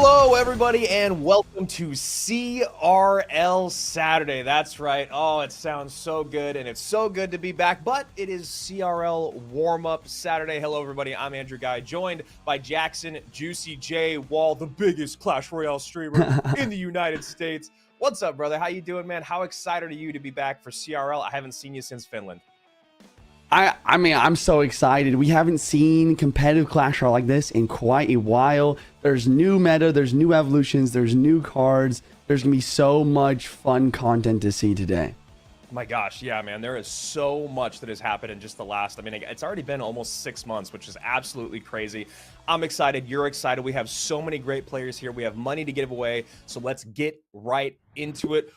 Hello, everybody, and welcome to CRL Saturday. That's right. Oh, it sounds so good, and it's so good to be back, but it is CRL Warm-Up Saturday. Hello, everybody. I'm Andrew Guy, joined by Jackson, JuicyJ, Wall, the biggest Clash Royale streamer in the United States. What's up, brother? How you doing, man? How excited are you to be back for CRL? I haven't seen you since Finland. I mean, I'm so excited. We haven't seen competitive Clash Royale like this in quite a while. There's new meta, there's new evolutions, there's new cards. There's going to be so much fun content to see today. My gosh, yeah, man, there is so much that has happened in just the last, it's already been almost 6 months, which is absolutely crazy. I'm excited. You're excited. We have so many great players here. We have money to give away. So let's get right into it.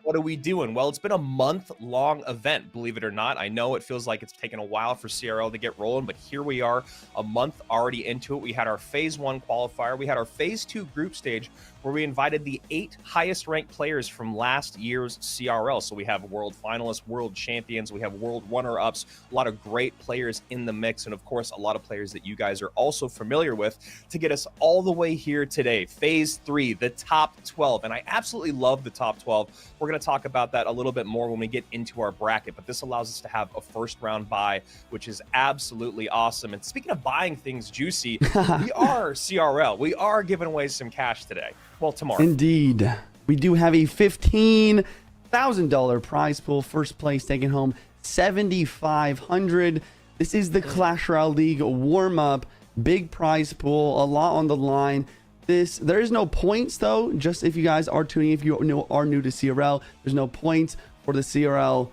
What are we doing? Well, it's been a month-long event, believe it or not. I know it feels like it's taken a while for CRL to get rolling, but here we are, a month already into it. We had our Phase 1 qualifier. We had our Phase 2 group stage, where we invited the 8 highest-ranked players from last year's CRL. So we have world finalists, world champions, we have world runner-ups, a lot of great players in the mix, and of course, a lot of players that you guys are also familiar with to get us all the way here today. Phase 3, the top 12, and I absolutely love the top 12. We're going to talk about that a little bit more when we get into our bracket, but this allows us to have a first round bye, which is absolutely awesome. And speaking of buying things, Juicy, we are CRL. We are giving away some cash today. Well, tomorrow. Indeed. We do have a $15,000 prize pool. First place taking home $7,500. This is the Clash Royale League warm-up. Big prize pool, a lot on the line. There is no points though. Just if you guys are tuning, if you are new to CRL, there's no points for the CRL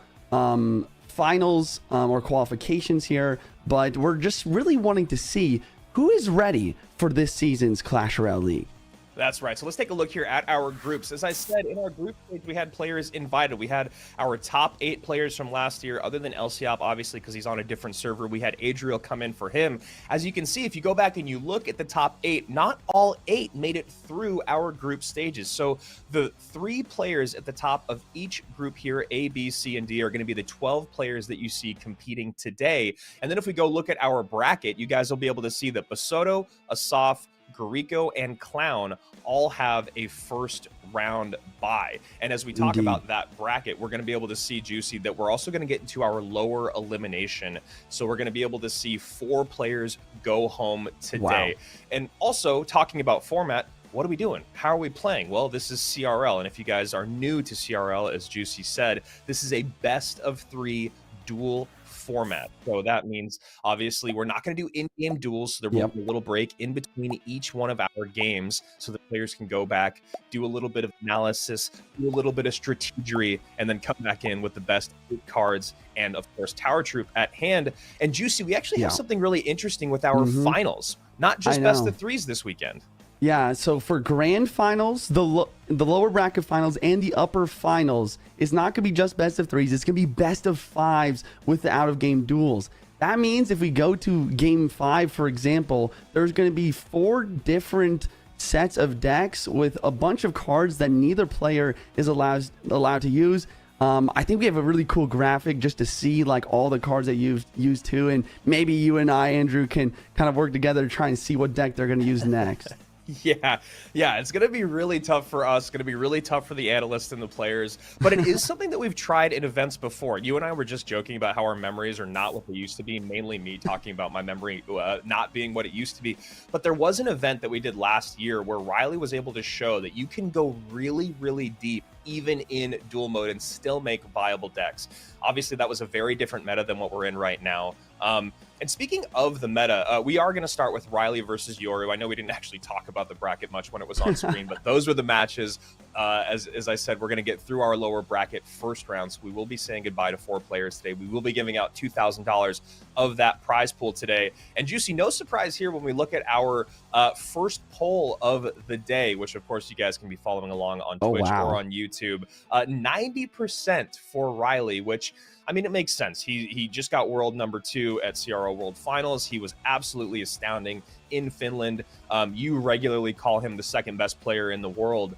finals or qualifications here. But we're just really wanting to see who is ready for this season's Clash Royale League. That's right. So let's take a look here at our groups. As I said, in our group stage, we had players invited. We had our top 8 players from last year, other than LCOP, obviously, because he's on a different server. We had Adriel come in for him. As you can see, if you go back and you look at the top 8, not all 8 made it through our group stages. So the 3 players at the top of each group here, A, B, C, and D, are going to be the 12 players that you see competing today. And then if we go look at our bracket, you guys will be able to see that Basoto, Asaf, Gariko, and Clown all have a first round bye. And as we talk about that bracket, we're going to be able to see, Juicy, that we're also going to get into our lower elimination. So we're going to be able to see 4 players go home today. Wow. And also talking about format, what are we doing? How are we playing? Well, this is CRL. And if you guys are new to CRL, as Juicy said, this is a best of 3 duel format. So that means obviously we're not going to do in-game duels, so there will be a little break in between each one of our games so the players can go back, do a little bit of analysis, do a little bit of strategery, and then come back in with the best 8 cards and of course Tower Troop at hand. And Juicy, we actually have something really interesting with our finals, not just best of 3s this weekend. Yeah, so for grand finals, the lower bracket finals and the upper finals, it's not going to be just best of 3s. It's going to be best of 5s with the out-of-game duels. That means if we go to game 5, for example, there's going to be 4 different sets of decks with a bunch of cards that neither player is allowed to use. I think we have a really cool graphic just to see like all the cards that you've used too, and maybe you and I, Andrew, can kind of work together to try and see what deck they're going to use next. Yeah, it's going to be really tough for us. It's going to be really tough for the analysts and the players, but it is something that we've tried in events before. You and I were just joking about how our memories are not what they used to be, mainly me talking about my memory not being what it used to be. But there was an event that we did last year where Riley was able to show that you can go really, really deep even in dual mode and still make viable decks. Obviously, that was a very different meta than what we're in right now. And speaking of the meta, we are going to start with Riley versus Yoru. I know we didn't actually talk about the bracket much when it was on screen, but those were the matches. As I said, we're going to get through our lower bracket first round, so we will be saying goodbye to 4 players today. We will be giving out $2,000 of that prize pool today. And Juicy, no surprise here when we look at our first poll of the day, which of course you guys can be following along on Twitch or on YouTube. 90% for Riley, which I mean, it makes sense. He just got world number 2 at CRO World Finals. He was absolutely astounding in Finland. You regularly call him the second best player in the world.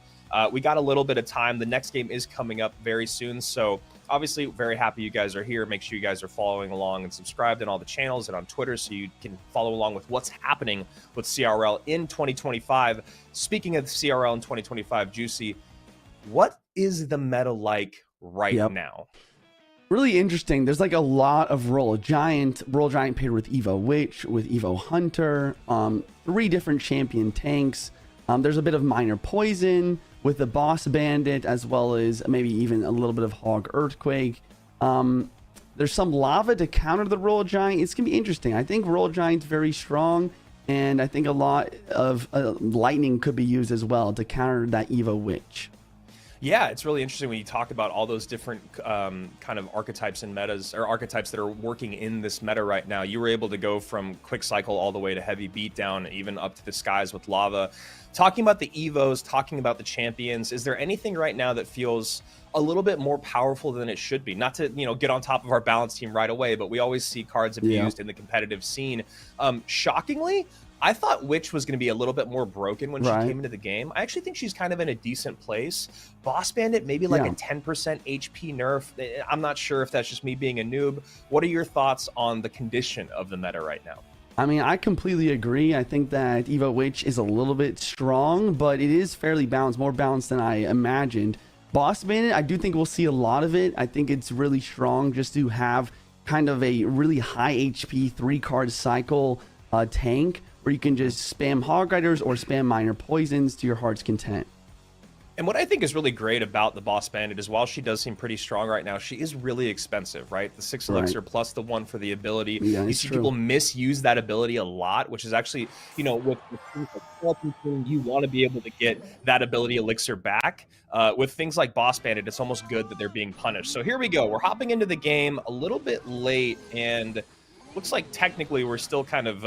We got a little bit of time. The next game is coming up very soon, so obviously very happy you guys are here. Make sure you guys are following along and subscribed in all the channels and on Twitter so you can follow along with what's happening with CRL in 2025. Speaking of CRL in 2025, Juicy, what is the meta like right now? Really interesting. There's like a lot of Royal Giant paired with Evo Witch, with Evo Hunter, 3 different champion tanks. There's a bit of minor poison with the boss bandit, as well as maybe even a little bit of hog earthquake. There's some lava to counter the Royal Giant. It's gonna be interesting. I think Royal Giant's very strong, and I think a lot of lightning could be used as well to counter that Evo Witch. Yeah, it's really interesting when you talk about all those different kind of archetypes and metas, or archetypes that are working in this meta right now. You were able to go from quick cycle all the way to heavy beatdown, even up to the skies with lava. Talking about the Evos, talking about the champions, is there anything right now that feels a little bit more powerful than it should be? Not to, get on top of our balance team right away, but we always see cards abused in the competitive scene. Shockingly, I thought Witch was going to be a little bit more broken when she came into the game. I actually think she's kind of in a decent place. Boss Bandit, maybe like a 10% HP nerf. I'm not sure if that's just me being a noob. What are your thoughts on the condition of the meta right now? I mean, I completely agree. I think that Evo Witch is a little bit strong, but it is fairly balanced, more balanced than I imagined. Boss Bandit, I do think we'll see a lot of it. I think it's really strong just to have kind of a really high HP 3-card cycle tank, where you can just spam Hog Riders or spam minor poisons to your heart's content. And what I think is really great about the Boss Bandit is, while she does seem pretty strong right now, she is really expensive, right? The 6 elixir plus the 1 for the ability. You see people misuse that ability a lot, which is actually, with things like you want to be able to get that ability elixir back. With things like Boss Bandit, it's almost good that they're being punished. So here we go. We're hopping into the game a little bit late, and looks like technically we're still kind of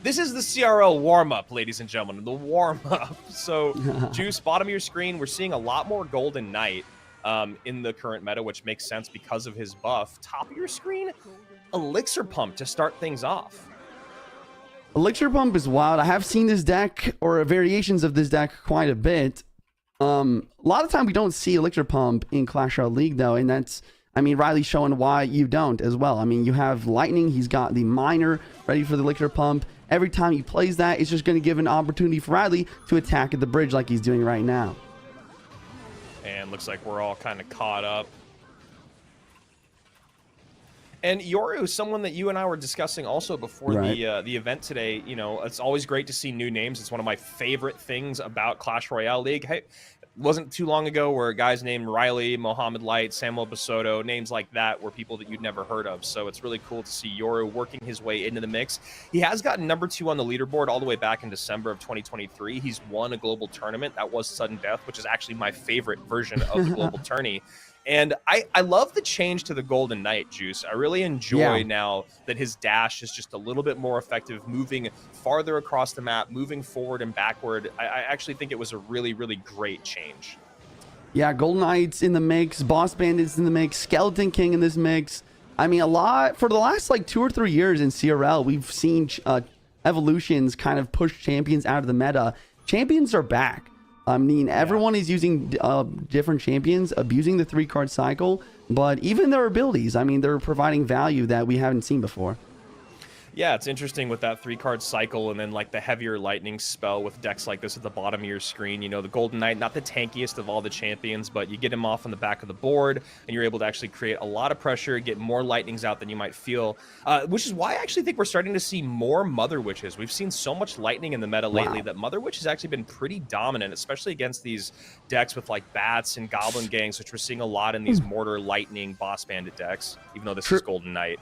this is the CRL warm-up, ladies and gentlemen, the warm-up. So Juice, bottom of your screen, we're seeing a lot more Golden Knight in the current meta, which makes sense because of his buff. Top of your screen, Elixir Pump to start things off. Elixir Pump is wild. I have seen this deck, or variations of this deck, quite a bit. A lot of time we don't see Elixir Pump in Clash Royale League though, and that's, I mean, Riley's showing why you don't as well. I mean, you have Lightning. He's got the Miner ready for the Elixir Pump. Every time he plays that, it's just going to give an opportunity for Riley to attack at the bridge like he's doing right now. And looks like we're all kind of caught up. And Yoru, someone that you and I were discussing also before the event today. It's always great to see new names. It's one of my favorite things about Clash Royale League. Hey, wasn't too long ago where guys named Riley, Mohamed Light, Samuel Basoto, names like that were people that you'd never heard of. So it's really cool to see Yoru working his way into the mix. He has gotten #2 on the leaderboard all the way back in December of 2023. He's won a global tournament. That was Sudden Death, which is actually my favorite version of the global tourney. And I love the change to the Golden Knight, Juice. I really enjoy now that his dash is just a little bit more effective, moving farther across the map, moving forward and backward. I actually think it was a really, really great change. Yeah, Golden Knight's in the mix, Boss Bandit's in the mix, Skeleton King in this mix. I mean, a lot for the last like 2 or 3 years in CRL, we've seen evolutions kind of push champions out of the meta. Champions are back. I mean, everyone is using different champions, abusing the 3-card cycle, but even their abilities, I mean, they're providing value that we haven't seen before. Yeah, it's interesting with that 3-card cycle and then like the heavier lightning spell with decks like this at the bottom of your screen. The Golden Knight, not the tankiest of all the champions, but you get him off on the back of the board and you're able to actually create a lot of pressure, get more lightnings out than you might feel, which is why I actually think we're starting to see more Mother Witches. We've seen so much lightning in the meta lately that Mother Witch has actually been pretty dominant, especially against these decks with like Bats and Goblin Gangs, which we're seeing a lot in these Mortar, Lightning, Boss Bandit decks, even though this is Golden Knight.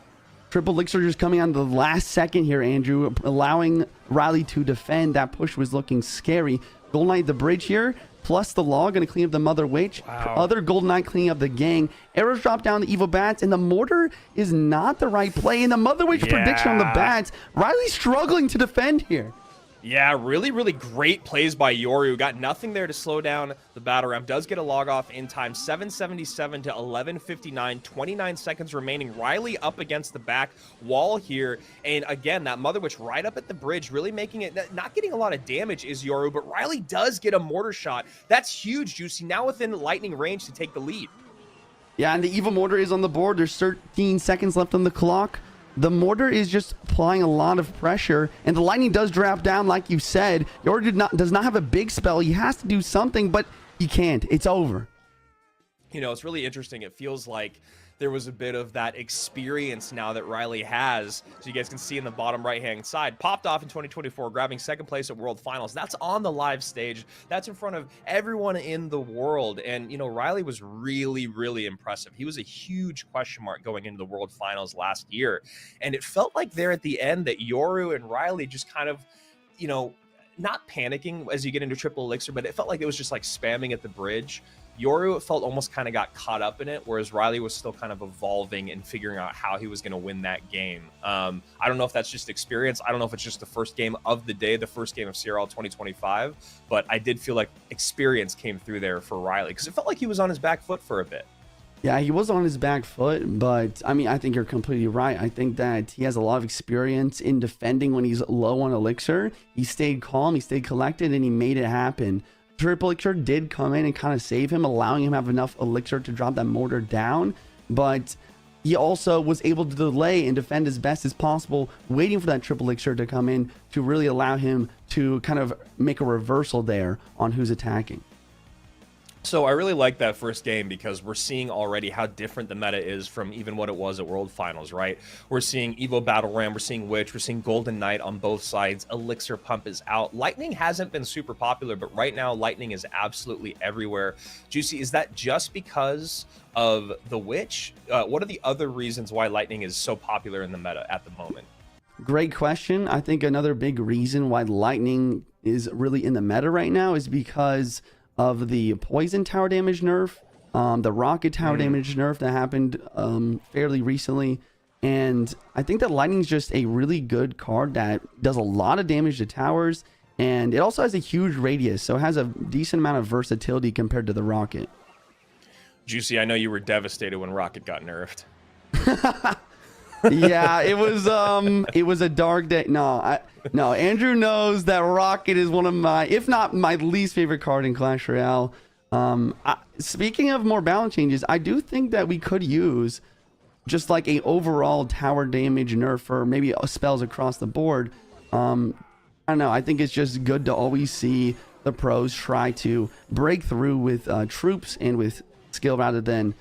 Triple Elixir just coming on the last second here, Andrew, allowing Riley to defend. That push was looking scary. Golden Knight, the bridge here, plus the Law, going to clean up the Mother Witch. Other Golden Knight cleaning up the gang. Arrows drop down the Evil Bats, and the Mortar is not the right play. And the Mother Witch prediction on the Bats. Riley's struggling to defend here. Yeah, really, really great plays by Yoru. Got nothing there to slow down the battle ram. Does get a log off in time. 777 to 1159. 29 seconds remaining. Riley up against the back wall here. And again, that Mother Witch right up at the bridge, really making it, not getting a lot of damage is Yoru, but Riley does get a mortar shot. That's huge, Juicy. Now within lightning range to take the lead. Yeah, and the Evil Mortar is on the board. There's 13 seconds left on the clock. The Mortar is just applying a lot of pressure, and the Lightning does drop down, like you said. Yoru does not have a big spell. He has to do something, but he can't. It's over. You know, it's really interesting. It feels like there was a bit of that experience now that Riley has. So you guys can see in the bottom right-hand side, popped off in 2024, grabbing second place at World Finals. That's on the live stage. That's in front of everyone in the world. And, you know, Riley was really, really impressive. He was a huge question mark going into the World Finals last year. And it felt like there at the end that Yoru and Riley just kind of, you know, not panicking as you get into triple elixir, but it felt like it was just like spamming at the bridge. Yoru, it felt almost kind of got caught up in it, whereas Riley was still kind of evolving and figuring out how he was going to win that game. I don't know if that's just experience. I don't know if it's just the first game of the day, the first game of CRL 2025, but I did feel like experience came through there for Riley because it felt like he was on his back foot for a bit. Yeah, he was on his back foot, but I mean, I think you're completely right. I think that he has a lot of experience in defending when he's low on elixir. He stayed calm, he stayed collected, and he made it happen. Triple elixir did come in and kind of save him, allowing him to have enough elixir to drop that mortar down, but he also was able to delay and defend as best as possible, waiting for that triple elixir to come in to really allow him to kind of make a reversal there on who's attacking. So I really like that first game because we're seeing already how different the meta is from even what it was at World Finals, right? We're seeing Evo Battle Ram, we're seeing Witch, we're seeing Golden Knight on both sides. Elixir Pump is out. Lightning hasn't been super popular, but right now Lightning is absolutely everywhere. Juicy, is that just because of the Witch? What are the other reasons why Lightning is so popular in the meta at the moment? Great question. I think another big reason why Lightning is really in the meta right now is because of the poison tower damage nerf, the rocket tower damage nerf that happened fairly recently. And I think that Lightning's just a really good card that does a lot of damage to towers, and it also has a huge radius, so it has a decent amount of versatility compared to the rocket. Juicy, I know you were devastated when rocket got nerfed. Yeah, it was a dark day. No, Andrew knows that Rocket is one of my, if not my least favorite card in Clash Royale. Speaking of more balance changes, I do think that we could use just like a overall tower damage nerf for maybe spells across the board. I don't know. I think it's just good to always see the pros try to break through with troops and with skill rather than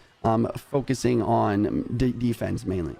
focusing on defense mainly.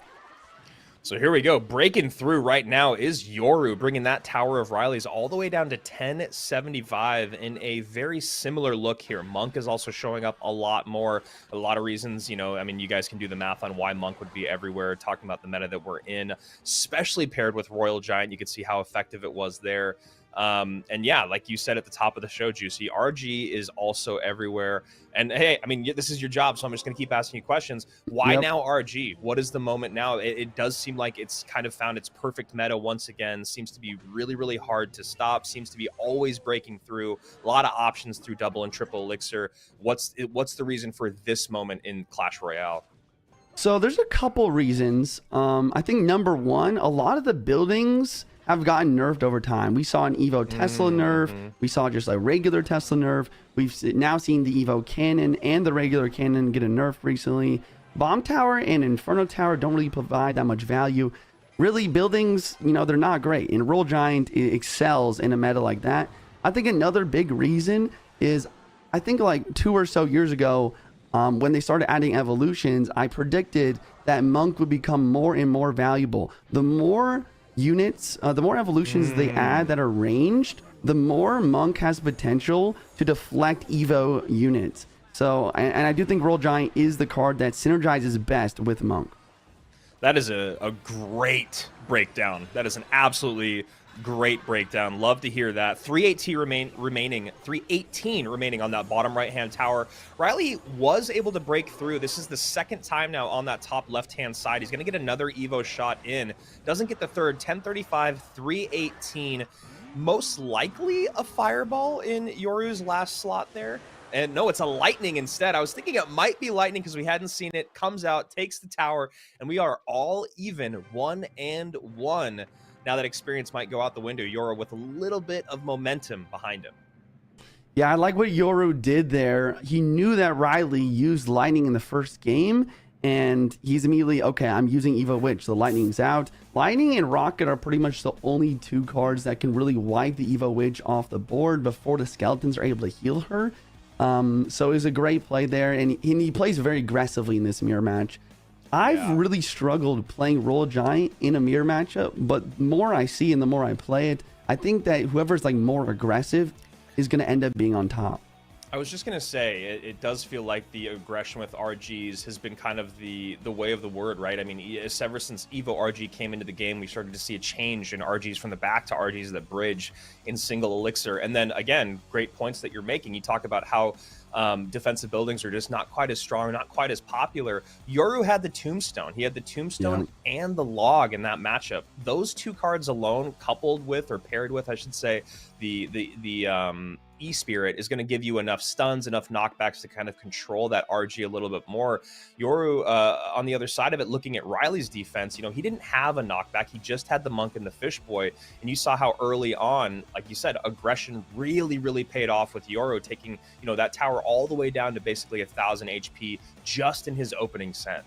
So here we go. Breaking through right now is Yoru, bringing that Tower of Riley's all the way down to 1075 in a very similar look here. Monk is also showing up a lot more. A lot of reasons, you know, I mean, you guys can do the math on why Monk would be everywhere, talking about the meta that we're in, especially paired with Royal Giant. You could see how effective it was there. And yeah, like you said at the top of the show, Juicy, RG is also everywhere. And hey, I mean, this is your job, so I'm just going to keep asking you questions. Why now RG? What is the moment now? It does seem like it's kind of found its perfect meta once again. Seems to be really, really hard to stop. Seems to be always breaking through. A lot of options through double and triple elixir. What's the reason for this moment in Clash Royale? So there's a couple reasons. I think number one, a lot of the buildings have gotten nerfed over time. We saw an Evo Tesla nerf. We saw just a regular Tesla nerf. We've now seen the Evo Cannon and the regular Cannon get a nerf recently. Bomb Tower and Inferno Tower don't really provide that much value. Really, buildings, you know, they're not great. And Royal Giant excels in a meta like that. I think another big reason is, I think like 2 or so years ago, when they started adding evolutions, I predicted that Monk would become more and more valuable. The more units, the more evolutions they add that are ranged, the more Monk has potential to deflect Evo units. So, and I do think Royal Giant is the card that synergizes best with Monk. That is a great breakdown. That is an absolutely great breakdown. Love to hear that. 318 remaining on that bottom right-hand tower. Riley was able to break through. This is the second time now on that top left-hand side. He's going to get another Evo shot in. Doesn't get the third. 1035, 318. Most likely a fireball in Yoru's last slot there. And no, it's a lightning instead. I was thinking it might be lightning because we hadn't seen it. Comes out, takes the tower, and we are all even, 1-1. Now that experience might go out the window. Yoru with a little bit of momentum behind him. Yeah, I like what Yoru did there. He knew that Riley used Lightning in the first game, and he's immediately, okay, I'm using Evo Witch. The Lightning's out. Lightning and Rocket are pretty much the only two cards that can really wipe the Evo Witch off the board before the Skeletons are able to heal her. So it was a great play there, and he plays very aggressively in this mirror match. I've really struggled playing Royal Giant in a mirror matchup, but the more I see and the more I play it, I think that whoever's like more aggressive is going to end up being on top. I was just going to say, it does feel like the aggression with RGs has been kind of the way of the word, right? I mean, ever since Evo RG came into the game, we started to see a change in RGs from the back to RGs that bridge in single elixir. And then, again, great points that you're making. You talk about how defensive buildings are just not quite as strong, not quite as popular. Yoru had the Tombstone. He had the Tombstone and the Log in that matchup. Those two cards alone, coupled with, or paired with, I should say, the E-Spirit is going to give you enough stuns, enough knockbacks to kind of control that RG a little bit more. Yoru, on the other side of it, looking at Riley's defense, you know, he didn't have a knockback. He just had the Monk and the Fish Boy. And you saw how early on, like you said, aggression really, really paid off with Yoru taking, you know, that tower all the way down to basically 1,000 HP just in his opening set.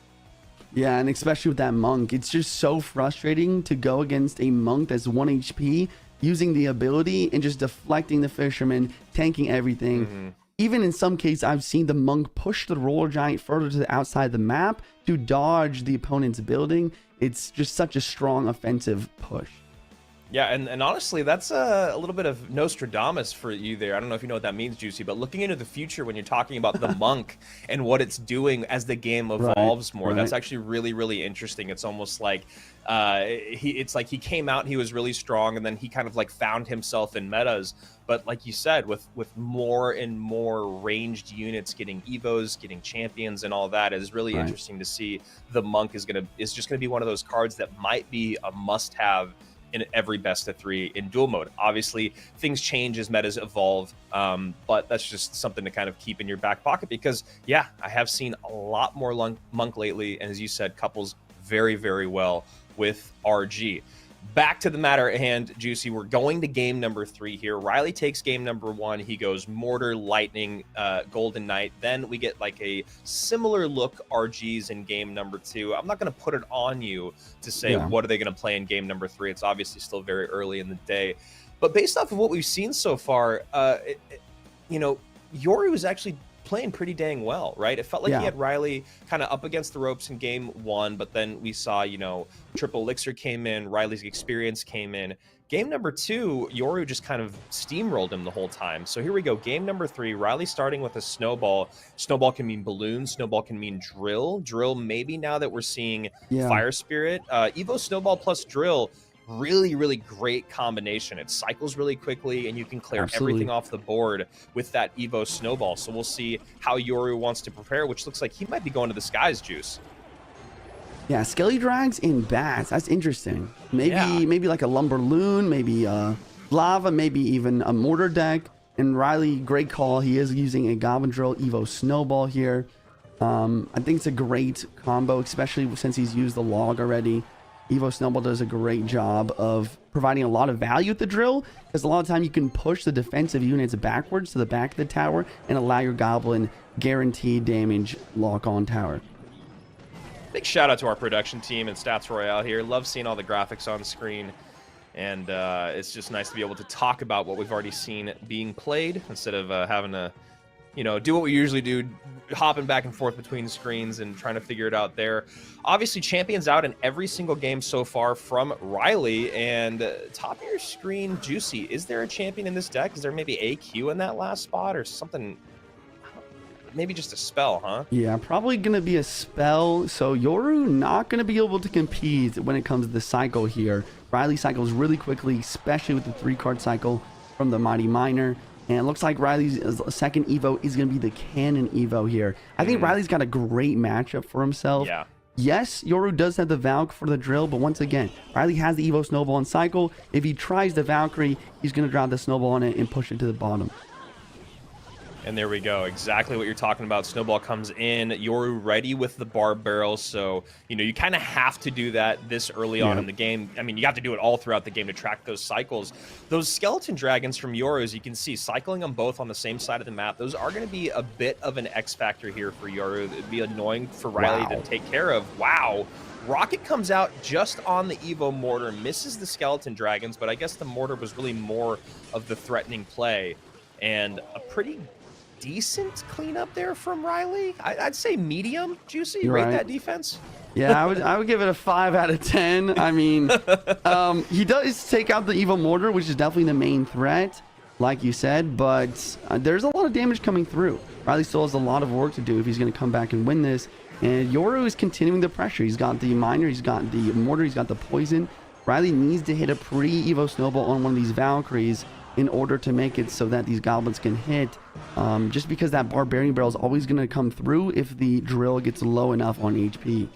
Yeah, and especially with that Monk, it's just so frustrating to go against a Monk that's 1 HP, using the ability and just deflecting the Fisherman, tanking everything. Even in some cases, I've seen the Monk push the Royal Giant further to the outside of the map to dodge the opponent's building. It's just such a strong offensive push. Yeah, and honestly, that's a little bit of Nostradamus for you there. I don't know if you know what that means, Juicy, but looking into the future when you're talking about the Monk and what it's doing as the game evolves more, that's actually really, really interesting. It's almost like it's like he came out and he was really strong, and then he kind of like found himself in metas. But like you said, with more and more ranged units getting evos, getting champions, and all that, is really interesting to see. The Monk is just gonna be one of those cards that might be a must-have in every best of 3 in duel mode. Obviously, things change as metas evolve, but that's just something to kind of keep in your back pocket because, yeah, I have seen a lot more Monk lately, and as you said, couples very, very well with RG. Back to the matter at hand, Juicy. We're going to game number 3 here. Riley takes game number 1. He goes Mortar, Lightning, Golden Knight. Then we get like a similar look RGs in game number 2. I'm not going to put it on you to say what are they going to play in game number 3. It's obviously still very early in the day. But based off of what we've seen so far, you know, Yoru was actually playing pretty dang well, right? It felt like he had Riley kind of up against the ropes in game 1, but then we saw, you know, Triple Elixir came in, Riley's experience came in. Game number 2, Yoru just kind of steamrolled him the whole time. So here we go, game number 3, Riley starting with a Snowball. Snowball can mean Balloon, Snowball can mean Drill. Drill maybe now that we're seeing Fire Spirit. Evo Snowball plus Drill, really, really great combination. It cycles really quickly, and you can clear everything off the board with that Evo Snowball. So we'll see how Yoru wants to prepare, which looks like he might be going to the skies, Juice. Yeah, Skelly Drags in Bats. That's interesting. Maybe like a Lumberloon, maybe Lava, maybe even a Mortar deck. And Riley, great call. He is using a Goblin Drill Evo Snowball here. I think it's a great combo, especially since he's used the Log already. Evo Snowball does a great job of providing a lot of value with the drill, because a lot of time you can push the defensive units backwards to the back of the tower and allow your Goblin guaranteed damage lock on tower. Big shout out to our production team and Stats Royale here. Love seeing all the graphics on screen, and it's just nice to be able to talk about what we've already seen being played instead of having to, you know, do what we usually do, hopping back and forth between screens and trying to figure it out there. Obviously, champions out in every single game so far from Riley. And top of your screen, Juicy, is there a champion in this deck? Is there maybe AQ in that last spot or something? Maybe just a spell, huh? Yeah, probably going to be a spell. So Yoru not going to be able to compete when it comes to the cycle here. Riley cycles really quickly, especially with the 3-card cycle from the Mighty Miner. And it looks like Riley's second Evo is going to be the Cannon Evo here. I think Riley's got a great matchup for himself. Yeah. Yes, Yoru does have the Valk for the drill, but once again, Riley has the Evo Snowball and cycle. If he tries the Valkyrie, he's going to drop the Snowball on it and push it to the bottom. And there we go. Exactly what you're talking about. Snowball comes in. Yoru ready with the barb barrel. So, you kind of have to do that this early on in the game. I mean, you have to do it all throughout the game to track those cycles. Those skeleton dragons from Yoru, as you can see, cycling them both on the same side of the map, those are going to be a bit of an X factor here for Yoru. It'd be annoying for Riley to take care of. Wow. Rocket comes out just on the Evo Mortar, misses the skeleton dragons, but I guess the Mortar was really more of the threatening play. And a pretty decent cleanup there from Riley. I'd say medium. Juicy, rate that defense. Yeah, I would give it a 5 out of 10. I mean, he does take out the Evo Mortar, which is definitely the main threat, like you said, but there's a lot of damage coming through. Riley still has a lot of work to do if he's going to come back and win this. And Yoru is continuing the pressure. He's got the miner, he's got the mortar, he's got the poison. Riley needs to hit a pre-Evo snowball on one of these Valkyries in order to make it so that these goblins can hit, just because that barbarian barrel is always going to come through if the drill gets low enough on HP.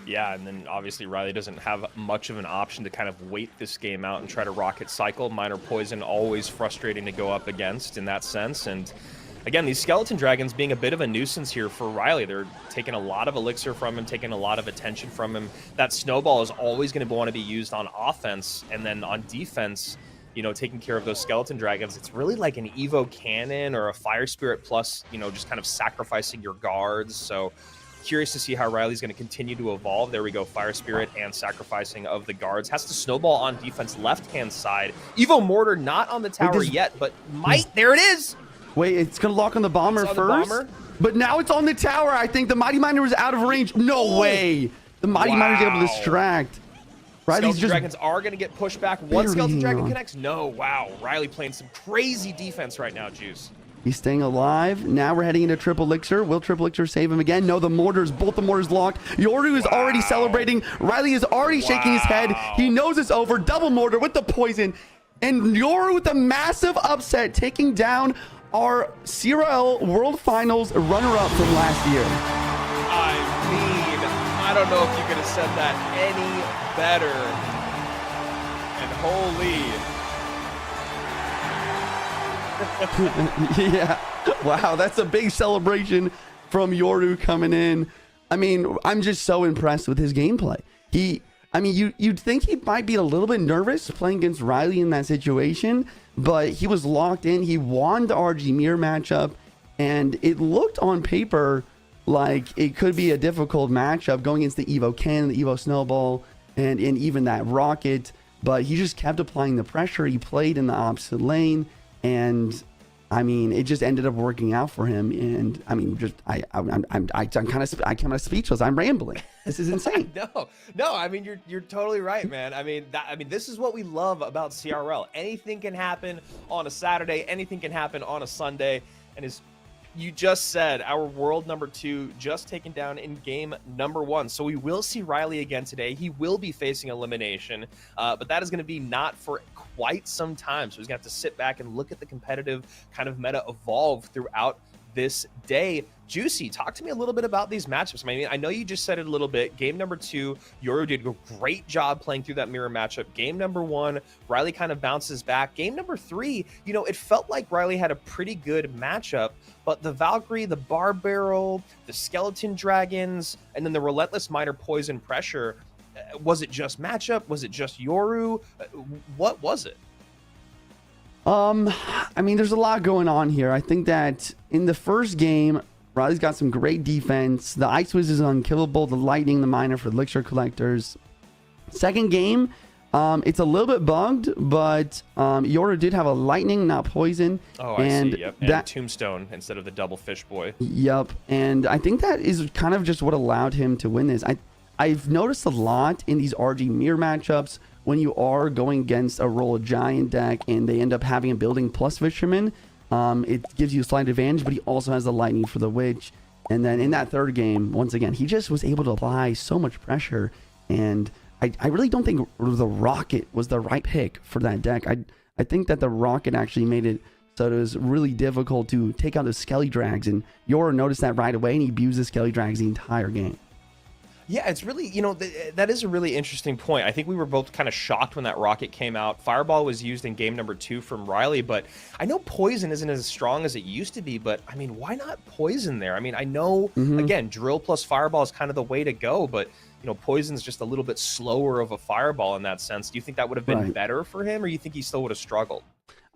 Yeah, and then obviously Riley doesn't have much of an option to kind of wait this game out and try to rocket cycle. Minor poison always frustrating to go up against in that sense. And again, these skeleton dragons being a bit of a nuisance here for Riley. They're taking a lot of elixir from him, taking a lot of attention from him. That snowball is always going to want to be used on offense, and then on defense, taking care of those skeleton dragons. It's really like an Evo cannon or a fire spirit plus, just kind of sacrificing your guards. So curious to see how Riley's going to continue to evolve. There we go, fire spirit and sacrificing of the guards. Has to snowball on defense left-hand side. Evo Mortar not on the tower yet, but might. There it is. Wait, it's going to lock on the bomber first? But now it's on the tower. I think the Mighty Miner was out of range. No way. The Mighty Miner's able to distract. Riley's dragons are going to get pushed back. One skeleton dragon connects. No, wow. Riley playing some crazy defense right now, Juice. He's staying alive. Now we're heading into triple elixir. Will triple elixir save him again? No, both the mortars locked. Yoru is already celebrating. Riley is already shaking his head. He knows it's over. Double mortar with the poison. And Yoru with a massive upset, taking down our CRL World Finals runner-up from last year. I don't know if you could have said that any better. And holy. Yeah. Wow, that's a big celebration from Yoru coming in. I mean, I'm just so impressed with his gameplay. You'd think he might be a little bit nervous playing against Riley in that situation, but he was locked in. He won the RG mirror matchup, and it looked on paper like it could be a difficult matchup going against the Evo Cannon, the Evo Snowball, and even that Rocket. But he just kept applying the pressure. He played in the opposite lane, and it just ended up working out for him. And I'm kind of speechless. I'm rambling. This is insane. No. You're totally right, man. This is what we love about CRL. Anything can happen on a Saturday. Anything can happen on a Sunday. And as you just said, our world number 2 just taken down in game number 1. So we will see Riley again today. He will be facing elimination, but that is going to be not for quite some time. So he's going to have to sit back and look at the competitive kind of meta evolve throughout this day. Juicy, talk to me a little bit about these matchups. I know you just said it a little bit. Game number 2, Yoru did a great job playing through that mirror matchup. Game number 1, Riley kind of bounces back. Game number 3, it felt like Riley had a pretty good matchup, but the Valkyrie, the Barb Barrel, the Skeleton Dragons, and then the Relentless Miner Poison Pressure, was it just matchup? Was it just Yoru? What was it? There's a lot going on here. I think that in the first game, Riley's got some great defense. The Ice Wiz is unkillable. The Lightning, the Miner for Elixir Collectors. Second game, it's a little bit bugged, but Yoru did have a Lightning, not Poison. Oh, I see. Yep. And Tombstone instead of the double Fish Boy. Yep. And I think that is kind of just what allowed him to win this. I've noticed a lot in these RG mirror matchups when you are going against a Roll Giant deck and they end up having a Building plus Fisherman. It gives you a slight advantage, but he also has the Lightning for the Witch. And then in that third game, once again, he just was able to apply so much pressure. And I really don't think the Rocket was the right pick for that deck. I think that the Rocket actually made it so it was really difficult to take out the Skelly Drags. And Yoru noticed that right away, and he abused the Skelly Drags the entire game. Yeah, it's really, that is a really interesting point. I think we were both kind of shocked when that rocket came out. Fireball was used in game number 2 from Riley, but I know Poison isn't as strong as it used to be, but I mean, why not Poison there? I mean, I know, again, Drill plus Fireball is kind of the way to go, but, Poison's just a little bit slower of a Fireball in that sense. Do you think that would have been better for him, or you think he still would have struggled?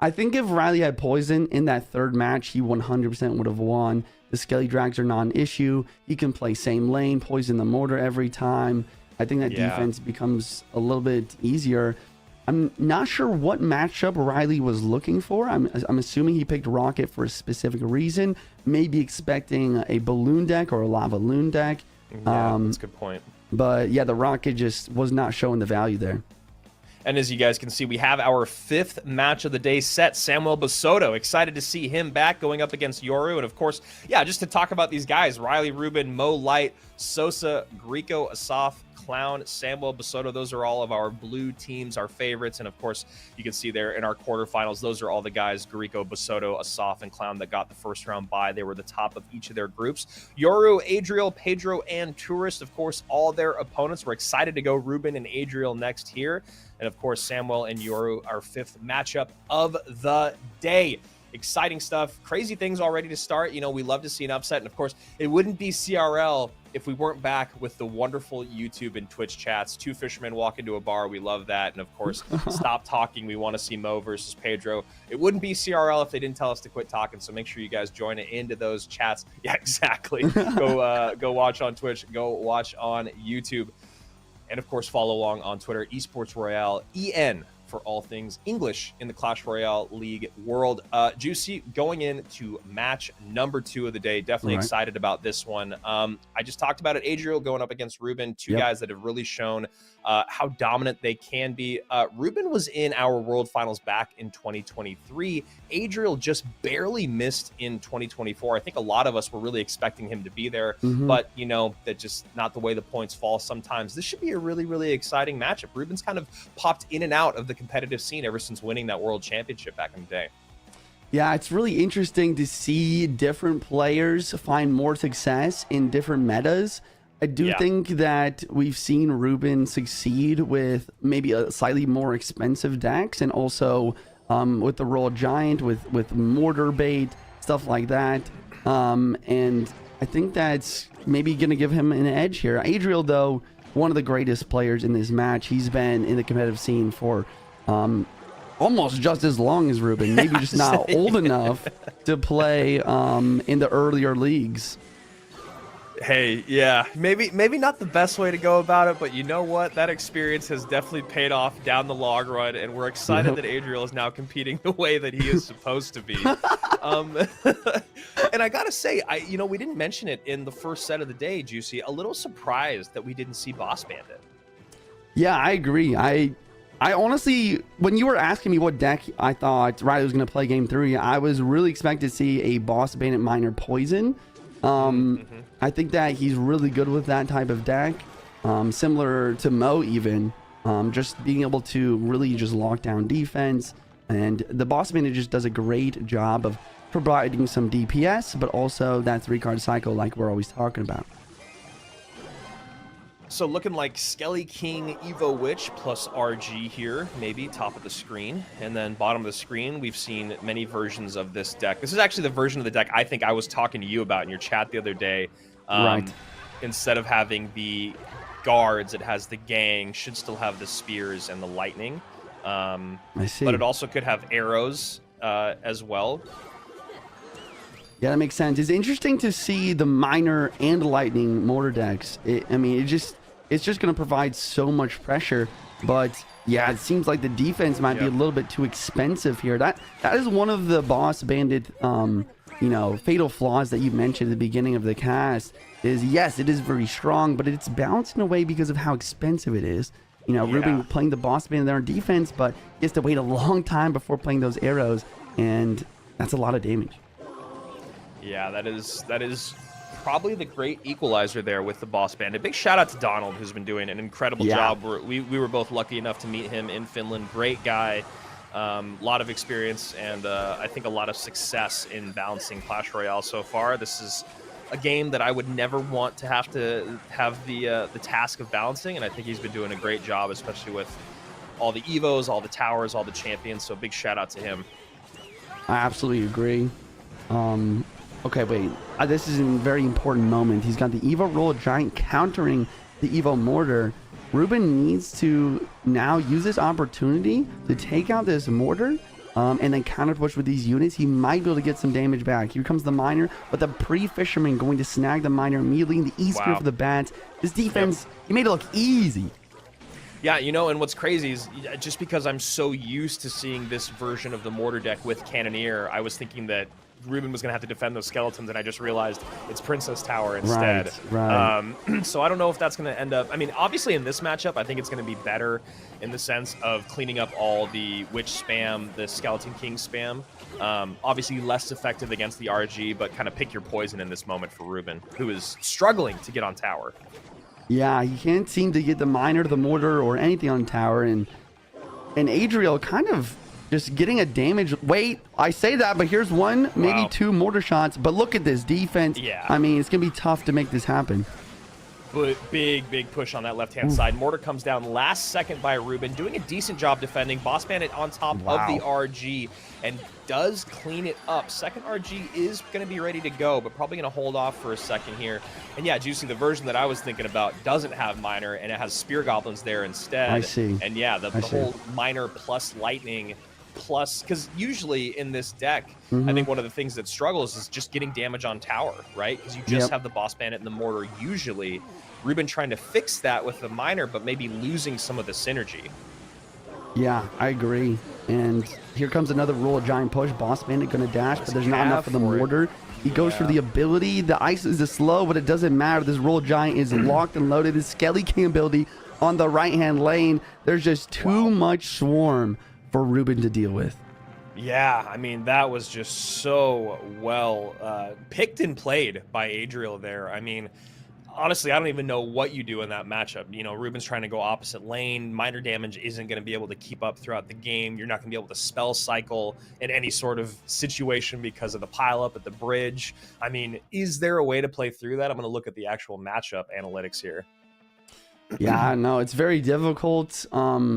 I think if Riley had Poison in that third match, he 100% would have won. The Skelly Drags are non-issue. He can play same lane, poison the mortar every time. I think that defense becomes a little bit easier. I'm not sure what matchup Riley was looking for. I'm assuming he picked Rocket for a specific reason. Maybe expecting a balloon deck or a lava loon deck. Yeah, that's a good point. But yeah, the Rocket just was not showing the value there. And as you guys can see, we have our 5th match of the day set. Samuel Basoto, excited to see him back going up against Yoru. And of course, yeah, just to talk about these guys, Riley Rubin, Mo Light, Sosa, Grieco, Asaf, Clown, Samuel Basoto. Those are all of our blue teams, our favorites. And of course, you can see there in our quarterfinals, those are all the guys, Grieco, Basoto, Asaf, and Clown, that got the first round bye. They were the top of each of their groups. Yoru, Adriel, Pedro, and Tourist, of course, all their opponents. We're excited to go Rubin and Adriel next here. And of course, Samuel and Yoru, our 5th matchup of the day. Exciting stuff. Crazy things already to start. We love to see an upset. And of course, it wouldn't be CRL if we weren't back with the wonderful YouTube and Twitch chats. 2 fishermen walk into a bar. We love that. And of course, stop talking. We want to see Mo versus Pedro. It wouldn't be CRL if they didn't tell us to quit talking. So make sure you guys join into those chats. Yeah, exactly. Go watch on Twitch. Go watch on YouTube. And of course, follow along on Twitter, Esports Royale, EN, for all things English in the Clash Royale League world. Juicy, going into match number 2 of the day. Definitely excited about this one. I just talked about it. Adriel going up against Ruben, 2 guys that have really shown how dominant they can be. Ruben was in our World Finals back in 2023. Adriel just barely missed in 2024. I think a lot of us were really expecting him to be there, but that's just not the way the points fall sometimes. This should be a really, really exciting matchup. Ruben's kind of popped in and out of the competitive scene ever since winning that world championship back in the day. Yeah, it's really interesting to see different players find more success in different metas. I do think that we've seen Ruben succeed with maybe a slightly more expensive decks, and also with the Royal Giant, with Mortar Bait, stuff like that. And I think that's maybe going to give him an edge here. Adriel, though, one of the greatest players in this match. He's been in the competitive scene for almost just as long as Ruben, maybe just not old enough to play in the earlier leagues. Hey, yeah, maybe not the best way to go about it, but you know what? That experience has definitely paid off down the log run, and we're excited that Adriel is now competing the way that he is supposed to be. And I gotta say, we didn't mention it in the first set of the day, Juicy. A little surprised that we didn't see Boss Bandit. Yeah, I agree. I honestly, when you were asking me what deck I thought Riley was going to play game 3, I was really expecting to see a Boss Bandit Miner Poison. I think that he's really good with that type of deck, similar to Mo even, just being able to really just lock down defense. And the Boss Bandit just does a great job of providing some DPS, but also that 3-card cycle like we're always talking about. So looking like Skelly King Evo Witch plus RG here, maybe top of the screen. And then bottom of the screen, we've seen many versions of this deck. This is actually the version of the deck I think I was talking to you about in your chat the other day. Right. Instead of having the guards, it has the gang, should still have the spears and the lightning. I see. But it also could have arrows as well. Yeah, that makes sense. It's interesting to see the Miner and Lightning mortar decks. It's just going to provide so much pressure. But yeah, it seems like the defense might be a little bit too expensive here. That is one of the Boss Bandit, fatal flaws that you mentioned at the beginning of the cast. Is yes, it is very strong, but it's balanced in a way because of how expensive it is. Ruben playing the Boss Bandit there on defense, but he has to wait a long time before playing those arrows, and that's a lot of damage. Yeah, that is probably the great equalizer there with the Boss Bandit. Big shout out to Donald, who's been doing an incredible job. We were both lucky enough to meet him in Finland. Great guy, lot of experience, and I think a lot of success in balancing Clash Royale so far. This is a game that I would never want to have the task of balancing, and I think he's been doing a great job, especially with all the evos, all the towers, all the champions. So big shout out to him. I absolutely agree. Okay, wait. This is a very important moment. He's got the Evo Roll Giant countering the Evo Mortar. Ruben needs to now use this opportunity to take out this Mortar and then counter push with these units. He might be able to get some damage back. Here comes the Miner, but the pre-Fisherman going to snag the Miner immediately in the E-Spear for the bats. This defense, he made it look easy. Yeah, you know, and what's crazy is just because I'm so used to seeing this version of the Mortar deck with Cannoneer, I was thinking that Ruben was going to have to defend those skeletons, and I just realized it's Princess Tower instead. Right. So I don't know if that's going to end up... I mean, obviously in this matchup, I think it's going to be better in the sense of cleaning up all the Witch spam, the Skeleton King spam. Obviously less effective against the RG, but kind of pick your poison in this moment for Ruben, who is struggling to get on tower. Yeah, he can't seem to get the Miner, the Mortar, or anything on tower, and Adriel kind of just getting a damage. Wait, I say that, but here's one, maybe two Mortar shots, but look at this defense. Yeah. I mean, it's going to be tough to make this happen. But big push on that left-hand side. Mortar comes down last second by Ruben, doing a decent job defending. Boss Bandit on top of the RG and does clean it up. Second RG is going to be ready to go, but probably going to hold off for a second here. And yeah, Juicy, the version that I was thinking about doesn't have Miner, and it has Spear Goblins there instead. I see. And yeah, the whole Miner plus Lightning plus, because usually in this deck, I think one of the things that struggles is just getting damage on tower, right? Because you just have the Boss Bandit and the Mortar usually. Ruben trying to fix that with the Miner, but maybe losing some of the synergy. Yeah, I agree. And here comes another Roll Giant push. Boss Bandit going to dash, but there's not enough for the Mortar. He goes for the ability. The ice is a slow, but it doesn't matter. This Roll Giant is locked and loaded. His Skelly King ability on the right-hand lane. There's just too much Swarm for Ruben to deal with. Yeah, I mean, that was just so well picked and played by Adriel there. I mean, honestly, I don't even know what you do in that matchup. You know, Ruben's trying to go opposite lane. Minor damage isn't going to be able to keep up throughout the game. You're not going to be able to spell cycle in any sort of situation because of the pileup at the bridge. I mean, is there a way to play through that? I'm going to look at the actual matchup analytics here. Yeah, no, it's very difficult,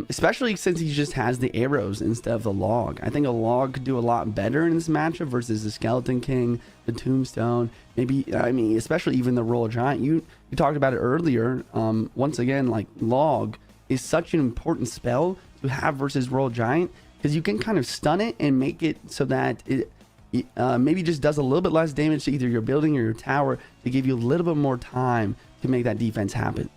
especially since he just has the arrows instead of the log. I think a log could do a lot better in this matchup versus the Skeleton King, the Tombstone, maybe, I mean, especially even the Royal Giant. You talked about it earlier. Once again, like, log is such an important spell to have versus Royal Giant because you can kind of stun it and make it so that it maybe just does a little bit less damage to either your building or your tower to give you a little bit more time to make that defense happen.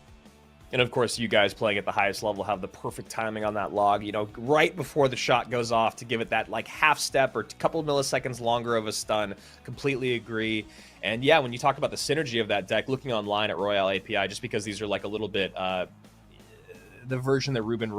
And of course, you guys playing at the highest level have the perfect timing on that log, you know, right before the shot goes off to give it that like half step or a couple of milliseconds longer of a stun. Completely agree. And yeah, when you talk about the synergy of that deck, looking online at Royale API, just because these are like a little bit, the version that Ruben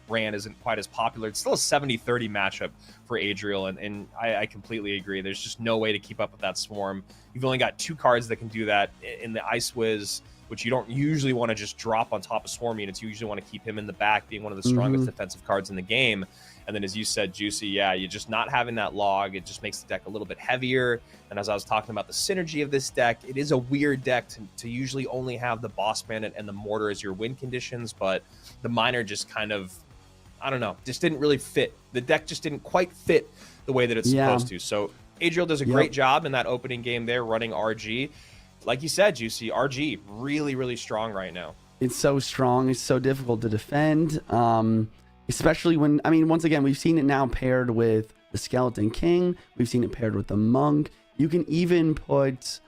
ran isn't quite as popular. It's still a 70-30 matchup for Adriel, and I completely agree. There's just no way to keep up with that Swarm. You've only got two cards that can do that in the Ice Wiz, which you don't usually want to just drop on top of Swarm units. You usually want to keep him in the back, being one of the strongest defensive cards in the game. And then as you said, Juicy, yeah, you're just not having that log. It just makes the deck a little bit heavier. And as I was talking about the synergy of this deck, it is a weird deck to usually only have the Boss Bandit and the Mortar as your win conditions, but the Miner just kind of, I don't know, just didn't really fit. The deck just didn't quite fit the way that it's supposed to. So Adriel does a great job in that opening game there running RG. Like you said, Juicy, RG, really, really strong right now. It's so strong. It's so difficult to defend, especially when, I mean, once again, we've seen it now paired with the Skeleton King. We've seen it paired with the Monk. You can even put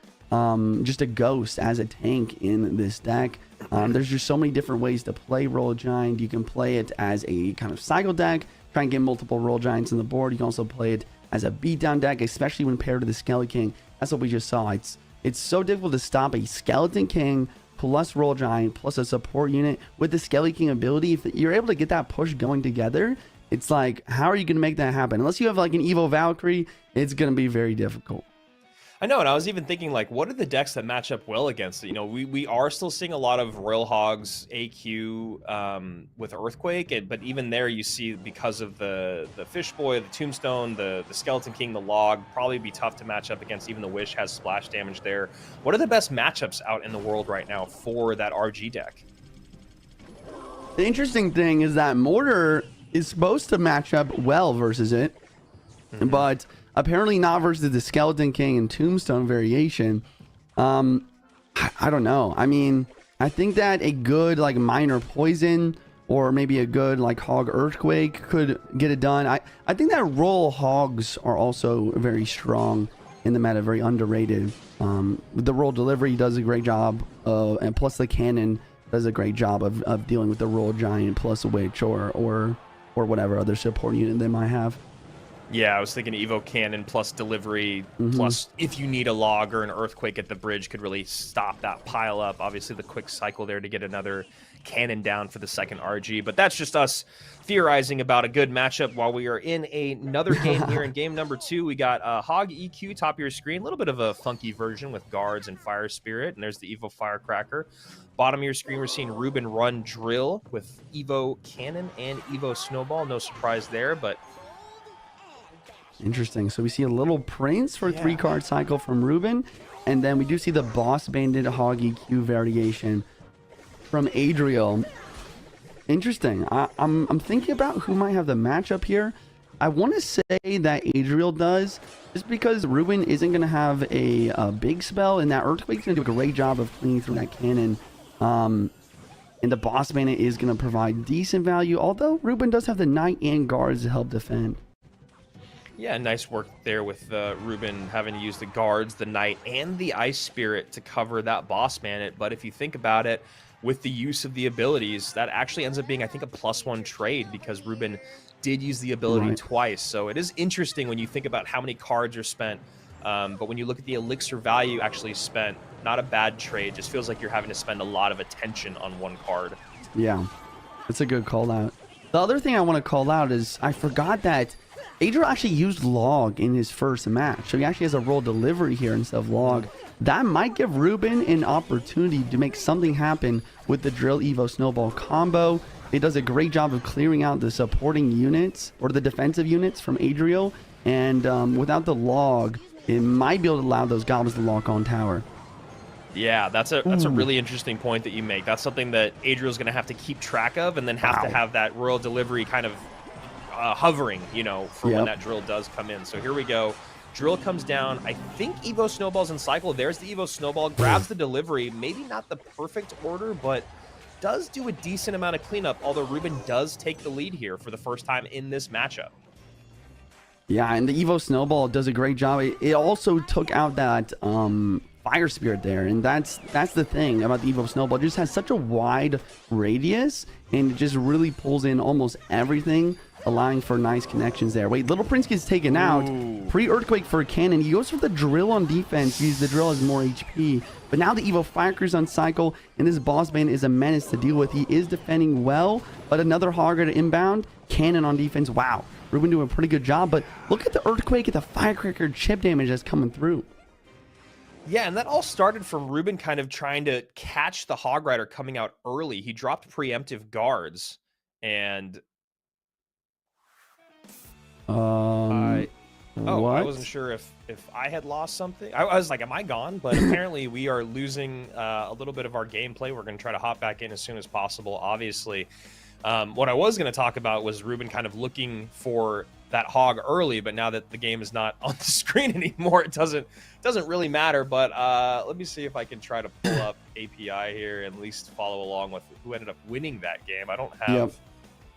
just a Ghost as a tank in this deck. There's just so many different ways to play Roll Giant. You can play it as a kind of cycle deck, try and get multiple Roll Giants on the board. You can also play it as a beatdown deck, especially when paired to the Skeleton King. That's what we just saw. It's so difficult to stop a Skeleton King plus Roll Giant plus a support unit with the Skeleton King ability. If you're able to get that push going together, it's like, how are you going to make that happen? Unless you have like an Evo Valkyrie, it's going to be very difficult. I know, and I was even thinking, like, what are the decks that match up well against it? You know, we are still seeing a lot of Royal Hogs AQ with Earthquake, but even there you see, because of the Fish Boy, the Tombstone, the Skeleton King, the Log, probably be tough to match up against. Even the Wish has splash damage there. What are the best matchups out in the world right now for that RG deck? The interesting thing is that Mortar is supposed to match up well versus it, but apparently not versus the Skeleton King and Tombstone variation. I don't know. I mean, I think that a good like Minor Poison or maybe a good like Hog Earthquake could get it done. I think that Royal Hogs are also very strong in the meta, very underrated. The Royal Delivery does a great job, and plus the Cannon does a great job of dealing with the Royal Giant plus a Witch or whatever other support unit they might have. Yeah, I was thinking Evo Cannon plus Delivery, plus if you need a Log or an Earthquake at the bridge could really stop that pile up. Obviously, the quick cycle there to get another Cannon down for the second RG. But that's just us theorizing about a good matchup while we are in another game here. In game number 2, we got Hog EQ, top of your screen. A little bit of a funky version with Guards and Fire Spirit. And there's the Evo Firecracker. Bottom of your screen, we're seeing Ruben run Drill with Evo Cannon and Evo Snowball. No surprise there, but... Interesting. So we see a little Prince for 3-card cycle from Ruben, and then we do see the Boss Bandit Hog EQ variation from Adriel. Interesting. I'm thinking about who might have the matchup here. I want to say that Adriel does, just because Ruben isn't going to have a big spell, and that Earthquake's going to do a great job of cleaning through that Cannon. And the Boss Bandit is going to provide decent value, although Ruben does have the Knight and Guards to help defend. Yeah, nice work there with Ruben having to use the Guards, the Knight, and the Ice Spirit to cover that Boss Bandit. But if you think about it, with the use of the abilities, that actually ends up being, I think, a +1 trade, because Ruben did use the ability twice. So it is interesting when you think about how many cards are spent. But when you look at the elixir value actually spent, not a bad trade. Just feels like you're having to spend a lot of attention on one card. Yeah, that's a good call out. The other thing I want to call out is I forgot that Adriel actually used Log in his first match. So he actually has a Royal Delivery here instead of Log. That might give Ruben an opportunity to make something happen with the Drill Evo Snowball combo. It does a great job of clearing out the supporting units or the defensive units from Adriel. And without the Log, it might be able to allow those goblins to lock on tower. Yeah, that's a really interesting point that you make. That's something that Adriel's going to have to keep track of, and then have to have that Royal Delivery kind of hovering, you know, for when that Drill does come in. So here we go. Drill comes down. I think Evo Snowball's in cycle. There's the Evo Snowball. Grabs the Delivery. Maybe not the perfect order, but does do a decent amount of cleanup, although Ruben does take the lead here for the first time in this matchup. Yeah, and the Evo Snowball does a great job. It also took out that Fire Spirit there, and that's the thing about the Evo Snowball. It just has such a wide radius, and it just really pulls in almost everything, allowing for nice connections there. Wait, Little Prince gets taken out. Pre-Earthquake for a Cannon. He goes for the Drill on defense because the Drill has more HP. But now the Evo Firecrackers on cycle, and this Boss Man is a menace to deal with. He is defending well, but another Hogger to inbound. Cannon on defense. Wow. Ruben doing a pretty good job, but look at the Earthquake at the Firecracker chip damage that's coming through. Yeah, and that all started from Ruben kind of trying to catch the Hog Rider coming out early. He dropped preemptive Guards, and I wasn't sure if I had lost something. I was like, am I gone? But apparently we are losing a little bit of our gameplay. We're going to try to hop back in as soon as possible, obviously. What I was going to talk about was Ruben kind of looking for that Hog early, but now that the game is not on the screen anymore, it doesn't really matter. But let me see if I can try to pull up API here and at least follow along with who ended up winning that game. I don't have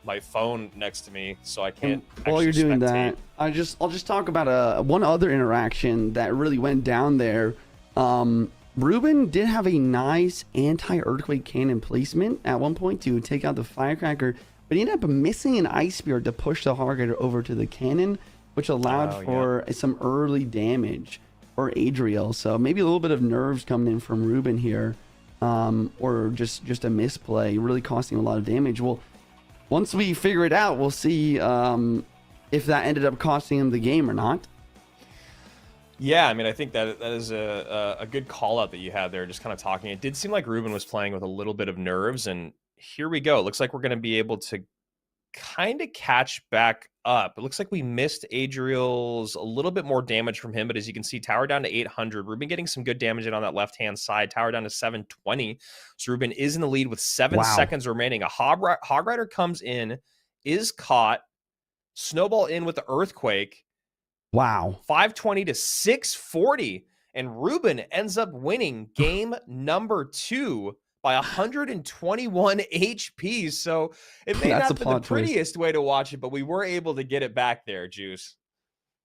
my phone next to me, so I can't. While you're doing that, I'll just talk about one other interaction that really went down there. Ruben did have a nice anti-Earthquake Cannon placement at one point to take out the Firecracker, but he ended up missing an Ice Spirit to push the Hogrider over to the Cannon, which allowed for some early damage for Adriel. So maybe a little bit of nerves coming in from Ruben here, or just a misplay, really costing a lot of damage. Well, once we figure it out, we'll see if that ended up costing him the game or not. Yeah, I mean, I think that is a good call out that you had there, just kind of talking. It did seem like Ruben was playing with a little bit of nerves, and here we go. It looks like we're going to be able to kind of catch back up. It looks like we missed Adriel's a little bit more damage from him, but as you can see, tower down to 800. Ruben getting some good damage in on that left-hand side, tower down to 720. So Ruben is in the lead with 7 Wow. seconds remaining. A Hog Rider comes in, is caught, snowball in with the Earthquake. Wow. 520 to 640. And Ruben ends up winning game number 2 by 121 HP. So it may That's not a be the plot twist. prettiest way to watch it, but we were able to get it back there, Juice.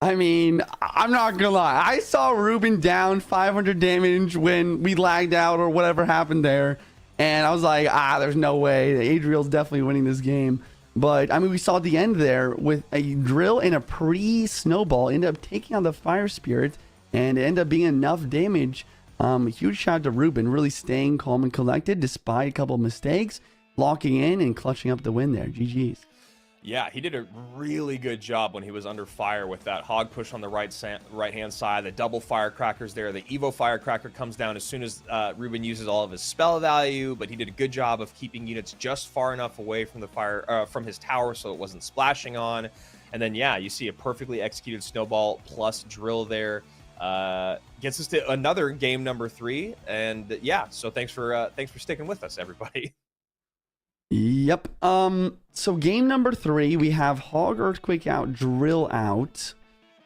I mean, I'm not gonna lie. I saw Ruben down 500 damage when we lagged out or whatever happened there, and I was like, there's no way. Adriel's definitely winning this game. But I mean, we saw the end there with a drill and a pre-snowball ended up taking on the fire spirit, and it ended up being enough damage. Huge shout out to Ruben, really staying calm and collected despite a couple of mistakes, locking in and clutching up the win there. GG's. Yeah, he did a really good job when he was under fire with that hog push on the right-hand side, the double firecrackers there. The Evo firecracker comes down as soon as Ruben uses all of his spell value, but he did a good job of keeping units just far enough away from the fire, from his tower so it wasn't splashing on. And then, yeah, you see a perfectly executed snowball plus drill there. Gets us to another game number 3. And yeah, so thanks for sticking with us, everybody. Yep. So game number 3, we have Hog Earthquake out, Drill out.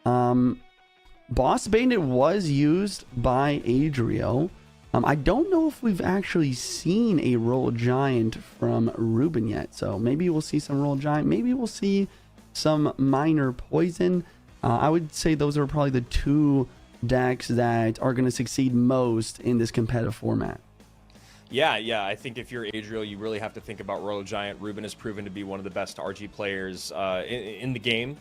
Boss Bandit was used by Adriel. I don't know if we've actually seen a Roll Giant from Ruben yet. So maybe we'll see some Roll Giant. Maybe we'll see some Minor Poison. I would say those are probably the 2 decks that are going to succeed most in this competitive format. Yeah, I think if you're Adriel, you really have to think about Royal Giant. Ruben has proven to be one of the best RG players in the game.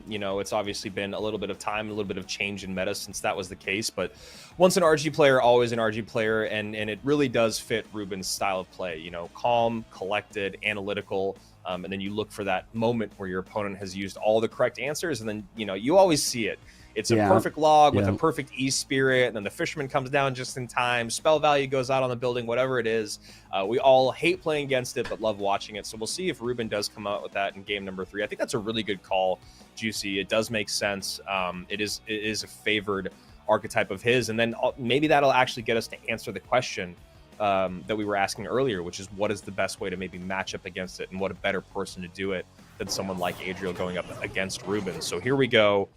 You know, it's obviously been a little bit of time, a little bit of change in meta since that was the case, but once an RG player, always an RG player, and it really does fit Ruben's style of play. You know, calm, collected, analytical, and then you look for that moment where your opponent has used all the correct answers, and then, you know, you always see it. It's a perfect log with a perfect E-Spirit, and then the Fisherman comes down just in time. Spell value goes out on the building, whatever it is. We all hate playing against it, but love watching it. So we'll see if Ruben does come out with that in game number 3. I think that's a really good call, Juicy. It does make sense. It is a favored archetype of his, and then maybe that'll actually get us to answer the question that we were asking earlier, which is what is the best way to maybe match up against it, and what a better person to do it than someone like Adriel going up against Ruben. So here we go.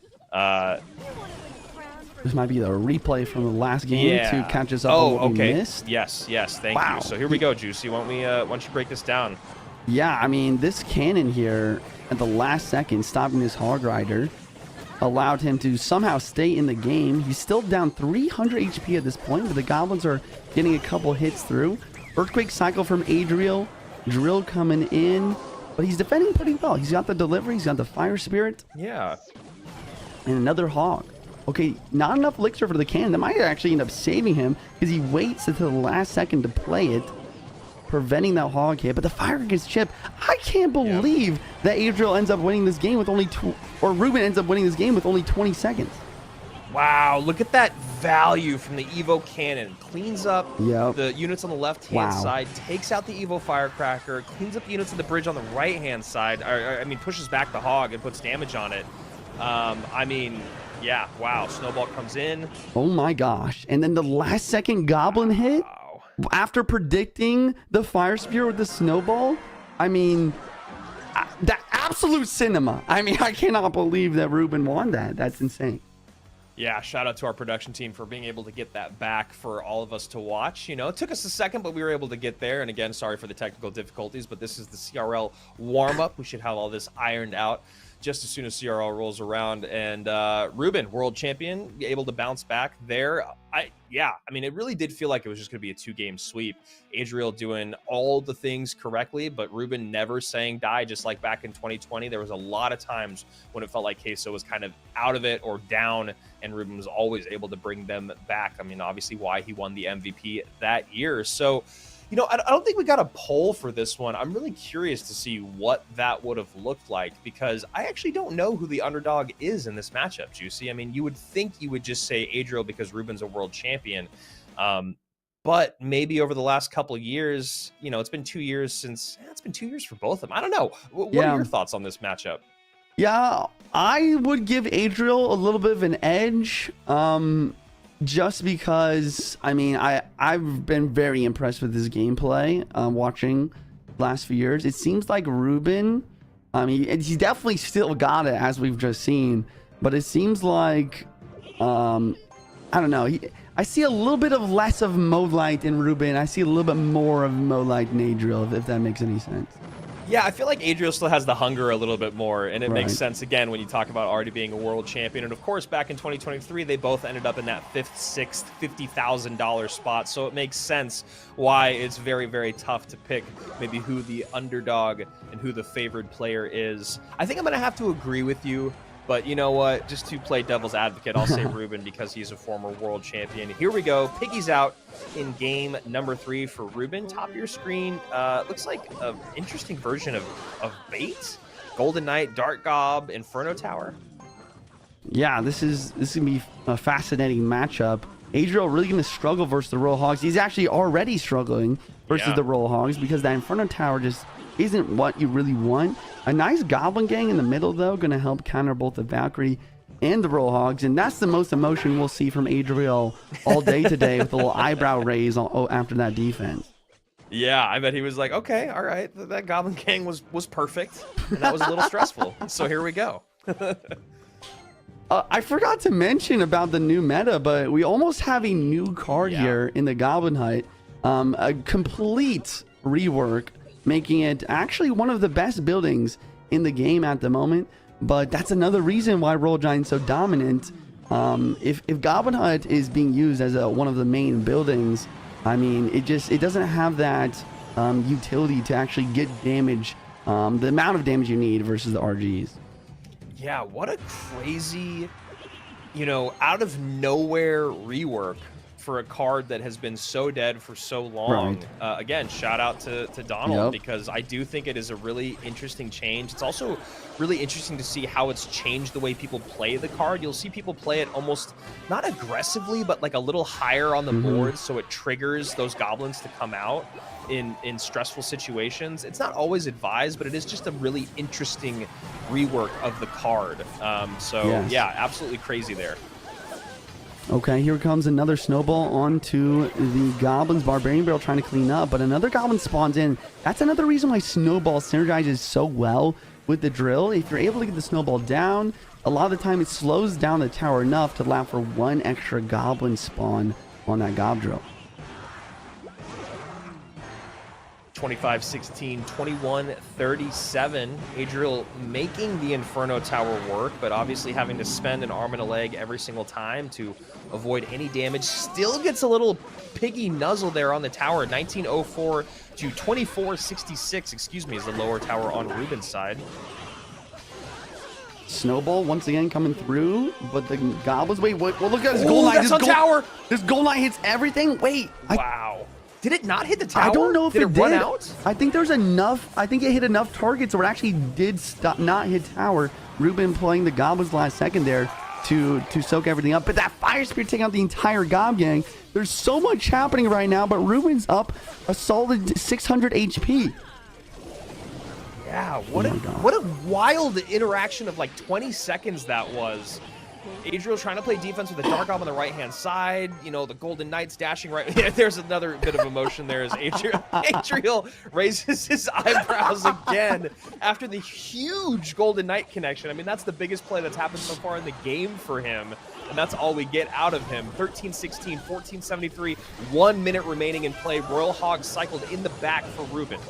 This might be the replay from the last game to catch us up on what we missed. Yes, thank you. So here we go, Juicy. Why don't you break this down? Yeah, I mean, this cannon here at the last second, stopping this Hog Rider, allowed him to somehow stay in the game. He's still down 300 HP at this point, but the Goblins are getting a couple hits through. Earthquake cycle from Adriel. Drill coming in, but he's defending pretty well. He's got the delivery. He's got the Fire Spirit. Yeah. And another Hog. Okay, not enough elixir for the cannon. That might actually end up saving him because he waits until the last second to play it, preventing that Hog hit. But the fire gets chipped. I can't believe that Adriel ends up winning this game with only Ruben ends up winning this game with only 20 seconds. Wow, look at that value from the Evo cannon. Cleans up the units on the left-hand side, takes out the Evo firecracker, cleans up the units on the bridge on the right-hand side. I mean, pushes back the Hog and puts damage on it. I mean, yeah, wow. Snowball comes in. Oh my gosh. And then the last second Goblin hit after predicting the Fire Spear with the Snowball. I mean, that absolute cinema. I mean, I cannot believe that Ruben won that. That's insane. Yeah, shout out to our production team for being able to get that back for all of us to watch. You know, it took us a second, but we were able to get there. And again, sorry for the technical difficulties, but this is the CRL warm-up. We should have all this ironed out just as soon as CRL rolls around. And Ruben, world champion, able to bounce back there. I mean, it really did feel like it was just going to be a 2-game sweep. Adriel doing all the things correctly, but Ruben never saying die, just like back in 2020. There was a lot of times when it felt like Queso was kind of out of it or down, and Ruben was always able to bring them back. I mean, obviously why he won the MVP that year. So You know, I don't think we got a poll for this one. I'm really curious to see what that would have looked like, because I actually don't know who the underdog is in this matchup, Juicy. I mean, you would think you would just say Adriel because Ruben's a world champion. But maybe over the last couple of years, you know, it's been 2 years since, it's been 2 years for both of them. I don't know. What are your thoughts on this matchup? Yeah, I would give Adriel a little bit of an edge. Just because, I mean, I've been very impressed with his gameplay watching the last few years. It seems like Ruben, I mean, he's definitely still got it, as we've just seen, but it seems like, I don't know, I see a little bit of less of Modelight in Ruben. I see a little bit more of Modelight in Adriel, if that makes any sense. Yeah, I feel like Adriel still has the hunger a little bit more, and it Right. makes sense, again, when you talk about already being a world champion. And, of course, back in 2023, they both ended up in that 5th, 6th, $50,000 spot, so it makes sense why it's very, very tough to pick maybe who the underdog and who the favored player is. I think I'm going to have to agree with you, but you know what? Just to play devil's advocate, I'll say Ruben because he's a former world champion. Here we go. Piggy's out in game number 3 for Ruben. Top of your screen, looks like an interesting version of bait. Golden Knight, Dart Gob, Inferno Tower. Yeah, this is gonna be a fascinating matchup. Adriel really gonna struggle versus the Royal Hogs. He's actually already struggling versus the Royal Hogs because that Inferno Tower just isn't what you really want. A nice Goblin Gang in the middle, though, gonna help counter both the Valkyrie and the Royal Hogs, and that's the most emotion we'll see from Adriel all day today with a little eyebrow raise after that defense. Yeah, I bet he was like, okay, all right, that Goblin Gang was perfect, and that was a little stressful. So here we go. I forgot to mention about the new meta, but we almost have a new card here in the Goblin Hut. A complete rework, making it actually one of the best buildings in the game at the moment. But that's another reason why Royal Giant's so dominant. If Goblin Hut is being used as one of the main buildings, I mean, it doesn't have that utility to actually get damage, the amount of damage you need versus the RGs. Yeah, what a crazy, you know, out of nowhere rework for a card that has been so dead for so long. Right. Again, shout out to Donald, because I do think it is a really interesting change. It's also really interesting to see how it's changed the way people play the card. You'll see people play it almost not aggressively, but like a little higher on the board, so it triggers those goblins to come out in stressful situations. It's not always advised, but it is just a really interesting rework of the card. Yeah, absolutely crazy there. Okay, here comes another snowball onto the Goblins. Barbarian Barrel trying to clean up, but another Goblin spawns in. That's another reason why Snowball synergizes so well with the drill. If you're able to get the Snowball down, a lot of the time it slows down the tower enough to allow for one extra Goblin spawn on that Gob drill. 25-16, 21-37. Adriel making the Inferno Tower work, but obviously having to spend an arm and a leg every single time to avoid any damage. Still gets a little piggy nuzzle there on the tower. 1904 to 2466, excuse me, is the lower tower on Ruben's side. Snowball once again coming through, but the Goblins, wait, well, look at this Gold Knight. Tower. This Gold Knight hits everything. Wait. Wow. Did it not hit the tower? I don't know if it did. Run out? I think there's enough. I think it hit enough targets where it actually did not hit tower. Ruben playing the Goblins last second there to soak everything up. But that Fire Spirit taking out the entire Gob Gang. There's so much happening right now, but Ruben's up a solid 600 HP. Yeah, what a wild interaction of like 20 seconds that was. Adriel trying to play defense with the Dark Gob on the right-hand side. You know, the Golden Knights dashing right. Yeah, there's another bit of emotion there as Adriel raises his eyebrows again after the huge Golden Knight connection. I mean, that's the biggest play that's happened so far in the game for him, and that's all we get out of him. 13-16, 14-73, 1 minute remaining in play. Royal Hogs cycled in the back for Ruben.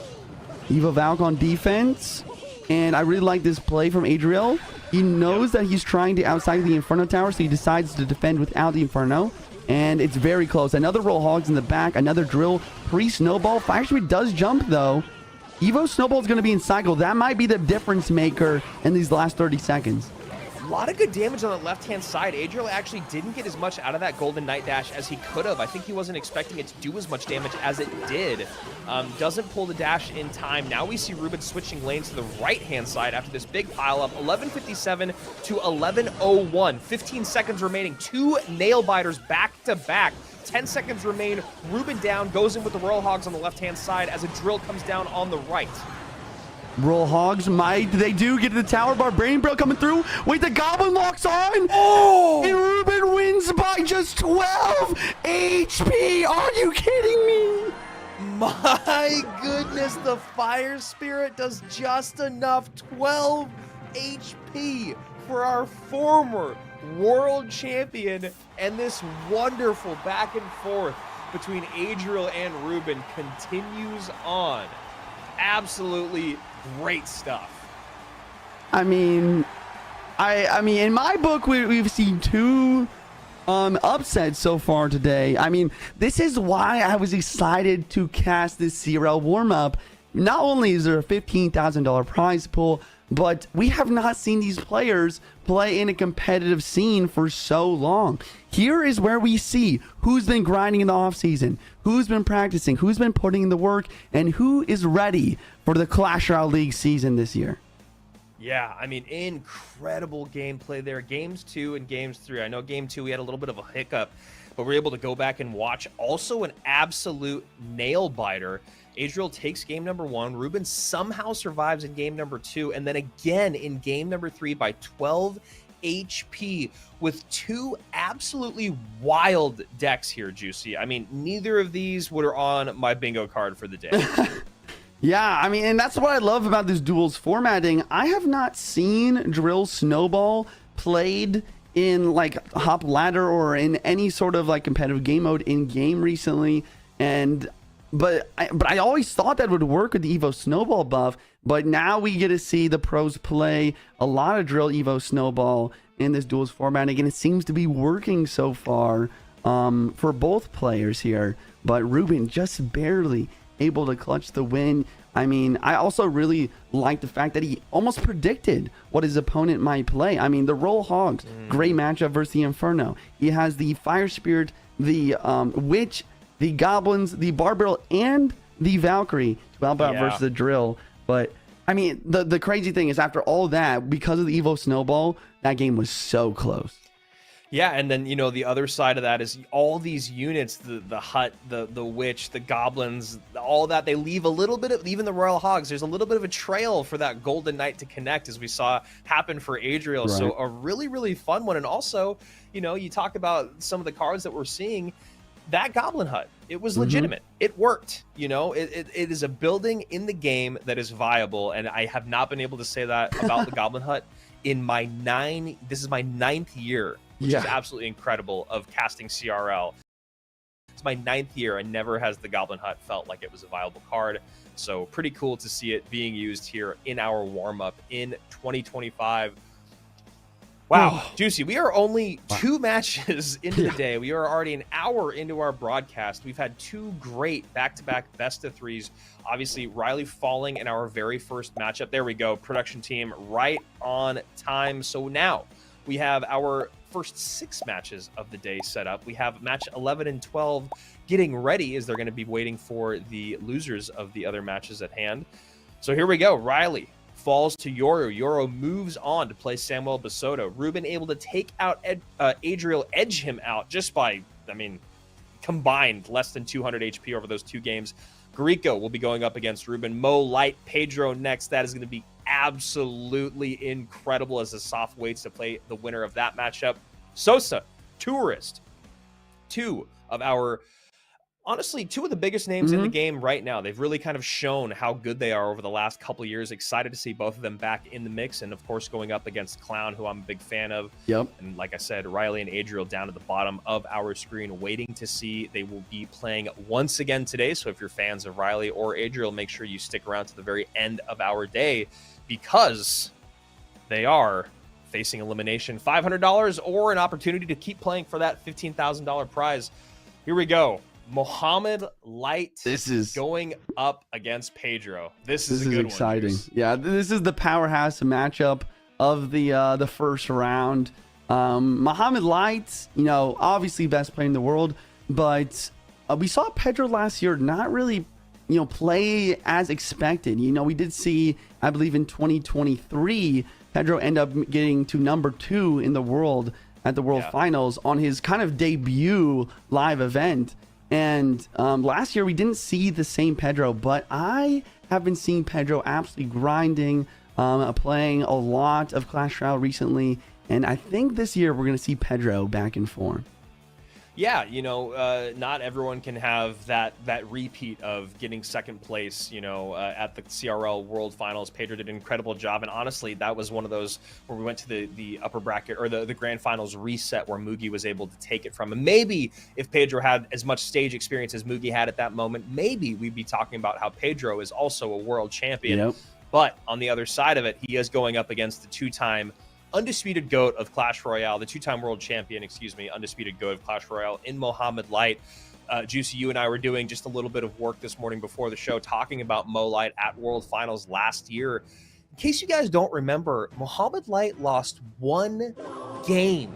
Evo Valk on defense. And I really like this play from Adriel. He knows that he's trying to outside the Inferno Tower, so he decides to defend without the Inferno. And it's very close. Another Royal Hogs in the back. Another drill. Pre-Snowball. Fire Spirit does jump, though. Evo Snowball is going to be in cycle. That might be the difference maker in these last 30 seconds. A lot of good damage on the left-hand side. Adriel actually didn't get as much out of that Golden Knight dash as he could have. I think he wasn't expecting it to do as much damage as it did. Doesn't pull the dash in time. Now we see Ruben switching lanes to the right-hand side after this big pile-up. 11:57 to 11:01. 15 seconds remaining. 2 nail-biters back-to-back. 10 seconds remain. Ruben down, goes in with the Royal Hogs on the left-hand side as a drill comes down on the right. Royal Hogs they do get to the tower. Barbarian Bro coming through. Wait, the Goblin locks on. Oh! And Ruben wins by just 12 HP. Are you kidding me? My goodness, the Fire Spirit does just enough. 12 HP for our former world champion. And this wonderful back and forth between Adriel and Ruben continues on. Absolutely great stuff. I mean, in my book, we've seen 2 upsets so far today. I mean, this is why I was excited to cast this CRL warm-up. Not only is there a $15,000 prize pool, but we have not seen these players play in a competitive scene for so long. Here is where we see who's been grinding in the offseason, who's been practicing, who's been putting in the work, and who is ready for the Clash Royale League season this year. Yeah, I mean, incredible gameplay there. Games 2 and Games 3. I know Game 2 we had a little bit of a hiccup, but we were able to go back and watch. Also an absolute nail-biter. Adriel takes game number 1. Ruben somehow survives in game number 2, and then again in game number 3 by 12 HP with 2 absolutely wild decks here, Juicy. I mean, neither of these were on my bingo card for the day. Yeah, I mean, and that's what I love about this duels formatting. I have not seen Drill Snowball played in like Hop Ladder or in any sort of like competitive game mode in game recently, but I always thought that would work with the Evo Snowball buff. But now we get to see the pros play a lot of Drill Evo Snowball in this duels formatting, and it seems to be working so far for both players here. But Ruben just barely able to clutch the win. I mean, I also really like the fact that he almost predicted what his opponent might play. I mean, the Royal Hogs, great matchup versus the Inferno. He has the Fire Spirit, the Witch, the Goblins, the Barbarian, and the Valkyrie to help out versus the Drill. But I mean, the crazy thing is after all that, because of the Evo Snowball, that game was so close. Yeah, and then, you know, the other side of that is all these units, the Hut, the Witch, the Goblins, all that, they leave a little bit of, even the Royal Hogs, there's a little bit of a trail for that Golden Knight to connect, as we saw happen for Adriel. Right. So a really, really fun one. And also, you know, you talk about some of the cards that we're seeing, that Goblin Hut, it was legitimate. It worked. You know, it is a building in the game that is viable. And I have not been able to say that about the Goblin Hut in my this is my 9th year, which is absolutely incredible, of casting CRL. It's my 9th year, and never has the Goblin Hut felt like it was a viable card. So pretty cool to see it being used here in our warm-up in 2025. Wow, Juicy, we are only 2 matches into the day. We are already an hour into our broadcast. We've had 2 great back-to-back best-of-3s. Obviously, Riley falling in our very first matchup. There we go, production team right on time. So now we have our first 6 matches of the day set up. We have match 11 and 12 getting ready, as they're going to be waiting for the losers of the other matches at hand. So here we go. Riley falls to Yoru. Yoru moves on to play Samuel Basoto. Ruben able to take out Adriel, edge him out just by, I mean, combined less than 200 HP over those 2 games. Grieco will be going up against Ruben. Mo, Light, Pedro next. That is going to be absolutely incredible as the soft waits to play the winner of that matchup. Sosa, Tourist, 2 of our, honestly, 2 of the biggest names in the game right now. They've really kind of shown how good they are over the last couple of years. Excited to see both of them back in the mix, and of course going up against Clown, who I'm a big fan of. And like I said, Riley and Adriel down at the bottom of our screen, waiting to see. They will be playing once again today, so if you're fans of Riley or Adriel, make sure you stick around to the very end of our day, because they are facing elimination. $500 or an opportunity to keep playing for that $15,000 prize. Here we go. Mohammed Light going up against Pedro. This is a good exciting one. Yeah, this is the powerhouse matchup of the first round. Mohamed Light, you know, obviously best player in the world, but we saw Pedro last year not really, you know, play as expected. You know, we did see, I believe in 2023, Pedro end up getting to number 2 in the world at the World Finals on his kind of debut live event. And last year we didn't see the same Pedro, but I have been seeing Pedro absolutely grinding, playing a lot of Clash Royale recently. And I think this year we're going to see Pedro back in form. Yeah, you know, not everyone can have that repeat of getting second place, you know, at the CRL World Finals. Pedro did an incredible job, and honestly, that was one of those where we went to the upper bracket, or the Grand Finals reset, where Mugi was able to take it from him. Maybe if Pedro had as much stage experience as Mugi had at that moment, maybe we'd be talking about how Pedro is also a world champion. Yep. But on the other side of it, he is going up against the two-time undisputed GOAT of Clash Royale, the two-time world champion, undisputed GOAT of Clash Royale in Mohamed Light. Juicy, you and I were doing just a little bit of work this morning before the show talking about Mo Light at World Finals last year. In case you guys don't remember, Mohamed Light lost one game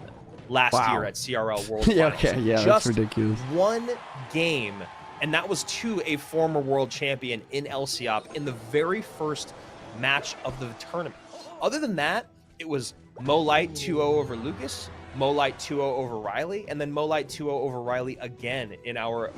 last year at CRL World Finals. Okay, yeah, just that's ridiculous. One game, and that was to a former world champion in LCOP in the very first match of the tournament. Other than that, it was Mo Light 2-0 over Lucas, Mo Light 2-0 over Riley, and then Mo Light 2-0 over Riley again in our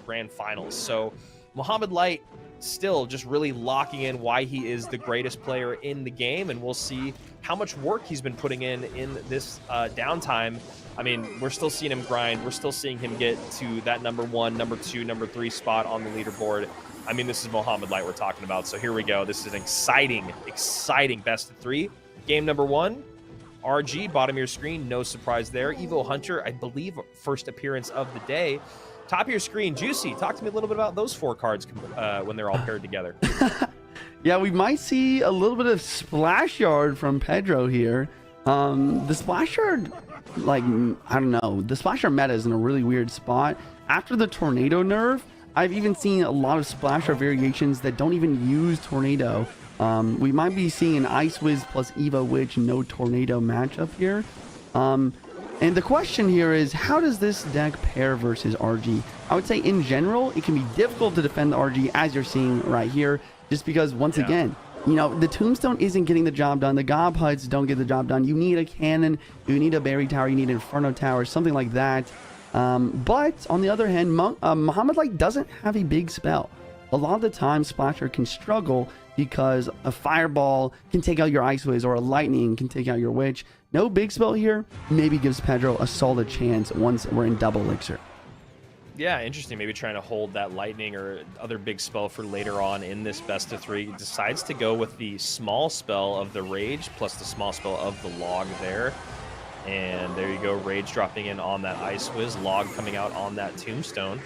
grand finals. So Mohamed Light still just really locking in why he is the greatest player in the game, and we'll see how much work he's been putting in this downtime. I mean, we're still seeing him grind. We're still seeing him get to that number 1, number 2, number 3 spot on the leaderboard. I mean, this is Mohamed Light we're talking about. So here we go. This is an exciting best of 3. Game number 1, RG, bottom of your screen, no surprise there. Evo Hunter, I believe, first appearance of the day. Top of your screen, Juicy, talk to me a little bit about those 4 cards when they're all paired together. Yeah, we might see a little bit of Splash Yard from Pedro here. The Splash Yard, like, I don't know, the Splash Yard meta is in a really weird spot. After the Tornado nerf, I've even seen a lot of Splash Yard variations that don't even use Tornado. We might be seeing an Ice Wiz plus Evo Witch, no Tornado matchup here. And the question here is, how does this deck pair versus RG? I would say in general, it can be difficult to defend the RG, as you're seeing right here, just because once again, you know, the Tombstone isn't getting the job done. The Gob Huts don't get the job done. You need a cannon, you need a Berry Tower, you need an Inferno Tower, something like that. But on the other hand, Mohamed Light doesn't have a big spell. A lot of the time, Splasher can struggle because a Fireball can take out your Ice Wiz, or a Lightning can take out your Witch. No big spell here maybe gives Pedro a solid chance once we're in double elixir. Yeah, interesting. Maybe trying to hold that Lightning or other big spell for later on in this best of 3. He decides to go with the small spell of the Rage plus the small spell of the Log there. And there you go, Rage dropping in on that Ice Wiz, Log coming out on that Tombstone.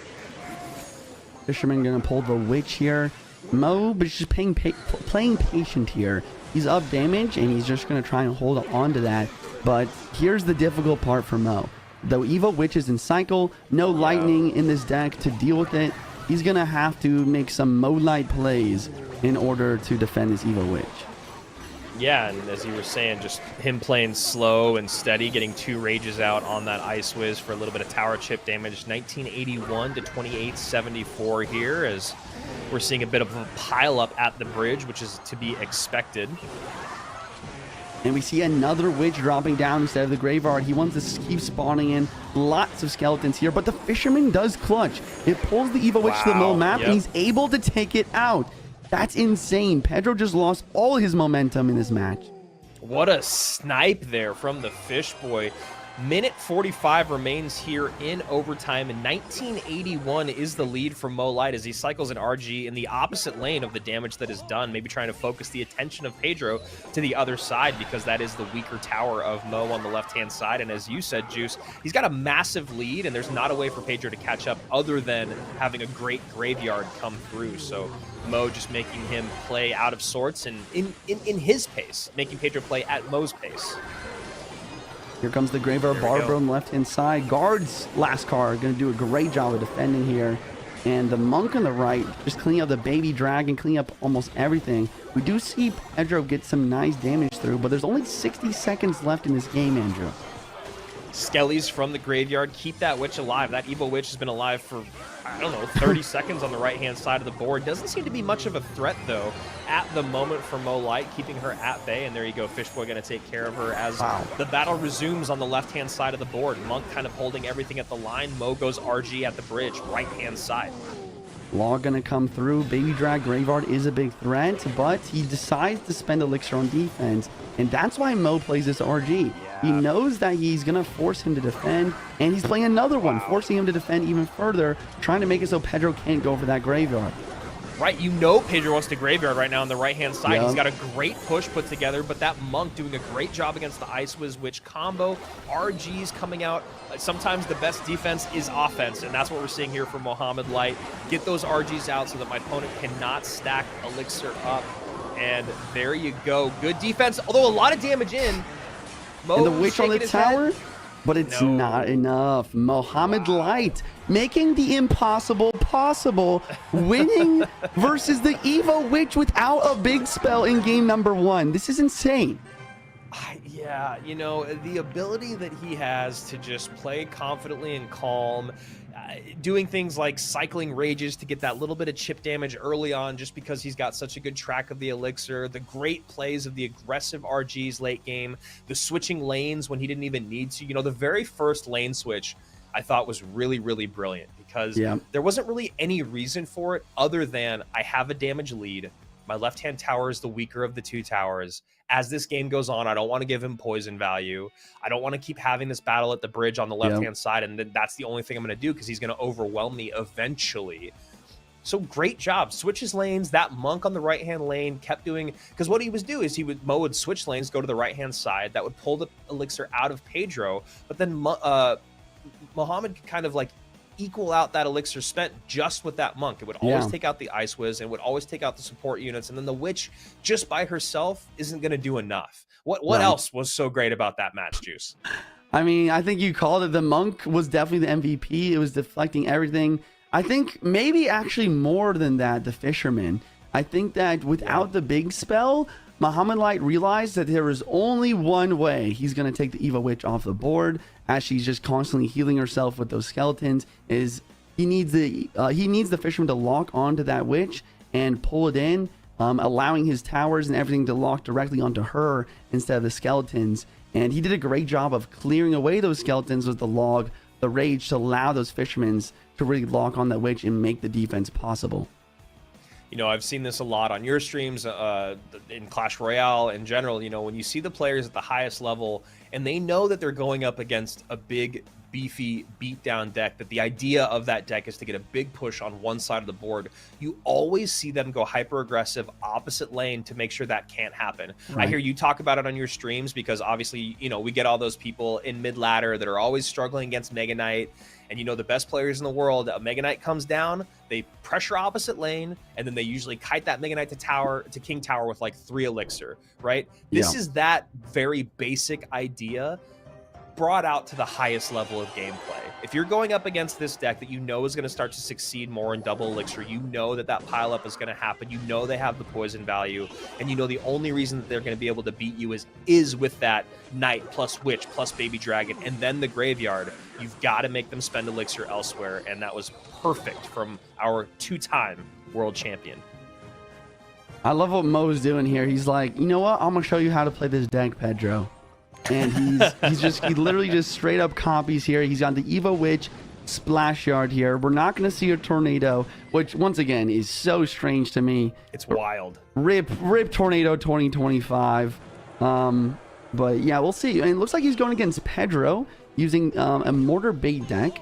Fisherman gonna pull the Witch here. Mo, but just playing patient here. He's up damage, and he's just going to try and hold on to that. But here's the difficult part for Mo. Though Evo Witch is in cycle, no Lightning in this deck to deal with it. He's going to have to make some Mo Light plays in order to defend this Evo Witch. Yeah, and as you were saying, just him playing slow and steady, getting 2 Rages out on that Ice Wiz for a little bit of tower chip damage. 1981 to 2874 here, as we're seeing a bit of a pile up at the bridge, which is to be expected. And we see another Witch dropping down instead of the Graveyard. He wants to keep spawning in lots of skeletons here, but the Fisherman does clutch. It pulls the Evo Witch to the middle map, and he's able to take it out. That's insane. Pedro just lost all his momentum in this match. What a snipe there from the Fish Boy. Minute 45 remains here in overtime, and 1981 is the lead for Mo Light as he cycles an RG in the opposite lane of the damage that is done, maybe trying to focus the attention of Pedro to the other side, because that is the weaker tower of Mo on the left-hand side. And as you said, Juice, he's got a massive lead, and there's not a way for Pedro to catch up other than having a great graveyard come through. So Mo just making him play out of sorts and in his pace, making Pedro play at Mo's pace. Here comes the Graveyard Barbara on the left-hand side. Guards, last card, going to do a great job of defending here. And the Monk on the right, just cleaning up the Baby Dragon, cleaning up almost everything. We do see Pedro get some nice damage through, but there's only 60 seconds left in this game, Andrew. Skellies from the graveyard keep that witch alive. That evil witch has been alive for, I don't know, 30 seconds on the right-hand side of the board. Doesn't seem to be much of a threat, though, at the moment for Mo Light, keeping her at bay. And there you go, Fishboy going to take care of her as the battle resumes on the left-hand side of the board. Monk kind of holding everything at the line. Mo goes RG at the bridge, right-hand side. Law gonna come through. Baby Drag Graveyard is a big threat, but he decides to spend Elixir on defense, and that's why Mo plays this RG. He knows that he's gonna force him to defend, and he's playing another one, forcing him to defend even further, trying to make it so Pedro can't go for that graveyard. Right, you know Pedro wants to graveyard right now on the right-hand side. Yep. He's got a great push put together, but that Monk doing a great job against the Ice Wiz Witch combo. RG's coming out. Sometimes the best defense is offense, and that's what we're seeing here from Mohamed Light. Get those RGs out so that my opponent cannot stack Elixir up. And there you go. Good defense, although a lot of damage in. Mo and the Witch on the tower? But it's not enough. Mohamed Light making the impossible possible, winning versus the Evo Witch without a big spell in game number 1. This is insane. Yeah, you know, the ability that he has to just play confidently and calm, doing things like cycling rages to get that little bit of chip damage early on just because he's got such a good track of the Elixir, the great plays of the aggressive RGs late game, the switching lanes when he didn't even need to. You know, the very first lane switch I thought was really, really brilliant because there wasn't really any reason for it other than I have a damage lead. My left-hand tower is the weaker of the two towers. As this game goes on, I don't want to give him poison value. I don't want to keep having this battle at the bridge on the left-hand side, and then that's the only thing I'm going to do because he's going to overwhelm me eventually. So great job. Switches lanes. That Monk on the right-hand lane kept doing... Because what he would do is Mo would switch lanes, go to the right-hand side. That would pull the Elixir out of Pedro, but then Mohamed could kind of like equal out that Elixir spent just with that Monk. It would always take out the Ice Wiz and would always take out the support units, and then the Witch just by herself isn't going to do enough. What else was so great about that match, Juice? I mean, I think you called it. The Monk was definitely the MVP. It was deflecting everything. I think maybe actually more than that, the Fisherman. I think that without the big spell, Mohamed Light realized that there was only one way he's going to take the Evo Witch off the board, as she's just constantly healing herself with those skeletons. Is he needs the Fisherman to lock onto that Witch and pull it in, allowing his towers and everything to lock directly onto her instead of the skeletons. And he did a great job of clearing away those skeletons with the log, the rage, to allow those Fishermen to really lock on that Witch and make the defense possible. You know, I've seen this a lot on your streams, in Clash Royale in general. You know, when you see the players at the highest level and they know that they're going up against a big, beefy, beatdown deck, that the idea of that deck is to get a big push on one side of the board, you always see them go hyper-aggressive opposite lane to make sure that can't happen. Right. I hear you talk about it on your streams because obviously, you know, we get all those people in mid-ladder that are always struggling against Mega Knight. And you know, the best players in the world, a Mega Knight comes down, they pressure opposite lane, and then they usually kite that Mega Knight to King Tower with like 3 Elixir, right? This is that very basic idea brought out to the highest level of gameplay. If you're going up against this deck that you know is going to start to succeed more in double Elixir, you know that that pileup is going to happen, you know they have the poison value, and you know the only reason that they're going to be able to beat you is with that Knight plus Witch plus Baby Dragon and then the Graveyard. You've got to make them spend Elixir elsewhere, and that was perfect from our 2-time world champion. I love what Mo's doing here. He's like, you know what? I'm going to show you how to play this deck, Pedro. And he literally just straight up copies here. He's got the Evo Witch Splash Yard here. We're not going to see a Tornado, which once again is so strange to me. It's wild. Rip Tornado 2025. But yeah, we'll see. And it looks like he's going against Pedro using a Mortar Bait deck.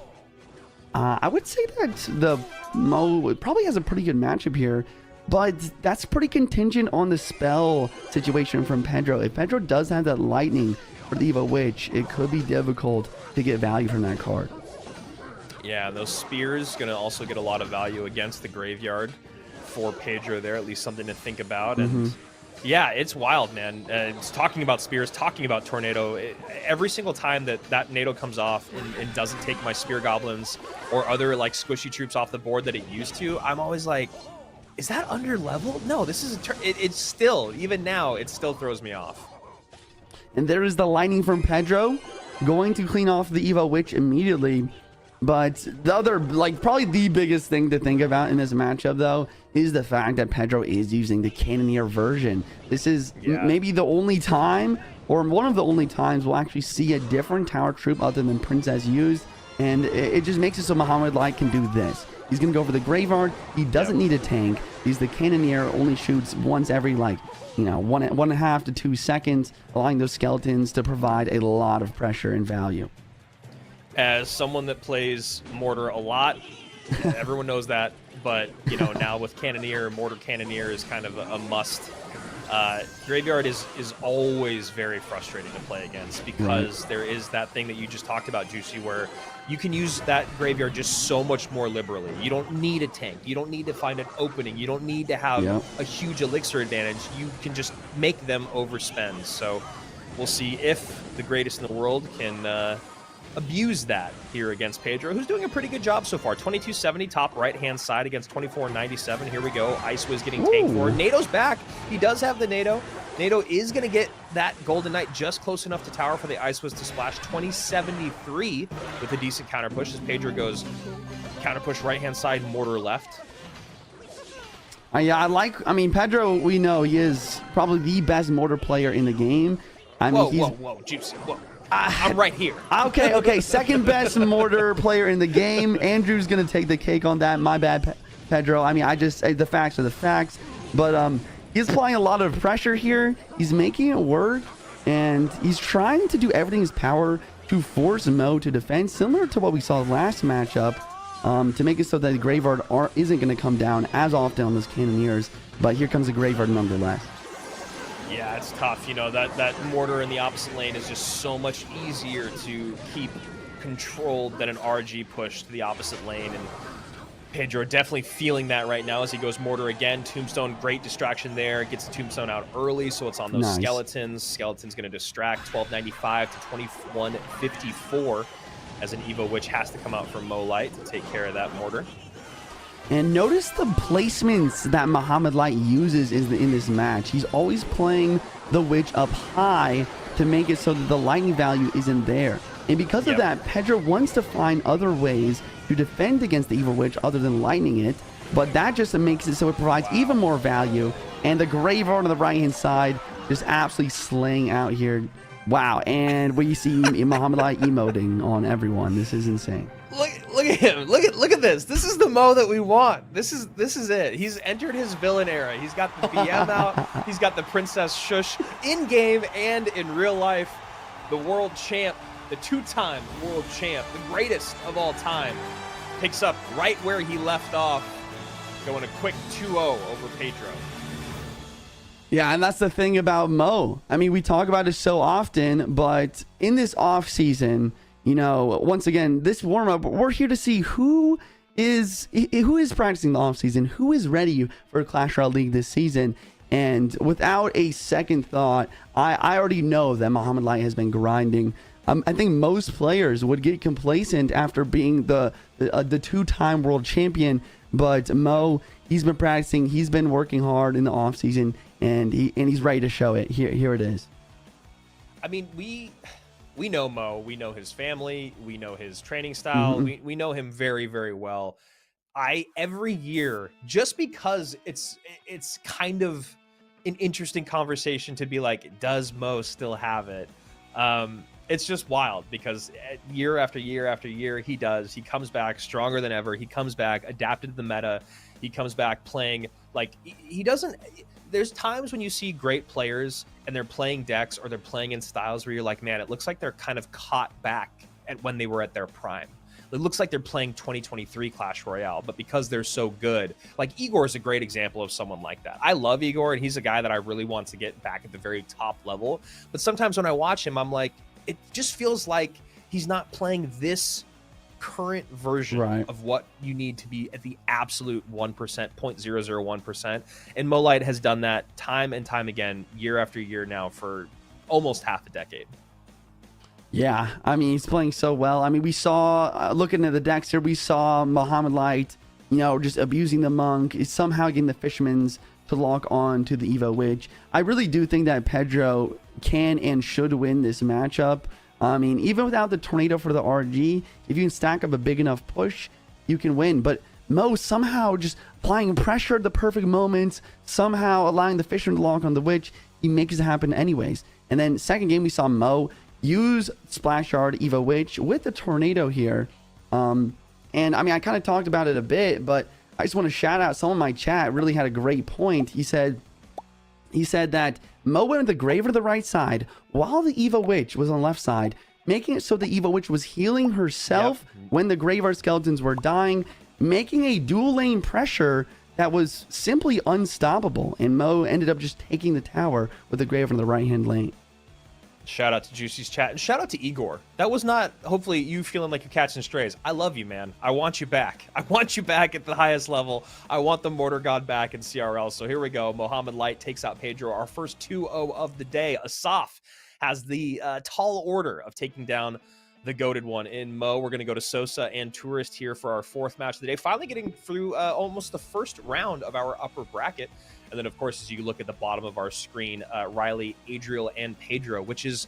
I would say that the Mo probably has a pretty good matchup here, but that's pretty contingent on the spell situation from Pedro. If Pedro does have that Lightning for the Evo Witch, it could be difficult to get value from that card. Yeah, those spears going to also get a lot of value against the Graveyard for Pedro there, at least something to think about. And Yeah, it's wild, man. It's talking about spears, talking about tornado. Every single time that NATO comes off and doesn't take my spear goblins or other like squishy troops off the board that it used to, I'm always like, is that under level? No, this is it's still, even now, it still throws me off. And there is the lightning from Pedro, going to clean off the Evo Witch immediately. But the other, like, probably the biggest thing to think about in this matchup, though, is the fact that Pedro is using the Cannoneer version. This is maybe the only time, or one of the only times, we'll actually see a different tower troop other than Princess used. And it just makes it so Mohamed Light can do this. He's going to go for the Graveyard. He doesn't need a tank. He's the Cannoneer, only shoots once every, like, you know, 1.5 to 2 seconds, allowing those skeletons to provide a lot of pressure and value. As someone that plays Mortar a lot, everyone knows that, but, you know, now with Cannoneer, Mortar Cannoneer is kind of a must. Graveyard is always very frustrating to play against because there is that thing that you just talked about, Juicy, where you can use that Graveyard just so much more liberally. You don't need a tank. You don't need to find an opening. You don't need to have a huge elixir advantage. You can just make them overspend. So we'll see if the greatest in the world can abuse that here against Pedro, who's doing a pretty good job so far. 2270 top right-hand side against 2497. Here we go. Ice Wiz getting tanked forward. NATO's back. He does have the NATO. NATO is going to get that Golden Knight just close enough to tower for the Ice Wiz to splash. 2073 with a decent counter push as Pedro goes counter push right-hand side, Mortar left. Yeah, I mean, Pedro, we know he is probably the best Mortar player in the game. I mean, whoa, Juicy, whoa. I'm right here. Okay. Second best Mortar player in the game. Andrew's going to take the cake on that. My bad, Pedro. I mean, the facts are the facts. But he's applying a lot of pressure here. He's making it work. And he's trying to do everything in his power to force Mo to defend, similar to what we saw last matchup, to make it so that the Graveyard isn't going to come down as often on those Cannoneers. But here comes the Graveyard nonetheless. Yeah, it's tough. You know, that Mortar in the opposite lane is just so much easier to keep controlled than an RG push to the opposite lane. And Pedro definitely feeling that right now as he goes Mortar again. Tombstone, great distraction there. Gets the Tombstone out early, so it's on those skeletons. Skeleton's going to distract. 1295 to 2154 as an Evo Witch has to come out from Mo Light to take care of that Mortar. And notice the placements that Mohamed Light uses in this match. He's always playing the Witch up high to make it so that the lightning value isn't there. And because of that, Pedro wants to find other ways to defend against the Evil Witch other than lightning it. But that just makes it so it provides even more value. And the Graveyard on the right-hand side just absolutely slaying out here. Wow. And we see Mohamed Light emoting on everyone. This is insane. Look at him. Look at this. This is the Mo that we want. This is it. He's entered his villain era. He's got the BM out. He's got the Princess Shush in game and in real life. The world champ, the two-time world champ, the greatest of all time, picks up right where he left off, going a quick 2-0 over Pedro. Yeah, and that's the thing about Mo. I mean, we talk about it so often, but in this off season, you know, once again, this warm-up, we're here to see who is practicing the offseason, who is ready for Clash Royale League this season. And without a second thought, I already know that Mohamed Light has been grinding. I think most players would get complacent after being the two-time world champion. But Mo, he's been practicing, he's been working hard in the offseason, and he's ready to show it. Here it is. I mean, we know Mo, we know his family, we know his training style, we know him very, very well. Every year, just because it's kind of an interesting conversation to be like, does Mo still have it? It's just wild because year after year after year, he comes back stronger than ever. He comes back adapted to the meta. He comes back playing like he doesn't. There's times when you see great players and they're playing decks or they're playing in styles where you're like, man, it looks like they're kind of caught back at when they were at their prime. It looks like they're playing 2023 Clash Royale, but because they're so good, like Igor is a great example of someone like that. I love Igor, and he's a guy that I really want to get back at the very top level. But sometimes when I watch him, I'm like, it just feels like he's not playing this current version of what you need to be at the absolute 1%, 0.001%. And Molite has done that time and time again, year after year now for almost half a decade. Yeah, I mean, he's playing so well. I mean, we saw, looking at the decks here, we saw Mohamed Light, you know, just abusing the Monk, is somehow getting the Fisherman's to lock on to the Evo Witch. I really do think that Pedro can and should win this matchup. I mean, even without the Tornado for the RG, if you can stack up a big enough push, you can win. But Mo somehow just applying pressure at the perfect moments, somehow allowing the Fisherman to lock on the Witch, he makes it happen anyways. And then second game, we saw Mo use Splash Yard Evo Witch with the Tornado here. And I mean, I kind of talked about it a bit, but I just want to shout out someone in my chat really had a great point. He said that Mo went with the Graver to the right side while the Evo Witch was on the left side, making it so the Evo Witch was healing herself when the Graveyard Skeletons were dying, making a dual lane pressure that was simply unstoppable. And Mo ended up just taking the tower with the Graver in the right hand lane. Shout out to Juicy's chat, and shout out to Igor. That was not, hopefully, you feeling like you're catching strays. I love you, man. I want you back. I want you back at the highest level. I want the Mortar God back in CRL. So here we go. Mohamed Light takes out Pedro. Our first 2-0 of the day. Asaf has the tall order of taking down the goated one. In Mo, we're going to go to Sosa and Tourist here for our fourth match of the day. Finally getting through almost the first round of our upper bracket. And then, of course, as you look at the bottom of our screen, Riley, Adriel, and Pedro, which is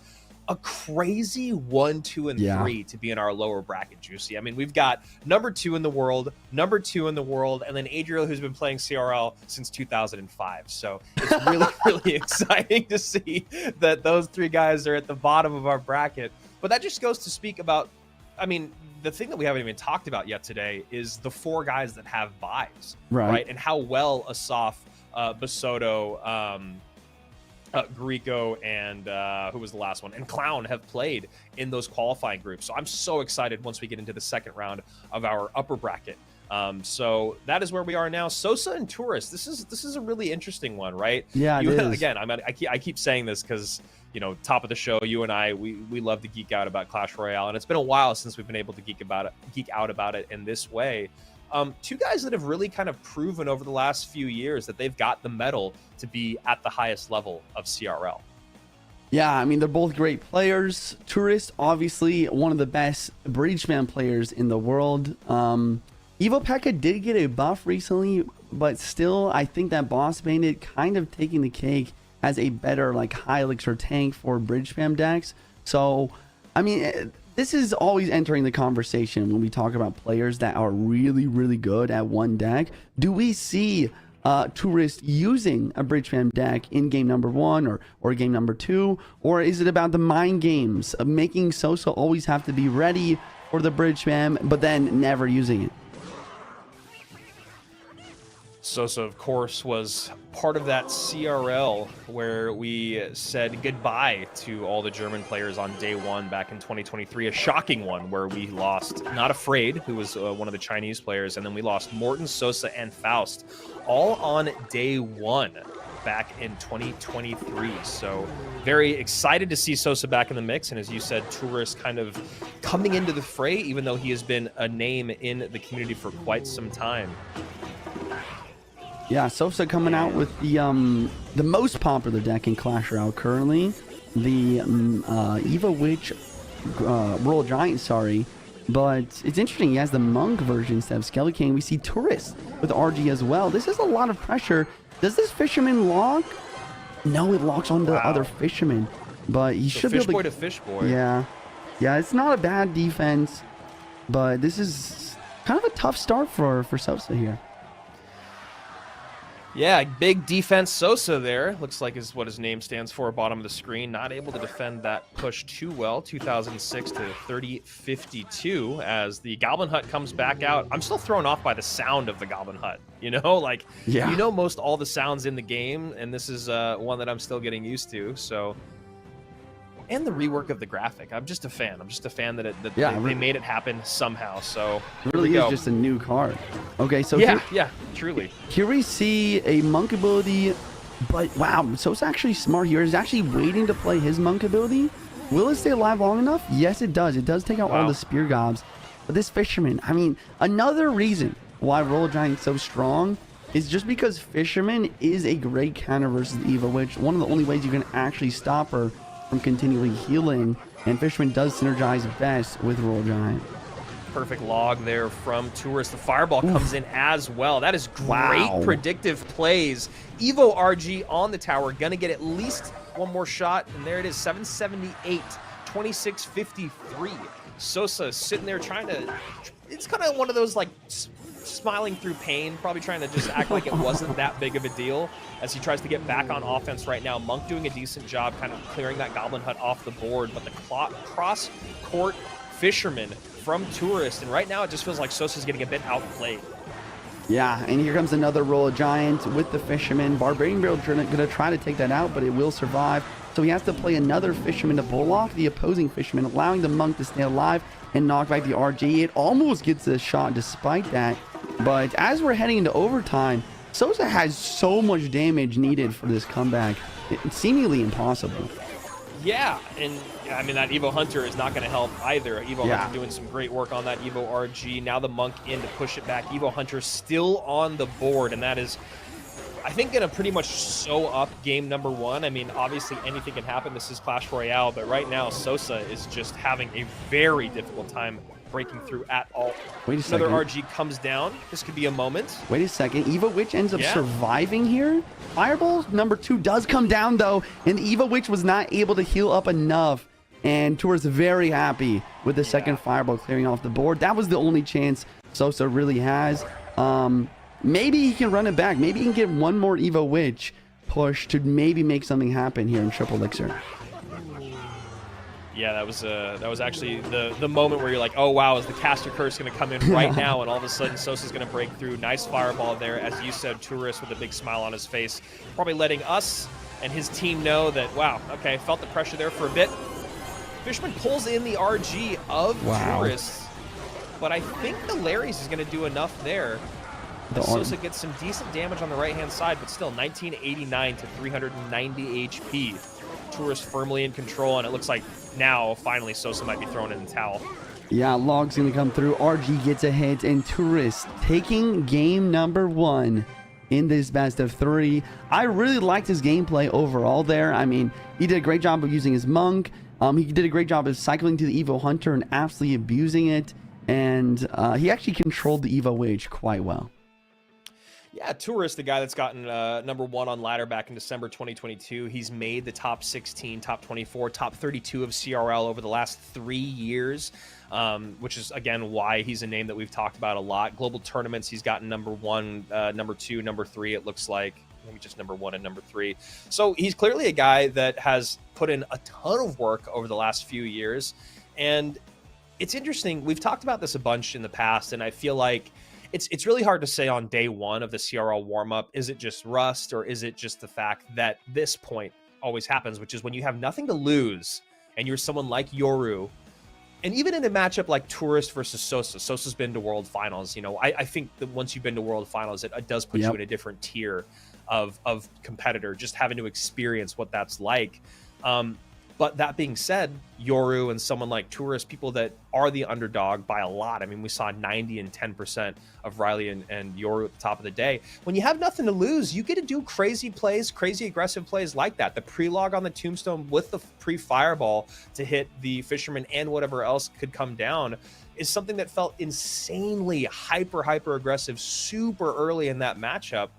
a crazy 1, 2, and 3 to be in our lower bracket, Juicy. I mean, we've got number 2 in the world, and then Adriel, who's been playing CRL since 2005. So it's really, really exciting to see that those 3 guys are at the bottom of our bracket. But that just goes to speak about, I mean, the thing that we haven't even talked about yet today is the 4 guys that have buys, right? And how well Asaf, Basoto, Greco, and who was the last one? And Clown have played in those qualifying groups. So I'm so excited once we get into the second round of our upper bracket. So that is where we are now. Sosa and Tourist. This is a really interesting one, right? Yeah, it is. Again, I keep saying this because, you know, top of the show, you and I, we love to geek out about Clash Royale, and it's been a while since we've been able to geek out about it in this way. 2 guys that have really kind of proven over the last few years that they've got the mettle to be at the highest level of CRL. Yeah, I mean, they're both great players. Tourist, obviously one of the best Bridgeman players in the world. Evo Pekka did get a buff recently, but still, I think that Boss Bandit kind of taking the cake as a better like high elixir tank for bridge spam decks. So, I mean, this is always entering the conversation when we talk about players that are really, really good at one deck. Do we see Tourist using a bridge spam deck in game number 1 or game number 2? Or is it about the mind games of making Sosa always have to be ready for the bridge spam, but then never using it? Sosa, of course, was part of that CRL where we said goodbye to all the German players on day 1 back in 2023. A shocking one where we lost Not Afraid, who was one of the Chinese players, and then we lost Morton, Sosa, and Faust, all on day 1 back in 2023. So very excited to see Sosa back in the mix. And as you said, Tourist kind of coming into the fray, even though he has been a name in the community for quite some time. Yeah, Sosa coming out with the most popular deck in Clash Royale currently, the Evo Witch Royal Giant, sorry. But it's interesting, he has the Monk version instead of Skelly King. We see Tourist with RG as well. This is a lot of pressure. Does this Fisherman lock? No, it locks on the other Fisherman. But he should be able to... Fish boy to fish boy. Yeah. Yeah, it's not a bad defense. But this is kind of a tough start for Sosa here. Yeah, big defense Sosa there. Looks like is what his name stands for, bottom of the screen. Not able to defend that push too well. 2006 to 3052 as the Goblin Hut comes back out. I'm still thrown off by the sound of the Goblin Hut. You know, like, you know most all the sounds in the game, and this is one that I'm still getting used to, so... And the rework of the graphic. I'm just a fan. I'm just a fan that they made it happen somehow. So it really is just a new card. Okay, so yeah, truly. Here we see a Monk ability, but wow, Sosa actually smart here. He's actually waiting to play his Monk ability. Will it stay alive long enough? Yes, it does. It does take out all the Spear Gobs. But this Fisherman, I mean, another reason why Royal Giant's so strong is just because Fisherman is a great counter versus Evo Witch. One of the only ways you can actually stop her from continually healing, and Fisherman does synergize best with Royal Giant. Perfect log there from Tourist. The fireball comes in as well. That is great predictive plays. Evo RG on the tower, gonna get at least one more shot, and there it is, 778, 2653. Sosa sitting there trying to, it's kind of one of those like smiling through pain, probably trying to just act like it wasn't that big of a deal as he tries to get back on offense right now. Monk doing a decent job kind of clearing that Goblin Hut off the board, but the cross-court Fisherman from Tourist, and right now it just feels like Sosa's getting a bit outplayed. Yeah, and here comes another Royal Giant with the Fisherman. Barbarian Barrel going to try to take that out, but it will survive. So he has to play another Fisherman to pull off the opposing Fisherman, allowing the Monk to stay alive and knock back the RG. It almost gets a shot despite that. But as we're heading into overtime, Sosa has so much damage needed for this comeback. It's seemingly impossible. Yeah, and I mean, that Evo Hunter is not going to help either. Evo Hunter doing some great work on that Evo RG. Now the Monk in to push it back. Evo Hunter still on the board, and that is, I think, going to pretty much sew up game number one. I mean, obviously anything can happen. This is Clash Royale, but right now Sosa is just having a very difficult time breaking through at all. Wait a second. Another RG comes down. This could be a moment. Wait a second. Evo Witch ends up surviving here. Fireball number 2 does come down, though, and the Evo Witch was not able to heal up enough. And Tour's very happy with the second Fireball clearing off the board. That was the only chance Sosa really has. Maybe he can run it back. Maybe he can get one more Evo Witch push to maybe make something happen here in Triple Elixir. Yeah, that was actually the moment where you're like, oh wow, is the caster curse going to come in right now? And all of a sudden Sosa's going to break through. Nice fireball there, as you said. Tourist with a big smile on his face, probably letting us and his team know that, wow, okay, felt the pressure there for a bit. Fisherman pulls in the RG of Tourist, but I think the Larry's is going to do enough there. Sosa gets some decent damage on the right-hand side, but still 1989 to 390 HP. Tourist firmly in control, and it looks like now finally Sosa might be throwing in the towel. Yeah, Log's gonna come through. RG gets a hit, and Tourist taking game number 1 in this best of 3. I really liked his gameplay overall there. I mean, he did a great job of using his Monk. He did a great job of cycling to the Evo Hunter and absolutely abusing it, and he actually controlled the Evo Witch quite well. Yeah, Tourist, the guy that's gotten number 1 on ladder back in December 2022. He's made the top 16, top 24, top 32 of CRL over the last 3 years, which is, again, why he's a name that we've talked about a lot. Global tournaments, he's gotten number 1, number 2, number 3, it looks like. Maybe just number 1 and number 3. So he's clearly a guy that has put in a ton of work over the last few years. And it's interesting. We've talked about this a bunch in the past, and I feel like it's really hard to say on day 1 of the CRL warm-up, is it just rust, or is it just the fact that this point always happens, which is when you have nothing to lose and you're someone like Yoru. And even in a matchup like Tourist versus Sosa, Sosa's been to World Finals. You know, I think that once you've been to World Finals, it does put you in a different tier of competitor, just having to experience what that's like. But that being said, Yoru and someone like Tourist, people that are the underdog by a lot. I mean, we saw 90 and 10% of Riley and Yoru at the top of the day. When you have nothing to lose, you get to do crazy plays, crazy aggressive plays like that. The pre-log on the Tombstone with the pre-fireball to hit the Fisherman and whatever else could come down is something that felt insanely hyper aggressive super early in that matchup.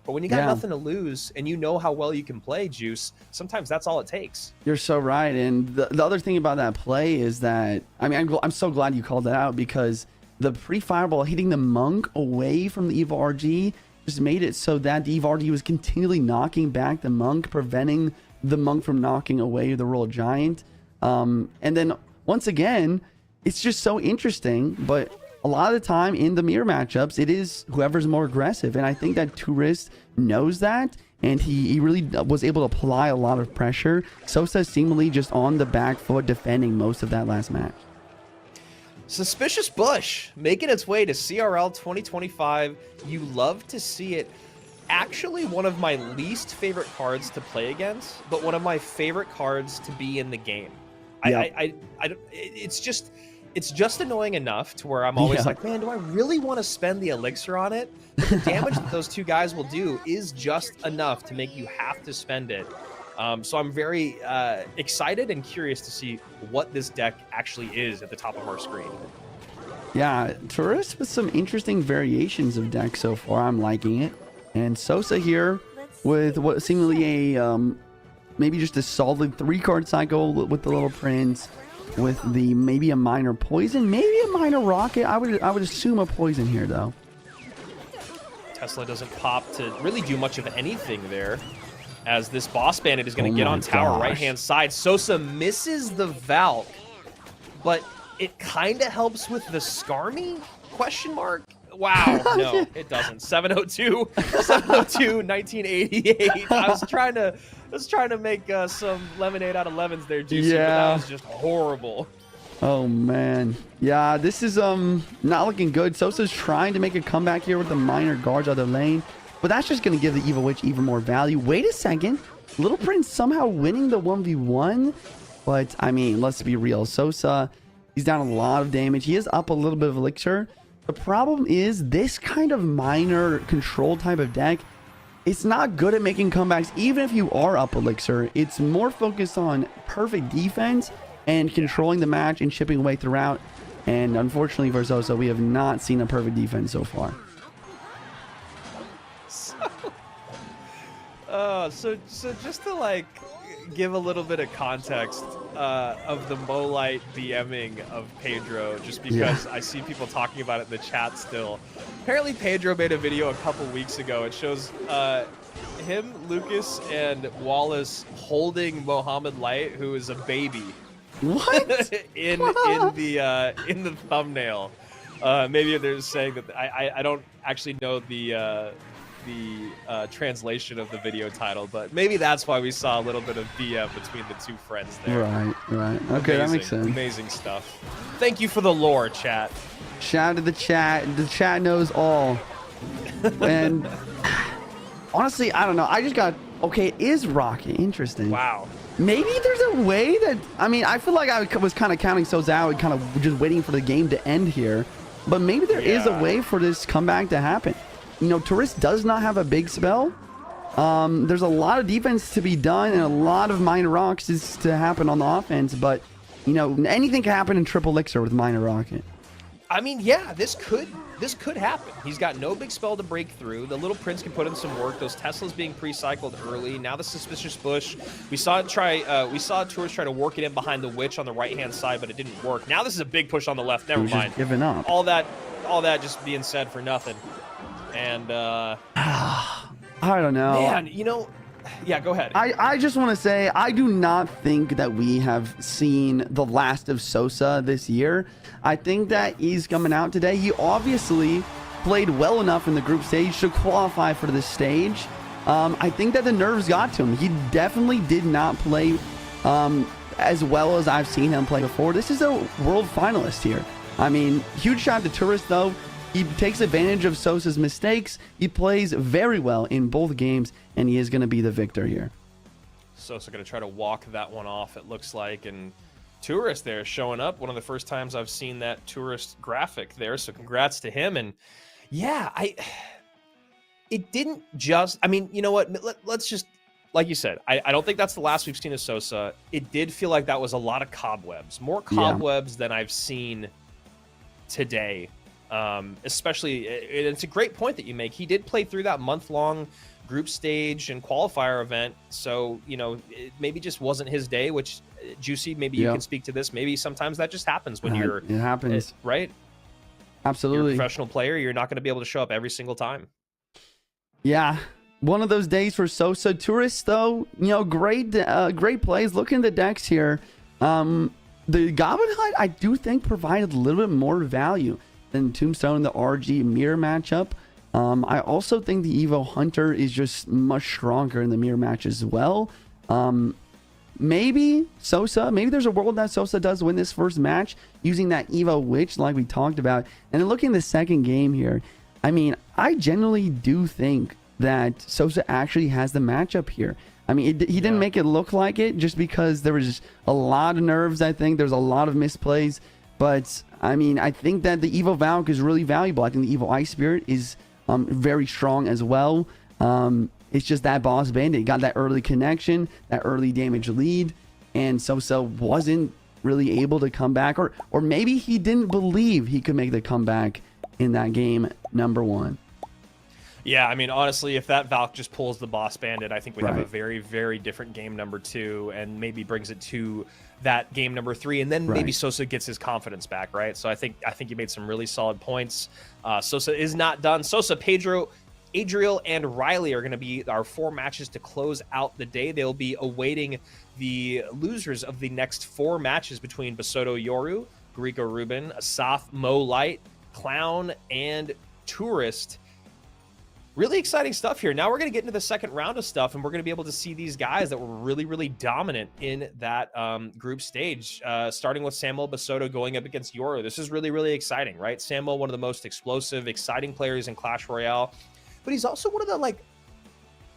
But when you got nothing to lose and you know how well you can play, Juice, sometimes that's all it takes. You're so right. And the other thing about that play is that, I mean, I'm so glad you called that out, because the pre-fireball hitting the Monk away from the Evo RG just made it so that the Evo RG was continually knocking back the Monk, preventing the Monk from knocking away the Royal Giant. And then once again, it's just so interesting, but a lot of the time in the mirror matchups, it is whoever's more aggressive. And I think that Tourist knows that, and he really was able to apply a lot of pressure. Sosa seemingly just on the back foot defending most of that last match. Suspicious Bush making its way to CRL 2025. You love to see it. Actually, one of my least favorite cards to play against, but one of my favorite cards to be in the game. It's just... it's just annoying enough to where I'm always like, man, do I really want to spend the elixir on it? But the damage that those two guys will do is just enough to make you have to spend it. So I'm very excited and curious to see what this deck actually is at the top of our screen. Yeah, Tourist with some interesting variations of decks so far. I'm liking it. And Sosa here with what seemingly a maybe just a solid 3-card cycle with the Little Prince, with the maybe a minor poison, maybe a minor rocket. I would assume a poison here though. Tesla doesn't pop to really do much of anything there, as this boss bandit is going to get on tower right hand side. Sosa misses the Valk, but it kind of helps with the Skarmy question mark. Wow, no, it doesn't. 702, 1988. I was trying to make some lemonade out of lemons there, Juicy, but that was just horrible. Oh man, yeah, this is not looking good. Sosa's trying to make a comeback here with the minor guards out of the lane, but that's just going to give the Evil Witch even more value. Wait a second, Little Prince somehow winning the 1v1, but I mean, let's be real. Sosa, he's down a lot of damage. He is up a little bit of elixir. The problem is this kind of minor control type of deck, it's not good at making comebacks. Even if you are up elixir, it's more focused on perfect defense and controlling the match and chipping away throughout. And unfortunately for Sosa, we have not seen a perfect defense so far. So just to like give a little bit of context of the Molite DMing of Pedro, just because I see people talking about it in the chat still. Apparently Pedro made a video a couple weeks ago. It shows him, Lucas, and Wallace holding Mohammed Light, who is a baby. What? in the thumbnail. Maybe they're saying that I don't actually know the translation of the video title, but maybe that's why we saw a little bit of DM between the two friends there. Right. Okay, that makes sense. Amazing stuff. Thank you for the lore, chat. Shout out to the chat. The chat knows all. And honestly, I don't know. I just got, okay, it is Rocket. Interesting. Wow. Maybe there's a way that, I mean, I feel like I was kind of counting Sosa out, kind of just waiting for the game to end here. But maybe there is a way for this comeback to happen. You know, Tourist does not have a big spell. There's a lot of defense to be done and a lot of minor rocks is to happen on the offense. But, you know, anything can happen in triple elixir with minor rocket. I mean, yeah, this could happen. He's got no big spell to break through. The Little Prince can put in some work. Those Teslas being pre-cycled early. Now the Suspicious Bush. We saw Tourist try to work it in behind the Witch on the right-hand side, but it didn't work. Now this is a big push on the left. Never mind. Just giving up. All that just being said for nothing. And I don't know. Man, you know, yeah, go ahead. I just want to say I do not think that we have seen the last of Sosa this year. I think that he's coming out today. He obviously played well enough in the group stage to qualify for this stage. I think that the nerves got to him. He definitely did not play as well as I've seen him play before. This is a world finalist here. I mean, huge shout out to Tourist though. He takes advantage of Sosa's mistakes. He plays very well in both games, and he is going to be the victor here. Sosa going to try to walk that one off, it looks like, and Tourist there showing up. One of the first times I've seen that Tourist graphic there, so congrats to him. And yeah, it didn't just, I mean, you know what, let's just, like you said, I don't think that's the last we've seen of Sosa. It did feel like that was a lot of cobwebs, more cobwebs than I've seen today. Especially, it's a great point that you make. He did play through that month-long group stage and qualifier event, so, you know, it maybe just wasn't his day, which, Juicy, maybe you can speak to this. Maybe sometimes that just happens when you're... It happens. Right? Absolutely. You're a professional player. You're not going to be able to show up every single time. Yeah. One of those days for Sosa. Tourist, though, you know, great plays. Look in the decks here. The Goblin Hut, I do think, provided a little bit more value than Tombstone in the RG mirror matchup. I also think the Evo Hunter is just much stronger in the mirror match as well. Maybe there's a world that Sosa does win this first match using that Evo Witch like we talked about. And then looking at the second game here, I mean, I genuinely do think that Sosa actually has the matchup here. I mean, he didn't make it look like it just because there was just a lot of nerves, I think. There's a lot of misplays. But I mean, I think that the Evo Valk is really valuable. I think the Evo Ice Spirit is very strong as well. It's just that Boss Bandit got that early connection, that early damage lead, and Sosa wasn't really able to come back, or maybe he didn't believe he could make the comeback in that game number 1. Yeah, I mean, honestly, if that Valk just pulls the Boss Bandit, I think we have a Right. very, very different game number 2, and maybe brings it to that game number 3, and then maybe Right. Sosa gets his confidence back, right? So I think you made some really solid points. Sosa is not done. Sosa, Pedro, Adriel, and Riley are going to be our 4 matches to close out the day. They'll be awaiting the losers of the next 4 matches between Basoto Yoru, Grieco Ruben, Asaf, Mo Light, Clown, and Tourist. Really exciting stuff here. Now we're going to get into the second round of stuff, and we're going to be able to see these guys that were really, really dominant in that group stage, starting with Samuel Basoto going up against Yoru. This is really, really exciting, right? Samuel, one of the most explosive, exciting players in Clash Royale, but he's also one of the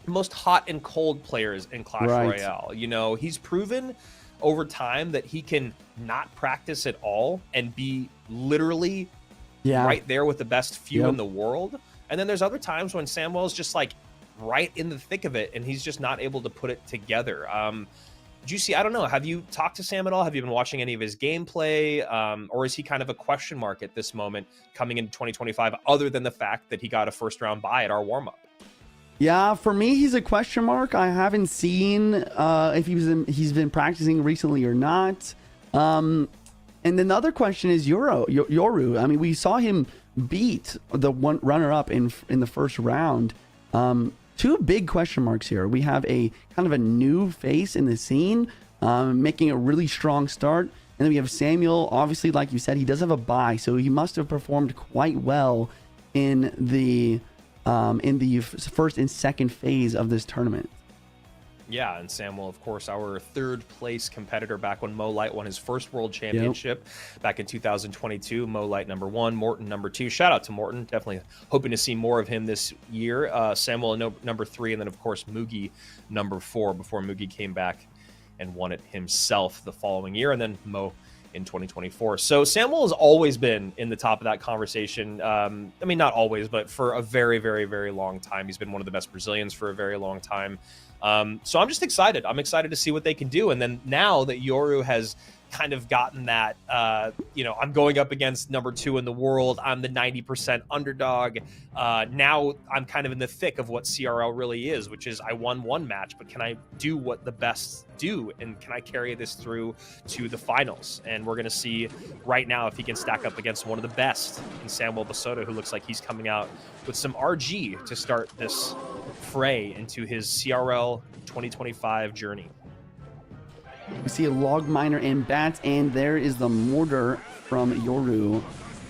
most hot and cold players in Clash Royale. You know, he's proven over time that he can not practice at all and be literally right there with the best few in the world. And then there's other times when Samuel's just right in the thick of it, and he's just not able to put it together. Juicy, I don't know. Have you talked to Sam at all? Have you been watching any of his gameplay? Or is he kind of a question mark at this moment coming into 2025, other than the fact that he got a first-round bye at our warm-up? Yeah, for me, he's a question mark. I haven't seen if he's been practicing recently or not. And then the other question is Yoru. I mean, we saw him beat the one runner-up in the first round. 2 big question marks here. We have a kind of a new face in the scene, making a really strong start. And then we have Samuel. Obviously, like you said, he does have a bye, so he must have performed quite well in the first and second phase of this tournament. Yeah, and Samuel, of course, our 3rd place competitor back when Mo Light won his first world championship back in 2022. Mo Light number 1, Morton number 2. Shout out to Morton. Definitely hoping to see more of him this year. Samuel number 3, and then, of course, Mugi number 4 before Mugi came back and won it himself the following year, and then Mo in 2024. So Samuel has always been in the top of that conversation. I mean, not always, but for a very, very, very long time. He's been one of the best Brazilians for a very long time. So I'm just excited. I'm excited to see what they can do. And then now that Yoru has kind of gotten that, I'm going up against number 2 in the world. I'm the 90% underdog. Now I'm kind of in the thick of what CRL really is, which is I won 1 match, but can I do what the best do? And can I carry this through to the finals? And we're going to see right now if he can stack up against one of the best in Samuel Basoto, who looks like he's coming out with some RG to start this fray into his CRL 2025 journey. We see a log miner and bats, and there is the mortar from Yoru.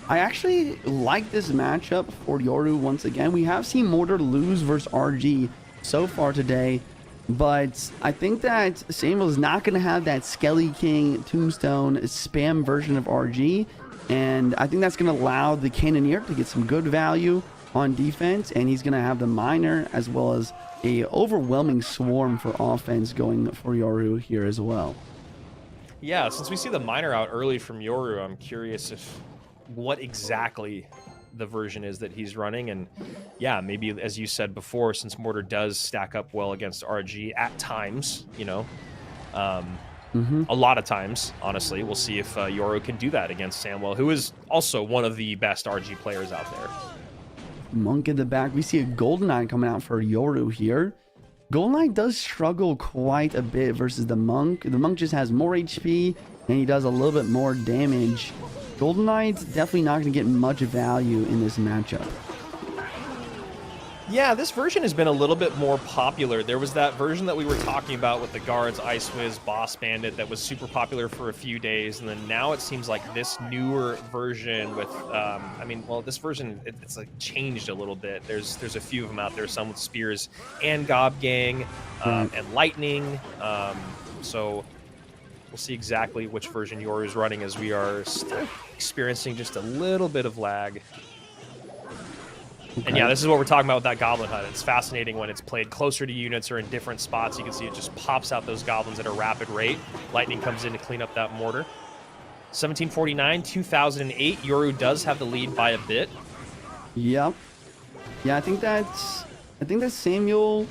I actually like this matchup for Yoru once again. We have seen mortar lose versus RG so far today, but I think that Samuel is not going to have that Skelly King Tombstone spam version of RG, and I think that's going to allow the Cannoneer to get some good value on defense, and he's going to have the miner as well as a overwhelming swarm for offense going for Yoru here as well. Yeah, since we see the miner out early from Yoru, I'm curious what exactly the version is that he's running. And yeah, maybe as you said before, since mortar does stack up well against RG at times, a lot of times, honestly, we'll see if Yoru can do that against Samuel, who is also one of the best RG players out there. Monk in the back. We see a Goldeneye coming out for Yoru here. Goldeneye does struggle quite a bit versus the Monk. The Monk just has more HP, and he does a little bit more damage. Goldeneye's definitely not going to get much value in this matchup. Yeah, this version has been a little bit more popular. There was that version that we were talking about with the guards, Ice Wiz, Boss Bandit, that was super popular for a few days, and then now it seems like this newer version with, this version, it's like changed a little bit. There's a few of them out there, some with Spears and Gob Gang, and Lightning, so we'll see exactly which version Yoru is running as we are still experiencing just a little bit of lag. And yeah, this is what we're talking about with that Goblin Hut. It's fascinating when it's played closer to units or in different spots. You can see it just pops out those goblins at a rapid rate. Lightning comes in to clean up that mortar. 1749, 2008. Yoru does have the lead by a bit. Yep. Yeah, I think that Samuel,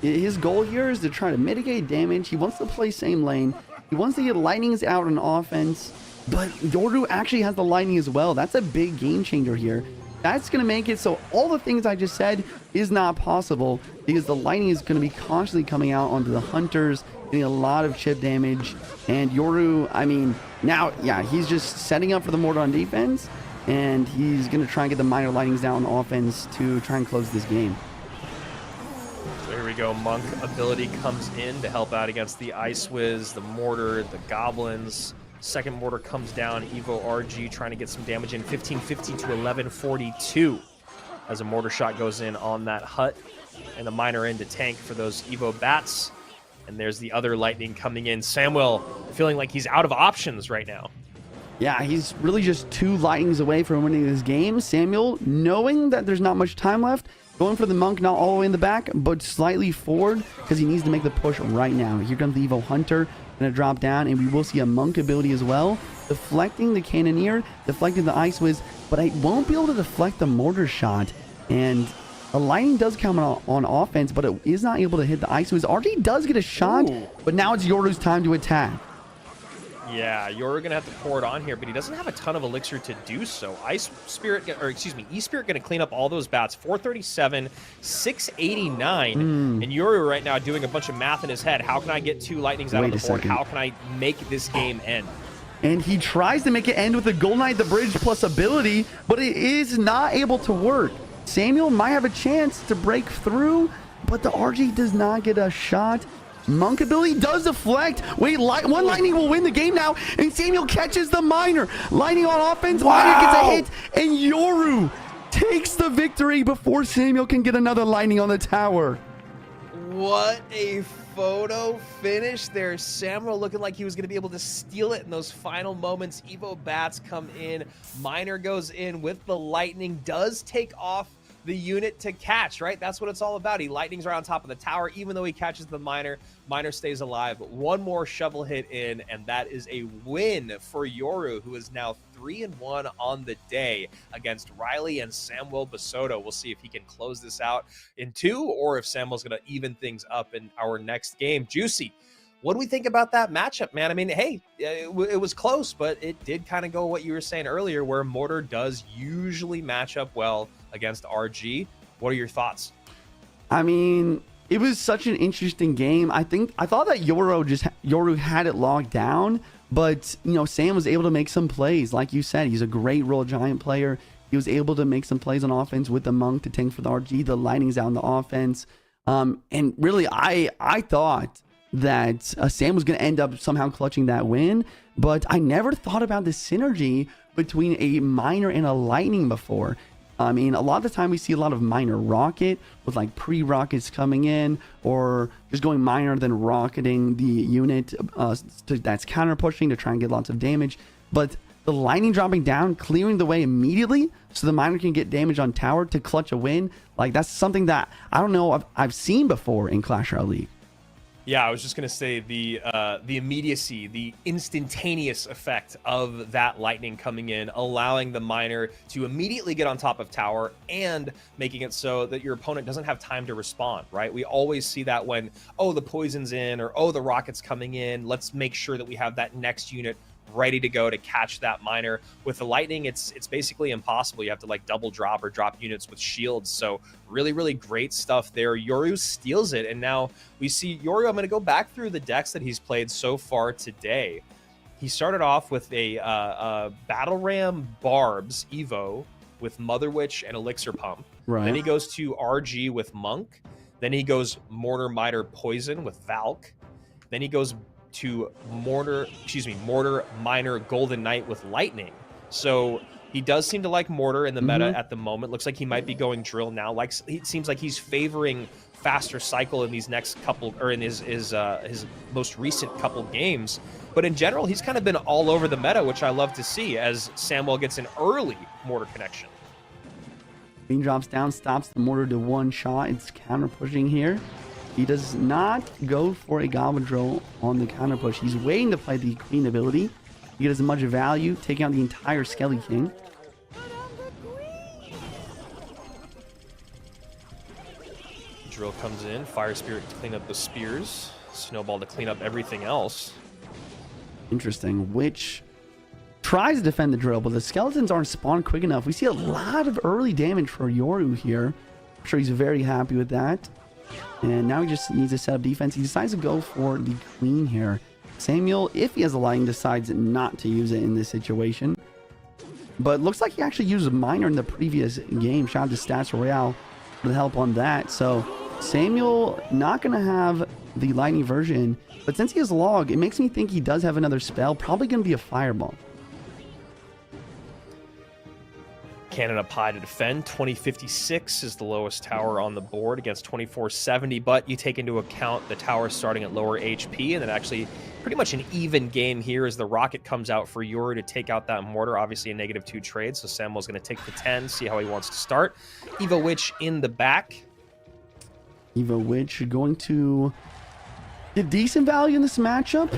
his goal here is to try to mitigate damage. He wants to play same lane. He wants to get lightnings out on offense, but Yoru actually has the lightning as well. That's a big game changer here. That's going to make it so all the things I just said is not possible because the lightning is going to be constantly coming out onto the hunters, getting a lot of chip damage. And Yoru, I mean, now, yeah, he's just setting up for the mortar on defense, and he's going to try and get the minor lightnings down on offense to try and close this game. So here we go. Monk ability comes in to help out against the Ice Wiz, the mortar, the goblins. Second mortar comes down. Evo RG trying to get some damage in. 1550 to 1142 as a mortar shot goes in on that hut. And the miner in to tank for those Evo bats. And there's the other lightning coming in. Samuel feeling like he's out of options right now. Yeah, he's really just 2 lightnings away from winning this game. Samuel, knowing that there's not much time left, going for the monk, not all the way in the back, but slightly forward because he needs to make the push right now. Here comes the Evo Hunter. Going to drop down, and we will see a monk ability as well, deflecting the cannoneer, deflecting the Ice Wiz, but I won't be able to deflect the mortar shot. And a lightning does come on offense, but it is not able to hit the Ice Wiz. RG does get a shot, but now it's Yoru's time to attack. Yeah, Yoru gonna have to pour it on here, but he doesn't have a ton of elixir to do so. E-Spirit gonna clean up all those bats. 437, 689, and Yoru right now doing a bunch of math in his head. How can I get 2 lightnings out of the board? How can I make this game end? And he tries to make it end with a Golden Knight the Bridge plus ability, but it is not able to work. Samuel might have a chance to break through, but the RG does not get a shot. Monk ability does deflect. Wait, one lightning will win the game now, and Samuel catches the miner. Lightning on offense, miner gets a hit, and Yoru takes the victory before Samuel can get another lightning on the tower. What a photo finish there. Samuel looking like he was going to be able to steal it in those final moments. Evo bats come in. Miner goes in with the lightning, does take off the unit to catch, right? That's what it's all about. He lightnings right on top of the tower. Even though he catches the miner, miner stays alive. But one more shovel hit in, and that is a win for Yoru, who is now 3-1 on the day against Riley and Samuel Basoto. We'll see if he can close this out in 2, or if Samuel's going to even things up in our next game. Juicy, what do we think about that matchup, man? I mean, hey, it was close, but it did kind of go what you were saying earlier, where Mortar does usually match up well against RG. What are your thoughts? I mean, it was such an interesting game. I thought that Yoru had it locked down, but you know, Sam was able to make some plays. Like you said, he's a great Royal Giant player. He was able to make some plays on offense with the monk to tank for the RG. The lightning's out on the offense, and really, I thought that Sam was going to end up somehow clutching that win, but I never thought about the synergy between a miner and a lightning before. I mean, a lot of the time we see a lot of miner rocket with like pre-rockets coming in, or just going miner then rocketing the unit that's counter pushing to try and get lots of damage. But the lightning dropping down, clearing the way immediately so the miner can get damage on tower to clutch a win, like that's something that I don't know I've seen before in Clash Royale League. Yeah, I was just going to say the immediacy, the instantaneous effect of that lightning coming in, allowing the miner to immediately get on top of tower and making it so that your opponent doesn't have time to respond, right? We always see that when, oh, the poison's in, or oh, the rocket's coming in. Let's make sure that we have that next unit ready to go to catch that miner. With the lightning, it's basically impossible. You have to like double drop or drop units with shields. So really, really great stuff there. Yoru steals it, and now we see Yoru. I'm going to go back through the decks that he's played so far today. He started off with a Battle Ram Barbs Evo with Mother Witch and Elixir Pump. Right. Then he goes to RG with Monk. Then he goes Mortar Miter Poison with Valk. Then he goes to Mortar Miner Golden Knight with Lightning. So he does seem to like Mortar in the meta at the moment. Looks like he might be going Drill now. Like, it seems like he's favoring faster cycle in these next couple, or in his most recent couple games. But in general, he's kind of been all over the meta, which I love to see as Samuel gets an early Mortar connection. Bean drops down, stops the mortar to one shot. It's counter pushing here. He does not go for a Goblin Drill on the counter push. He's waiting to play the Queen ability. You get as much value, taking out the entire Skelly King. Drill comes in, Fire Spirit to clean up the spears, Snowball to clean up everything else. Interesting. Witch tries to defend the drill, but the skeletons aren't spawned quick enough. We see a lot of early damage for Yoru here. I'm sure he's very happy with that. And now he just needs to set up defense. He decides to go for the queen here. Samuel, if he has a lighting, decides not to use it in this situation. But looks like he actually used a miner in the previous game. Shout out to Stats Royale for the help on that. So Samuel not going to have the lightning version. But since he has log, it makes me think he does have another spell. Probably going to be a fireball. Cannon up high to defend. 2056 is the lowest tower on the board against 2470, but you take into account the tower starting at lower HP, and then actually pretty much an even game here as the rocket comes out for Yoru to take out that mortar. Obviously a -2 trade, so Samuel's going to take the 10, see how he wants to start. Evo Witch in the back. Evo Witch going to get decent value in this matchup.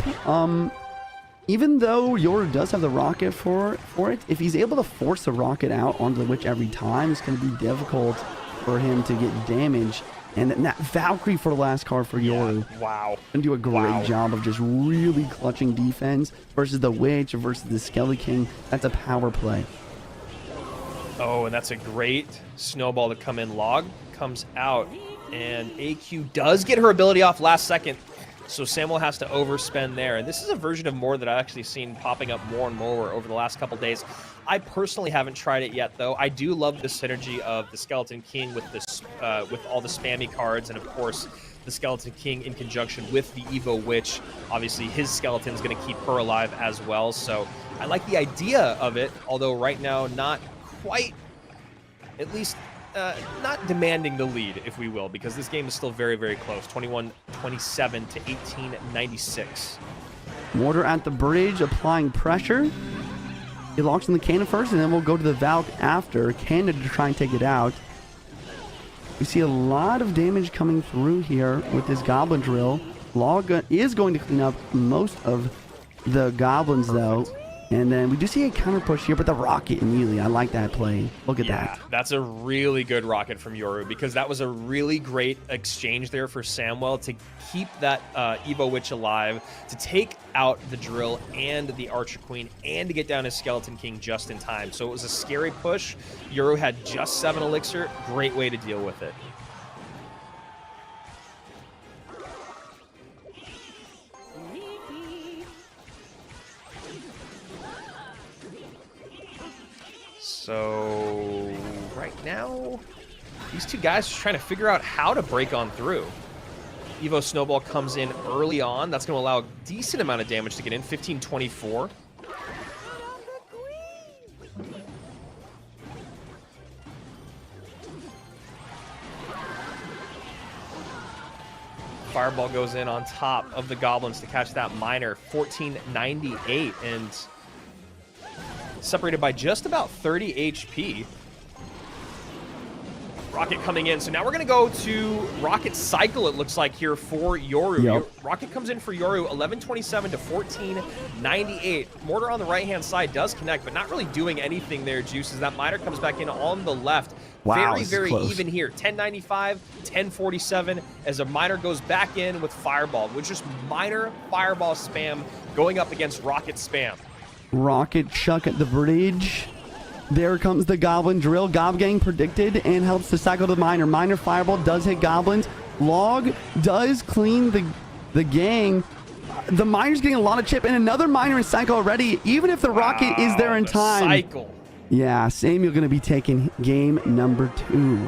Even though Yoru does have the rocket for it, if he's able to force the rocket out onto the Witch every time, it's going to be difficult for him to get damage. And then that Valkyrie for the last card for Yoru. Yeah, wow. And do a great job of just really clutching defense versus the Witch versus the Skelly King. That's a power play. Oh, and that's a great snowball to come in. Log comes out, and AQ does get her ability off last second. So Samuel has to overspend there. And this is a version of Moore that I've actually seen popping up more and more over the last couple days. I personally haven't tried it yet, though. I do love the synergy of the Skeleton King with this, with all the spammy cards, and of course the Skeleton King in conjunction with the Evo Witch. Obviously his skeleton's going to keep her alive as well. So I like the idea of it, although right now not quite, at least not demanding the lead, if we will, because this game is still very, very close. 21-27 to 18-96. Mortar at the bridge, applying pressure. He locks in the cannon first, and then we'll go to the Valk after. Cannon to try and take it out. We see a lot of damage coming through here with this Goblin Drill. Log is going to clean up most of the Goblins, though. And then we do see a counter push here, but the rocket immediately. I like that play. Look at that. That's a really good rocket from Yoru, because that was a really great exchange there for Samuel to keep that Evo Witch alive, to take out the Drill and the Archer Queen, and to get down his Skeleton King just in time. So it was a scary push. Yoru had just 7 elixir. Great way to deal with it. So right now, these two guys are trying to figure out how to break on through. Evo Snowball comes in early on. That's going to allow a decent amount of damage to get in, 15-24. Fireball goes in on top of the Goblins to catch that Miner, 1498, and separated by just about 30 HP. Rocket coming in. So now we're going to go to Rocket Cycle, it looks like, here for Yoru. Yep. Rocket comes in for Yoru, 1127 to 1498. Mortar on the right-hand side does connect, but not really doing anything there, Juice, as that Miner comes back in on the left. Wow, very, very close. even here. 1095, 1047, as a Miner goes back in with Fireball, which is Miner Fireball spam going up against Rocket spam. Rocket chuck at the bridge. There comes the Goblin Drill. Gob Gang predicted and helps to cycle the Miner. Miner Fireball does hit Goblins. Log does clean the gang. The Miner's getting a lot of chip, and another Miner in cycle already, even if the Rocket is there in time. Cycle. Yeah, Samuel going to be taking game number 2.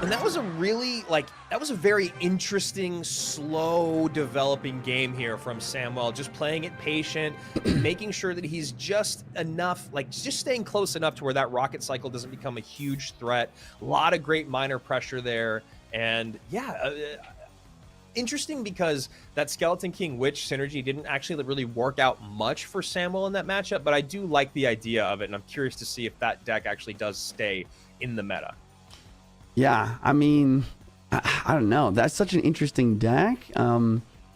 And that was a really, that was a very interesting, slow developing game here from Samuel. Just playing it patient, making sure that he's just enough, just staying close enough to where that rocket cycle doesn't become a huge threat. A lot of great Miner pressure there. And yeah, interesting because that Skeleton King Witch synergy didn't actually really work out much for Samuel in that matchup, but I do like the idea of it, and I'm curious to see if that deck actually does stay in the meta. Yeah, I mean, I don't know. That's such an interesting deck.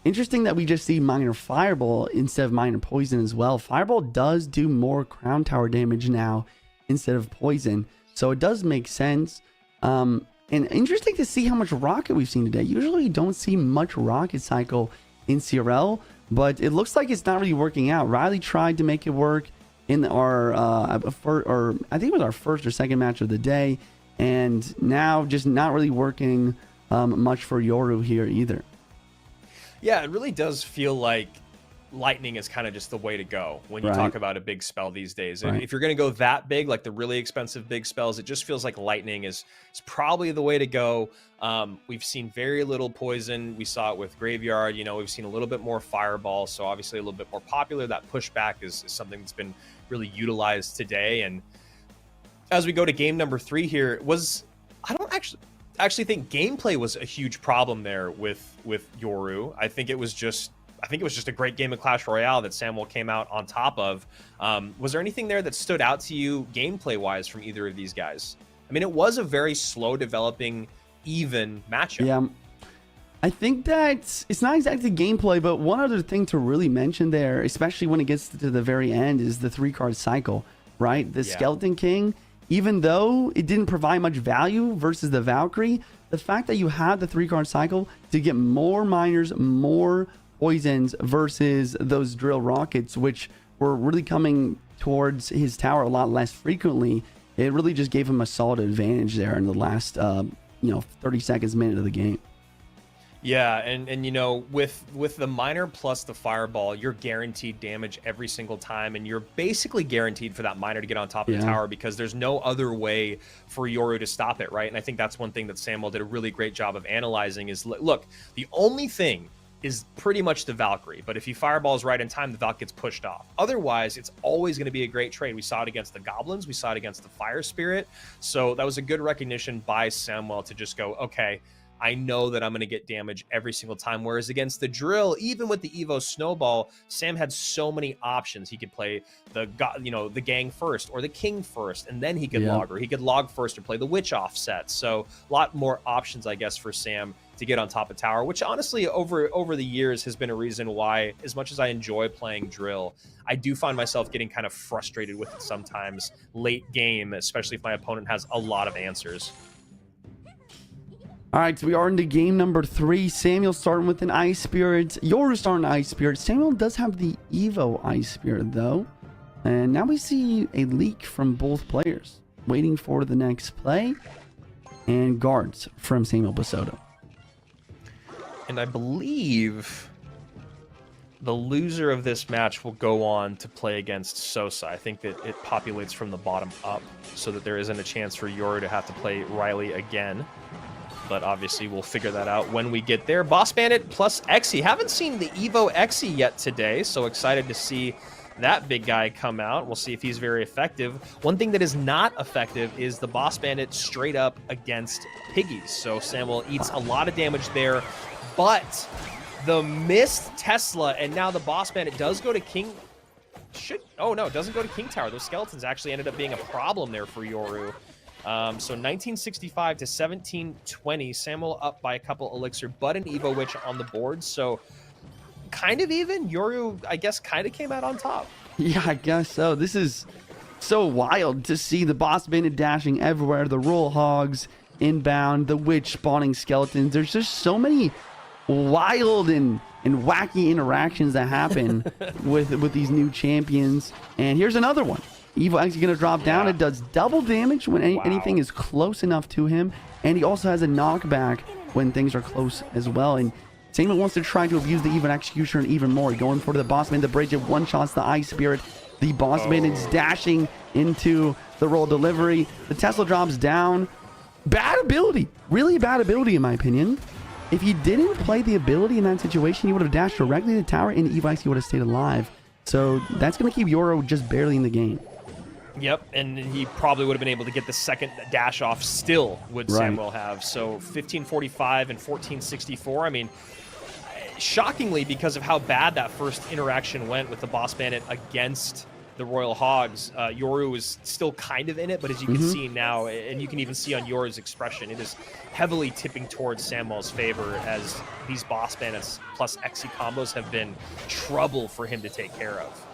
Interesting that we just see minor fireball instead of minor poison as well. Fireball does do more crown tower damage now instead of poison, so it does make sense. And interesting to see how much rocket we've seen today. Usually you don't see much rocket cycle in CRL, but it looks like it's not really working out. Riley tried to make it work in our I think it was our first or second match of the day, and now just not really working much for Yoru here either. Yeah, it really does feel like lightning is kind of just the way to go when you talk about a big spell these days. If you're going to go that big, like the really expensive big spells, it just feels like lightning is probably the way to go. We've seen very little poison. We saw it with Graveyard. You know, we've seen a little bit more fireball, so obviously a little bit more popular. That pushback is something that's been really utilized today. And as we go to game number 3 here, I don't actually think gameplay was a huge problem there with Yoru. I think it was just a great game of Clash Royale that Samuel came out on top of. Was there anything there that stood out to you gameplay wise from either of these guys? I mean, it was a very slow developing, even matchup. Yeah, I think that it's not exactly gameplay, but one other thing to really mention there, especially when it gets to the very end, is the 3-card cycle, right? The Skeleton King, even though it didn't provide much value versus the Valkyrie, the fact that you had the 3-card cycle to get more miners, more poisons versus those drill rockets, which were really coming towards his tower a lot less frequently, it really just gave him a solid advantage there in the last 30 seconds, minute of the game. Yeah, and you know, with the miner plus the fireball, you're guaranteed damage every single time, and you're basically guaranteed for that miner to get on top of the tower because there's no other way for Yoru to stop it, right? And I think that's one thing that Samuel did a really great job of analyzing is, look, the only thing is pretty much the Valkyrie, but if he fireballs right in time, the Valk gets pushed off. Otherwise, it's always going to be a great trade. We saw it against the Goblins, we saw it against the Fire Spirit, so that was a good recognition by Samuel to just go, okay, I know that I'm going to get damage every single time. Whereas against the drill, even with the Evo Snowball, Sam had so many options. He could play the gang first or the king first, and then he could log, or he could log first or play the witch offset. So a lot more options, I guess, for Sam to get on top of tower, which honestly over the years has been a reason why, as much as I enjoy playing drill, I do find myself getting kind of frustrated with it sometimes late game, especially if my opponent has a lot of answers. All right, so we are into game number 3. Samuel starting with an Ice Spirit. Yoru starting an Ice Spirit. Samuel does have the Evo Ice Spirit, though. And now we see a leak from both players. Waiting for the next play. And guards from Samuel Basoto. And I believe the loser of this match will go on to play against Sosa. I think that it populates from the bottom up so that there isn't a chance for Yoru to have to play Riley again. But obviously we'll figure that out when we get there. Boss Bandit plus Exy. Haven't seen the Evo Exy yet today, so excited to see that big guy come out. We'll see if he's very effective. One thing that is not effective is the Boss Bandit straight up against Piggies. So Samuel eats a lot of damage there, but the missed Tesla, and now the Boss Bandit does go to King... Oh no, it doesn't go to King Tower. Those skeletons actually ended up being a problem there for Yoru. So 1965 to 1720, Samuel up by a couple elixir, but an Evo Witch on the board. So kind of even. Yoru, I guess, kind of came out on top. Yeah, I guess so. This is so wild to see the Boss Bandit dashing everywhere, the Roll Hogs inbound, the Witch spawning skeletons. There's just so many wild and wacky interactions that happen with these new champions. And here's another one. Evo actually going to drop down. It does double damage when anything is close enough to him. And he also has a knockback when things are close as well. And Samuel wants to try to abuse the Evo Executioner even more. Going for the Boss Bandit. The Bridge at one-shots the Ice Spirit. The Boss Bandit's dashing into the roll delivery. The Tesla drops down. Bad ability. Really bad ability in my opinion. If he didn't play the ability in that situation, he would have dashed directly to the tower and Evo actually would have stayed alive. So that's going to keep Yoru just barely in the game. Yep, and he probably would have been able to get the second dash off still, would Samuel have. So 1545 and 1464. I mean, shockingly, because of how bad that first interaction went with the Boss Bandit against the Royal Hogs. Yoru is still kind of in it, but as you can see now, and you can even see on Yoru's expression, it is heavily tipping towards Samuel's favor, as these boss bandits plus Xe combos have been trouble for him to take care of.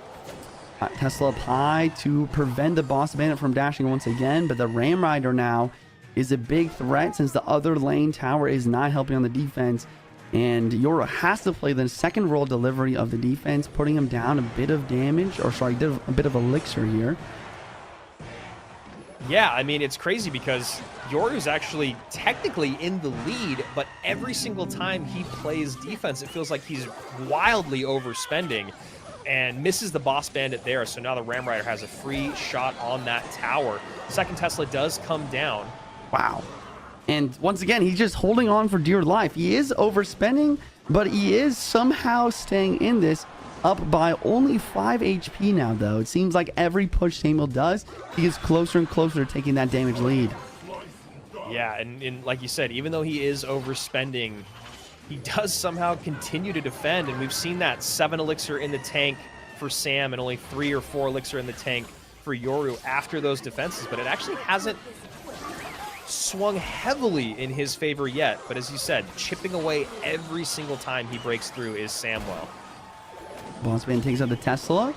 Tesla up high to prevent the boss bandit from dashing once again, but the Ram Rider now is a big threat since the other lane tower is not helping on the defense. And Yoru has to play the second roll delivery of the defense, putting him down a bit of damage, or sorry, a bit of elixir here. Yeah, I mean, it's crazy because Yoru's actually technically in the lead, but every single time he plays defense, it feels like he's wildly overspending and misses the boss bandit there. So now the Ram Rider has a free shot on that tower. Second Tesla does come down. Wow. And once again, he's just holding on for dear life. He is overspending, but he is somehow staying in this, up by only 5 HP now, though. It seems like every push Samuel does, he gets closer and closer to taking that damage lead. Yeah, and like you said, even though he is overspending, he does somehow continue to defend, and we've seen that 7 elixir in the tank for Sam and only 3 or 4 elixir in the tank for Yoru after those defenses, but it actually hasn't swung heavily in his favor yet. But as you said, chipping away every single time he breaks through is Samwell. Bossman takes out the Tesla,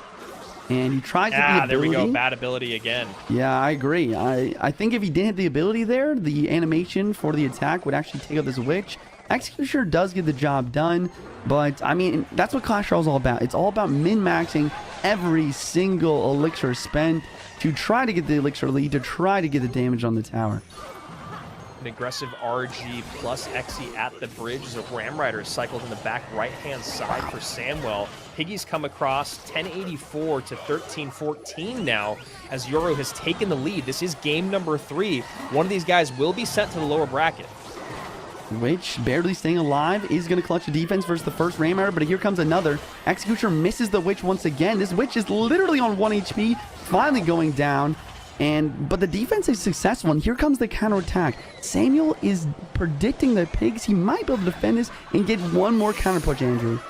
and he tries to the ability. There we go, bad ability again. Yeah, I agree. I think if he didn't hit the ability there, the animation for the attack would actually take out this witch. Executioner does get the job done, but I mean, that's what Clash Royale is all about. It's all about min-maxing every single elixir spent to try to get the elixir lead, to try to get the damage on the tower. An aggressive RG plus Xe at the bridge as a Ram Rider is cycled in the back right-hand side for Samwell. Piggy's come across 1084 to 1314 now as Yoru has taken the lead. This is game number 3. One of these guys will be sent to the lower bracket. Witch barely staying alive is going to clutch the defense versus the first Ram Rider, but here comes another. Executioner misses the Witch once again. This Witch is literally on 1 HP, finally going down. But the defense is successful, and here comes the counterattack. Samuel is predicting the pigs. He might be able to defend this and get one more counter push, Andrew.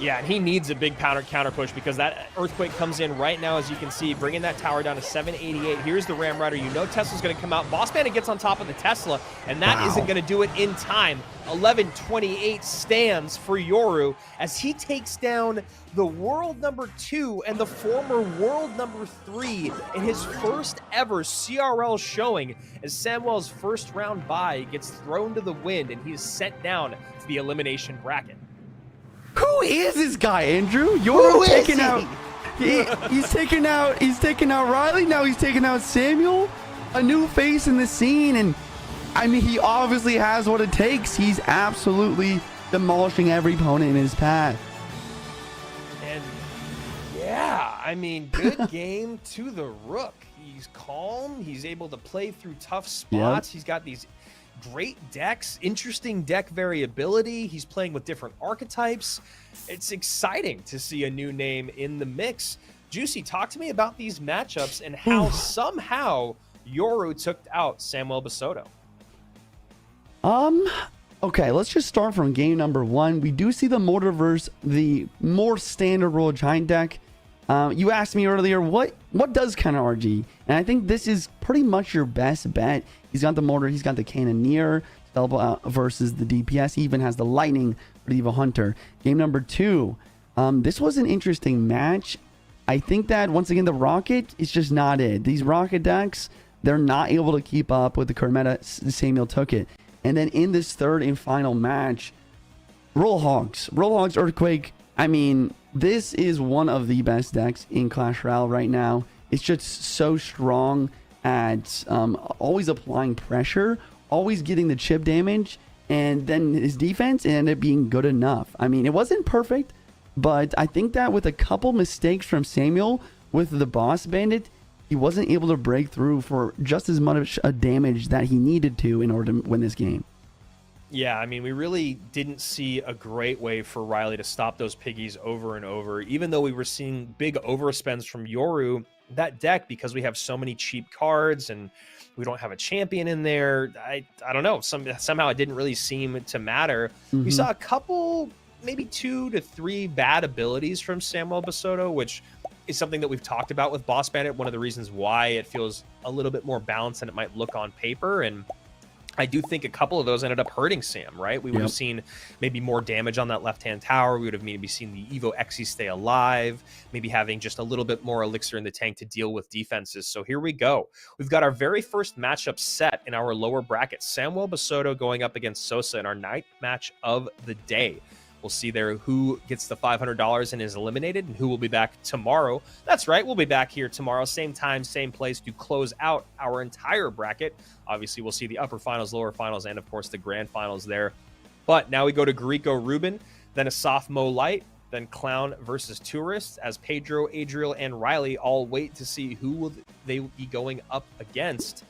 Yeah, and he needs a big counter push because that Earthquake comes in right now, as you can see, bringing that tower down to 788. Here's the Ram Rider. You know Tesla's going to come out. Boss Bandit gets on top of the Tesla, and that isn't going to do it in time. 1128 stands for Yoru as he takes down the world number 2 and the former world number 3 in his first ever CRL showing, as Samwell's first round bye gets thrown to the wind and he is sent down to the elimination bracket. Who is this guy, Andrew? Yoru taking out. He's taking out Riley. Now he's taking out Samuel. A new face in the scene, and I mean, he obviously has what it takes. He's absolutely demolishing every opponent in his path. And yeah, I mean, good game to the Rook. He's calm. He's able to play through tough spots. Yep. He's got these great decks, interesting deck variability. He's playing with different archetypes. It's exciting to see a new name in the mix. Juicy, talk to me about these matchups and how somehow Yoru took out Samuel Basoto. Okay, let's just start from game number 1. We do see the Mortar versus the more standard Royal Giant deck. You asked me earlier, what does counter RG? And I think this is pretty much your best bet. He's got the Mortar, he's got the Cannoneer versus the DPS. He even has the Lightning for the Evil Hunter. Game number 2, this was an interesting match. I think that, once again, the Rocket is just not it. These Rocket decks, they're not able to keep up with the current meta. Samuel took it. And then in this third and final match, Royal Hogs Earthquake. I mean, this is one of the best decks in Clash Royale right now. It's just so strong at always applying pressure, always getting the chip damage, and then his defense ended up being good enough. I mean, it wasn't perfect, but I think that with a couple mistakes from Samuel with the Boss Bandit, he wasn't able to break through for just as much a damage that he needed to in order to win this game. Yeah, I mean, we really didn't see a great way for Riley to stop those piggies over and over. Even though we were seeing big overspends from Yoru, that deck, because we have so many cheap cards and we don't have a champion in there, I don't know, somehow it didn't really seem to matter. We saw a couple, maybe 2 to 3 bad abilities from Samuel Basoto, which is something that we've talked about with Boss Bandit. One of the reasons why it feels a little bit more balanced than it might look on paper. And I do think a couple of those ended up hurting Sam, right? We would have seen maybe more damage on that left-hand tower. We would have maybe seen the Evo Xe stay alive, maybe having just a little bit more elixir in the tank to deal with defenses. So here we go. We've got our very first matchup set in our lower bracket. Samuel Basoto going up against Sosa in our night match of the day. We'll see there who gets the $500 and is eliminated and who will be back tomorrow. That's right. We'll be back here tomorrow, same time, same place, to close out our entire bracket. Obviously, we'll see the upper finals, lower finals, and, of course, the grand finals there. But now we go to Greco Ruben, then a Sophmo Light, then Clown versus Tourist, as Pedro, Adriel, and Riley all wait to see who will they be going up against.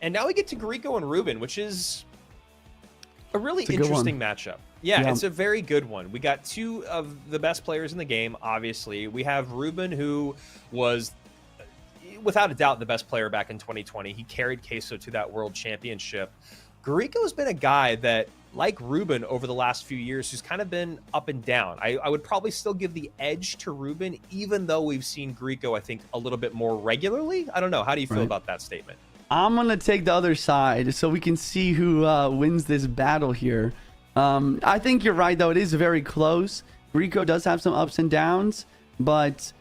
And now we get to Greco and Ruben, which is a really interesting matchup. Yeah, it's a very good one. We got two of the best players in the game, obviously. We have Ruben, who was, without a doubt, the best player back in 2020. He carried Queso to that world championship. Greco has been a guy that, like Ruben over the last few years, who's kind of been up and down. I would probably still give the edge to Ruben, even though we've seen Greco, I think, a little bit more regularly. I don't know. How do you feel about that statement? I'm going to take the other side so we can see who wins this battle here. I think you're right, though. It is very close. Greco does have some ups and downs, but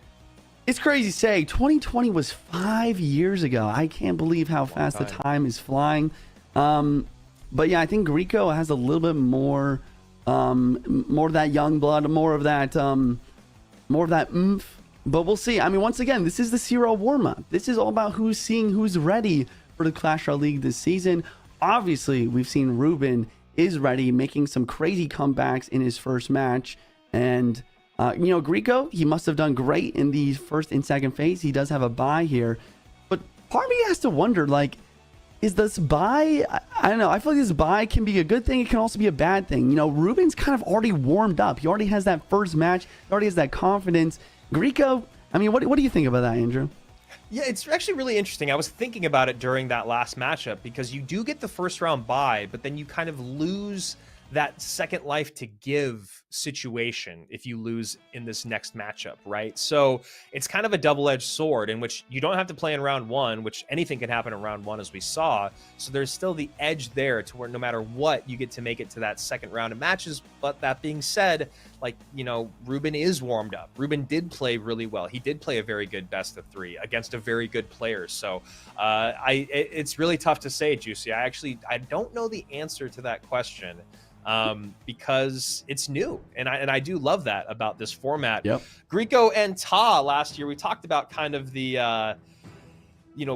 it's crazy to say 2020 was 5 years ago. I can't believe how fast the time is flying. But yeah, I think Greco has a little bit more of that young blood, more of that oomph. But we'll see. I mean, once again, this is the Zero warm-up. This is all about who's ready for the Clash Royale League this season. Obviously, we've seen Ruben is ready, making some crazy comebacks in his first match. And, Greco, he must have done great in the first and second phase. He does have a bye here. But part of me has to wonder, like, is this bye? I don't know. I feel like this bye can be a good thing. It can also be a bad thing. Ruben's kind of already warmed up. He already has that first match. He already has that confidence. Greco, I mean, what do you think about that, Andrew? Yeah, it's actually really interesting. I was thinking about it during that last matchup because you do get the first round bye, but then you kind of lose that second life to give situation if you lose in this next matchup, right? So it's kind of a double-edged sword in which you don't have to play in round one, which anything can happen in round one, as we saw. So there's still the edge there to where no matter what, you get to make it to that second round of matches. But that being said, Ruben is warmed up. Ruben did play really well. He did play a very good best of three against a very good player. So it's really tough to say, Juicy. I don't know the answer to that question. Because it's new, and I do love that about this format. Greco and Ta last year, we talked about kind of the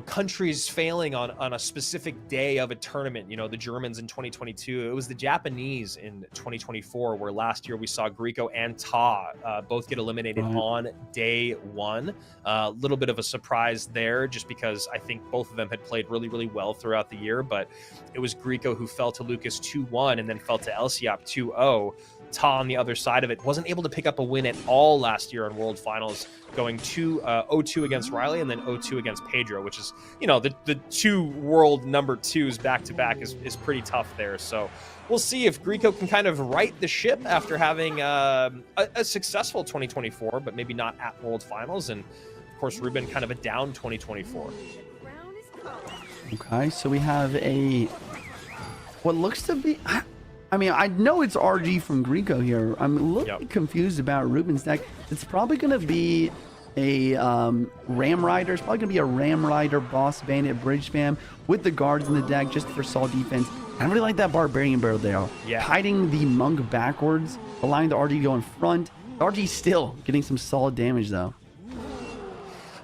countries failing on a specific day of a tournament. The Germans in 2022. It was the Japanese in 2024, where last year we saw Greco and Ta both get eliminated on day one. A little bit of a surprise there, just because I think both of them had played really, really well throughout the year. But it was Greco who fell to Lucas 2-1 and then fell to Elsiop 2-0. Ta on the other side of it wasn't able to pick up a win at all last year in World Finals, going 0-2 against Riley and then 0-2 against Pedro, which is, the two world number twos back to back is pretty tough there. So we'll see if Greco can kind of right the ship after having a successful 2024, but maybe not at World Finals. And of course, Ruben kind of a down 2024. Okay, so we have what looks to be, I mean, I know it's RG from Greco here. I'm a little confused about Ruben's deck. It's probably going to be a Ram Rider. It's probably going to be a Ram Rider, Boss Bandit, Bridge Spam with the guards in the deck just for solid defense. I really like that Barbarian Barrel there. Hiding the Monk backwards, allowing the RG to go in front. The RG still getting some solid damage, though.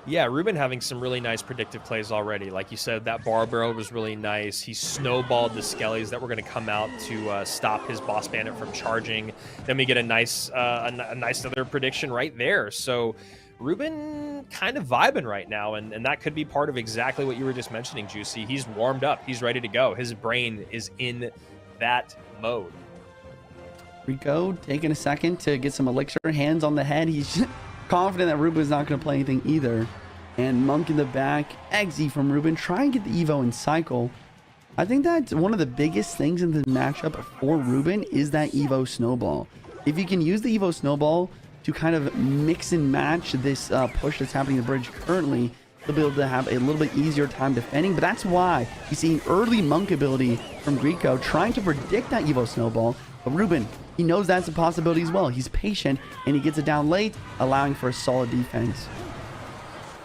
Yeah, Ruben having some really nice predictive plays already. Like you said, that bar barrel was really nice. He snowballed the Skellies that were going to come out to stop his Boss Bandit from charging. Then we get a nice other prediction right there. So Ruben kind of vibing right now, and that could be part of exactly what you were just mentioning, Juicy. He's warmed up. He's ready to go. His brain is in that mode. Rico taking a second to get some elixir, hands on the head. He's confident that Ruben's not going to play anything either. And Monk in the back, Eggsy from Ruben, try and get the Evo and cycle. I think that's one of the biggest things in the matchup for Ruben is that Evo Snowball. If you can use the Evo Snowball to kind of mix and match this push that's happening in the bridge currently. They'll be able to have a little bit easier time defending, but that's why you see an early monk ability from Greco trying to predict that Evo Snowball. But Ruben, he knows that's a possibility as well. He's patient, and he gets it down late, allowing for a solid defense.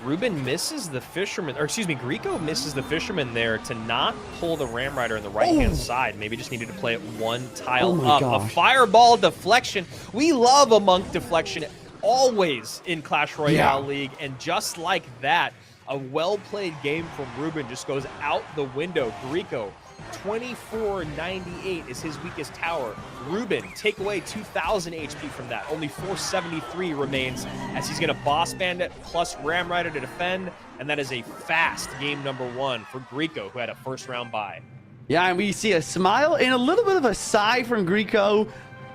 Ruben misses the Fisherman, or excuse me, Greco misses the Fisherman there to not pull the Ram Rider on the right-hand side. Maybe just needed to play it one tile up. Gosh. A Fireball deflection. We love a monk deflection always in Clash Royale League, and just like that, a well-played game from Ruben just goes out the window. Greco, 2498 is his weakest tower. Ruben, take away 2,000 HP from that. Only 473 remains as he's going to Boss Bandit plus Ram Rider to defend, and that is a fast game number 1 for Greco, who had a first-round bye. Yeah, and we see a smile and a little bit of a sigh from Greco.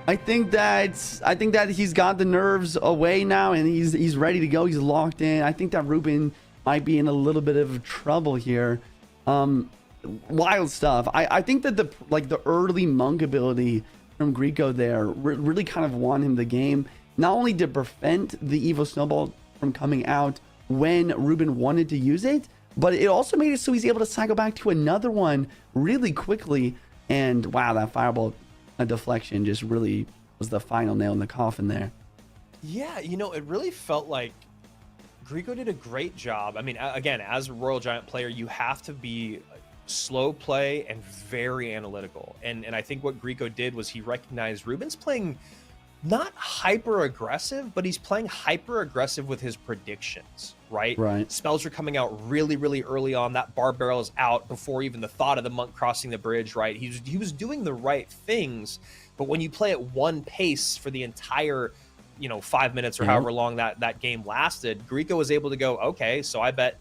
I think that he's got the nerves away now, and he's ready to go. He's locked in. I think that Ruben might be in a little bit of trouble here. Wild stuff. I think that the early monk ability from Greco there really kind of won him the game. Not only to prevent the Evo Snowball from coming out when Ruben wanted to use it, but it also made it so he's able to cycle back to another one really quickly. And wow, that Fireball deflection just really was the final nail in the coffin there. Yeah, you know, it really felt like Greco did a great job. I mean, again, as a Royal Giant player, you have to be slow play and very analytical. And I think what Greco did was he recognized Ruben's playing not hyper aggressive, but he's playing hyper aggressive with his predictions, right? Right. Spells are coming out really, really early on. That bar barrel is out before even the thought of the monk crossing the bridge, right? He was doing the right things, but when you play at one pace for the entire 5 minutes or however long that game lasted, Greco was able to go, okay, so I bet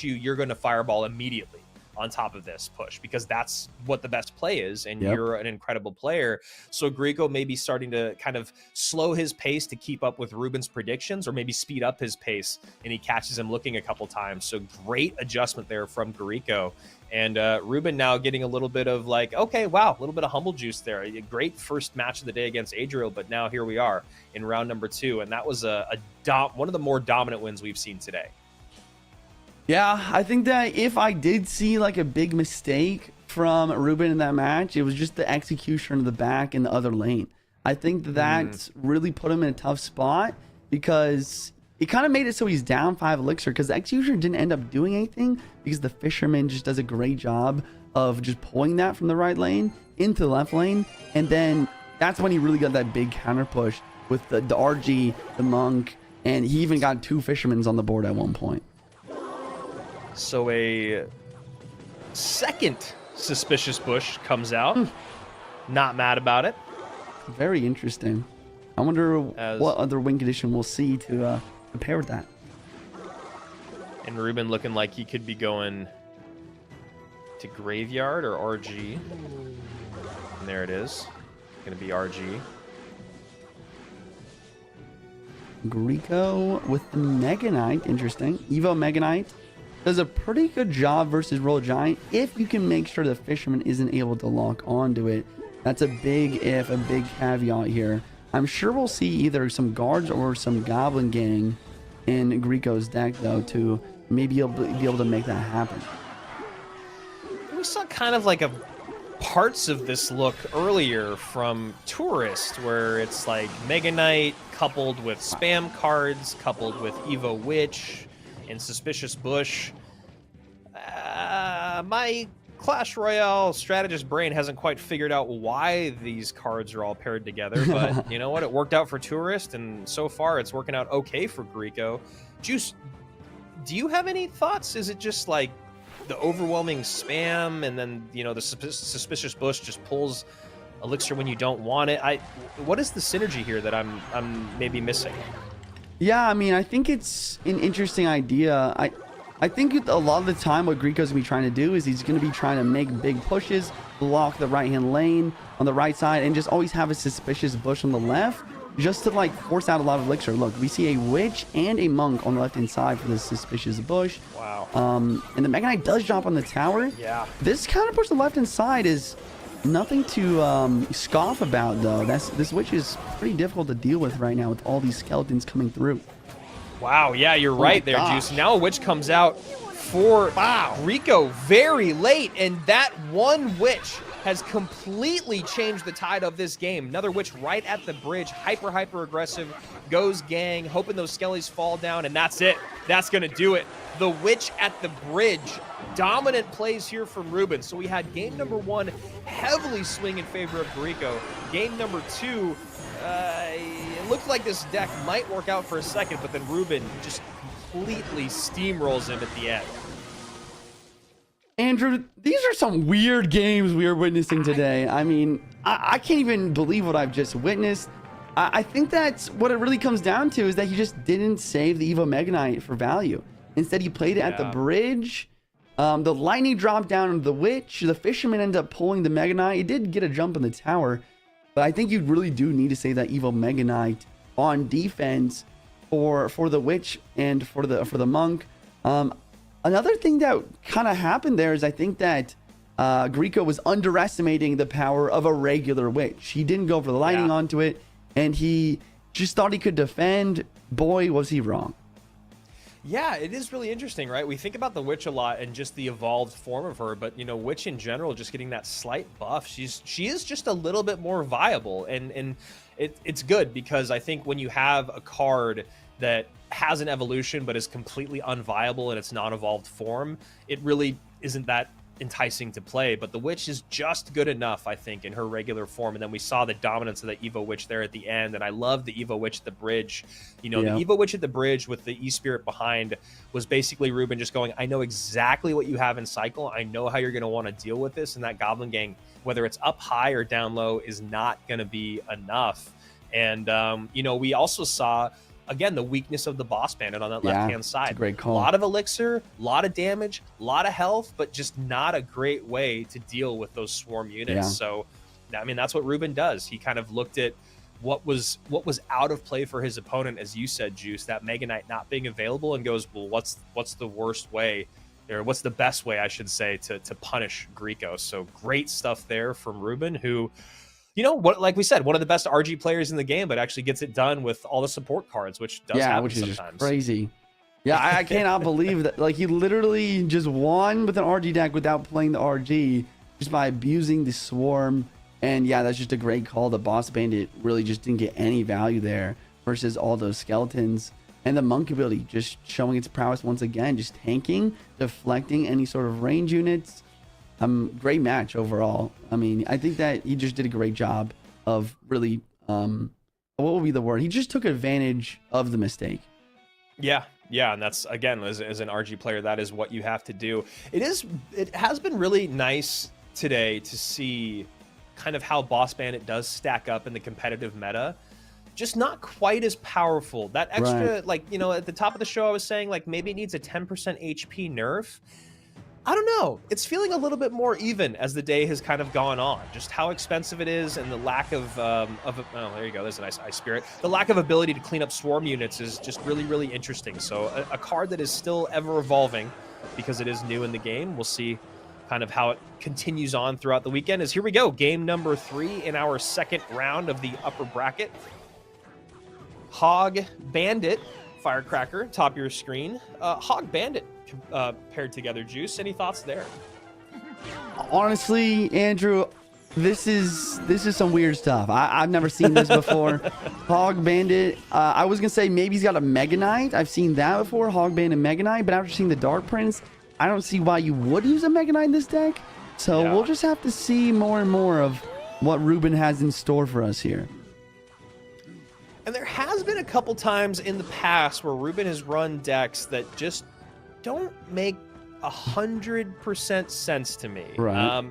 you're going to Fireball immediately on top of this push, because that's what the best play is, and you're an incredible player. So Greco may be starting to kind of slow his pace to keep up with Ruben's predictions, or maybe speed up his pace, and he catches him looking a couple times. So great adjustment there from Greco. And Ruben now getting a little bit of like, okay, wow, a little bit of humble juice there. A great first match of the day against Adriel, but now here we are in round number 2, and that was one of the more dominant wins we've seen today. Yeah, I think that if I did see like a big mistake from Ruben in that match, it was just the execution of the back in the other lane. I think that really put him in a tough spot, because it kind of made it so he's down 5 elixir, because the execution didn't end up doing anything because the Fisherman just does a great job of just pulling that from the right lane into the left lane. And then that's when he really got that big counter push with the RG, the Monk, and he even got 2 Fishermans on the board at one point. So a second suspicious bush comes out. Not mad about it. Very interesting. I wonder what other win condition we'll see to pair with that. And Ruben looking like he could be going to Graveyard or RG. And there it is. Going to be RG. Greco with the Mega Knight. Interesting. Evo Mega Knight does a pretty good job versus Royal Giant if you can make sure the Fisherman isn't able to lock onto it. That's a big if, a big caveat here. I'm sure we'll see either some guards or some Goblin Gang in Greco's deck, though, to maybe be able to make that happen. We saw kind of like parts of this look earlier from Tourist, where it's like Mega Knight coupled with spam cards, coupled with Evo Witch and Suspicious Bush. My Clash Royale strategist brain hasn't quite figured out why these cards are all paired together, but you know what? It worked out for Tourist, and so far it's working out okay for Greco. Juice, do you have any thoughts? Is it just like the overwhelming spam, and then the Suspicious Bush just pulls elixir when you don't want it? What is the synergy here that I'm maybe missing? Yeah, I mean, I think it's an interesting idea. I think a lot of the time what Greco's going to be trying to do is he's going to be trying to make big pushes, block the right-hand lane on the right side, and just always have a Suspicious Bush on the left, just to like force out a lot of elixir. Look, we see a Witch and a Monk on the left-hand side for the Suspicious Bush. Wow. And the Mega Knight does drop on the tower. Yeah. This counter push on the left-hand side is nothing to scoff about, though. This witch is pretty difficult to deal with right now with all these skeletons coming through. Wow, yeah, you're right there, Juice. Now a witch comes out for Rico very late, and that one witch has completely changed the tide of this game. Another witch right at the bridge, hyper aggressive, goes gang, hoping those skellies fall down, and that's it. That's gonna do it. The witch at the bridge. Dominant plays here from Ruben. So we had game number 1 heavily swing in favor of Rico. Game number 2, it looked like this deck might work out for a second, but then Ruben just completely steamrolls him at the end. Andrew, these are some weird games we are witnessing today. I mean, I can't even believe what I've just witnessed. I think that's what it really comes down to, is that he just didn't save the Evo Mega Knight for value. Instead, he played it at the bridge. The lightning dropped down on the witch. The fisherman ended up pulling the Mega Knight. He did get a jump in the tower, but I think you really do need to save that Evo Mega Knight on defense for the witch and for the monk. Another thing that kind of happened there is I think that Greco was underestimating the power of a regular witch. He didn't go for the lightning onto it, and he just thought he could defend. Boy, was he wrong. Yeah, it is really interesting, right? We think about the witch a lot and just the evolved form of her, but you know, witch in general just getting that slight buff. She is just a little bit more viable, and it's good because I think when you have a card that has an evolution but is completely unviable in its non-evolved form, it really isn't that enticing to play. But the witch is just good enough, I think, in her regular form. And then we saw the dominance of the Evo Witch there at the end, and I love the Evo Witch at the bridge. You know, the Evo Witch at the bridge with the E-Spirit behind was basically Ruben just going, I know exactly what you have in cycle. I know how you're going to want to deal with this, and that Goblin Gang, whether it's up high or down low, is not going to be enough. And you know, we also saw again the weakness of the Boss Bandit on that left-hand side. It's a great call. A lot of elixir, a lot of damage, a lot of health, but just not a great way to deal with those swarm units. So, I mean, that's what Ruben does. He kind of looked at what was out of play for his opponent, as you said, Juice, that Mega Knight not being available, and goes, well, what's the worst way, or what's the best way, I should say, to punish Greco. So great stuff there from Ruben, who, you know, what, like we said, one of the best RG players in the game, but actually gets it done with all the support cards, which does happen which is sometimes. Just crazy. Yeah, I cannot believe that. Like, he literally just won with an RG deck without playing the RG, just by abusing the swarm. And yeah, that's just a great call. The Boss Bandit really just didn't get any value there versus all those skeletons. And the monk ability just showing its prowess once again, just tanking, deflecting any sort of range units. Great match overall. I mean, I think that he just did a great job of really, what would be the word? He just took advantage of the mistake. Yeah, and that's, again, as an RG player, that is what you have to do. It has been really nice today to see kind of how Boss Bandit does stack up in the competitive meta. Just not quite as powerful. That extra, like, you know, at the top of the show, I was saying, like, maybe it needs a 10% HP nerf. I don't know. It's feeling a little bit more even as the day has kind of gone on. Just how expensive it is, and the lack of oh, there you go. There's a nice Ice Spirit. The lack of ability to clean up swarm units is just really, really interesting. So a card that is still ever evolving because it is new in the game. We'll see kind of how it continues on throughout the weekend. As here we go, game number 3 in our second round of the upper bracket. Hog Bandit, Firecracker, top of your screen. Hog Bandit paired together. Juice, any thoughts there? Honestly, Andrew, this is some weird stuff. I've never seen this before. Hog Bandit, I was gonna say maybe he's got a Mega Knight. I've seen that before, Hog Bandit Mega Knight, but after seeing the Dark Prince, I don't see why you would use a Mega Knight in this deck. So we'll just have to see more and more of what Ruben has in store for us here. And there has been a couple times in the past where Ruben has run decks that just don't make 100% sense to me. Right.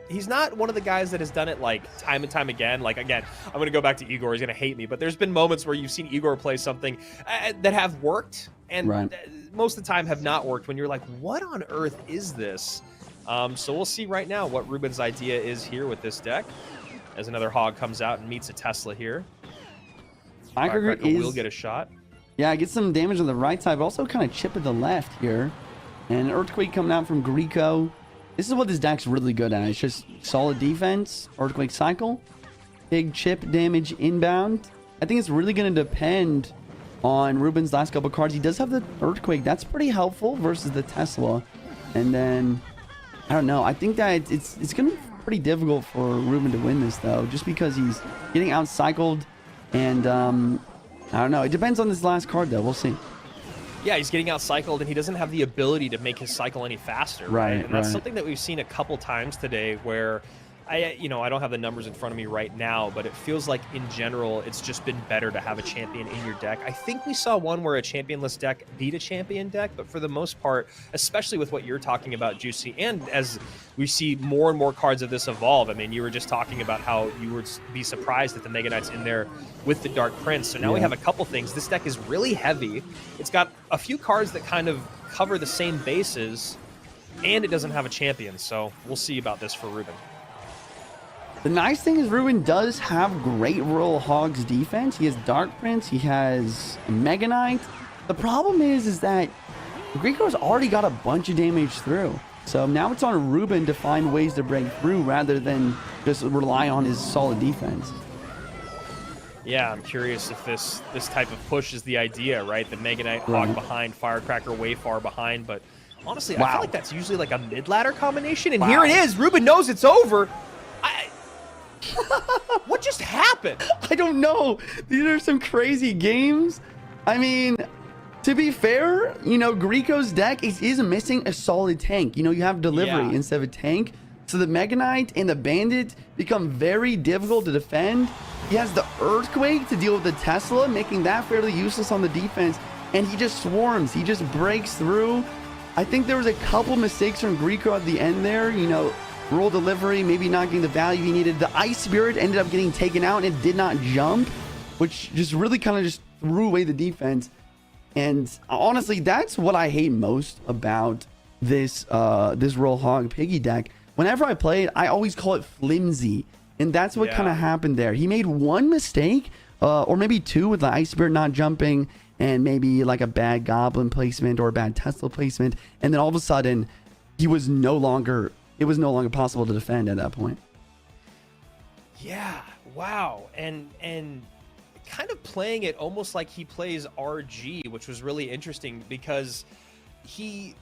He's not one of the guys that has done it like time and time again. Like, again, I'm going to go back to Igor. He's going to hate me, but there's been moments where you've seen Igor play something that have worked, and most of the time have not worked, when you're like, what on earth is this? So we'll see right now what Ruben's idea is here with this deck, as another Hog comes out and meets a Tesla here. Firecracker will get a shot. Yeah, get some damage on the right side, but also kind of chip at the left here. And Earthquake coming out from Greco. This is what this deck's really good at. It's just solid defense, Earthquake Cycle, big chip damage inbound. I think it's really going to depend on Ruben's last couple cards. He does have the Earthquake. That's pretty helpful versus the Tesla. And then, I don't know. I think that it's going to be pretty difficult for Ruben to win this, though, just because he's getting out-cycled. And, I don't know. It depends on this last card, though. We'll see. Yeah, he's getting out-cycled, and he doesn't have the ability to make his cycle any faster. Right. And that's something that we've seen a couple times today where I don't have the numbers in front of me right now, but it feels like in general, it's just been better to have a champion in your deck. I think we saw one where a championless deck beat a champion deck, but for the most part, especially with what you're talking about, Juicy, and as we see more and more cards of this evolve, I mean, you were just talking about how you would be surprised that the Mega Knight's in there with the Dark Prince. So now we have a couple things. This deck is really heavy. It's got a few cards that kind of cover the same bases, and it doesn't have a champion. So we'll see about this for Ruben. The nice thing is Ruben does have great Royal Hog's defense. He has Dark Prince. He has Mega Knight. The problem is that Grieco's already got a bunch of damage through. So now it's on Ruben to find ways to break through rather than just rely on his solid defense. Yeah, I'm curious if this type of push is the idea, right? The Mega Knight, Hog behind, Firecracker way far behind. But honestly, I feel like that's usually like a mid-ladder combination. And here it is. Ruben knows it's over. What just happened? I don't know. These are some crazy games. I mean, to be fair, Grieco's deck is missing a solid tank. You have delivery instead of a tank. So the Mega Knight and the Bandit become very difficult to defend. He has the Earthquake to deal with the Tesla, making that fairly useless on the defense. And he just swarms. He just breaks through. I think there was a couple mistakes from Grieco at the end there. Roll delivery, maybe not getting the value he needed. The Ice Spirit ended up getting taken out and it did not jump, which just really kind of just threw away the defense. And honestly, that's what I hate most about this Royal Hog Piggy deck. Whenever I play it, I always call it flimsy. And that's what kind of happened there. He made one mistake, or maybe two, with the Ice Spirit not jumping and maybe like a bad Goblin placement or a bad Tesla placement. And then all of a sudden, it was no longer possible to defend at that point. Yeah, wow. And kind of playing it almost like he plays RG, which was really interesting because he,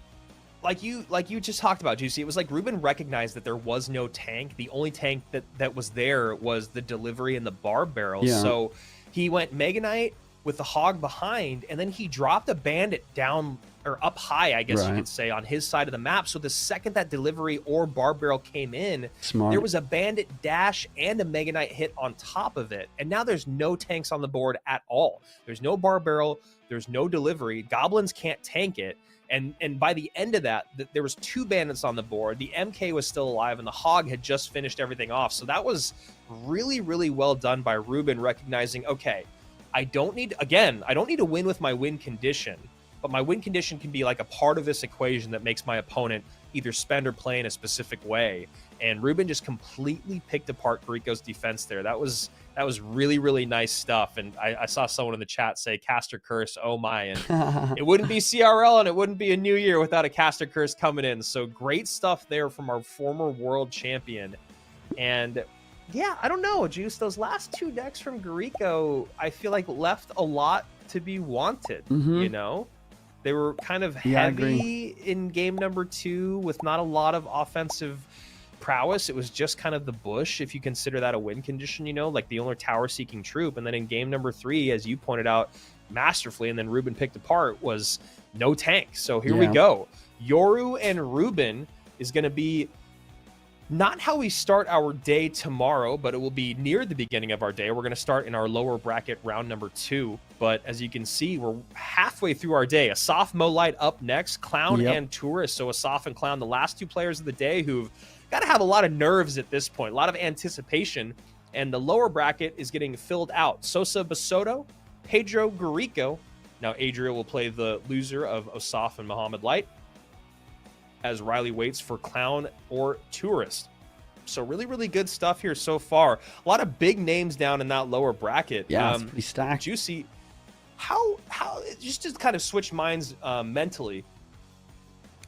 like you just talked about, Juicy, it was like Ruben recognized that there was no tank. The only tank that was there was the delivery and the bar barrel. Yeah. So he went Mega Knight with the Hog behind, and then he dropped a Bandit down or up high, I guess you could say, on his side of the map. So the second that delivery or bar barrel came in, there was a Bandit dash and a Mega Knight hit on top of it. And now there's no tanks on the board at all. There's no bar barrel. There's no delivery. Goblins can't tank it. And by the end of that, there was two Bandits on the board. The MK was still alive, and the Hog had just finished everything off. So that was really, really well done by Ruben, recognizing, okay, I don't need to win with my win condition, but my win condition can be like a part of this equation that makes my opponent either spend or play in a specific way. And Ruben just completely picked apart Grieco's defense there. That was really, really nice stuff. And I saw someone in the chat say Caster Curse, oh my. And it wouldn't be CRL and it wouldn't be a new year without a Caster Curse coming in. So great stuff there from our former world champion. And yeah, I don't know, Juice, those last two decks from Grieco, I feel like left a lot to be wanted, They were kind of heavy in game number 2 with not a lot of offensive prowess. It was just kind of the bush, if you consider that a win condition, like the only tower seeking troop. And then in game number 3, as you pointed out masterfully, and then Ruben picked apart, was no tank. So here we go. Yoru and Ruben is going to be not how we start our day tomorrow, but it will be near the beginning of our day. We're going to start in our lower bracket round number 2. But as you can see, we're halfway through our day. Asaf Molite up next, Clown and Tourist. So Asaf and Clown, the last two players of the day who've got to have a lot of nerves at this point, a lot of anticipation. And the lower bracket is getting filled out. Sosa Basoto, Pedro Grieco. Now Adria will play the loser of Asaf and Muhammad Light, as Riley waits for Clown or Tourist. So really, really good stuff here so far. A lot of big names down in that lower bracket. Yeah, it's pretty stacked. Juicy, how just to kind of switch minds mentally,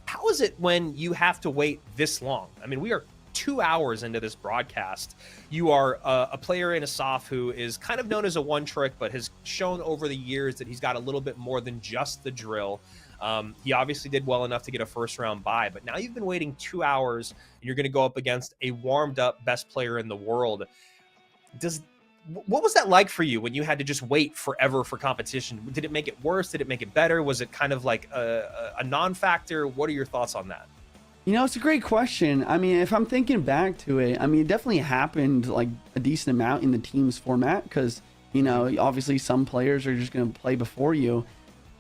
how is it when you have to wait this long? I mean, we are 2 hours into this broadcast. You are a player in Asaf who is kind of known as a one trick, but has shown over the years that he's got a little bit more than just the drill. He obviously did well enough to get a first round bye, but now you've been waiting 2 hours and you're going to go up against a warmed up best player in the world. What was that like for you when you had to just wait forever for competition? Did it make it worse? Did it make it better? Was it kind of like a non-factor? What are your thoughts on that? You know, it's a great question. I mean, if I'm thinking back to it, I mean, it definitely happened like a decent amount in the teams format because, you know, obviously some players are just going to play before you.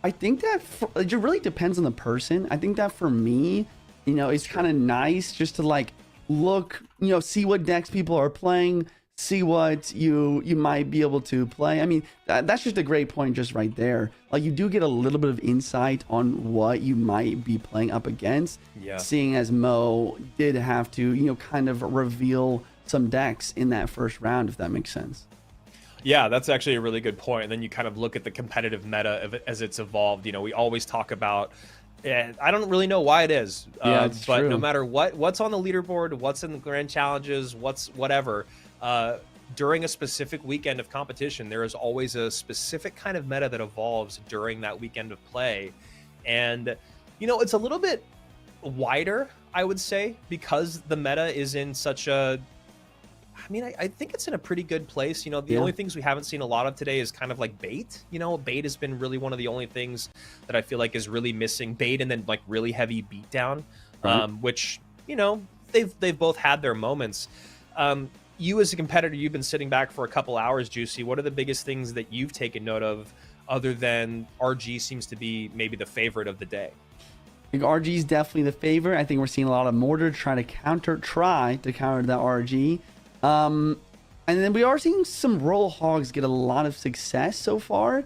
I think that it really depends on the person. I think that for me, you know, it's kind of nice just to like look, you know, see what decks people are playing, see what you might be able to play. I mean, that's just a great point just right there. Like you do get a little bit of insight on what you might be playing up against. Yeah. Seeing as Mo did have to, you know, kind of reveal some decks in that first round, if that makes sense. Yeah, that's actually a really good point. And then you kind of look at the competitive meta as it's evolved. You know, we always talk about, I don't really know why it is, but true. no matter what's on the leaderboard, what's in the grand challenges, what's whatever, during a specific weekend of competition, there is always a specific kind of meta that evolves during that weekend of play. And, you know, it's a little bit wider, I would say, because the meta is in such a, I mean, I think it's in a pretty good place. You know, the only things we haven't seen a lot of today is kind of like bait. You know, bait has been really one of the only things that I feel like is really missing. Bait and then like really heavy beatdown, which, you know, they've both had their moments. You as a competitor, you've been sitting back for a couple hours, Juicy. What are the biggest things that you've taken note of other than RG seems to be maybe the favorite of the day? I think RG is definitely the favorite. I think we're seeing a lot of Mortar try to counter that RG. And then we are seeing some Royal Hogs get a lot of success so far,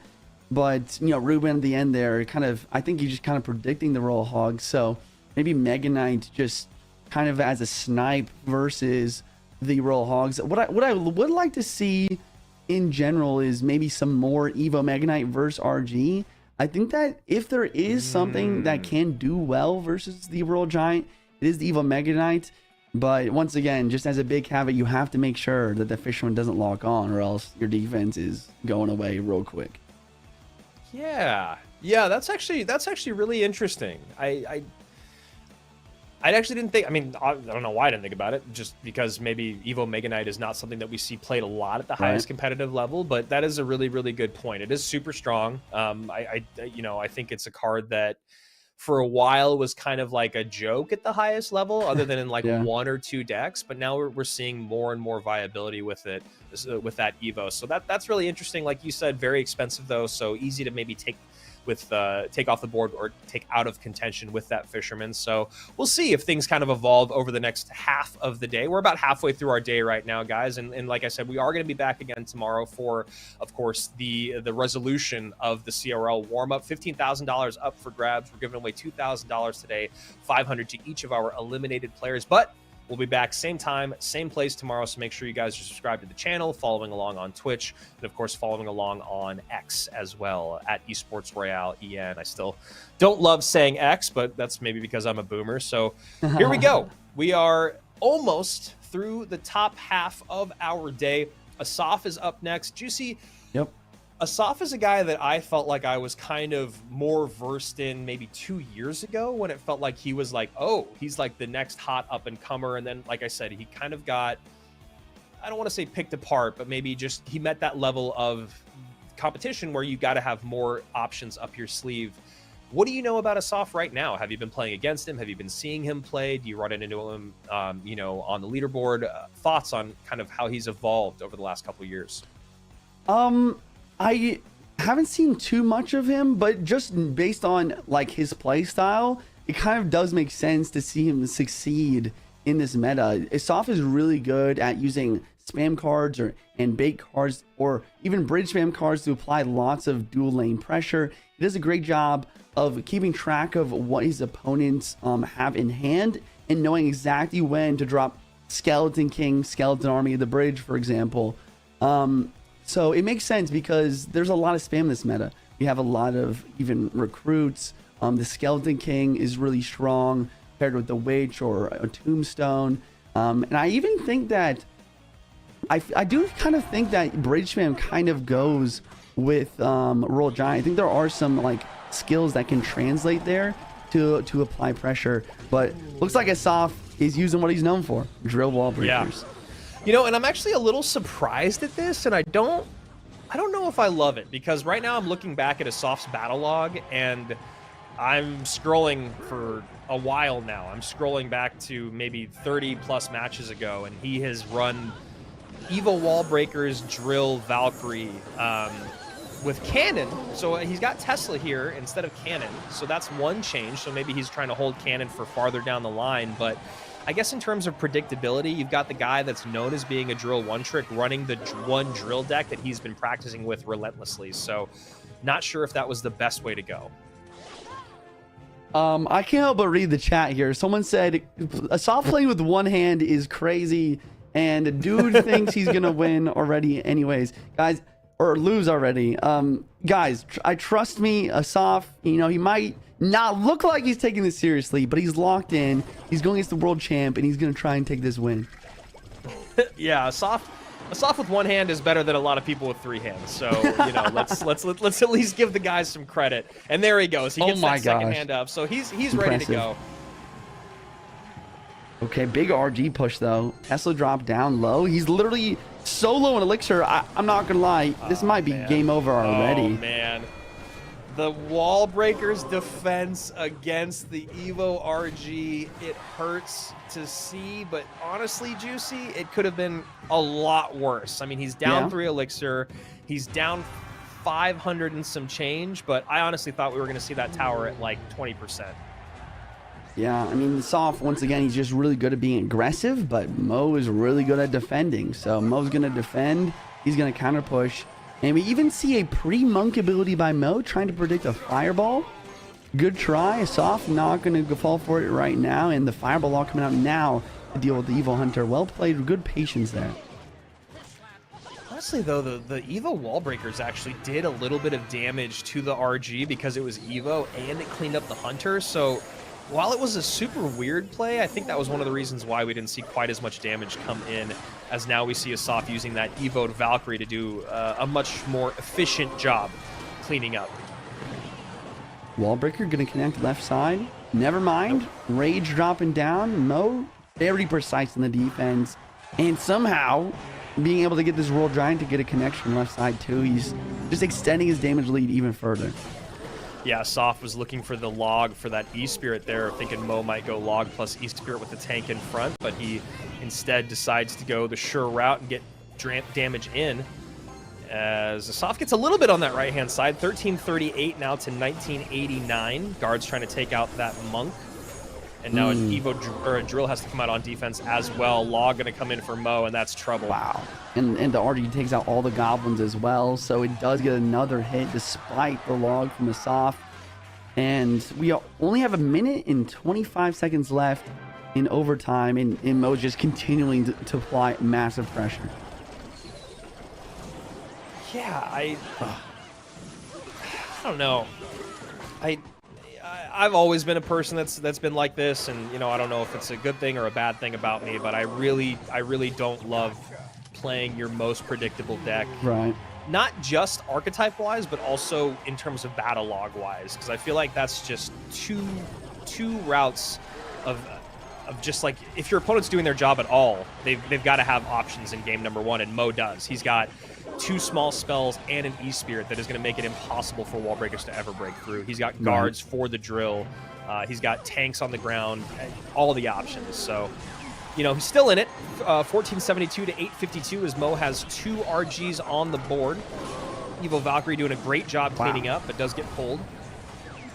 but you know, Ruben at the end there kind of, I think he's just kind of predicting the Royal Hogs. So maybe Mega Knight just kind of as a snipe versus the Royal Hogs. What I would like to see in general is maybe some more Evo Mega Knight versus RG. I think that if there is something that can do well versus the Royal Giant, it is the Evo Mega Knight. But once again, just as a big caveat, you have to make sure that the Fisherman doesn't lock on, or else your defense is going away real quick. Yeah, that's actually really interesting. I actually didn't think. I mean, I don't know why I didn't think about it. Just because maybe Evo Mega Knight is not something that we see played a lot at the highest competitive level. But that is a really, really good point. It is super strong. I think it's a card that for a while was kind of like a joke at the highest level, other than in like one or two decks. But now we're seeing more and more viability with it, with that Evo. So that's really interesting. Like you said, very expensive though, so easy to maybe take off the board or take out of contention with that Fisherman. So we'll see if things kind of evolve over the next half of the day. We're about halfway through our day right now, guys. And like I said, we are going to be back again tomorrow for, of course, the resolution of the CRL warm-up. $15,000 up for grabs. We're giving away $2,000 today, $500 to each of our eliminated players. But we'll be back same time, same place tomorrow. So make sure you guys are subscribed to the channel, following along on Twitch, and of course, following along on X as well at Esports Royale EN. I still don't love saying X, but that's maybe because I'm a boomer. So here we go. We are almost through the top half of our day. Asaf is up next. Juicy. Yep. Asaf is a guy that I felt like I was kind of more versed in maybe 2 years ago, when it felt like he was like, oh, he's like the next hot up and comer. And then, like I said, he kind of got, I don't want to say picked apart, but maybe just he met that level of competition where you got to have more options up your sleeve. What do you know about Asaf right now? Have you been playing against him? Have you been seeing him play? Do you run into him, on the leaderboard? Thoughts on kind of how he's evolved over the last couple of years? I haven't seen too much of him, but just based on like his play style, it kind of does make sense to see him succeed in this meta. Asaf is really good at using spam cards and bait cards, or even bridge spam cards to apply lots of dual lane pressure. He does a great job of keeping track of what his opponents have in hand and knowing exactly when to drop Skeleton King, Skeleton Army of the bridge, for example. So it makes sense because there's a lot of spam in this meta. We have a lot of even recruits, The Skeleton King is really strong paired with the Witch or a Tombstone. And I even think that I do kind of think that Bridge Spam kind of goes with Royal Giant. I think there are some like skills that can translate there to apply pressure, but looks like Asaf is using what he's known for, drill wall breakers. Yeah. And I'm actually a little surprised at this, and I don't know if I love it, because right now I'm looking back at Asaf's battle log, and I'm scrolling for a while now. I'm scrolling back to maybe 30 plus matches ago, and he has run Evo wall breakers, drill, Valkyrie, with cannon. So he's got Tesla here instead of cannon, so that's one change. So maybe he's trying to hold cannon for farther down the line. But I guess in terms of predictability, you've got the guy that's known as being a drill one trick running the one drill deck that he's been practicing with relentlessly. So not sure if that was the best way to go. I can't help but read the chat here. Someone said Asaf playing with one hand is crazy, and dude thinks he's gonna win already anyways, guys, or lose already. Guys, I trust me, Asaf, he might not look like he's taking this seriously, but he's locked in. He's going against the world champ, and he's gonna try and take this win. Yeah, Asaf with one hand is better than a lot of people with three hands. So let's at least give the guys some credit. And there he goes. He gets that second hand up. So he's ready to go. Okay, big RG push though. Tesla dropped down low. He's literally so low in elixir. I'm not gonna lie. This might be game over already. Oh man. The wall breakers defense against the Evo RG, it hurts to see, but honestly, Juicy, it could have been a lot worse. I mean, he's down 3 elixir, he's down 500 and some change, but I honestly thought we were going to see that tower at like 20%. Yeah, I mean, Soft, once again, he's just really good at being aggressive, but Mo is really good at defending. So Mo's going to defend, he's going to counter push. And we even see a pre-monk ability by Mo trying to predict a fireball. Good try. Soft not going to fall for it right now. And the fireball all coming out now to deal with the Evo Hunter. Well played. Good patience there. Honestly, though, the Evo wall breakers actually did a little bit of damage to the RG because it was Evo and it cleaned up the Hunter. So while it was a super weird play, I think that was one of the reasons why we didn't see quite as much damage come in, as now we see Asaf using that Evo'd Valkyrie to do a much more efficient job cleaning up. Wallbreaker gonna connect left side. Never mind. Nope. Rage dropping down. Mo very precise in the defense, and somehow being able to get this Royal Giant to get a connection left side too. He's just extending his damage lead even further. Yeah, Soft was looking for the log for that E-Spirit there, thinking Mo might go log plus E-Spirit with the tank in front, but he instead decides to go the sure route and get damage in. As Soft gets a little bit on that right-hand side, 1338 now to 1989. Guards trying to take out that Monk. And now an Evo or a Drill has to come out on defense as well. Log going to come in for Mo, and that's trouble. Wow. And the RG takes out all the goblins as well, so it does get another hit despite the log from the Soft. And we only have 1 minute and 25 seconds left in overtime, and Mo's just continuing to apply massive pressure. Yeah, I don't know. I've always been a person that's been like this, and I don't know if it's a good thing or a bad thing about me, but I really don't love playing your most predictable deck. Right. Not just archetype wise, but also in terms of battle log wise, because I feel like that's just two routes of just like, if your opponent's doing their job at all, they've got to have options in game number 1, and Mo does. He's got 2 small spells and an E-Spirit that is going to make it impossible for wall breakers to ever break through. He's got guards for the drill. He's got tanks on the ground, all the options. So, he's still in it. 1472 to 852 as Mo has 2 RGs on the board. Evo Valkyrie doing a great job cleaning up, but does get pulled.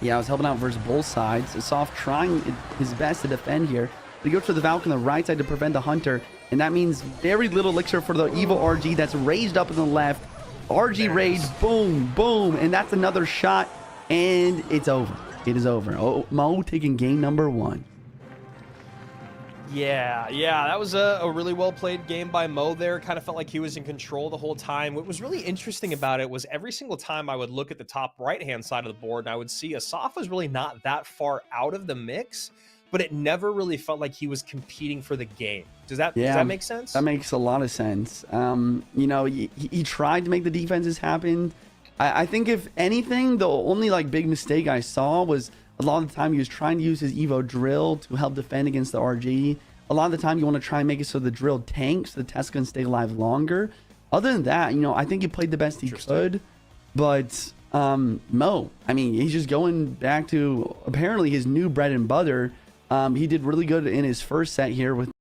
Yeah, I was helping out versus both sides. Soft trying his best to defend here. He goes for the Valk on the right side to prevent the Hunter, and that means very little elixir for the Evo RG that's raised up in the left. RG rage, boom, boom, and that's another shot, and it's over. It is over. Oh, Mo taking game number 1. Yeah, that was a really well played game by Mo there. Kind of felt like he was in control the whole time. What was really interesting about it was every single time I would look at the top right-hand side of the board and I would see Asaf was really not that far out of the mix, but it never really felt like he was competing for the game. Does that make sense? That makes a lot of sense. You know, he tried to make the defenses happen. I think if anything, the only like big mistake I saw was a lot of the time he was trying to use his Evo drill to help defend against the RG. A lot of the time you want to try and make it so the drill tanks, so the Tesla can stay alive longer. Other than that, you know, I think he played the best he could. But Mo, I mean, he's just going back to apparently his new bread and butter. He did really good in his first set here with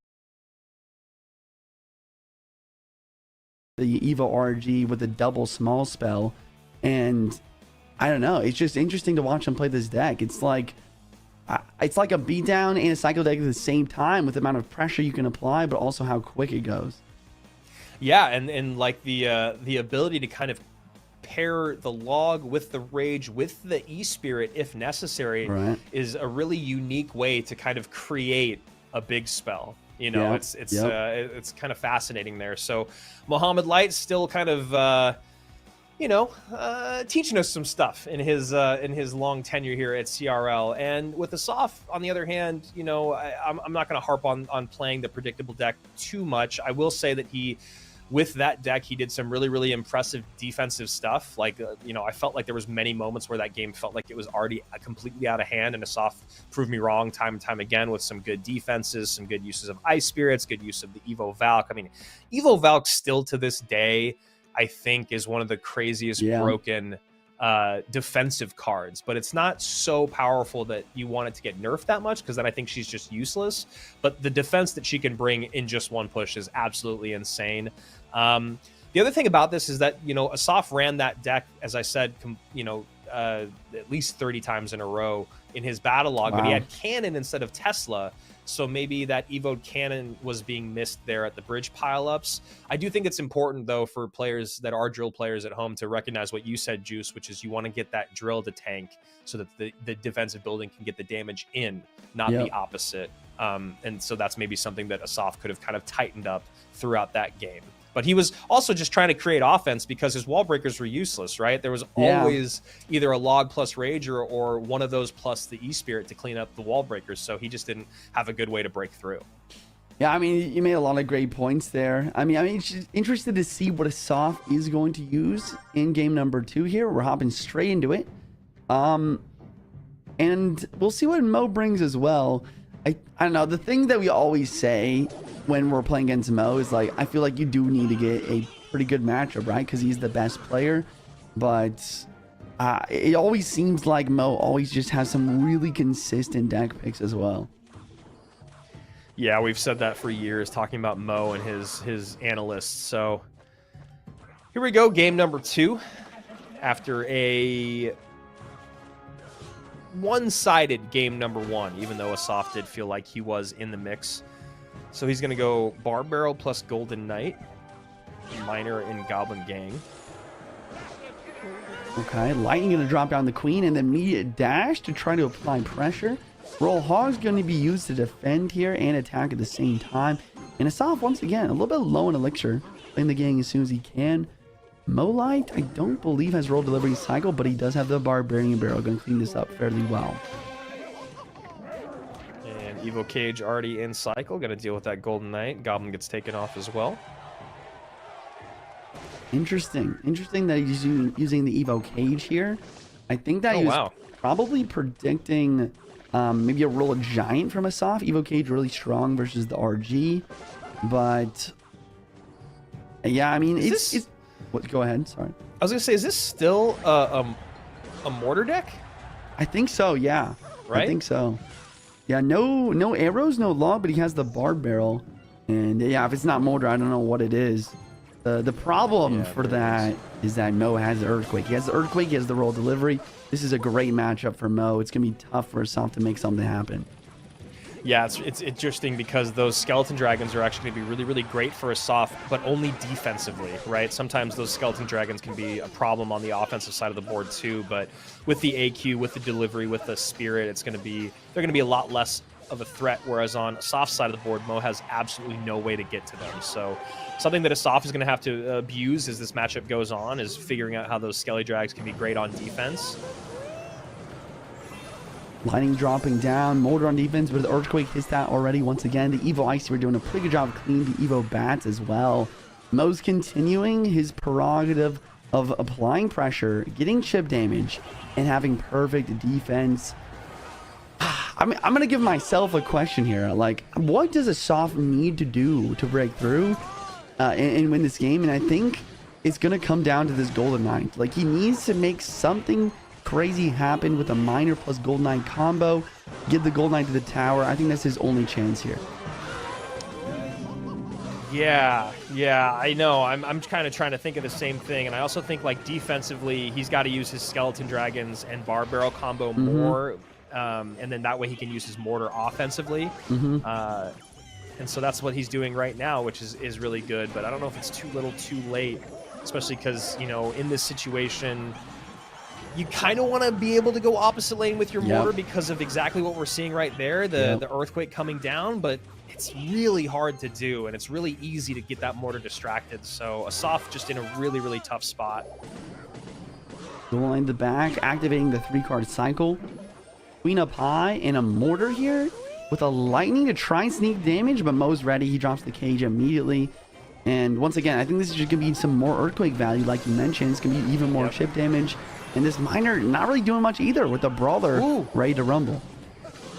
the Evo RG with the double small spell. And I don't know, it's just interesting to watch him play this deck. It's like a beatdown and a cycle deck at the same time with the amount of pressure you can apply, but also how quick it goes. Yeah, and like the ability to kind of pair the log with the rage with the e-spirit if necessary is a really unique way to kind of create a big spell. You know, it's kind of fascinating there. So Mohamed Light still kind of you know, teaching us some stuff in his long tenure here at CRL. And with Asaf, on the other hand, you know, I'm not going to harp on playing the predictable deck too much. I will say that with that deck, he did some really, really impressive defensive stuff. Like, you know, I felt like there was many moments where that game felt like it was already completely out of hand, and Asaf proved me wrong time and time again with some good defenses, some good uses of Ice Spirits, good use of the Evo Valk. I mean, Evo Valk still to this day, I think, is one of the craziest broken defensive cards, but it's not so powerful that you want it to get nerfed that much, because then I think she's just useless. But the defense that she can bring in just one push is absolutely insane. The other thing about this is that, you know, Asaf ran that deck, as I said, you know, at least 30 times in a row in his battle log, but he had Cannon instead of Tesla. So maybe that Evoed Cannon was being missed there at the bridge pileups. I do think it's important, though, for players that are drill players at home to recognize what you said, Juice, which is you want to get that drill to tank so that the defensive building can get the damage in, not the opposite. And so that's maybe something that Asaf could have kind of tightened up throughout that game. But he was also just trying to create offense because his wall breakers were useless, right? There was always either a log plus rage or one of those plus the E-Spirit to clean up the wall breakers. So he just didn't have a good way to break through. Yeah, I mean, you made a lot of great points there. I mean, it's just interested to see what Asaf is going to use in game number 2 here. We're hopping straight into it. And we'll see what Mo brings as well. I don't know. The thing that we always say when we're playing against Mo is, like, I feel like you do need to get a pretty good matchup, right? Because he's the best player. But it always seems like Mo always just has some really consistent deck picks as well. Yeah, we've said that for years, talking about Mo and his analysts. So here we go, game number 2. After a one-sided game number 1, even though Asaf did feel like he was in the mix. So he's going to go Bar Barrel plus Golden Knight, Miner and Goblin Gang. Okay, Lightning going to drop down the Queen and then immediate dash to try to apply pressure. Roll Hog's going to be used to defend here and attack at the same time. And Asaf, once again, a little bit low in Elixir, playing the gang as soon as he can. Molite, I don't believe has roll delivery cycle, but he does have the Barbarian Barrel. Going to clean this up fairly well. And Evo Cage already in cycle. Going to deal with that Golden Knight. Goblin gets taken off as well. Interesting. Interesting that he's using the Evo Cage here. I think that he was probably predicting maybe a roll of Giant from Asaf. Evo Cage really strong versus the RG. But yeah, I mean, it's what? Go ahead. Sorry. I was gonna say, is this still a mortar deck? I think so. Yeah. Right. I think so. Yeah. No arrows, no log, but he has the Bard Barrel, and yeah, if it's not mortar, I don't know what it is. The problem for that is that Mo has the Earthquake. He has the Earthquake. He has the roll delivery. This is a great matchup for Mo. It's gonna be tough for Asaf to make something happen. Yeah, it's interesting because those Skeleton Dragons are actually going to be really, really great for Asaf, but only defensively, right? Sometimes those Skeleton Dragons can be a problem on the offensive side of the board too, but with the AQ, with the delivery, with the Spirit, they're going to be a lot less of a threat, whereas on Asaf's side of the board, Mo has absolutely no way to get to them. So something that Asaf is going to have to abuse as this matchup goes on is figuring out how those Skelly Drags can be great on defense. Lightning dropping down, Mortar on defense, but the Earthquake hits that already. Once again, the Evo Ice Spear doing a pretty good job of cleaning the Evo Bats as well. Mo's continuing his prerogative of applying pressure, getting chip damage, and having perfect defense. I'm going to give myself a question here. Like, what does Asaf need to do to break through and win this game? And I think it's going to come down to this Golden Knight. Like, he needs to make something crazy happen with a Miner plus Golden Knight combo, get the Golden Knight to the tower. I think that's his only chance here. Yeah, I know. I'm kind of trying to think of the same thing, and I also think like defensively, he's got to use his Skeleton Dragons and Bar Barrel combo more, and then that way he can use his Mortar offensively. And so that's what he's doing right now, which is really good. But I don't know if it's too little, too late, especially because in this situation, you kind of want to be able to go opposite lane with your Mortar because of exactly what we're seeing right there, the Earthquake coming down, but it's really hard to do, and it's really easy to get that Mortar distracted. So Asaf just in a really, really tough spot. Going the back, activating the 3-card cycle. Queen up high and a Mortar here with a Lightning to try and sneak damage, but Mo's ready. He drops the cage immediately. And once again, I think this is just going to be some more Earthquake value, like you mentioned. It's going to be even more chip damage. And this Miner not really doing much either with the Brawler ready to rumble.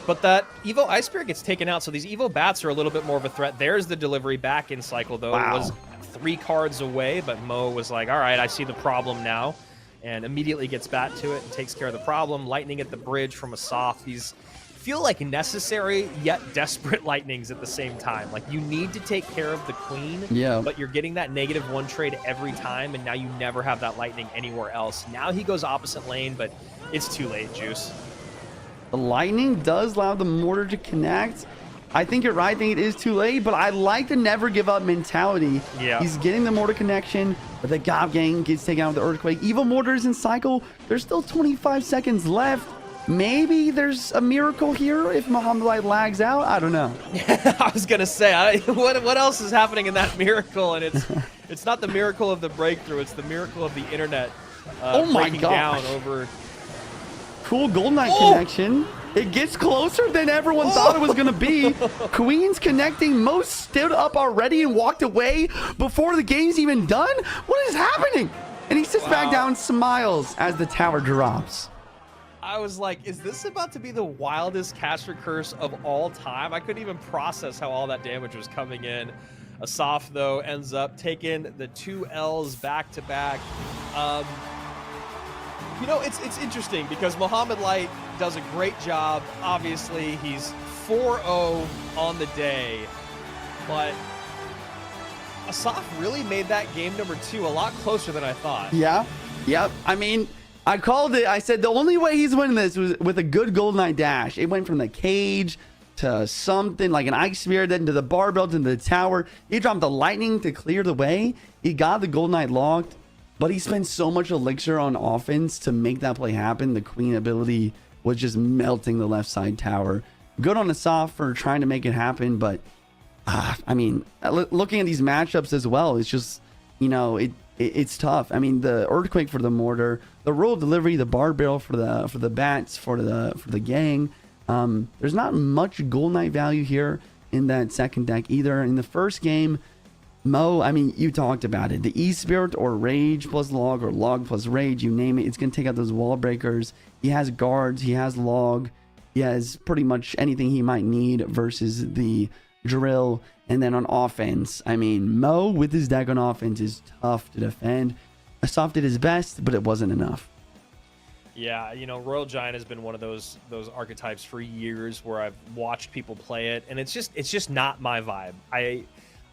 But that Evo Ice Spirit gets taken out, so these Evo Bats are a little bit more of a threat. There's the delivery back in cycle, though. It was 3 cards away, but Mo was like, all right, I see the problem now, and immediately gets back to it and takes care of the problem. Lightning at the bridge from Asaf. These feel like necessary yet desperate lightnings at the same time. Like, you need to take care of the queen, but you're getting that -1 trade every time, and now you never have that lightning anywhere else. Now he goes opposite lane, but it's too late, Juice. The Lightning does allow the Mortar to connect. I think you're right. I think it is too late, but I like the never give up mentality. He's getting the Mortar connection, but the Gob Gang gets taken out with the Earthquake. Evo Mortars in cycle. There's still 25 seconds left. Maybe there's a miracle here if Mohamed Light lags out. I don't know. I was gonna say, what else is happening in that miracle? And it's not the miracle of the breakthrough. It's the miracle of the internet breaking down over. Cool Golden Knight connection. It gets closer than everyone thought it was going to be. Queen's connecting. Mo stood up already and walked away before the game's even done. What is happening? And he sits back down and smiles as the tower drops. I was like, is this about to be the wildest caster curse of all time? I couldn't even process how all that damage was coming in. Asaf, though, ends up taking the 2 L's back to back. It's interesting because Mohamed Light does a great job. Obviously, he's 4-0 on the day, but Asaf really made that game number 2 a lot closer than I thought. Yep. I mean, I called it. I said the only way he's winning this was with a good Golden Knight dash. It went from the cage to something like an Ice Spear, then to the barbell, into the tower. He dropped the Lightning to clear the way. He got the Golden Knight locked. But he spent so much elixir on offense to make that play happen. The Queen ability was just melting the left side tower. Good on Asaf for trying to make it happen. But, I mean, looking at these matchups as well, it's just, it's tough. I mean, the Earthquake for the Mortar, the Royal Delivery, the Bar Barrel for the Bats, for the Gang. There's not much Golden Knight value here in that second deck either. In the first game, Mo, I mean, you talked about it. The E-Spirit or Rage plus Log or Log plus Rage, you name it. It's going to take out those wall breakers. He has guards. He has Log. He has pretty much anything he might need versus the Drill. And then on offense, I mean, Mo with his deck on offense is tough to defend. Asaf did his best, but it wasn't enough. Yeah, Royal Giant has been one of those archetypes for years where I've watched people play it, and it's just not my vibe.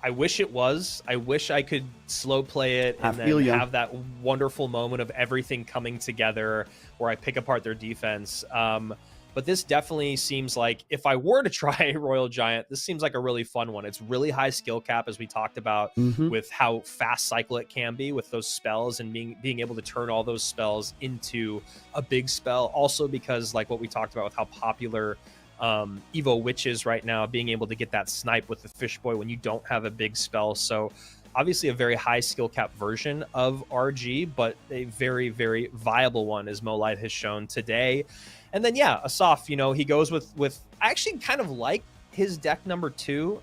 I wish it was. I wish I could slow play it and then have that wonderful moment of everything coming together where I pick apart their defense. But this definitely seems like if I were to try Royal Giant, this seems like a really fun one. It's really high skill cap, as we talked about, with how fast cycle it can be with those spells and being able to turn all those spells into a big spell. Also because, like what we talked about with how popular Evo Witches right now, being able to get that snipe with the Fish Boy when you don't have a big spell. So obviously a very high skill cap version of RG, but a very, very viable one, as Molite has shown today. And then, yeah, Asaf, you know, he goes with I actually kind of like his deck number 2.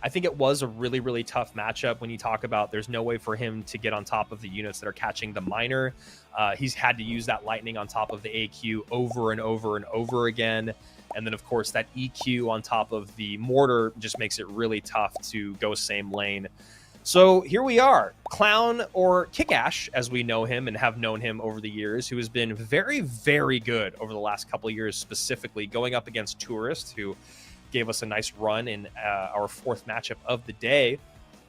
I think it was a really, really tough matchup when you talk about there's no way for him to get on top of the units that are catching the miner. He's had to use that lightning on top of the AQ over and over and over again. And then, of course, that EQ on top of the mortar just makes it really tough to go same lane. So here we are, Clown, or Kickash, as we know him and have known him over the years, who has been very, very good over the last couple of years, specifically going up against Tourist, who gave us a nice run in our 4th matchup of the day.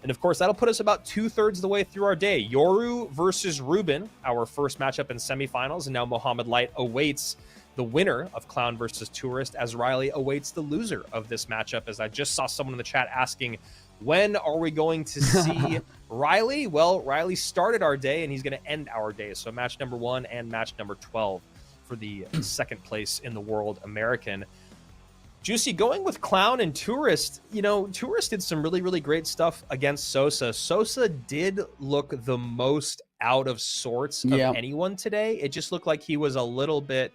And of course, that'll put us about 2/3 of the way through our day. Yoru versus Ruben, our first matchup in semifinals, and now Mohamed Light awaits the winner of Clown versus Tourist, as Riley awaits the loser of this matchup. As I just saw someone in the chat asking, when are we going to see Riley? Well, Riley started our day, and he's going to end our day. So match number 1 and match number 12 for the 2nd place in the World American. Juicy, going with Clown and Tourist, you know, Tourist did some really, really great stuff against Sosa. Sosa did look the most out of sorts of anyone today. It just looked like he was a little bit,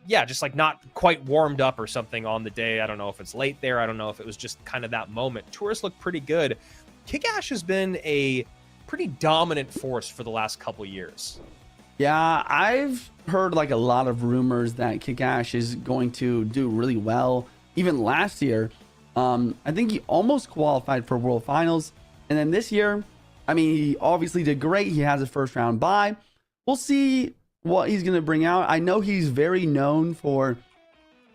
just like not quite warmed up or something on the day. I don't know if it's late there. I don't know if it was just kind of that moment. Tourist looked pretty good. Kickash has been a pretty dominant force for the last couple years. Yeah, I've heard like a lot of rumors that Kickash is going to do really well. Even last year, I think he almost qualified for World Finals. And then this year, I mean, he obviously did great. He has a 1st round bye. We'll see what he's going to bring out. I know he's very known for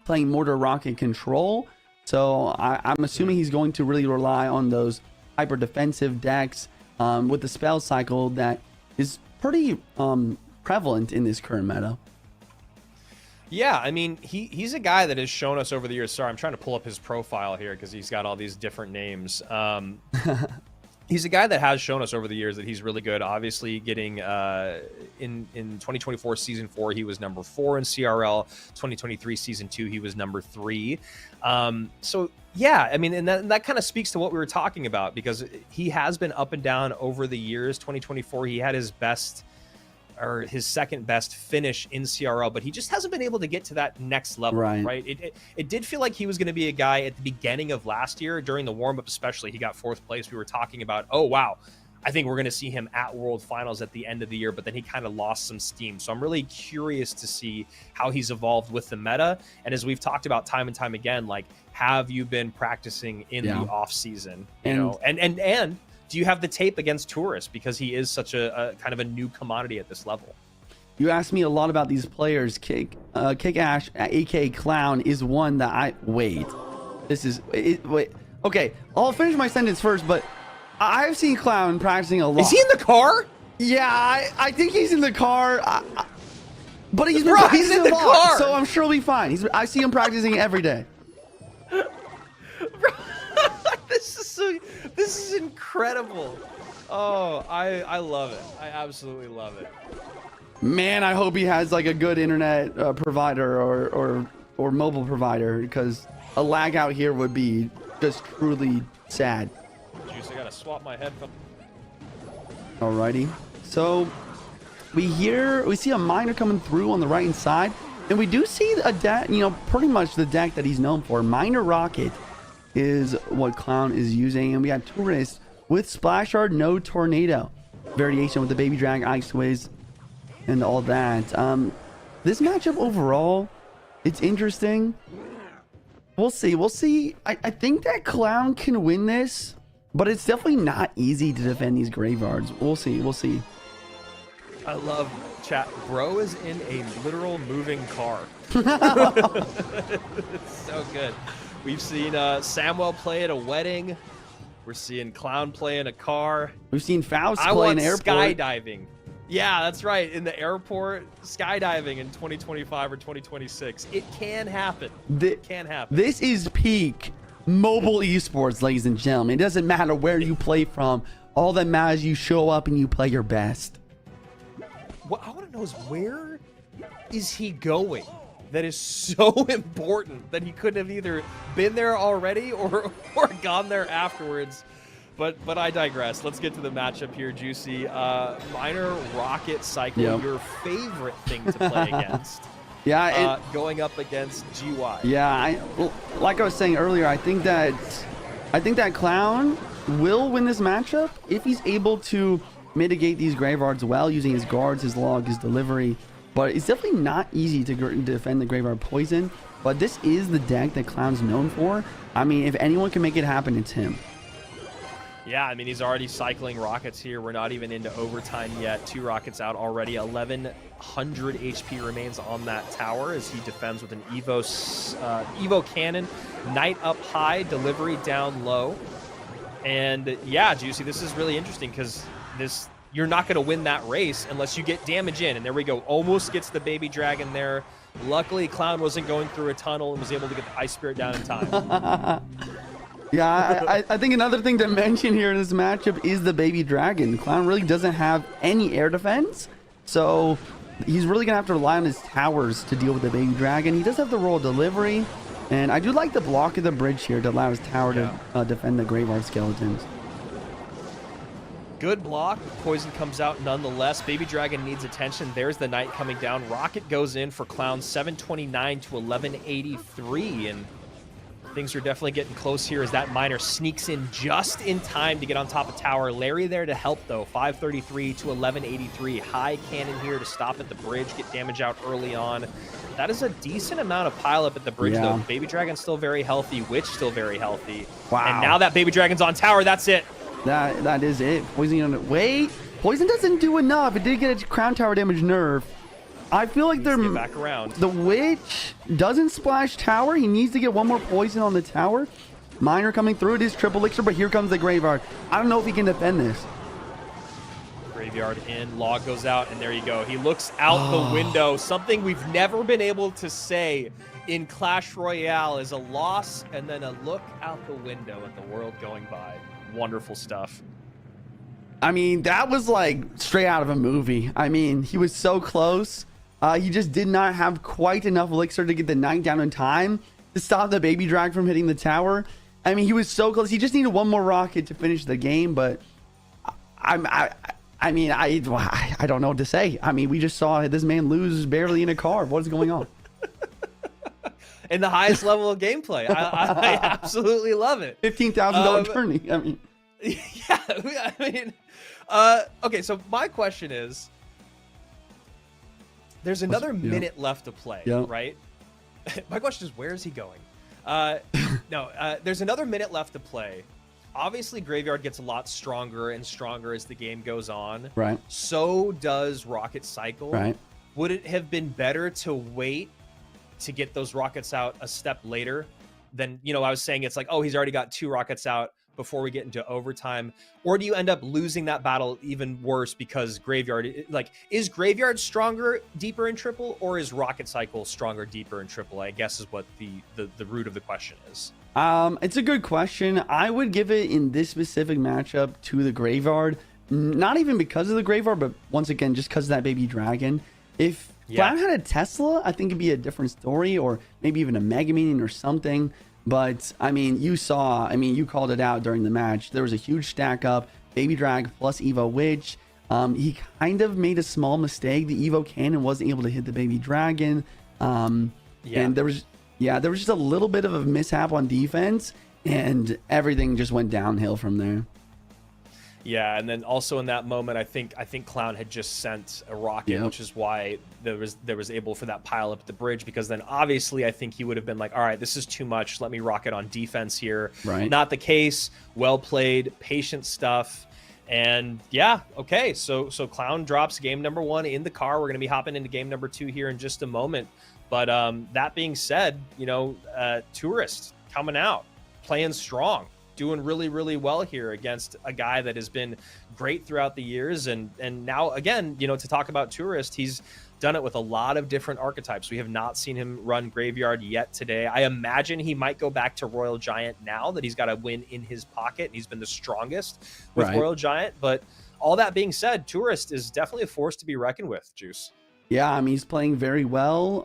playing Mortar Rocket Control. So I'm assuming he's going to really rely on those hyper defensive decks with the spell cycle that is pretty prevalent in this current meta. Yeah, I mean, he's a guy that has shown us over the years. Sorry, I'm trying to pull up his profile here because he's got all these different names. He's a guy that has shown us over the years that he's really good. Obviously, getting in 2024 season 4, he was number 4 in CRL. 2023 season 2, he was number 3. So yeah, I mean, and that kind of speaks to what we were talking about, because he has been up and down over the years. 2024, he had his best, or his 2nd best finish in CRL, but he just hasn't been able to get to that next level, right? It did feel like he was going to be a guy at the beginning of last year, during the warm-up especially. He got 4th place. We were talking about, oh, wow, I think we're going to see him at World Finals at the end of the year, but then he kind of lost some steam. So I'm really curious to see how he's evolved with the meta. And as we've talked about time and time again, like, have you been practicing in the off season? You know, and do you have the tape against Tourist, because he is such a kind of a new commodity at this level? You asked me a lot about these players. Kickash, aka Clown, is one that wait. Okay, I'll finish my sentence first, but I've seen Clown practicing a lot. Is he in the car? Yeah, I think he's in the car. But he's in the car, so I'm sure he'll be fine. I see him practicing every day. This is incredible. Oh, I love it. I absolutely love it. Man, I hope he has like a good internet provider or mobile provider, because a lag out here would be just truly sad. Juice, I gotta swap my headphones. Alrighty, so we see a miner coming through on the right hand side, and we do see a deck, you know, pretty much the deck that he's known for. Miner Rocket is what Clown is using, and we got Tourist with Splash Art, no Tornado variation with the Baby Drag, Ice Wiz, and all that. This matchup overall, it's interesting. We'll see. I think that Clown can win this, but it's definitely not easy to defend these graveyards. We'll see. I love chat. Bro is in a literal moving car. It's so good. We've seen Samwell play at a wedding. We're seeing Clown play in a car. We've seen Faust play in an airport. Skydiving. Yeah, that's right. In the airport, skydiving in 2025 or 2026. It can happen. It can happen. This is peak mobile esports, ladies and gentlemen. It doesn't matter where you play from. All that matters is you show up and you play your best. What I want to know is, where is he going? that is so important that he could have either been there already or gone there afterwards. But I digress. Let's get to the matchup here, Juicy. Miner Rocket Cycle, your favorite thing to play against. Yeah, going up against GY. Yeah, like I was saying earlier, I think that Clown will win this matchup if he's able to mitigate these Graveyards well using his guards, his log, his delivery. But it's definitely not easy to defend the Graveyard Poison. But this is the deck that Clown's known for. I mean, if anyone can make it happen, it's him. Yeah, I mean, he's already cycling rockets here. We're not even into overtime yet. 2 rockets out already. 1100 HP remains on that tower as he defends with an Evo cannon. Knight up high, delivery down low. And yeah, Juicy, this is really interesting because you're not going to win that race unless you get damage in. And there we go. Almost gets the baby dragon there. Luckily, Clown wasn't going through a tunnel and was able to get the Ice Spirit down in time. Yeah, I think another thing to mention here in this matchup is the baby dragon. Clown really doesn't have any air defense, so he's really going to have to rely on his towers to deal with the baby dragon. He does have the roll delivery, and I do like the block of the bridge here to allow his tower to defend the Graveyard Skeletons. Good block. Poison comes out nonetheless. Baby Dragon needs attention. There's the Knight coming down. Rocket goes in for Clown, 729 to 1183, and things are definitely getting close here as that Miner sneaks in just in time to get on top of tower. Larry there to help, though. 533 to 1183. High cannon here to stop at the bridge, get damage out early on. That is a decent amount of pile up at the bridge, though. Baby Dragon's still very healthy. Witch still very healthy. Wow. And now that Baby Dragon's on tower, that's it. That is it. Poison on it. Wait. Poison doesn't do enough. It did get a crown tower damage nerf. I feel like they're back around. The Witch doesn't splash tower. He needs to get one more poison on the tower. Miner coming through. It is triple elixir, but here comes the Graveyard. I don't know if he can defend this. Graveyard in, log goes out, and there you go. He looks out the window. Something we've never been able to say in Clash Royale is a loss and then a look out the window at the world going by. Wonderful stuff. I mean, that was like straight out of a movie. I mean, he was so close. He just did not have quite enough elixir to get the Knight down in time to stop the baby drag from hitting the tower. I mean, he was so close. He just needed one more rocket to finish the game, but I don't know what to say. I mean, we just saw this man lose barely in a car. What is going on? In the highest level of gameplay. I absolutely love it. $15,000 tourney. I mean, yeah, I mean, okay, so my question is, there's another minute left to play, right? My question is, where is he going? There's another minute left to play. Obviously, Graveyard gets a lot stronger and stronger as the game goes on. Right. So does Rocket Cycle. Right. Would it have been better to wait to get those rockets out a step later than, I was saying it's like, oh, he's already got 2 rockets out before we get into overtime? Or do you end up losing that battle even worse because Graveyard, is Graveyard stronger deeper in triple, or is Rocket Cycle stronger deeper in triple? I guess is what the root of the question is. It's a good question. I would give it in this specific matchup to the Graveyard, not even because of the Graveyard, but once again, just because of that baby dragon. If Clown had a Tesla, I think it'd be a different story, or maybe even a Mega Minion or something. But I mean, you called it out during the match. There was a huge stack up, Baby Drag plus Evo Witch. He kind of made a small mistake. The Evo Cannon wasn't able to hit the Baby Dragon. And there was just a little bit of a mishap on defense, and everything just went downhill from there. Yeah, and then also in that moment, I think Clown had just sent a rocket, which is why there was able for that pile up at the bridge, because then obviously I think he would have been like, all right, this is too much. Let me rocket on defense here. Right. Not the case. Well played, patient stuff. And yeah, okay. So Clown drops game number 1 in the car. We're going to be hopping into game number 2 here in just a moment. But that being said, Tourist coming out, playing strong, doing really, really well here against a guy that has been great throughout the years. And now, again, to talk about Tourist, he's done it with a lot of different archetypes. We have not seen him run Graveyard yet today. I imagine he might go back to Royal Giant now that he's got a win in his pocket, and he's been the strongest with Royal Giant. But all that being said, Tourist is definitely a force to be reckoned with, Juice. Yeah, I mean, he's playing very well.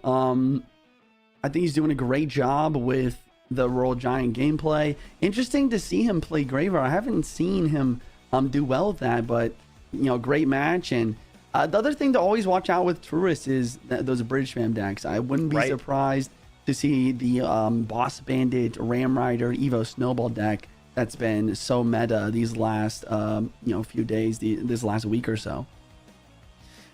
I think he's doing a great job with the Royal Giant gameplay. Interesting to see him play Graveyard. I haven't seen him do well with that, but great match. And the other thing to always watch out with Tourists is those Bridge Spam decks. I wouldn't be surprised to see the Boss Bandit, Ram Rider, Evo Snowball deck that's been so meta these last few days, this last week or so.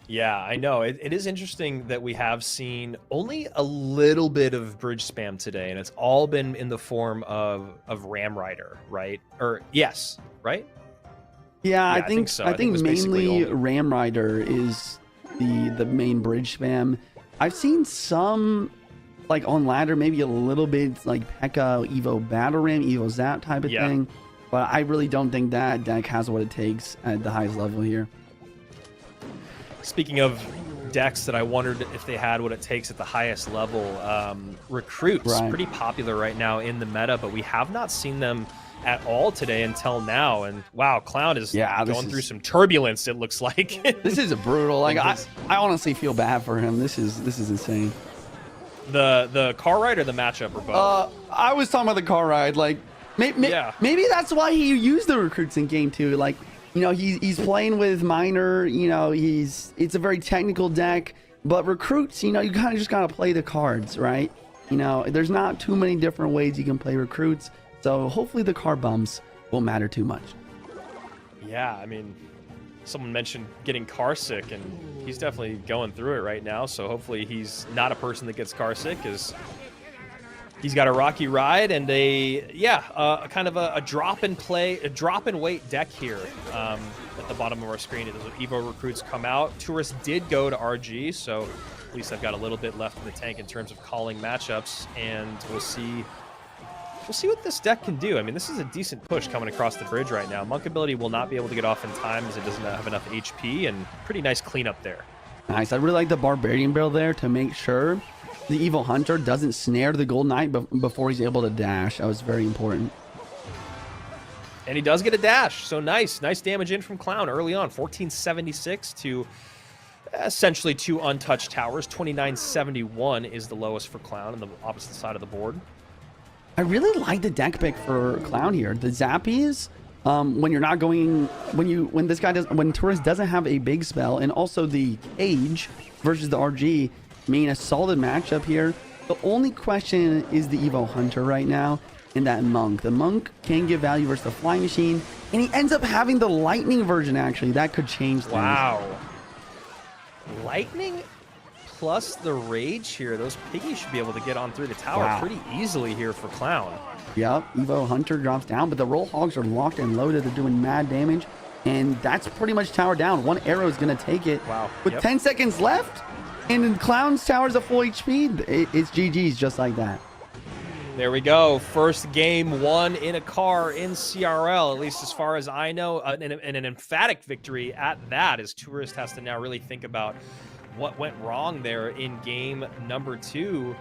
Yeah, I know. It is interesting that we have seen only a little bit of bridge spam today, and it's all been in the form of Ram Rider, right? Or yes, right? Yeah, I think so. I think mainly Ram Rider is the main bridge spam. I've seen some like on ladder, maybe a little bit like P.E.K.K.A, Evo Battle Ram, Evo Zap type of thing, but I really don't think that deck has what it takes at the highest level here. Speaking of decks that I wondered if they had what it takes at the highest level, Recruits, pretty popular right now in the meta, but we have not seen them at all today until now. And wow, Clown is going through some turbulence, it looks like. This is brutal. Like I honestly feel bad for him. This is insane. The car ride or the matchup or both? I was talking about the car ride. Like maybe that's why he used the Recruits in game 2. Like, he's playing with Miner, it's a very technical deck, but Recruits, you kind of just got to play the cards, right? There's not too many different ways you can play Recruits, so hopefully the card bumps won't matter too much. Yeah, I mean, someone mentioned getting car sick, and he's definitely going through it right now, so hopefully he's not a person that gets car sick, because he's got a rocky ride and kind of a drop and wait deck here at the bottom of our screen. Evo Recruits come out. Tourist did go to RG, so at least I've got a little bit left in the tank in terms of calling matchups, and we'll see what this deck can do. I mean, this is a decent push coming across the bridge right now. Monk ability will not be able to get off in time as it doesn't have enough HP, and pretty nice cleanup there. Nice. I really like the Barbarian build there to make sure the Evil Hunter doesn't snare the Gold Knight before he's able to dash. That was very important. And he does get a dash, so nice damage in from Clown early on. 1476 to essentially 2 untouched towers. 2971 is the lowest for Clown on the opposite side of the board. I really like the deck pick for Clown here. The Zappies, when you're not going, when Tourist doesn't have a big spell, and also the Cage versus the RG mean a solid matchup here. The only question is the Evo Hunter right now and that Monk. The Monk can give value versus the Flying Machine, and he ends up having the Lightning version, actually. That could change things. Wow. Lightning plus the Rage here. Those piggies should be able to get on through the tower pretty easily here for Clown. Yep, Evo Hunter drops down, but the Roll Hogs are locked and loaded. They're doing mad damage, and that's pretty much tower down. One arrow is going to take it. Wow. With 10 seconds left, and in Clown's tower's a full HP, it's GG's just like that. There we go. First game won in a car in CRL, at least as far as I know, and an emphatic victory at that, as Tourist has to now really think about what went wrong there in game number 2.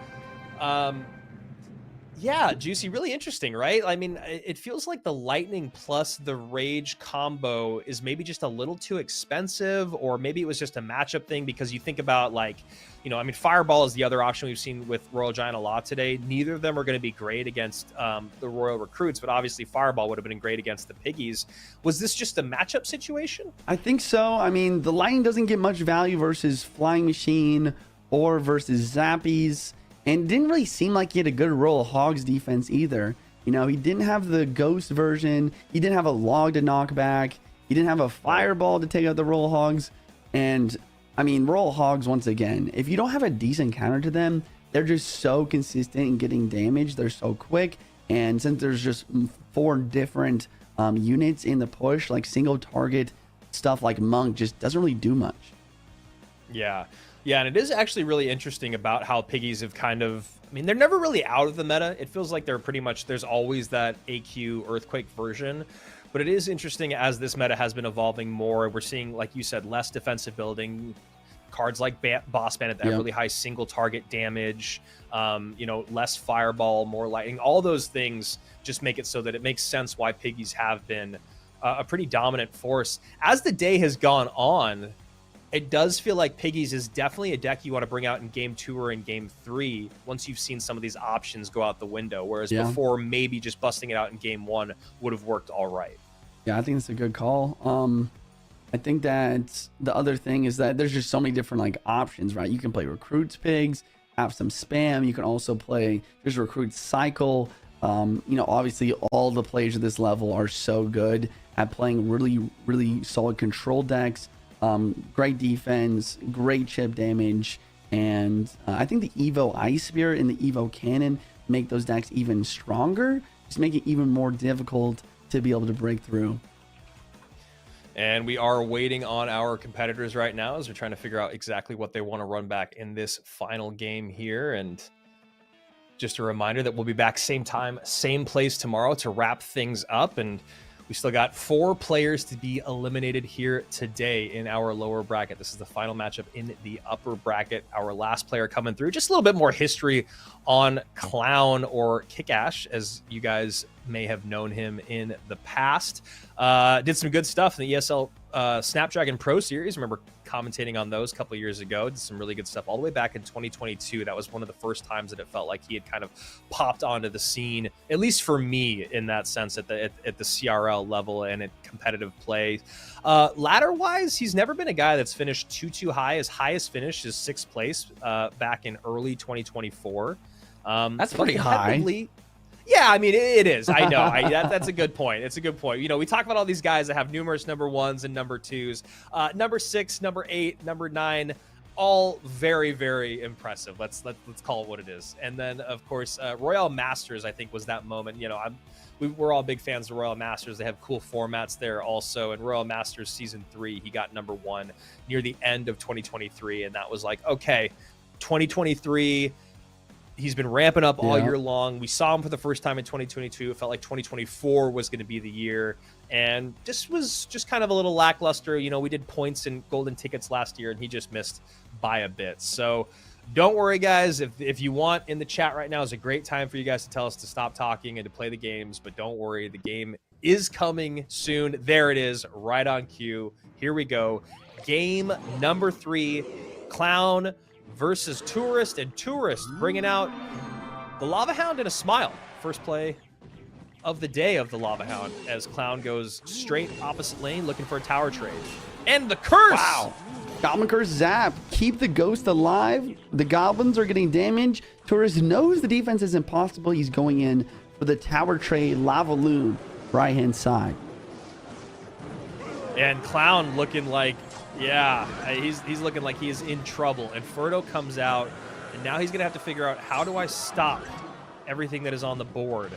Yeah, Juicy, really interesting, right? I mean, it feels like the Lightning plus the Rage combo is maybe just a little too expensive, or maybe it was just a matchup thing, because you think about, like, I mean, Fireball is the other option we've seen with Royal Giant a lot today. Neither of them are going to be great against the Royal Recruits, but obviously Fireball would have been great against the Piggies. Was this just a matchup situation? I think so. I mean, the Lightning doesn't get much value versus Flying Machine or versus Zappies. And it didn't really seem like he had a good Royal Hogs defense either. He didn't have the Ghost version. He didn't have a Log to knock back. He didn't have a Fireball to take out the Royal Hogs. And, I mean, Royal Hogs, once again, if you don't have a decent counter to them, they're just so consistent in getting damage. They're so quick. And since there's just 4 different units in the push, like single target stuff like Monk just doesn't really do much. Yeah. Yeah, and it is actually really interesting about how Piggies have kind of, I mean, they're never really out of the meta. It feels like they're pretty much, there's always that AQ Earthquake version. But it is interesting as this meta has been evolving more. We're seeing, like you said, less defensive building. Cards like Boss Bandit that have really high single target damage, less Fireball, more Lightning. All those things just make it so that it makes sense why Piggies have been a pretty dominant force. As the day has gone on, It does feel like Piggies is definitely a deck you want to bring out in game 2 or in game 3 once you've seen some of these options go out the window, whereas before maybe just busting it out in game 1 would have worked all right. Yeah, I think it's a good call. I think that the other thing is that there's just so many different like options, right? You can play Recruits Pigs, have some spam. You can also play just Recruits Cycle. You know, obviously all the players at this level are so good at playing really solid control decks. Great defense, great chip damage, and I think the Evo Ice Spirit and the Evo Cannon make those decks even stronger, just make it even more difficult to be able to break through. And we are waiting on our competitors right now as we're trying to figure out exactly what they want to run back in this final game here. And just a reminder that we'll be back same time, same place tomorrow to wrap things up. And we still got 4 players to be eliminated here today in our lower bracket. This is the final matchup in the upper bracket. Our last player coming through. Just a little bit more history on Clown, or Kickash, as you guys may have known him in the past. Did some good stuff in the ESL Snapdragon Pro Series. Remember commentating on those a couple years ago. Did some really good stuff all the way back in 2022. That was one of the first times that it felt like he had kind of popped onto the scene, at least for me in that sense, at the CRL level and at competitive play. Ladder wise, he's never been a guy that's finished too high. His highest finish is 6th place back in early 2024. That's pretty high. Yeah, I mean, it is. I know. That's a good point. It's a good point. You know, we talk about all these guys that have numerous number 1s and number 2s. Number 6, number 8, number 9, all very, very impressive. Let's call it what it is. And then, of course, Royale Masters, I think, was that moment. You know, we're all big fans of Royale Masters. They have cool formats there also. And Royale Masters Season 3, he got number 1 near the end of 2023. And that was like, okay, 2023... He's been ramping up all year long. We saw him for the first time in 2022. It felt like 2024 was going to be the year. And this was just kind of a little lackluster. You know, we did points and golden tickets last year, and he just missed by a bit. So don't worry, guys. If you want, in the chat right now is a great time for you guys to tell us to stop talking and to play the games. But don't worry, the game is coming soon. There it is, right on cue. Here we go. Game number 3, Clown versus Tourist, and Tourist bringing out the Lava Hound and a smile. First play of the day of the Lava Hound as Clown goes straight opposite lane looking for a tower trade. And the curse! Wow. Goblin Curse Zap. Keep the ghost alive. The goblins are getting damage. Tourist knows the defense is impossible. He's going in for the tower trade Lava Loon, right hand side. And Clown looking like, yeah, he's looking like he is in trouble. Inferno comes out, and now he's going to have to figure out, how do I stop everything that is on the board?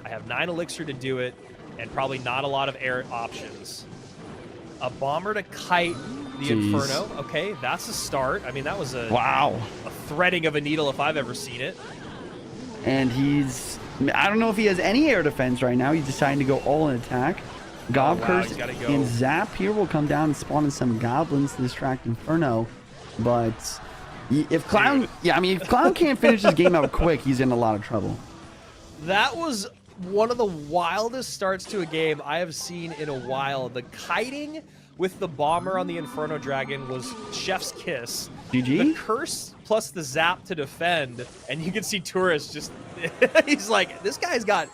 I have 9 elixir to do it, and probably not a lot of air options. A bomber to kite the Inferno. Okay, that's a start. I mean, that was a threading of a needle if I've ever seen it. And I don't know if he has any air defense right now. He's deciding to go all in attack. Gob Curse and Zap here will come down and spawn in some goblins to distract Inferno. But if Clown, if Clown can't finish this game out quick, he's in a lot of trouble. That was one of the wildest starts to a game I have seen in a while. The kiting with the bomber on the Inferno Dragon was chef's kiss. GG? The curse plus the zap to defend, and you can see Tourist just, he's like, this guy's got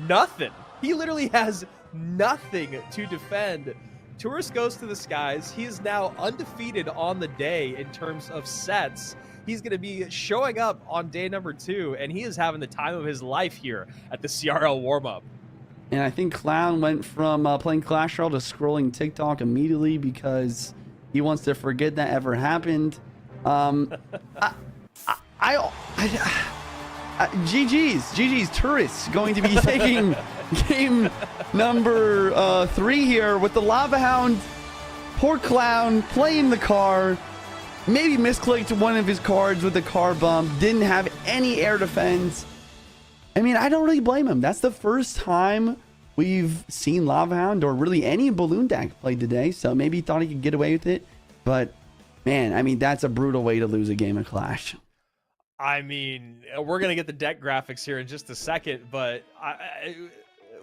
nothing. He literally has nothing to defend. Tourist goes to the skies. He is now undefeated on the day in terms of sets. He's going to be showing up on day number 2, and he is having the time of his life here at the CRL warm-up. And I think Clown went from playing Clash Royale to scrolling TikTok immediately because he wants to forget that ever happened. GG's Tourists going to be taking game number 3 here with the Lava Hound. Poor Clown playing the car. Maybe misclicked one of his cards with the car bump. Didn't have any air defense. I mean, I don't really blame him. That's the first time we've seen Lava Hound or really any balloon deck played today. So maybe he thought he could get away with it. But man, I mean, that's a brutal way to lose a game of Clash. I mean, we're going to get the deck graphics here in just a second, but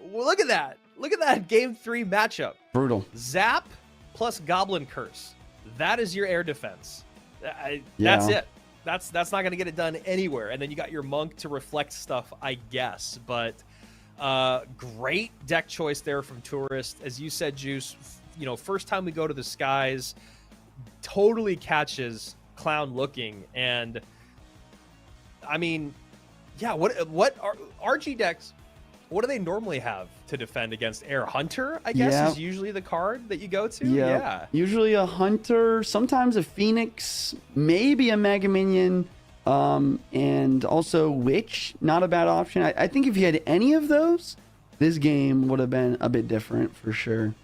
well, look at that. Look at that game 3 matchup. Brutal. Zap plus Goblin Curse. That is your air defense. That's Yeah. it. That's not going to get it done anywhere. And then you got your monk to reflect stuff, I guess. But great deck choice there from Tourist. As you said, Juice, you know, first time we go to the skies, totally catches Clown looking. And I mean, yeah, what are RG decks? What do they normally have to defend against air? Hunter, I guess, is usually the card that you go to. Yeah. Usually a Hunter, sometimes a Phoenix, maybe a Mega Minion, and also Witch. Not a bad option. I think if you had any of those, this game would have been a bit different for sure.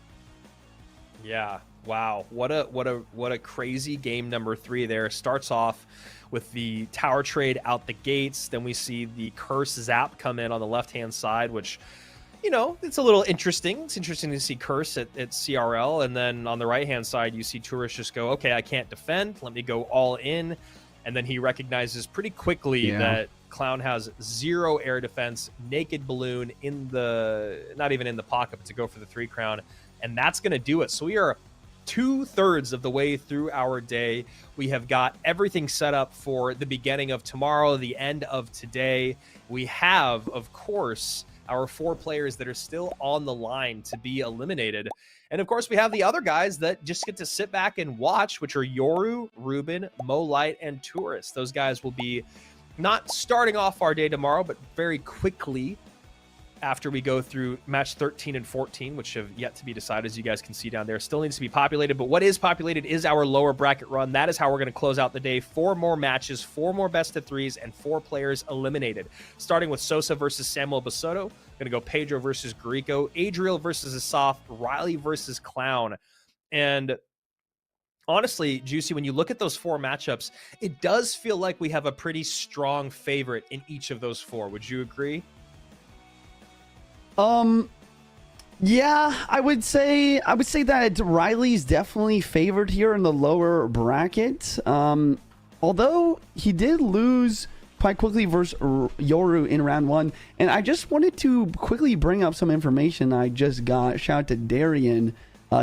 Yeah. Wow. What a crazy game number 3 there. Starts off with the tower trade out the gates. Then we see the curse zap come in on the left-hand side, which, you know, it's a little interesting. It's interesting to see curse at CRL. And then on the right-hand side, you see Tourist just go, okay, I can't defend. Let me go all in. And then he recognizes pretty quickly that Clown has 0 air defense, naked balloon in the, not even in the pocket, but to go for the 3 crown. And that's going to do it. So we are 2/3 of the way through our day. We have got everything set up for the beginning of tomorrow, the end of today. We have, of course, our 4 players that are still on the line to be eliminated. And of course, we have the other guys that just get to sit back and watch, which are Yoru, Ruben, Mo Light, and Tourist. Those guys will be not starting off our day tomorrow, but very quickly after we go through match 13 and 14, which have yet to be decided, as you guys can see down there. Still needs to be populated, but what is populated is our lower bracket run. That is how we're going to close out the day. 4 more matches, 4 more best of 3s, and 4 players eliminated. Starting with Sosa versus Samuel Basoto. Going to go Pedro versus Grieco, Adriel versus Asaf, Riley versus Clown. And honestly, Juicy, when you look at those 4 matchups, it does feel like we have a pretty strong favorite in each of those 4. Would you agree? Yeah, I would say that Riley's definitely favored here in the lower bracket. Although he did lose quite quickly versus Yoru in round 1. And I just wanted to quickly bring up some information I just got. Shout out to Darian.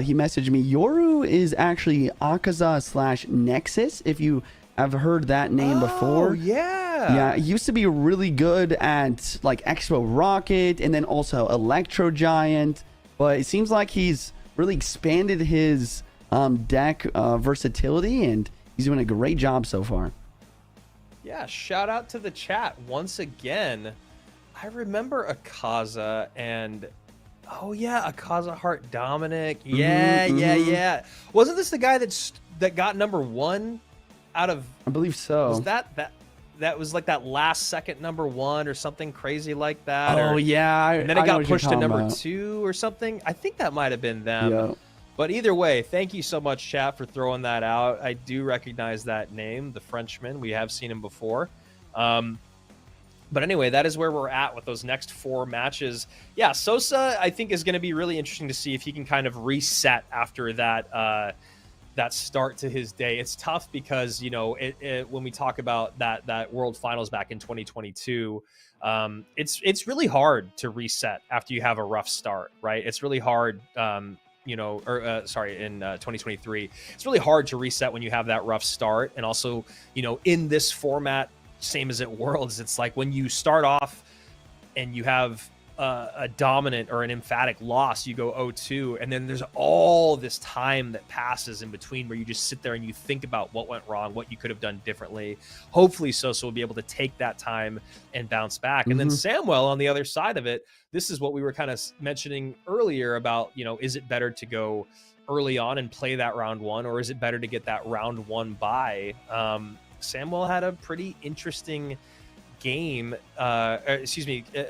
He messaged me. Yoru is actually Akaza/Nexus, if you have heard that name before. Oh, yeah. Yeah, he used to be really good at like Expo Rocket and then also Electro Giant. But it seems like he's really expanded his deck versatility, and he's doing a great job so far. Yeah, shout out to the chat once again. I remember Akaza and oh yeah, Akaza Heart Dominic. Yeah. Wasn't this the guy that got number 1 out of? I believe so. Was that was like that last second number 1 or something crazy like that? Oh yeah, and then it got pushed to number 2 or something. I think that might have been them. Yeah. But either way, thank you so much, chat, for throwing that out. I do recognize that name, the Frenchman. We have seen him before. But anyway, that is where we're at with those next 4 matches. Yeah, Sosa, I think, is going to be really interesting to see if he can kind of reset after that that start to his day. It's tough because, you know, when we talk about that World Finals back in 2022, it's really hard to reset after you have a rough start, right? It's really hard. You know, in 2023, it's really hard to reset when you have that rough start. And also, you know, in this format, same as at Worlds, it's like when you start off and you have a dominant or an emphatic loss, you go 0-2, and then there's all this time that passes in between where you just sit there and you think about what went wrong, what you could have done differently. Hopefully Sosa will be able to take that time and bounce back. And then Samuel, on the other side of it, this is what we were kind of mentioning earlier about, you know, is it better to go early on and play that round 1, or is it better to get that round 1 bye? Samuel had a pretty interesting game, a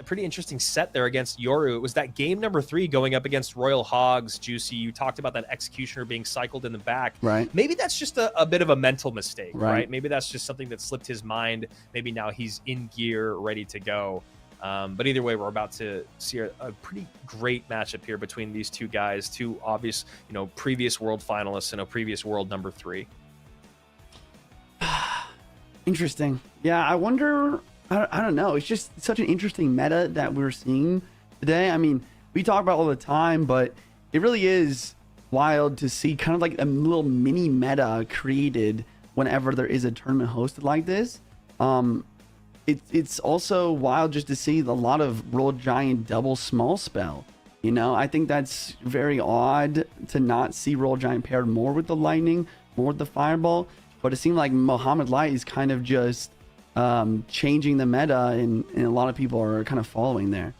pretty interesting set there against Yoru. It was that game number 3 going up against Royal Hogs. Juicy, you talked about that Executioner being cycled in the back. Right. Maybe that's just a bit of a mental mistake, right? Maybe that's just something that slipped his mind. Maybe now he's in gear, ready to go. But either way, we're about to see a pretty great matchup here between these 2 guys, 2 obvious, you know, previous world finalists and a previous world number 3. Interesting. Yeah, I wonder. I don't know. It's just such an interesting meta that we're seeing today. I mean, we talk about all the time, but it really is wild to see kind of like a little mini meta created whenever there is a tournament hosted like this. It's also wild just to see a lot of Royal Giant double small spell. You know, I think that's very odd to not see Royal Giant paired more with the Lightning, more with the Fireball. But it seemed like Mohamed Light is kind of just changing the meta, and a lot of people are kind of following there.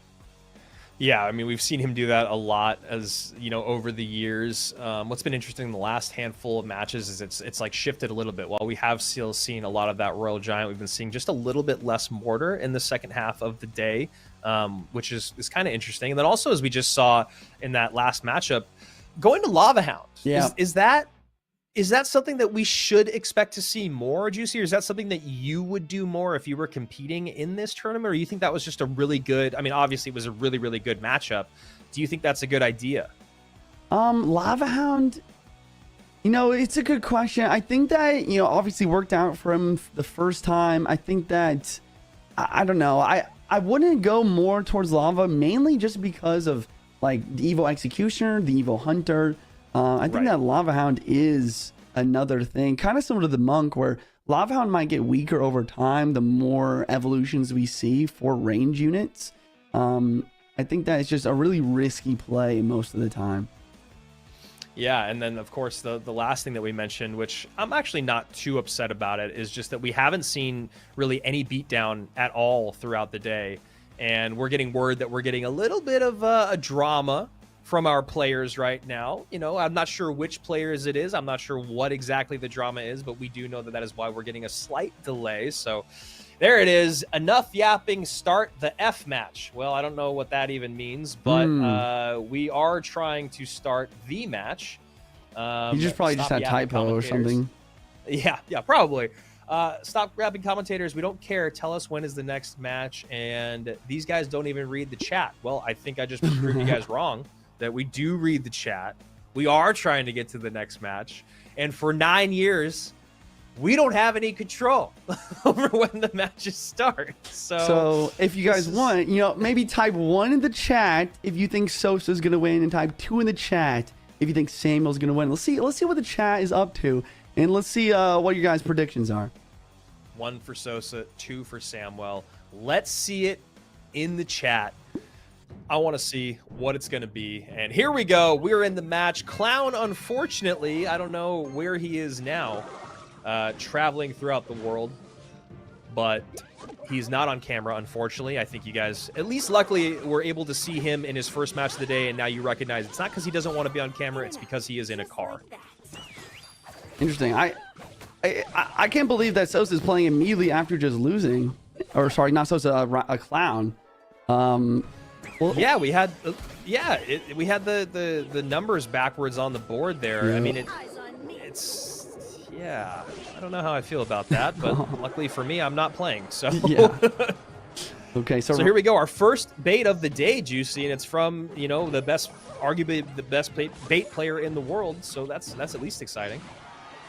Yeah, I mean, we've seen him do that a lot, as you know, over the years. What's been interesting in the last handful of matches is it's like shifted a little bit. While we have still seen a lot of that Royal Giant, we've been seeing just a little bit less Mortar in the second half of the day, which is kind of interesting. And then also, as we just saw in that last matchup, going to Lava Hound. Yeah. Is that something that we should expect to see more, Juicy, or is that something that you would do more if you were competing in this tournament? Or you think that was just a really good, I mean, obviously it was a really, really good matchup. Do you think that's a good idea? Lava Hound, you know, it's a good question. I think that, you know, obviously worked out for him the first time. I think that, I don't know. I wouldn't go more towards Lava, mainly just because of like the Evo Executioner, the Evo Hunter. I think that Lava Hound is another thing, kind of similar to the Monk, where Lava Hound might get weaker over time the more evolutions we see for range units. I think that is just a really risky play most of the time. Yeah, and then of course the last thing that we mentioned, which I'm actually not too upset about it, is just that we haven't seen really any beatdown at all throughout the day, and we're getting word that we're getting a little bit of a drama from our players right now. You know, I'm not sure which players it is. I'm not sure what exactly the drama is, but we do know that is why we're getting a slight delay. So there it is. Enough yapping. Start the F match. Well, I don't know what that even means, but we are trying to start the match. You just probably just had a typo or something. Yeah, probably. Stop grabbing commentators. We don't care. Tell us when is the next match. And these guys don't even read the chat. Well, I think I just proved you guys wrong. That we do read the chat. We are trying to get to the next match. And for 9 years, we don't have any control over when the matches start. So if you guys want, you know, maybe type 1 in the chat if you think Sosa's going to win, and type 2 in the chat if you think Samuel's going to win. Let's see what the chat is up to, and let's see what your guys' predictions are. 1 for Sosa, 2 for Samuel. Let's see it in the chat. I want to see what it's going to be. And here we go. We're in the match. Clown, unfortunately, I don't know where he is now, traveling throughout the world, but he's not on camera, unfortunately. I think you guys, at least luckily, were able to see him in his first match of the day, and now you recognize it's not because he doesn't want to be on camera, it's because he is in a car. Interesting. I can't believe that Sosa is playing immediately after just losing. Or, sorry, not Sosa, a Clown. Well, yeah, we had the numbers backwards on the board there. Yeah. I mean, it's yeah. I don't know how I feel about that, but luckily for me, I'm not playing. So yeah. Okay, so here we go. Our first bait of the day, Juicy, and it's from, you know, arguably the best bait player in the world. So that's at least exciting.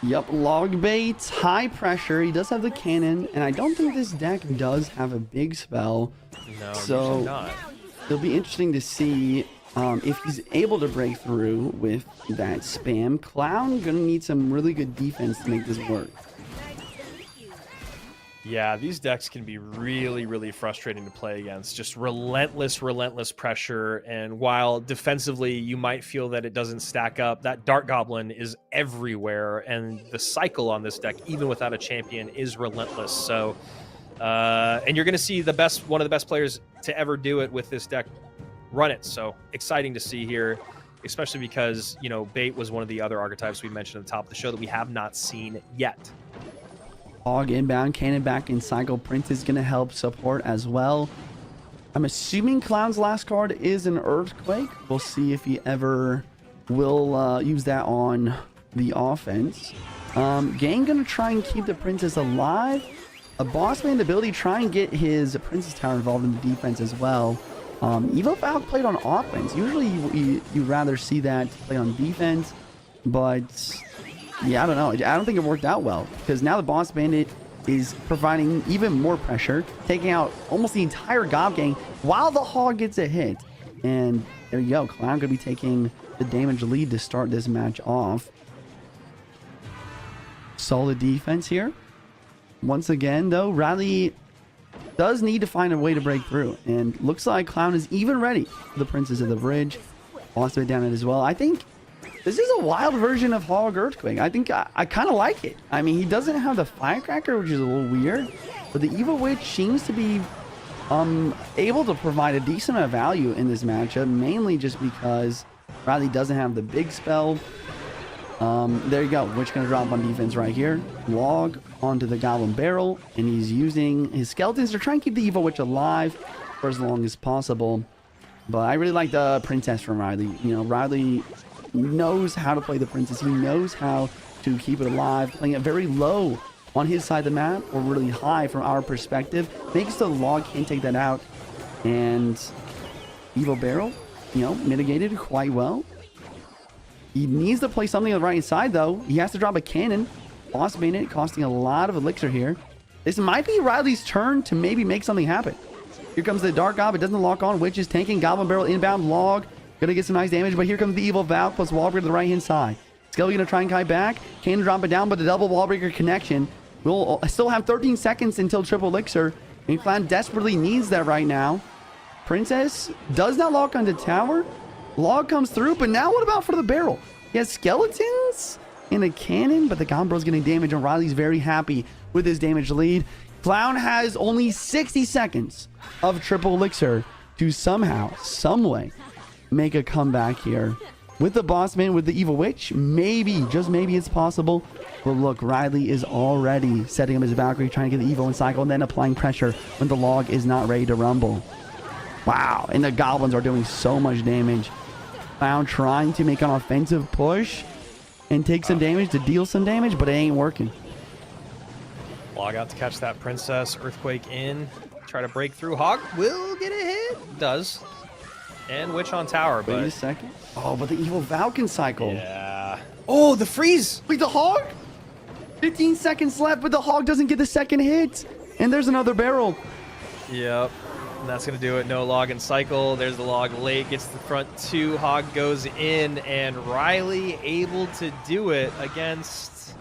Yep, log baits, high pressure. He does have the cannon, and I don't think this deck does have a big spell. No, so usually not. It'll be interesting to see if he's able to break through with that spam. Clown gonna need some really good defense to make this work. Yeah, these decks can be really, really frustrating to play against. Just relentless pressure. And while defensively you might feel that it doesn't stack up, that Dart Goblin is everywhere. And the cycle on this deck, even without a champion, is relentless. So, and you're going to see one of the best players to ever do it with this deck run it. So exciting to see here, especially because, you know, bait was one of the other archetypes we mentioned at the top of the show that we have not seen yet. Hog inbound, cannon back in cycle. Prince is going to help support as well. I'm assuming Clown's last card is an Earthquake. We'll see if he ever will use that on the offense. Gang going to try and keep the Princess alive. A boss man ability, try and get his Princess Tower involved in the defense as well. Evo Falc played on offense. Usually you'd rather see that play on defense, but yeah, I don't know. I don't think it worked out well because now the Boss Bandit is providing even more pressure, taking out almost the entire Gob Gang while the Hog gets a hit. And there you go. Clown going to be taking the damage lead to start this match off. Solid defense here. Once again, though, Riley does need to find a way to break through. And looks like Clown is even ready for the Princess of the Bridge. Lost a bit down it as well. I think this is a wild version of Hog Earthquake. I think I kind of like it. I mean, he doesn't have the Firecracker, which is a little weird. But the Evil Witch seems to be able to provide a decent amount of value in this matchup. Mainly just because Riley doesn't have the big spell. There you go. Witch gonna drop on defense right here. Log onto the Goblin Barrel, and he's using his skeletons to try and keep the Evil Witch alive for as long as possible. But I really like the Princess from Riley. You know, Riley knows how to play the Princess. He knows how to keep it alive, playing it very low on his side of the map, or really high from our perspective. Makes the Log can't take that out. And Evil Barrel, you know, mitigated quite well. He needs to play something on the right side, though. He has to drop a cannon. Boss bane it, costing a lot of elixir here. This might be Riley's turn to maybe make something happen. Here comes the Dark Gob. It doesn't lock on. Witch is tanking. Goblin Barrel inbound. Log. Gonna get some nice damage, but here comes the Evil Valve plus Wallbreaker to the right-hand side. Skelly gonna try and kite back. Cannon drop it down, but the double Wallbreaker connection. We'll still have 13 seconds until triple elixir. And Clown desperately needs that right now. Princess does not lock onto tower. Log comes through, but now what about for the barrel? He has skeletons and a cannon, but the Gombro's getting damage, and Riley's very happy with his damage lead. Clown has only 60 seconds of triple elixir to somehow, some way, make a comeback here. With the boss man, with the Evil Witch, maybe, just maybe it's possible. But look, Riley is already setting up his Valkyrie, trying to get the Evo in cycle, and then applying pressure when the Log is not ready to rumble. Wow, and the Goblins are doing so much damage. Clown trying to make an offensive push and take some damage to deal some damage, but it ain't working. Log out to catch that Princess. Earthquake in. Try to break through. Hog will get a hit. Does. And Witch on tower, but... Wait a second. Oh, but the Evil Falcon cycle. Yeah. Oh, the freeze! Wait, the Hog? 15 seconds left, but the Hog doesn't get the second hit. And there's another barrel. Yep. And that's going to do it. No Log and cycle. There's the Log late. Gets the front two. Hog goes in. And Riley able to do it against...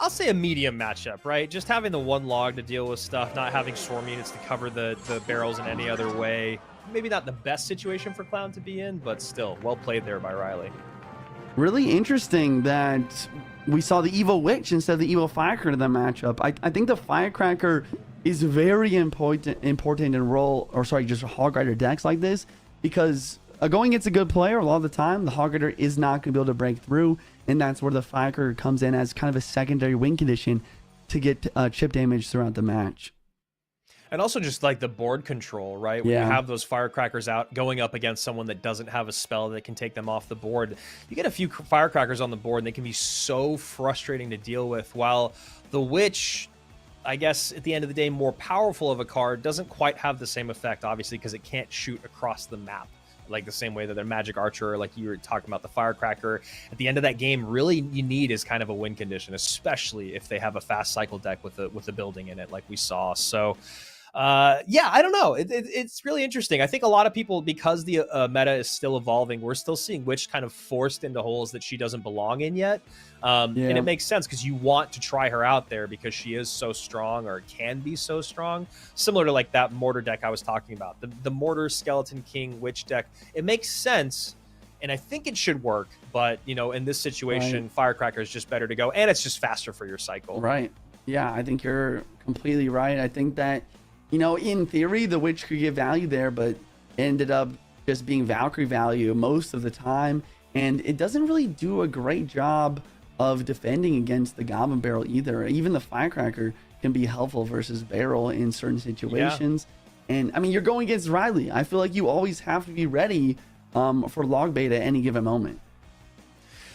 I'll say a medium matchup, right? Just having the one Log to deal with stuff. Not having Storm units to cover the barrels in any other way. Maybe not the best situation for Clown to be in, but still, well played there by Riley. Really interesting that we saw the Evil Witch instead of the Evil Firecracker in the matchup. I think the Firecracker is very important in role, or sorry, just Hog Rider decks like this, because going against a good player, a lot of the time, the Hog Rider is not going to be able to break through, and that's where the Firecracker comes in as kind of a secondary win condition to get chip damage throughout the match. And also just like the board control, right? When you have those firecrackers out going up against someone that doesn't have a spell that can take them off the board. You get a few firecrackers on the board and they can be so frustrating to deal with. While the Witch, I guess at the end of the day, more powerful of a card, doesn't quite have the same effect, obviously, because it can't shoot across the map. Like the same way that their Magic Archer, like you were talking about the Firecracker. At the end of that game, really you need is kind of a win condition, especially if they have a fast cycle deck with a building in it like we saw. So... yeah, I don't know. It's really interesting. I think a lot of people, because the meta is still evolving, we're still seeing Witch kind of forced into holes that she doesn't belong in yet. And it makes sense because you want to try her out there because she is so strong, or can be so strong. Similar to like that Mortar deck I was talking about. The Mortar Skeleton King Witch deck. It makes sense, and I think it should work. But, you know, in this situation, Firecracker is just better to go, and it's just faster for your cycle. Right. Yeah, I think you're completely right. I think that, you know, in theory, the Witch could get value there, but ended up just being Valkyrie value most of the time. And it doesn't really do a great job of defending against the Goblin Barrel either. Even the Firecracker can be helpful versus Barrel in certain situations. Yeah. And, I mean, you're going against Riley. I feel like you always have to be ready for log bait at any given moment.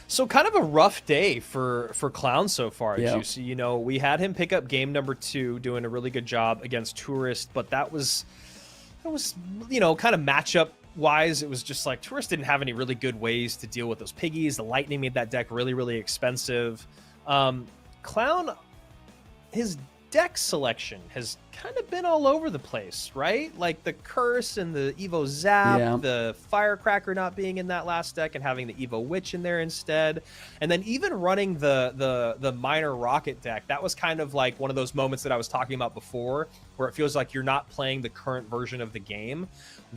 So kind of a rough day for Clown so far, Juicy. You know, we had him pick up game number 2, doing a really good job against Tourist, but that was, you know, kind of matchup wise, it was just like Tourist didn't have any really good ways to deal with those piggies. The Lightning made that deck really, really expensive. Clown, his deck selection has kind of been all over the place, right? Like the Curse and the Evo Zap, the Firecracker not being in that last deck and having the Evo Witch in there instead. And then even running the Minor Rocket deck, that was kind of like one of those moments that I was talking about before, where it feels like you're not playing the current version of the game.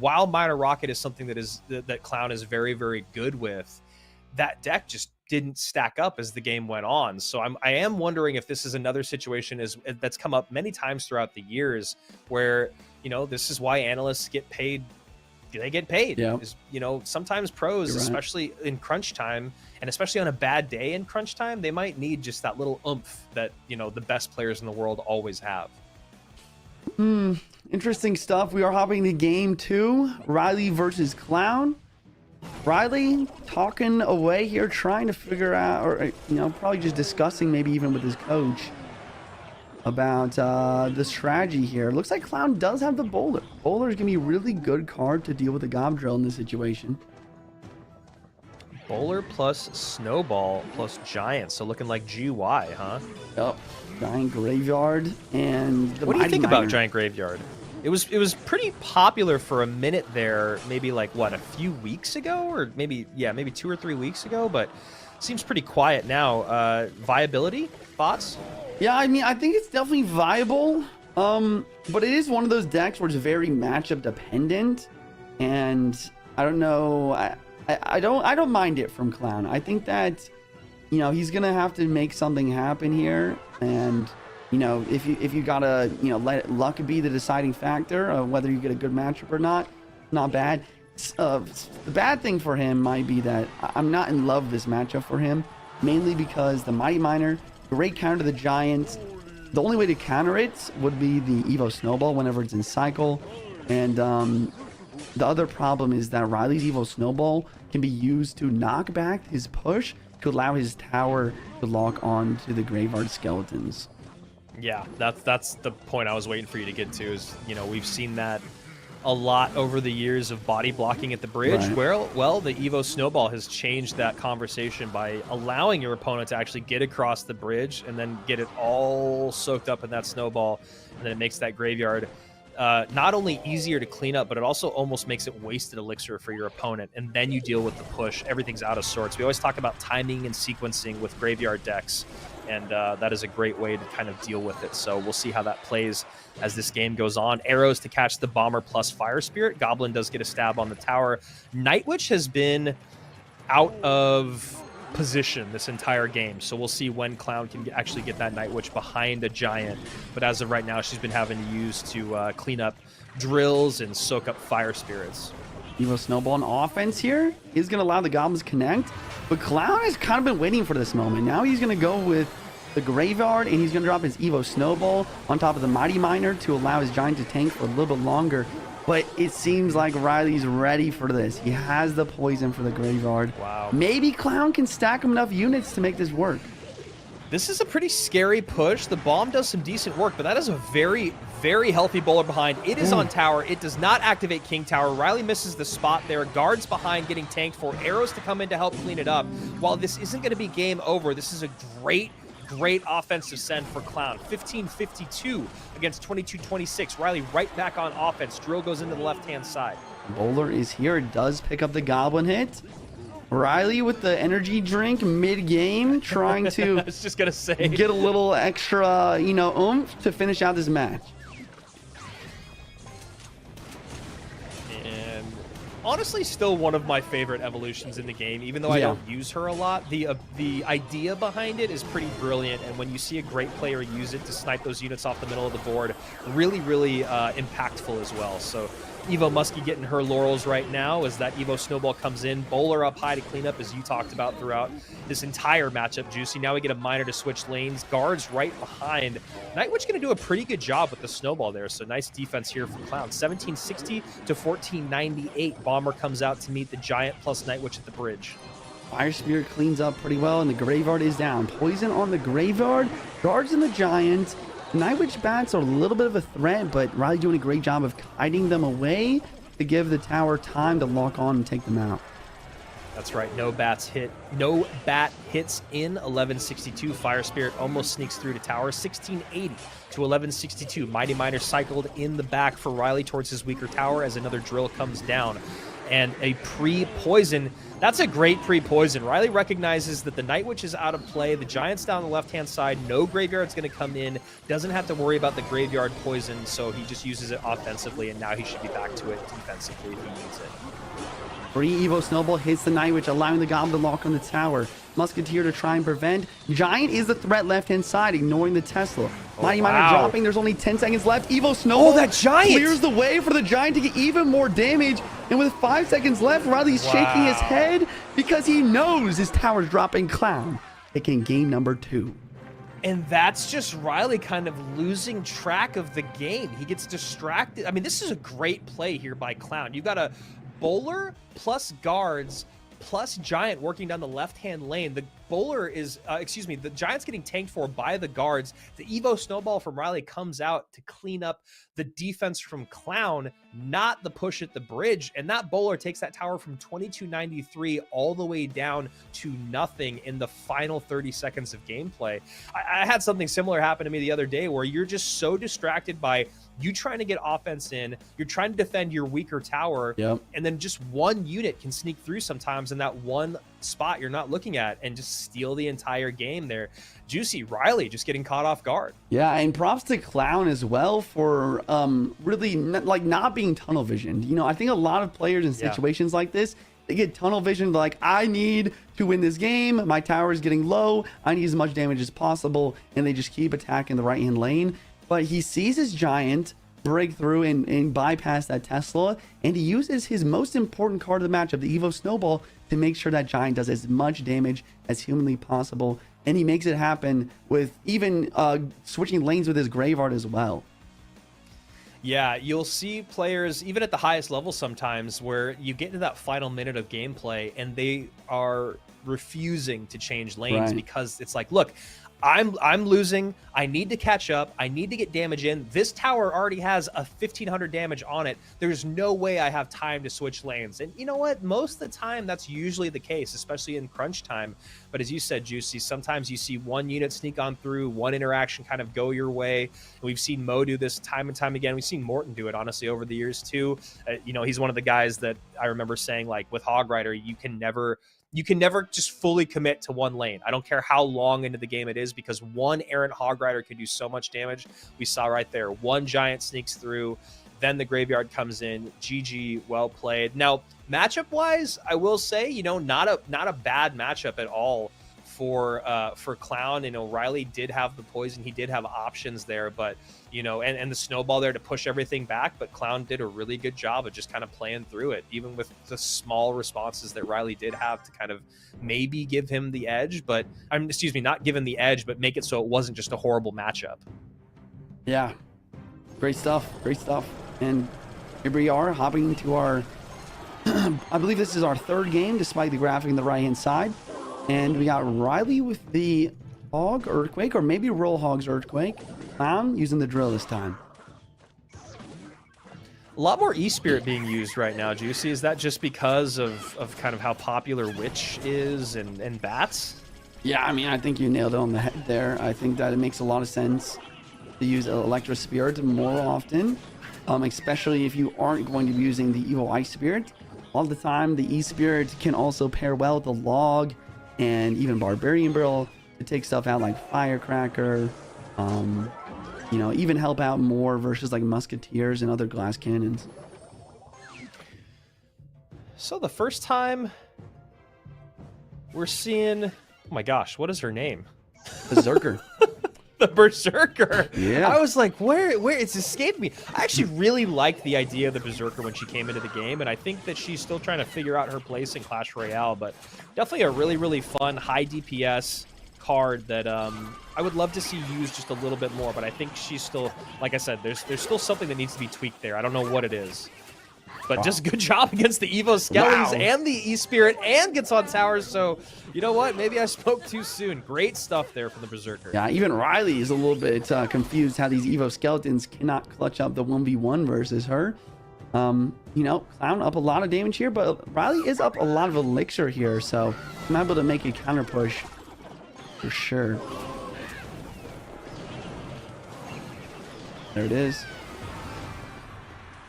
While Minor Rocket is something that Clown is very, very good with, that deck just didn't stack up as the game went on. So I am wondering if this is another situation that's come up many times throughout the years where, you know, this is why analysts get paid. They get paid. Yeah. You know, sometimes pros, especially in crunch time, and especially on a bad day in crunch time, they might need just that little oomph that, you know, the best players in the world always have. Interesting stuff. We are hopping to game 2. Riley versus Clown. Riley talking away here, trying to figure out, or, you know, probably just discussing maybe even with his coach about the strategy here. Looks like Clown does have the Bowler. Bowler is going to be a really good card to deal with the Gob Drill in this situation. Bowler plus Snowball plus Giant. So looking like GY, huh? Yep. Giant Graveyard and the What do you think Miner. about Giant Graveyard? It was pretty popular for a minute there, maybe like what, a few weeks ago, or maybe 2 or 3 weeks ago, but seems pretty quiet now. Viability thoughts? Yeah, I mean, I think it's definitely viable, but it is one of those decks where it's very matchup dependent, and I don't know. I don't mind it from Clown. I think that, you know, he's gonna have to make something happen here, and, you know, if you gotta, you know, let luck be the deciding factor of whether you get a good matchup or not bad. The bad thing for him might be that I'm not in love with this matchup for him, mainly because the Mighty Miner, great counter to the Giants. The only way to counter it would be the Evo Snowball whenever it's in cycle, and the other problem is that Riley's Evo Snowball can be used to knock back his push to allow his tower to lock on to the Graveyard Skeletons. Yeah, that's the point I was waiting for you to get to, is, you know, we've seen that a lot over the years of body blocking at the bridge. Right. Well, the Evo Snowball has changed that conversation by allowing your opponent to actually get across the bridge and then get it all soaked up in that snowball, and then it makes that graveyard not only easier to clean up, but it also almost makes it wasted elixir for your opponent, and then you deal with the push. Everything's out of sorts. We always talk about timing and sequencing with graveyard decks, and that is a great way to kind of deal with it. So we'll see how that plays as this game goes on. Arrows to catch the Bomber plus Fire Spirit. Goblin does get a stab on the tower. Night Witch has been out of position this entire game, so we'll see when Clown can actually get that Night Witch behind a Giant, but as of right now she's been having to use to clean up drills and soak up Fire Spirits. Evo Snowball on offense here is going to allow the Goblins to connect, but Clown has kind of been waiting for this moment. Now he's going to go with the Graveyard, and he's going to drop his Evo Snowball on top of the Mighty Miner to allow his Giant to tank for a little bit longer. But it seems like Riley's ready for this. He has the poison for the Graveyard. Wow. Maybe Clown can stack him enough units to make this work. This is a pretty scary push. The bomb does some decent work, but that is a very, very healthy bowler behind. It is on tower. It does not activate King Tower. Riley misses the spot there. Guards behind getting tanked for. Arrows to come in to help clean it up. While this isn't going to be game over, this is a great offensive send for Clown. 15-52 against 22-26. Riley right back on offense. Drill goes into the left-hand side. Bowler is here. It does pick up the Goblin hit. Riley with the energy drink mid-game, trying to I was just gonna say, get a little extra, you know, oomph to finish out this match. And honestly, still one of my favorite evolutions in the game, even though I don't use her a lot. The idea behind it is pretty brilliant, and when you see a great player use it to snipe those units off the middle of the board, really, really impactful as well. So Evo Muskie getting her laurels right now as that Evo Snowball comes in. Bowler up high to clean up, as you talked about throughout this entire matchup, Juicy. Now we get a Miner to switch lanes. Guards right behind. Night Witch going to do a pretty good job with the Snowball there, so nice defense here from Clown. 1760 to 1498. Bomber comes out to meet the Giant plus Night Witch at the bridge. Fire Spirit cleans up pretty well, and the Graveyard is down. Poison on the Graveyard. Guards in the Giant. Night Witch bats are a little bit of a threat, but Riley doing a great job of hiding them away to give the tower time to lock on and take them out. That's right. No bat hits in 1162. Fire Spirit almost sneaks through to tower. 1680 to 1162. Mighty Miner cycled in the back for Riley towards his weaker tower as another drill comes down. And a pre-poison. That's a great pre-poison. Riley recognizes that the Night Witch is out of play. The Giant's down the left-hand side. No Graveyard's going to come in. Doesn't have to worry about the Graveyard poison, so he just uses it offensively, and now he should be back to it defensively if he needs it. Free Evo Snowball hits the Night Witch, allowing the Goblin to lock on the tower. Musketeer to try and prevent. Giant is the threat left-hand side, ignoring the Tesla. Mighty Miner dropping. There's only 10 seconds left. Evo Snowball that Giant clears the way for the Giant to get even more damage. And with 5 seconds left, Riley's shaking his head because he knows his tower's dropping. Clown taking game number 2. And that's just Riley kind of losing track of the game. He gets distracted. I mean, this is a great play here by Clown. You got a bowler plus guards plus Giant working down the left-hand lane. The bowler is, the Giant's getting tanked for by the guards. The Evo Snowball from Riley comes out to clean up the defense from Clown, not the push at the bridge. And that bowler takes that tower from 2293 all the way down to nothing in the final 30 seconds of gameplay. I had something similar happen to me the other day where you're just so distracted by you trying to get offense in, you're trying to defend your weaker tower, and then just one unit can sneak through sometimes in that one spot you're not looking at and just steal the entire game there. Juicy, Riley just getting caught off guard. Yeah, and props to Clown as well for really not being tunnel visioned. You know, I think a lot of players in situations like this, they get tunnel visioned, like, I need to win this game, my tower is getting low, I need as much damage as possible, and they just keep attacking the right-hand lane. But he sees his Giant break through and bypass that Tesla, and he uses his most important card of the matchup, the Evo Snowball, to make sure that Giant does as much damage as humanly possible. And he makes it happen with even switching lanes with his Graveyard as well. Yeah, you'll see players, even at the highest level sometimes, where you get into that final minute of gameplay and they are refusing to change lanes because it's like, look, I'm losing. I need to catch up. I need to get damage in. This tower already has a 1500 damage on it. There's no way I have time to switch lanes. And you know what? Most of the time, that's usually the case, especially in crunch time. But as you said, Juicy, sometimes you see one unit sneak on through, one interaction kind of go your way. And we've seen Mo do this time and time again. We've seen Morton do it, honestly, over the years, too. You know, he's one of the guys that I remember saying, like, with Hog Rider, you can never just fully commit to one lane. I don't care how long into the game it is, because one errant Hog Rider can do so much damage. We saw right there, one Giant sneaks through, then the Graveyard comes in. GG, well played. Now, matchup wise, I will say, you know, not a bad matchup at all for Clown. You know, Riley did have the poison, he did have options there, but you know, and the snowball there to push everything back, but Clown did a really good job of just kind of playing through it, even with the small responses that Riley did have to kind of maybe give him the edge, but not give him the edge, but make it so it wasn't just a horrible matchup. Yeah, great stuff. And here we are hopping into our I believe this is our third game, despite the graphic on the right hand side. And we got Riley with the Hog Earthquake, or maybe Roll Hog's Earthquake. Clown using the drill this time. A lot more E-Spirit being used right now, Juicy. Is that just because of kind of how popular Witch is and Bats? Yeah, I mean, I think you nailed it on the head there. I think that it makes a lot of sense to use Electro Spirit more often, especially if you aren't going to be using the Evo Ice Spirit. All the time, the E-Spirit can also pair well with the Log and even Barbarian Barrel to take stuff out like Firecracker, you know, even help out more versus like Musketeers and other glass cannons. So the first time we're seeing, oh my gosh, what is her name? Berserker. The Berserker. Yeah. I was like, where it's escaped me. I actually really liked the idea of the Berserker when she came into the game, and I think that she's still trying to figure out her place in Clash Royale, but definitely a really, really fun, high DPS card that I would love to see used just a little bit more, but I think she's still, like I said, there's still something that needs to be tweaked there. I don't know what it is. But just good job against the Evo Skellies and the E-Spirit, and gets on towers. So, you know what? Maybe I spoke too soon. Great stuff there from the Berserker. Yeah, even Riley is a little bit confused how these Evo Skeletons cannot clutch up the 1v1 versus her. You know, Clown up a lot of damage here, but Riley is up a lot of elixir here, so I'm able to make a counter push for sure. There it is.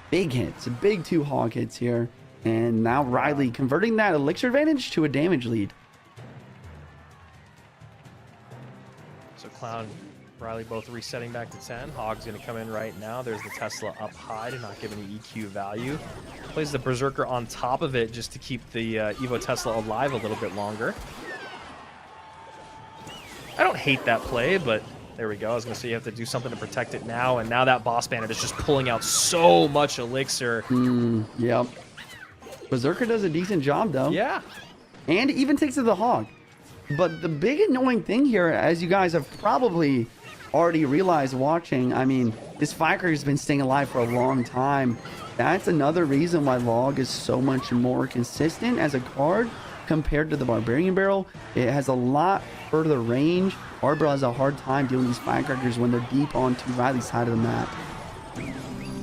Big hits, big 2 hog hits here. And now Riley converting that elixir advantage to a damage lead. So Clown, Riley both resetting back to 10. Hog's going to come in right now. There's the Tesla up high to not give any EQ value. Plays the Berserker on top of it just to keep the Evo Tesla alive a little bit longer. I don't hate that play, but there we go. I was going to say you have to do something to protect it now, and now that Boss Bandit is just pulling out so much elixir. Yep. Berserker does a decent job, though. Yeah. And even takes to the hog. But the big annoying thing here, as you guys have probably already realized watching, I mean, this Firecracker has been staying alive for a long time. That's another reason why Log is so much more consistent as a card compared to the Barbarian Barrel. It has a lot further range. Barrel has a hard time dealing with these Firecrackers when they're deep onto Riley's side of the map.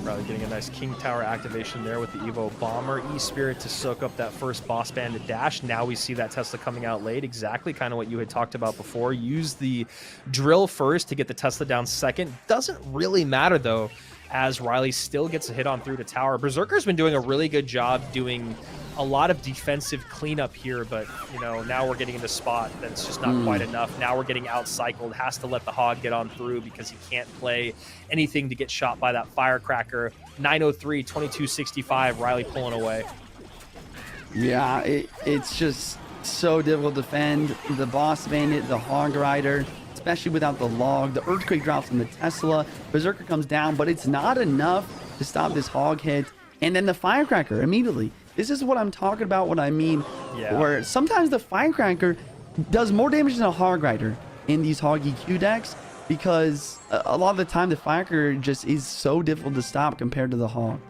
Riley getting a nice King Tower activation there with the Evo Bomber. E-Spirit to soak up that first Boss Bandit dash. Now we see that Tesla coming out late. Exactly kind of what you had talked about before. Use the drill first to get the Tesla down second. Doesn't really matter, though, as Riley still gets a hit on through to tower. Berserker's been doing a really good job doing a lot of defensive cleanup here, but, you know, now we're getting into spot that's just not quite enough. Now we're getting out-cycled. Has to let the Hog get on through because he can't play anything to get shot by that Firecracker. 903, 2265, Riley pulling away. Yeah, it's just so difficult to defend. The Boss Bandit, the Hog Rider, especially without the Log. The Earthquake drops on the Tesla. Berserker comes down, but it's not enough to stop this Hog hit. And then the Firecracker immediately. This is what I'm talking about, what I mean. Yeah. Where sometimes the Firecracker does more damage than a Hog Rider in these Hog EQ decks, because a lot of the time the Firecracker just is so difficult to stop compared to the Hog.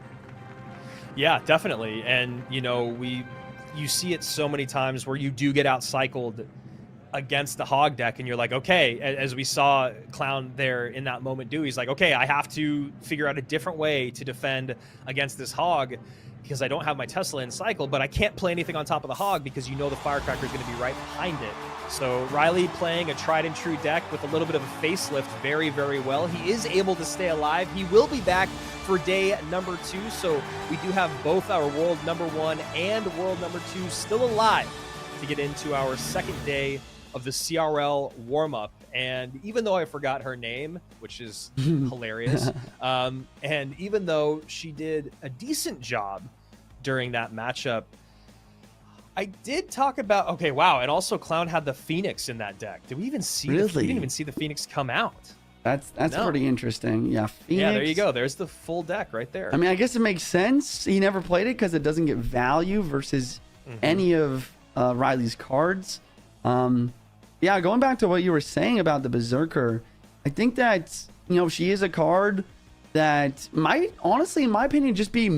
Yeah, definitely. And, you know, you see it so many times where you do get out-cycled against the Hog deck, and you're like, okay, as we saw Clown there in that moment do, he's like, okay, I have to figure out a different way to defend against this Hog because I don't have my Tesla in cycle, but I can't play anything on top of the Hog because you know the Firecracker is going to be right behind it. So Riley playing a tried and true deck with a little bit of a facelift very, very well. He is able to stay alive. He will be back for day number 2. So we do have both our world number 1 and world number 2 still alive to get into our second day of the CRL warm-up. And even though I forgot her name, which is hilarious, and even though she did a decent job during that matchup, I did talk about, okay, wow, and also Clown had the Phoenix in that deck. Did we even see Really? we didn't even see the Phoenix come out. That's No. pretty interesting. Yeah, Phoenix. Yeah, there you go. There's the full deck right there. I mean, I guess it makes sense. He never played it because it doesn't get value versus any of Riley's cards. Yeah, going back to what you were saying about the Berserker, I think that, you know, she is a card that might, honestly, in my opinion, just be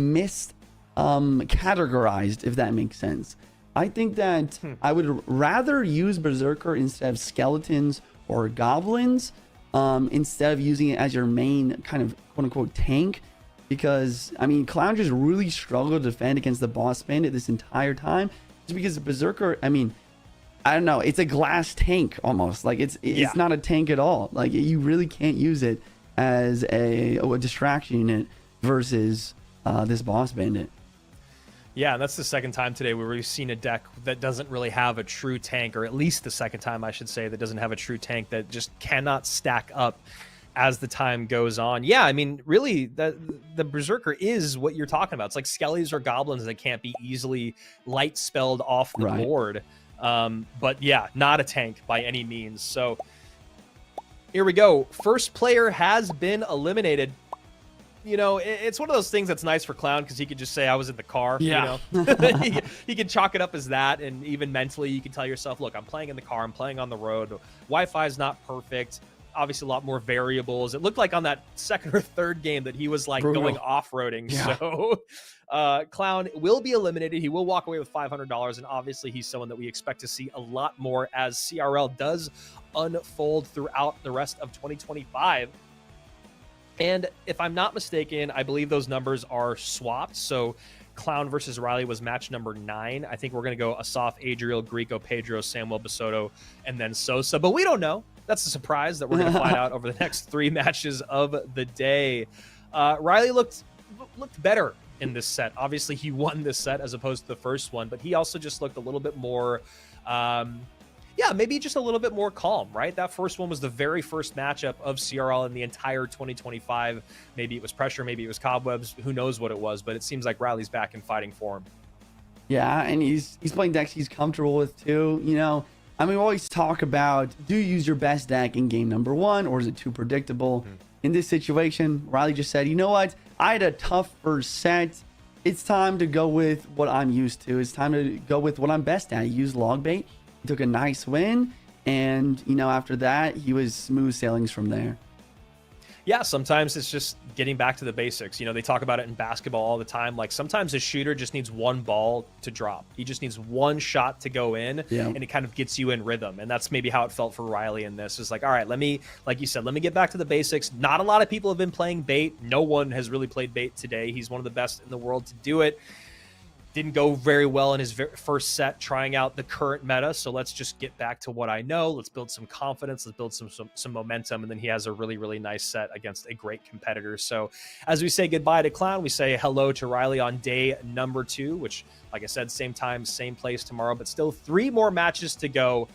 categorized, if that makes sense. I think that I would rather use Berserker instead of skeletons or goblins, instead of using it as your main kind of quote-unquote tank, because, I mean, Clown just really struggled to defend against the Boss Bandit this entire time, just because the Berserker, I mean, I don't know, it's a glass tank almost. Like, it's not a tank at all. Like, you really can't use it as a distraction unit versus this Boss Bandit. Yeah, and that's the second time today where we've seen a deck that doesn't really have a true tank, or at least the second time, I should say, that doesn't have a true tank, that just cannot stack up as the time goes on. Yeah, I mean, really, the Berserker is what you're talking about. It's like Skellies or Goblins that can't be easily light spelled off the board. But yeah, not a tank by any means. So here we go. First player has been eliminated. You know, it's one of those things that's nice for Clown because he could just say, I was in the car. Yeah. You know? he can chalk it up as that. And even mentally, you can tell yourself, look, I'm playing in the car. I'm playing on the road. Wi-Fi is not perfect. Obviously, a lot more variables. It looked like on that second or third game that he was like going off-roading. Yeah. So Clown will be eliminated. He will walk away with $500. And obviously, he's someone that we expect to see a lot more as CRL does unfold throughout the rest of 2025. And if I'm not mistaken, I believe those numbers are swapped. So Clown versus Riley was match number 9. I think we're going to go Asaf, Adriel, Greco, Pedro, Samuel, Basoto, and then Sosa. But we don't know. That's a surprise that we're going to find out over the next 3 matches of the day. Riley looked better in this set. Obviously, he won this set as opposed to the first one, but he also just looked a little bit more... yeah, maybe just a little bit more calm, right? That first one was the very first matchup of CRL in the entire 2025. Maybe it was pressure, maybe it was cobwebs, who knows what it was, but it seems like Riley's back in fighting form. Yeah, and he's playing decks he's comfortable with too. You know, I mean, we always talk about, do you use your best deck in game number 1, or is it too predictable? In this situation, Riley just said, you know what? I had a tough first set. It's time to go with what I'm used to. It's time to go with what I'm best at. Use log bait. He took a nice win, and you know, after that he was smooth sailings from there. Yeah, sometimes it's just getting back to the basics. You know, they talk about it in basketball all the time. Like, sometimes a shooter just needs one ball to drop. He just needs one shot to go in, and it kind of gets you in rhythm. And that's maybe how it felt for Riley in this. It's like, all right, let me, like you said, let me get back to the basics. Not a lot of people have been playing bait. No one has really played bait today. He's one of the best in the world to do it. Didn't go very well in his first set trying out the current meta, so let's just get back to what I know. Let's build some confidence, let's build some momentum, and then he has a really, really nice set against a great competitor. So as we say goodbye to Clown, we say hello to Riley on day number 2, which, like I said, same time, same place tomorrow, but still 3 more matches to go.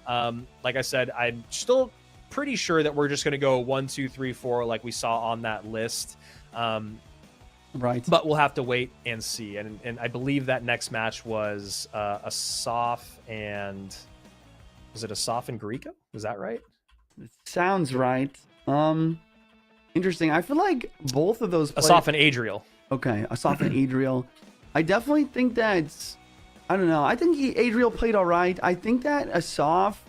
Like I said, I'm still pretty sure that we're just going to go 1, 2, 3, 4 like we saw on that list. Right. But we'll have to wait and see. And I believe that next match was Asaf and... Was it Asaf and Greco? Is that right? It sounds right. Interesting. I feel like both of those Asaf and Adriel. Okay, Asaf and Adriel. I definitely think that's... I don't know. I think Adriel played all right. I think that Asaf...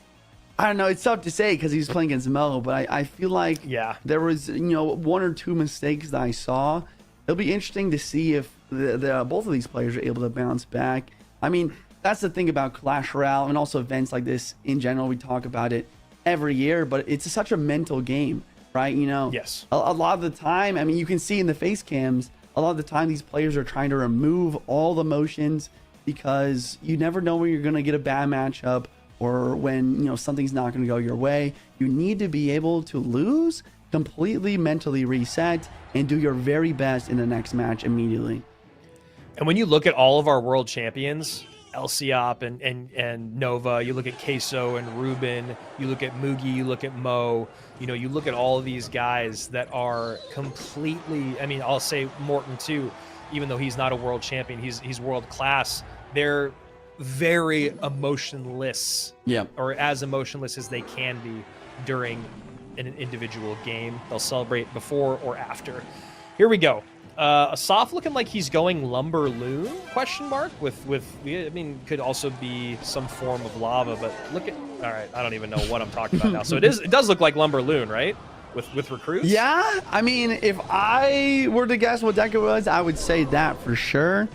I don't know. It's tough to say because he's playing against Mo, but I feel like there was, you know, 1 or 2 mistakes that I saw. It'll be interesting to see if both of these players are able to bounce back. I mean, that's the thing about Clash Royale and also events like this in general. We talk about it every year, but it's such a mental game, right? You know, a lot of the time, I mean, you can see in the face cams, a lot of the time these players are trying to remove all the motions because you never know when you're going to get a bad matchup or when, you know, something's not going to go your way. You need to be able to lose, completely mentally reset, and do your very best in the next match immediately. And when you look at all of our world champions, Elsiop and Nova, you look at Queso and Ruben, you look at Mugi, you look at Mo, you know, you look at all of these guys that are completely, I mean, I'll say Morton too, even though he's not a world champion, he's world class. They're very emotionless, or as emotionless as they can be during in an individual game. They'll celebrate before or after. Here we go. Asaf looking like he's going Lumber Loon, question mark, with I mean, could also be some form of lava, but look at, all right, I don't even know what I'm talking about now. So it does look like Lumber Loon, right? With recruits? Yeah, I mean, if I were to guess what deck it was, I would say that for sure.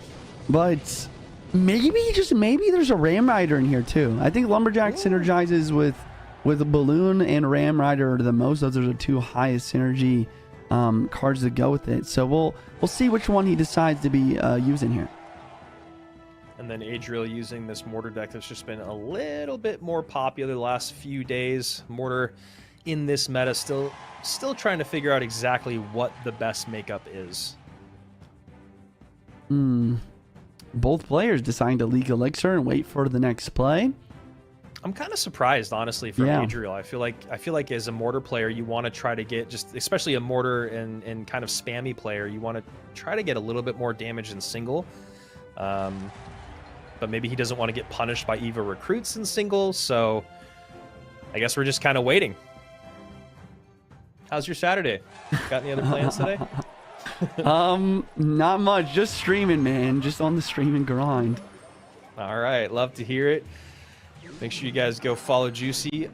But maybe, just maybe there's a Ram Rider in here too. I think Lumberjack synergizes with Balloon and Ram Rider the most. Those are the 2 highest synergy cards that go with it. So we'll see which one he decides to be using here. And then Adriel using this Mortar deck that's just been a little bit more popular the last few days. Mortar in this meta still trying to figure out exactly what the best makeup is. Both players deciding to leak Elixir and wait for the next play. I'm kind of surprised, honestly, from Adriel. I feel like as a Mortar player, you want to try to get, just especially a Mortar and kind of spammy player, you want to try to get a little bit more damage in single. But maybe he doesn't want to get punished by EVA recruits in single, so I guess we're just kind of waiting. How's your Saturday? Got any other plans today? Not much. Just streaming, man. Just on the streaming grind. All right, love to hear it. Make sure you guys go follow Juicy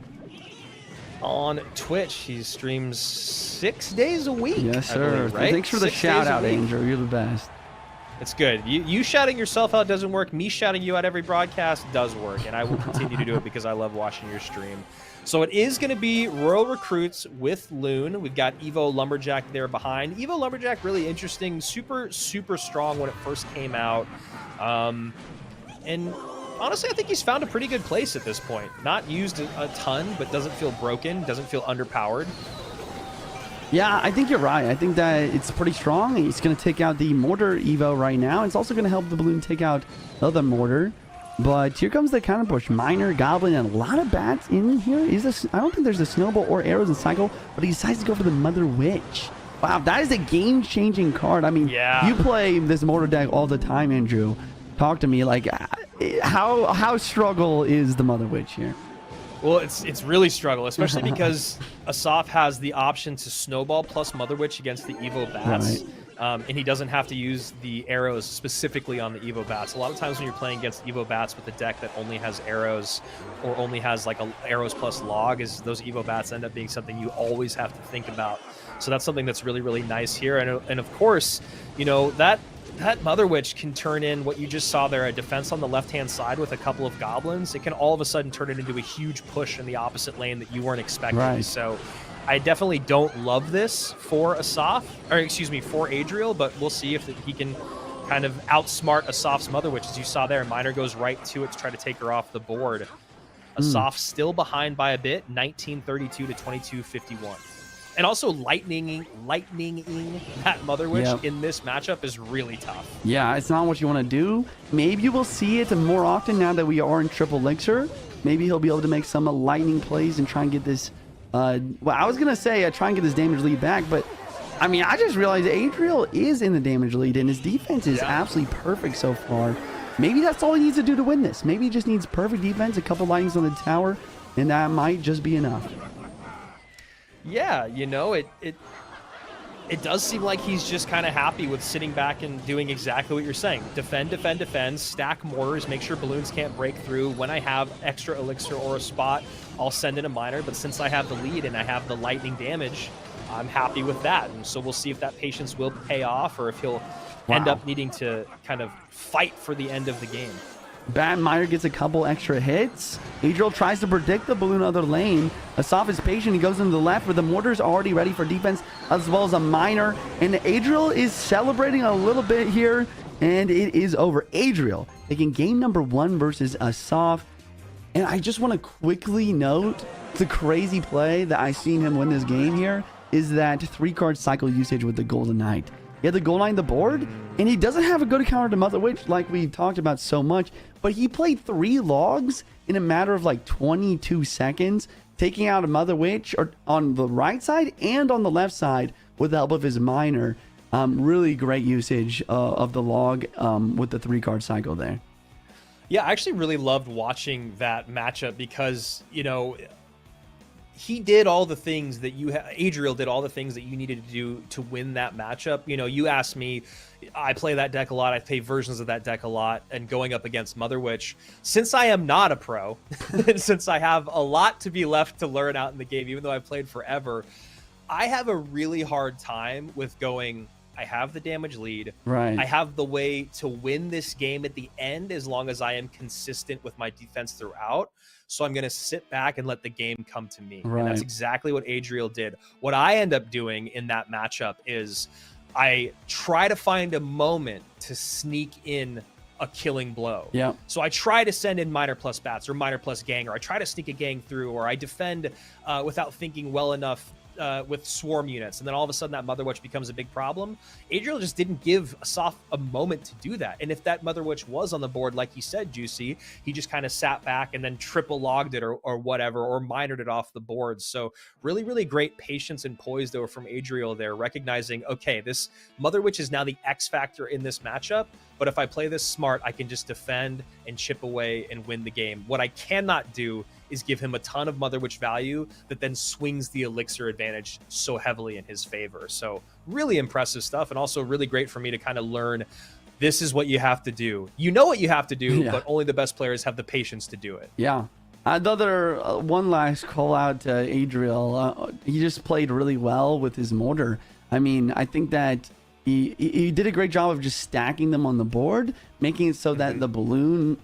on Twitch. He streams 6 days a week. Yes, sir. I believe, right? Thanks for the shout out, Andrew. You're the best. It's good. You shouting yourself out doesn't work. Me shouting you out every broadcast does work, and I will continue to do it because I love watching your stream. So it is going to be Royal Recruits with Loon. We've got Evo Lumberjack there behind. Evo Lumberjack, really interesting. Super, super strong when it first came out. And honestly, I think he's found a pretty good place at this point. Not used a ton, but doesn't feel broken, doesn't feel underpowered. Yeah, I think you're right. I think that it's pretty strong. It's going to take out the Mortar Evo right now. It's also going to help the Balloon take out the other Mortar. But here comes the counter push. Miner, Goblin, and a lot of bats in here. I don't think there's a Snowball or arrows in cycle, but he decides to go for the Mother Witch. Wow, that is a game-changing card. I mean, you play this Mortar deck all the time, Andrew. Talk to me. Like, how struggle is the Mother Witch here? Well, it's really struggle, especially because Asaf has the option to Snowball plus Mother Witch against the Evo Bats. Right. And he doesn't have to use the arrows specifically on the Evo Bats. A lot of times when you're playing against Evo Bats with a deck that only has arrows or only has like a arrows plus log, is those Evo Bats end up being something you always have to think about. So that's something that's really, really nice here. And of course, you know, that Mother Witch can turn in what you just saw there, a defense on the left-hand side with a couple of goblins. It can all of a sudden turn it into a huge push in the opposite lane that you weren't expecting. Right. So I definitely don't love this for Asaf, or excuse me, for Adriel, but we'll see if he can kind of outsmart Asaf's Mother Witch. As you saw there, Miner goes right to it to try to take her off the board. Asaf still behind by a bit, 1932 to 2251. And also lightninging that Mother Witch in this matchup is really tough. Yeah, it's not what you want to do. Maybe we'll see it more often now that we are in Triple Elixir. Maybe he'll be able to make some lightning plays and try and get this... well, I was going to say try and get this damage lead back, but... I mean, I just realized Adriel is in the damage lead, and his defense is absolutely perfect so far. Maybe that's all he needs to do to win this. Maybe he just needs perfect defense, a couple lightnings on the tower, and that might just be enough. Yeah, you know, it does seem like he's just kind of happy with sitting back and doing exactly what you're saying. Defend, defend, defend, stack mortars, make sure balloons can't break through. When I have extra elixir or a spot, I'll send in a miner. But since I have the lead and I have the lightning damage, I'm happy with that. And so we'll see if that patience will pay off or if he'll end up needing to kind of fight for the end of the game. Bad Miner gets a couple extra hits. Adriel tries to predict the balloon other lane. Asaf is patient. He goes into the left where the mortar's already ready for defense, as well as a Miner. And Adriel is celebrating a little bit here, and it is over. Adriel taking game number 1 versus Asaf. And I just want to quickly note the crazy play that I seen him win this game here is that 3-card cycle usage with the Golden Knight. He had the Gold Knight on the board, and he doesn't have a good counter to Mother Witch like we've talked about so much, but he played 3 logs in a matter of like 22 seconds, taking out a Mother Witch on the right side and on the left side with the help of his Miner. Really great usage of the log with the 3-card cycle there. Yeah, I actually really loved watching that matchup because, you know, he did all the things that Adriel did all the things that you needed to do to win that matchup. You know, you asked me, I play that deck a lot. I play versions of that deck a lot, and going up against Mother Witch, since I am not a pro, and since I have a lot to be left to learn out in the game, even though I've played forever, I have a really hard time with going, I have the damage lead. Right. I have the way to win this game at the end as long as I am consistent with my defense throughout. So I'm going to sit back and let the game come to me. Right. And that's exactly what Adriel did. What I end up doing in that matchup is I try to find a moment to sneak in a killing blow. Yeah. So I try to send in Miner plus Bats or Miner plus Gang, or I try to sneak a Gang through, or I defend without thinking well enough with swarm units, and then all of a sudden that Mother Witch becomes a big problem. Adriel just didn't give Asaf a moment to do that. And if that Mother Witch was on the board, like you said, Juicy, he just kind of sat back and then triple logged it or whatever, or minored it off the board. So really, really great patience and poise though from Adriel there, recognizing, okay, this Mother Witch is now the X factor in this matchup, but if I play this smart, I can just defend and chip away and win the game. What I cannot do is give him a ton of Mother Witch value that then swings the elixir advantage so heavily in his favor. So really impressive stuff, and also really great for me to kind of learn this is what you have to do. You know what you have to do, but only the best players have the patience to do it. Yeah. Another one last call out to Adriel. He just played really well with his mortar. I mean, I think that he did a great job of just stacking them on the board, making it so that the balloon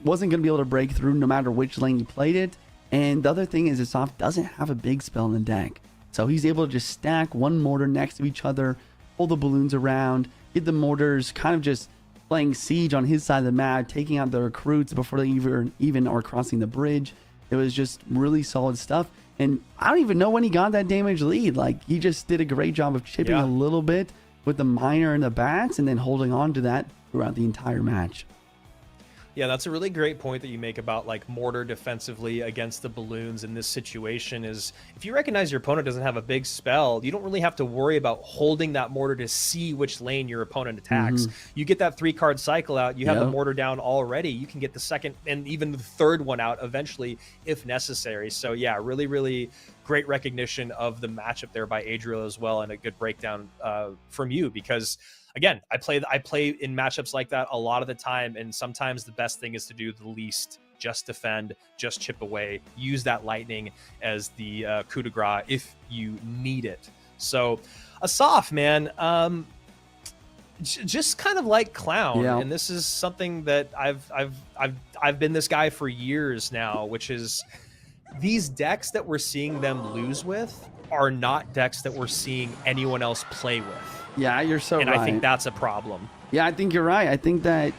wasn't going to be able to break through no matter which lane you played it. And the other thing is, Asaf doesn't have a big spell in the deck, so he's able to just stack one mortar next to each other, pull the balloons around, get the mortars kind of just playing siege on his side of the map, taking out the recruits before they even are crossing the bridge. It was just really solid stuff. And I don't even know when he got that damage lead. Like, he just did a great job of chipping a little bit with the miner and the bats and then holding on to that throughout the entire match. Yeah, that's a really great point that you make about like mortar defensively against the balloons in this situation. Is if you recognize your opponent doesn't have a big spell, you don't really have to worry about holding that mortar to see which lane your opponent attacks. You get that 3-card cycle out, you have the mortar down already, you can get the second and even the third one out eventually if necessary. So yeah, really, really great recognition of the matchup there by Adriel as well, and a good breakdown from you, because again, I play in matchups like that a lot of the time, and sometimes the best thing is to do the least. Just defend, just chip away, use that lightning as the coup de grace if you need it. So, Asaf, man, just kind of like Clown, and this is something that I've been this guy for years now, which is these decks that we're seeing them lose with are not decks that we're seeing anyone else play with. Yeah, you're so right. And I think that's a problem. Yeah, I think you're right. I think that,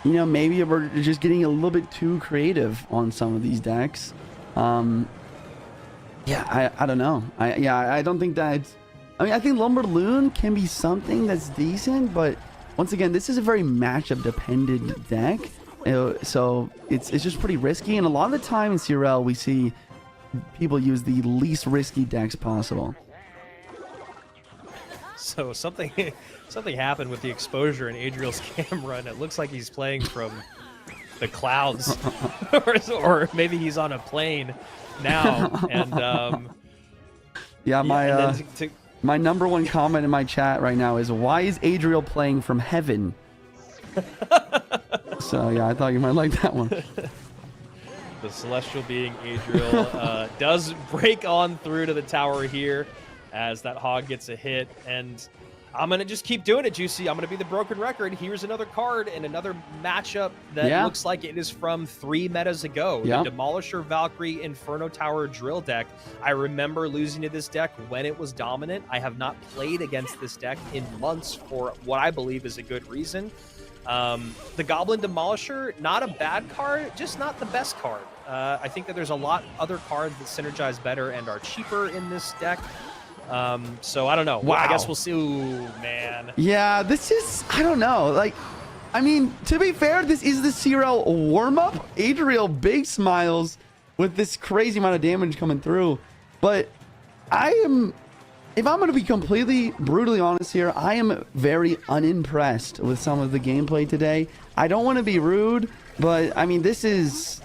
maybe we're just getting a little bit too creative on some of these decks. I don't know. I don't think that... I think Lumberloon can be something that's decent, but once again, this is a very matchup-dependent deck. So it's just pretty risky. And a lot of the time in CRL, we see people use the least risky decks possible. So something happened with the exposure in Adriel's camera, and it looks like he's playing from the clouds, or maybe he's on a plane now. And my number one comment in my chat right now is, why is Adriel playing from heaven? So yeah, I thought you might like that one. The celestial being Adriel does break on through to the tower here as that hog gets a hit, and I'm going to just keep doing it, Juicy. I'm going to be the broken record. Here's another card and another matchup that looks like it is from 3 metas ago. The Demolisher Valkyrie Inferno Tower drill deck. I remember losing to this deck when it was dominant. I have not played against this deck in months for what I believe is a good reason. The Goblin Demolisher, not a bad card, just not the best card. I think that there's a lot other cards that synergize better and are cheaper in this deck. So I don't know. Wow. I guess we'll see. Ooh, man. Yeah, this is, I don't know. Like, I mean, to be fair, this is the CRL warm-up. Adriel big smiles with this crazy amount of damage coming through. But if I'm going to be completely brutally honest here, I am very unimpressed with some of the gameplay today. I don't want to be rude, but I mean, this is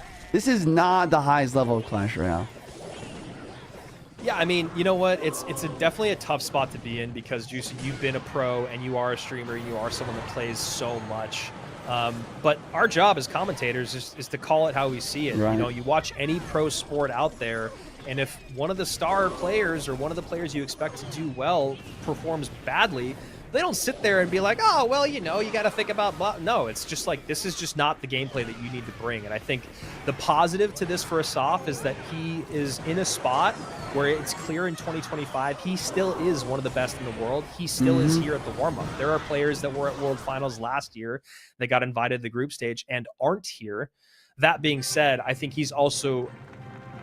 not the highest level of Clash Royale. Yeah, I mean, you know what? It's definitely a tough spot to be in, because Juicy, you've been a pro and you are a streamer and you are someone that plays so much. But our job as commentators is to call it how we see it. Right. You watch any pro sport out there, and if one of the star players or one of the players you expect to do well performs badly, they don't sit there and be like, oh, well, you got to think about blah. No, it's just like, this is just not the gameplay that you need to bring. And I think the positive to this for Asaf is that he is in a spot where it's clear in 2025 he still is one of the best in the world. He still is here at the warm-up. There are players that were at World Finals last year that got invited to the group stage and aren't here. That being said, I think he's also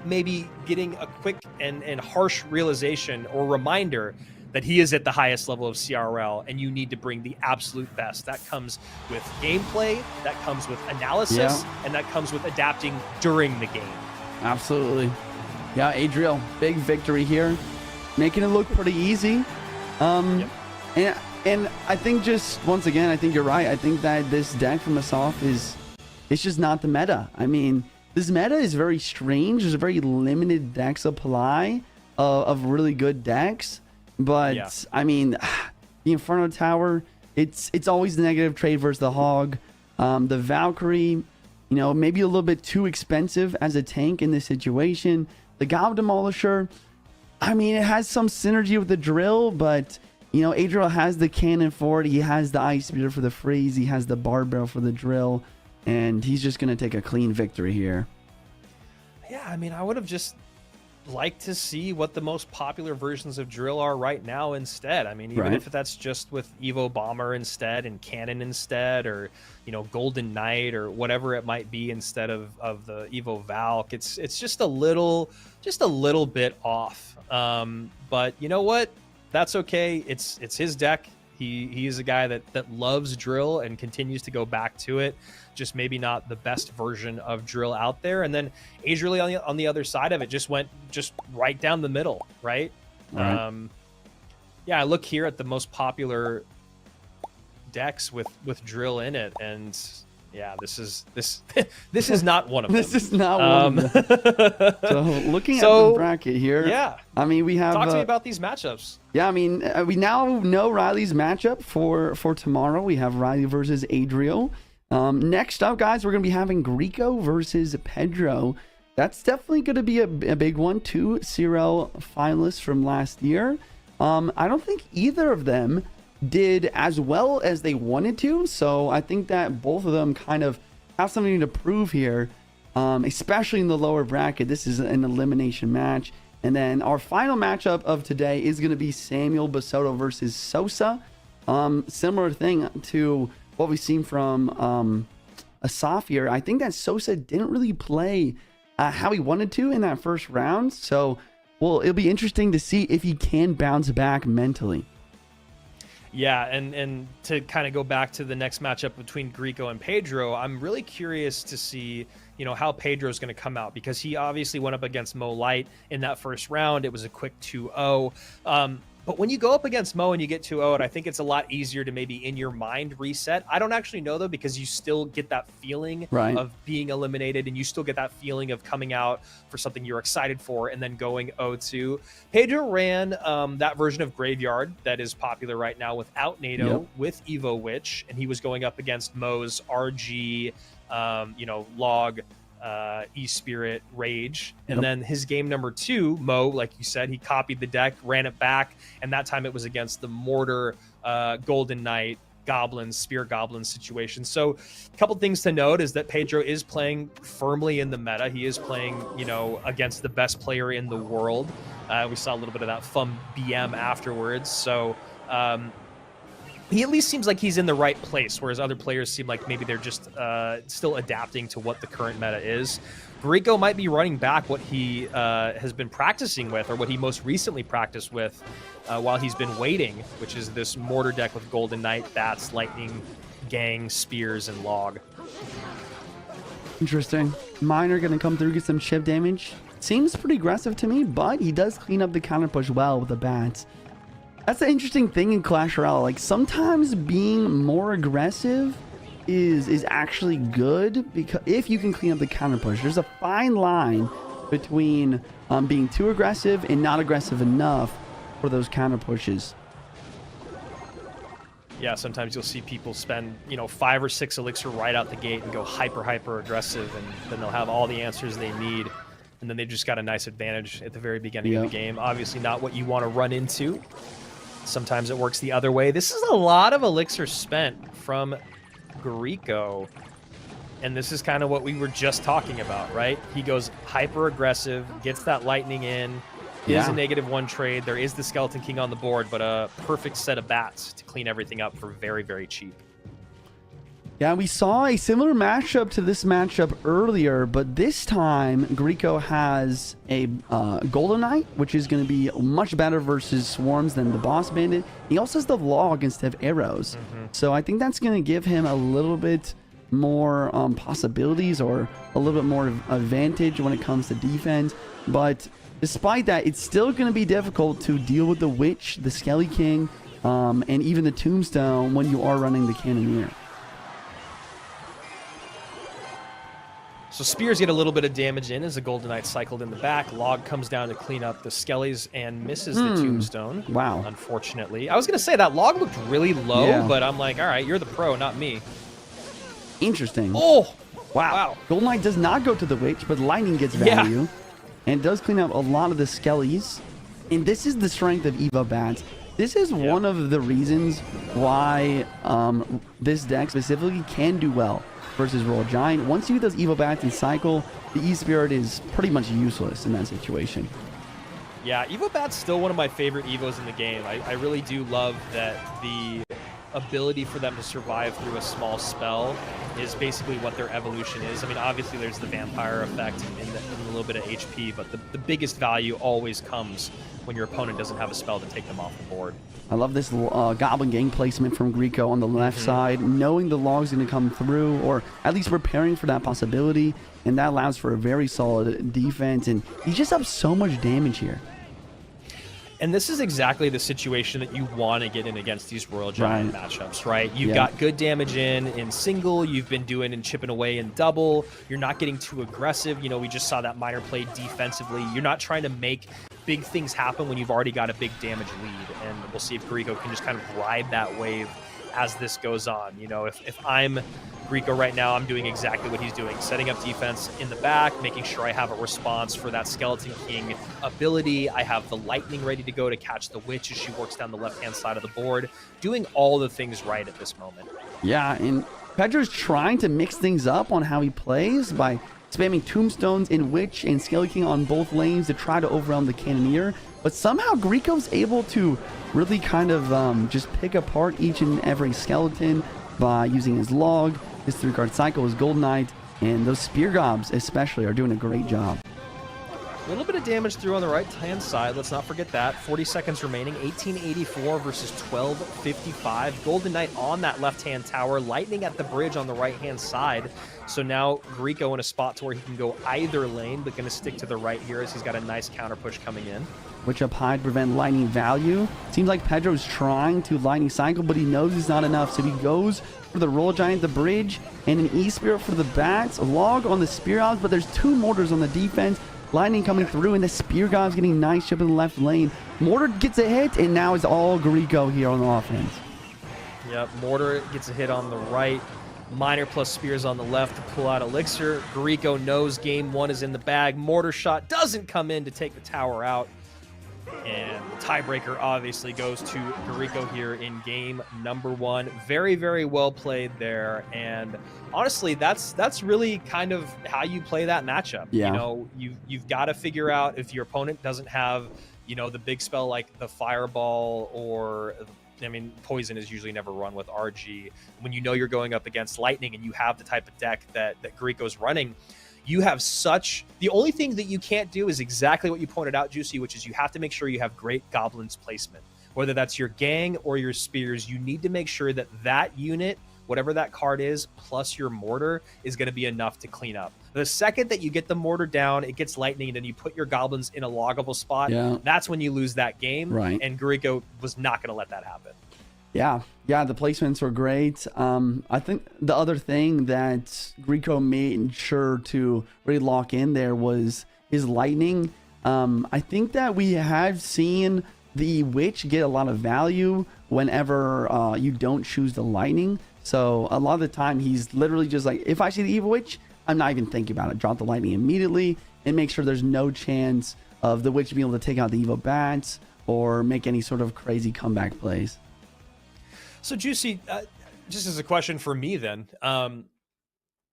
maybe getting a quick and harsh realization or reminder that he is at the highest level of CRL, and you need to bring the absolute best. That comes with gameplay, that comes with analysis, and that comes with adapting during the game. Absolutely. Yeah, Adriel, big victory here, making it look pretty easy. And I think just, once again, I think you're right. I think that this deck from Asaf it's just not the meta. I mean, this meta is very strange. There's a very limited deck supply of really good decks. But I mean, the Inferno Tower, it's always the negative trade versus the Hog. The Valkyrie, maybe a little bit too expensive as a tank in this situation. The Goblin Demolisher, I mean, it has some synergy with the drill, but You know, Adriel has the cannon for it. He has the ice speeder for the freeze. He has the barb barrel for the drill. And he's just going to take a clean victory here. Yeah, I mean, I would have just liked to see what the most popular versions of drill are right now instead. I mean, even if that's just with Evo Bomber instead and Cannon instead, or, you know, Golden Knight or whatever it might be instead of the Evo Valk, it's just a little bit off. But you know what? That's okay. It's his deck. He is a guy that loves drill and continues to go back to it. Just maybe not the best version of drill out there. And then Adriel on the other side of it just went right down the middle, right? Yeah, I look here at the most popular decks with drill in it, and yeah, this is not one of them. This is not one of them. So looking at the bracket here, yeah, I mean, we have talk to me about these matchups. Yeah, I mean, we now know Riley's matchup for tomorrow. We have Riley versus Adriel. Next up, guys, we're going to be having Greco versus Pedro. That's definitely going to be a big one. 2 Cyril finalists from last year. I don't think either of them did as well as they wanted to, so I think that both of them kind of have something to prove here, especially in the lower bracket. This is an elimination match. And then our final matchup of today is going to be Samuel Basoto versus Sosa. Similar thing to what we've seen from Asaf here. I think that Sosa didn't really play how he wanted to in that first round. So, well, it'll be interesting to see if he can bounce back mentally. Yeah, and to kind of go back to the next matchup between Greco and Pedro, I'm really curious to see, you know, how Pedro's going to come out, because he obviously went up against Mo Light in that first round. It was a quick 2-0. But when you go up against Mo and you get 2-0, I think it's a lot easier to maybe in your mind reset. I don't actually know, though, because you still get that feeling of being eliminated, and you still get that feeling of coming out for something you're excited for and then going 0-2. Pedro ran that version of Graveyard that is popular right now without NATO, with Evo Witch, and he was going up against Mo's RG, you know, Log, E-Spirit, Rage. And then his game number 2, Mo, like you said, he copied the deck, ran it back, and that time it was against the Mortar, Golden Knight, Goblins, Spear Goblins situation. So a couple things to note is that Pedro is playing firmly in the meta. He is playing, you know, against the best player in the world. We saw a little bit of that from BM afterwards. So he at least seems like he's in the right place, whereas other players seem like maybe they're just still adapting to what the current meta is. Greco might be running back what he has been practicing with, or what he most recently practiced with while he's been waiting, which is this Mortar deck with Golden Knight, Bats, Lightning, Gang, Spears, and Log. Interesting. Miner going to come through, get some chip damage. Seems pretty aggressive to me, but he does clean up the counter push well with the Bats. That's the interesting thing in Clash Royale. Like, sometimes being more aggressive is actually good, because if you can clean up the counter push, there's a fine line between being too aggressive and not aggressive enough for those counter pushes. Yeah, sometimes you'll see people spend, you know, 5 or 6 elixir right out the gate and go hyper aggressive, and then they'll have all the answers they need, and then they just got a nice advantage at the very beginning of the game. Obviously not what you want to run into. Sometimes it works the other way. This is a lot of elixir spent from Greco, and this is kind of what we were just talking about, right? He goes hyper aggressive, gets that lightning in, is a -1 trade. There is the Skeleton King on the board, but a perfect set of bats to clean everything up for very cheap. Yeah, we saw a similar matchup to this matchup earlier, but this time Greco has a Golden Knight, which is going to be much better versus Swarms than the Boss Bandit. He also has the Log instead of Arrows. So I think that's going to give him a little bit more possibilities, or a little bit more advantage when it comes to defense. But despite that, it's still going to be difficult to deal with the Witch, the Skelly King, and even the Tombstone when you are running the Cannoneer. So Spears get a little bit of damage in as the Golden Knight cycled in the back. Log comes down to clean up the Skellies and misses the Tombstone. Wow. Unfortunately. I was going to say that Log looked really low, but I'm like, all right, you're the pro, not me. Interesting. Oh! Wow. Golden Knight does not go to the Witch, but Lightning gets value. And does clean up a lot of the Skellies. And this is the strength of Evo Bats. This is one of the reasons why this deck specifically can do well versus Royal Giant. Once you get those Evo Bats and cycle, the E-Spirit is pretty much useless in that situation. Yeah, Evo Bat's still one of my favorite Evos in the game. I really do love that the ability for them to survive through a small spell is basically what their evolution is. I mean, obviously there's the vampire effect and a little bit of HP, but the biggest value always comes when your opponent doesn't have a spell to take them off the board. I love this Goblin Gang placement from Grieco on the left side, knowing the log's going to come through, or at least preparing for that possibility, and that allows for a very solid defense, and he's just up so much damage here. And this is exactly the situation that you want to get in against these Royal Giant matchups, right? You've got good damage in single, you've been doing and chipping away in double, you're not getting too aggressive. You know, we just saw that Miner play defensively. You're not trying to make big things happen when you've already got a big damage lead. And we'll see if Grieco can just kind of ride that wave as this goes on. You know, if I'm Grieco right now, I'm doing exactly what he's doing, setting up defense in the back, making sure I have a response for that Skeleton King ability. I have the Lightning ready to go to catch the Witch as she works down the left-hand side of the board, doing all the things right at this moment. Yeah, and Pedro's trying to mix things up on how he plays by spamming Tombstones in Witch and Skeleton King on both lanes to try to overwhelm the Cannoneer, but somehow Grieco's able to really kind of just pick apart each and every skeleton by using his log, his 3-card cycle, his Gold Knight, and those Spear Gobs especially are doing a great job. A little bit of damage through on the right-hand side. Let's not forget that. 40 seconds remaining. 1884 versus 1255. Golden Knight on that left-hand tower. Lightning at the bridge on the right-hand side. So now Grieco in a spot to where he can go either lane, but going to stick to the right here as he's got a nice counter push coming in. Witch up high to prevent lightning value. Seems like Pedro's trying to lightning cycle, but he knows it's not enough. So he goes for the Royal Giant, the bridge, and an E-Spirit for the bats. A log on the Spear Gobs, but there's 2 mortars on the defense. Lightning coming through, and the Spear Gobs getting nice chip in the left lane. Mortar gets a hit, and now it's all Grieco here on the offense. Yep, Mortar gets a hit on the right. Miner plus Spears on the left to pull out Elixir. Grieco knows game 1 is in the bag. Mortar shot doesn't come in to take the tower out. And the tiebreaker obviously goes to Grieco here in game number 1. Very, very well played there. And honestly, that's really kind of how you play that matchup. Yeah. You know, you've got to figure out if your opponent doesn't have, you know, the big spell like the Fireball or, I mean, Poison is usually never run with RG. When you know you're going up against Lightning and you have the type of deck that Grieco's running, you have the only thing that you can't do is exactly what you pointed out, Juicy, which is you have to make sure you have great Goblins placement. Whether that's your gang or your Spears, you need to make sure that that unit, whatever that card is, plus your Mortar is going to be enough to clean up. The second that you get the Mortar down, it gets Lightning, and then you put your Goblins in a loggable spot, that's when you lose that game. Right. And Grieco was not going to let that happen. Yeah, the placements were great. I think the other thing that Grieco made sure to really lock in there was his Lightning. I think that we have seen the Witch get a lot of value whenever you don't choose the Lightning. So a lot of the time he's literally just like, if I see the Evil Witch, I'm not even thinking about it. Drop the Lightning immediately and make sure there's no chance of the Witch being able to take out the Evil Bats or make any sort of crazy comeback plays. So Juicy, just as a question for me then,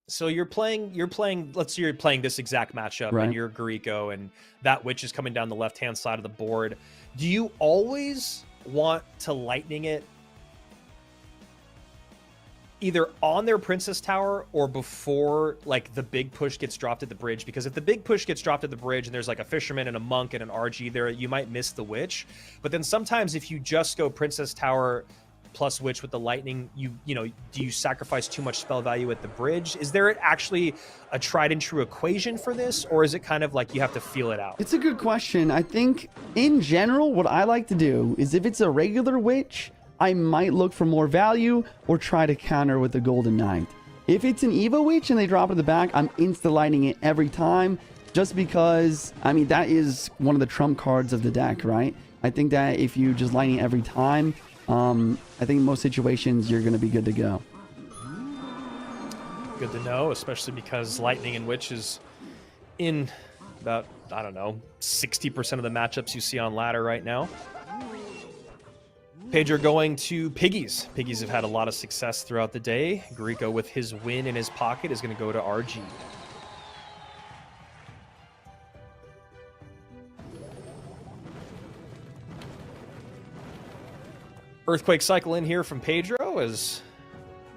so you're playing, let's say you're playing this exact matchup and you're Grieco and that Witch is coming down the left-hand side of the board. Do you always want to Lightning it either on their Princess Tower or before like the big push gets dropped at the bridge? Because if the big push gets dropped at the bridge and there's like a Fisherman and a Monk and an RG there, you might miss the Witch. But then sometimes if you just go Princess Tower plus Witch with the Lightning, you know, do you sacrifice too much spell value at the bridge? Is there actually a tried and true equation for this, or is it kind of like you have to feel it out? It's a good question. I think in general, what I like to do is if it's a regular Witch, I might look for more value or try to counter with the Golden Knight. If it's an Evo Witch and they drop it in the back, I'm insta-lightning it every time, just because, I mean, that is one of the trump cards of the deck, right? I think that if you just lightning every time, I think in most situations you're going to be good to go. Good to know, especially because Lightning and Witch is in about, I don't know, 60% of the matchups you see on ladder right now. Pedro going to Piggies. Piggies have had a lot of success throughout the day. Grieco, with his win in his pocket, is going to go to RG. Earthquake cycle in here from Pedro as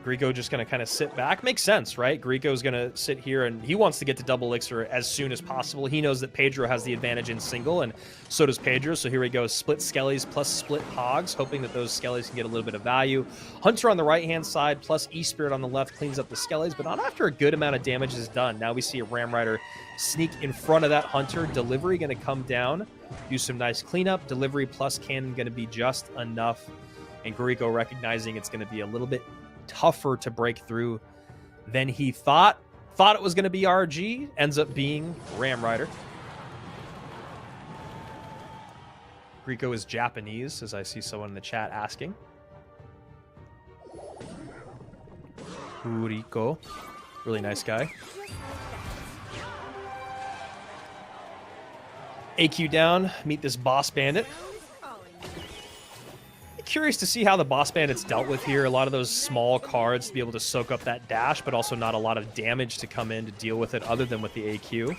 Grieco just going to kind of sit back. Makes sense, right? Grieco's going to sit here, and he wants to get to double elixir as soon as possible. He knows that Pedro has the advantage in single, and so does Pedro. So here we go, split Skellies plus split Hogs, hoping that those Skellies can get a little bit of value. Hunter on the right-hand side plus E-Spirit on the left cleans up the Skellies, but not after a good amount of damage is done. Now we see a Ram Rider sneak in front of that Hunter. Delivery going to come down, do some nice cleanup. Delivery plus Cannon going to be just enough, and Grieco recognizing it's going to be a little bit tougher to break through than he thought it was going to be. RG ends up being Ram Rider. Grieco is Japanese, as I see someone in the chat asking. Grieco, really nice guy. AQ down, meet this boss bandit. Curious to see how the boss bandits dealt with here. A lot of those small cards to be able to soak up that dash, but also not a lot of damage to come in to deal with it other than with the AQ.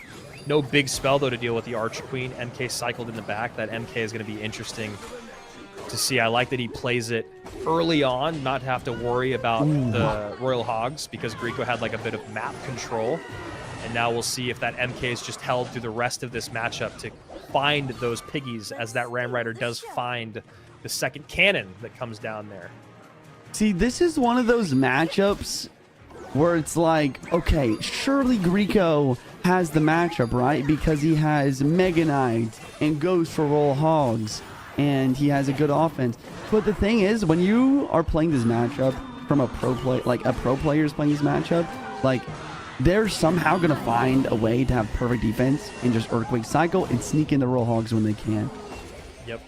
No big spell, though, to deal with the Archer Queen. MK cycled in the back. That MK is going to be interesting to see. I like that he plays it early on, not to have to worry about the Royal Hogs, because Grieco had like a bit of map control. And now we'll see if that MK is just held through the rest of this matchup to find those piggies, as that Ram Rider does find the second cannon that comes down there. See, this is one of those matchups where it's like, okay, surely Grieco has the matchup, right? Because he has Mega Knight and goes for Roll Hogs, and he has a good offense. But the thing is, when you are playing this matchup from a pro player, like a pro player is playing this matchup, like they're somehow going to find a way to have perfect defense and just Earthquake cycle and sneak in the Roll Hogs when they can. Yep.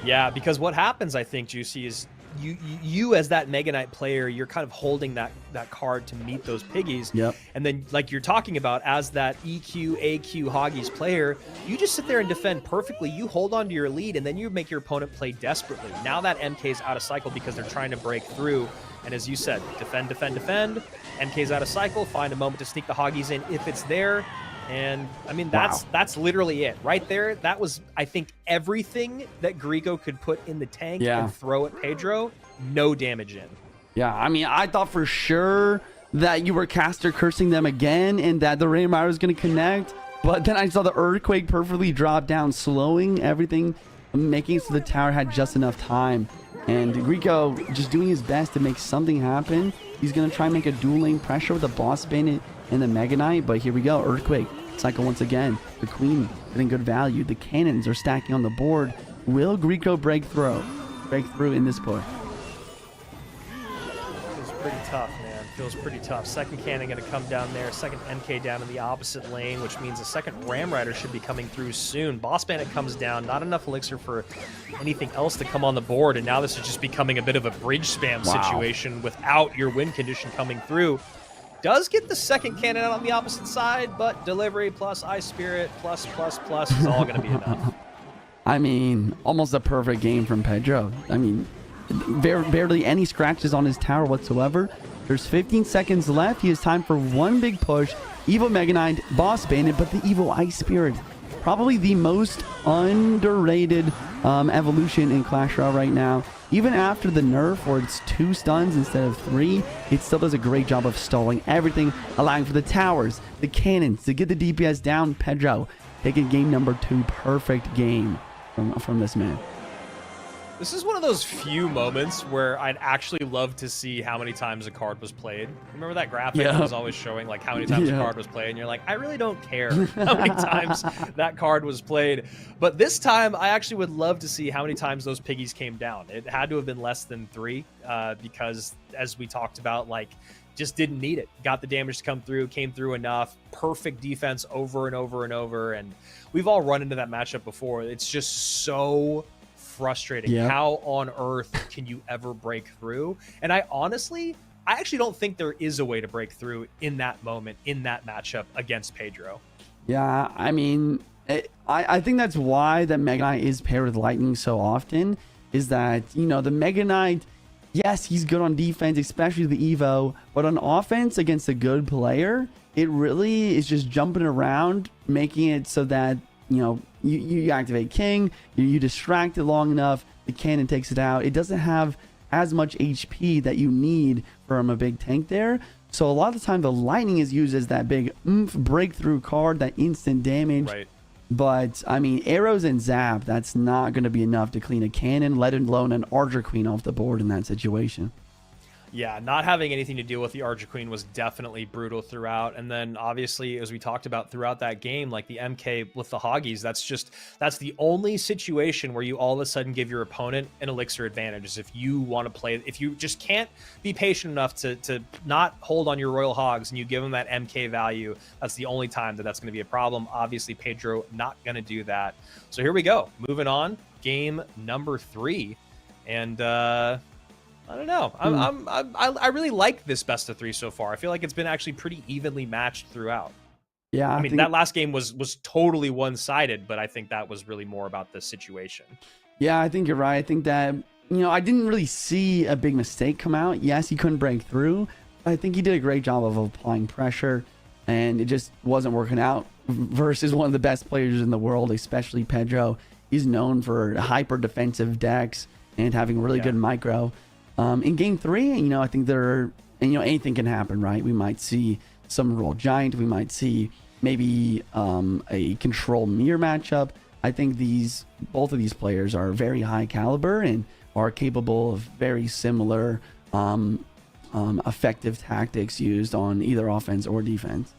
Yeah, because what happens, I think, Juicy, is you as that Mega Knight player, you're kind of holding that card to meet those piggies. Yep. And then, like you're talking about, as that EQ, AQ, Hoggies player, you just sit there and defend perfectly. You hold on to your lead, and then you make your opponent play desperately. Now that MK's out of cycle because they're trying to break through. And as you said, defend, defend, defend. MK's out of cycle. Find a moment to sneak the Hoggies in if it's there. And I mean, that's literally it right there. That was, I think, everything that Grieco could put in the tank and throw at Pedro. No damage in. Yeah, I mean, I thought for sure that you were caster cursing them again and that the Ram Rider was going to connect. But then I saw the Earthquake perfectly drop down, slowing everything, making it so the tower had just enough time. And Grieco just doing his best to make something happen. He's going to try and make a dual lane pressure with the boss bandit and the Mega Knight, but here we go. Earthquake cycle once again. The Queen getting good value. The cannons are stacking on the board. Will Grieco break through in this push? Feels pretty tough, man. Feels pretty tough. Second cannon going to come down there. Second MK down in the opposite lane, which means the second Ram Rider should be coming through soon. Boss Bandit comes down. Not enough elixir for anything else to come on the board, and now this is just becoming a bit of a bridge spam situation without your win condition coming through. Does get the second cannon out on the opposite side, but delivery plus Ice Spirit plus is all going to be enough. I mean, almost a perfect game from Pedro. I mean, barely any scratches on his tower whatsoever. There's 15 seconds left. He has time for one big push. Evil Mega Knight, Boss Bandit, but the Evil Ice Spirit. Probably the most underrated evolution in Clash Royale right now. Even after the nerf where it's 2 stuns instead of 3, it still does a great job of stalling everything, allowing for the towers, the cannons to get the DPS down. Pedro taking game number 2. Perfect game from this man. This is one of those few moments where I'd actually love to see how many times a card was played. Remember that graphic that was always showing like how many times a card was played, and you're like, I really don't care how many times that card was played. But this time, I actually would love to see how many times those piggies came down. It had to have been less than 3 because, as we talked about, like, just didn't need it. Got the damage to come through, came through enough. Perfect defense over and over and over. And we've all run into that matchup before. It's just so frustrating. How on earth can you ever break through? And I actually don't think there is a way to break through in that moment, in that matchup against Pedro. Yeah, I mean, I think that's why that Mega Knight is paired with Lightning so often, is that, you know, the Mega Knight, yes, he's good on defense, especially the Evo, but on offense against a good player, it really is just jumping around, making it so that, you know, you activate King, you distract it long enough, the cannon takes it out. It doesn't have as much HP that you need from a big tank there. So a lot of the time the lightning is used as that big breakthrough card, that instant damage. Right. But I mean, arrows and zap, that's not going to be enough to clean a cannon, let alone an Archer Queen off the board in that situation. Yeah, not having anything to deal with the Archer Queen was definitely brutal throughout. And then obviously, as we talked about throughout that game, like the MK with the Hoggies, that's the only situation where you all of a sudden give your opponent an elixir advantage is if you want to play, if you just can't be patient enough to not hold on your Royal Hogs and you give them that MK value, that's the only time that's going to be a problem. Obviously, Pedro not going to do that. So here we go. Moving on, game number 3. And, I don't know. I really like this best of 3 so far. I feel like it's been actually pretty evenly matched throughout. Yeah, I mean, that last game was totally one-sided, but I think that was really more about the situation. Yeah, I think you're right. I think that, you know, I didn't really see a big mistake come out. Yes, he couldn't break through. I think he did a great job of applying pressure, and it just wasn't working out versus one of the best players in the world, especially Pedro. He's known for hyper defensive decks and having really good micro. In game 3, you know, I think anything can happen, right? We might see some Royal Giant. We might see maybe a control mirror matchup. I think both of these players are very high caliber and are capable of very similar effective tactics used on either offense or defense.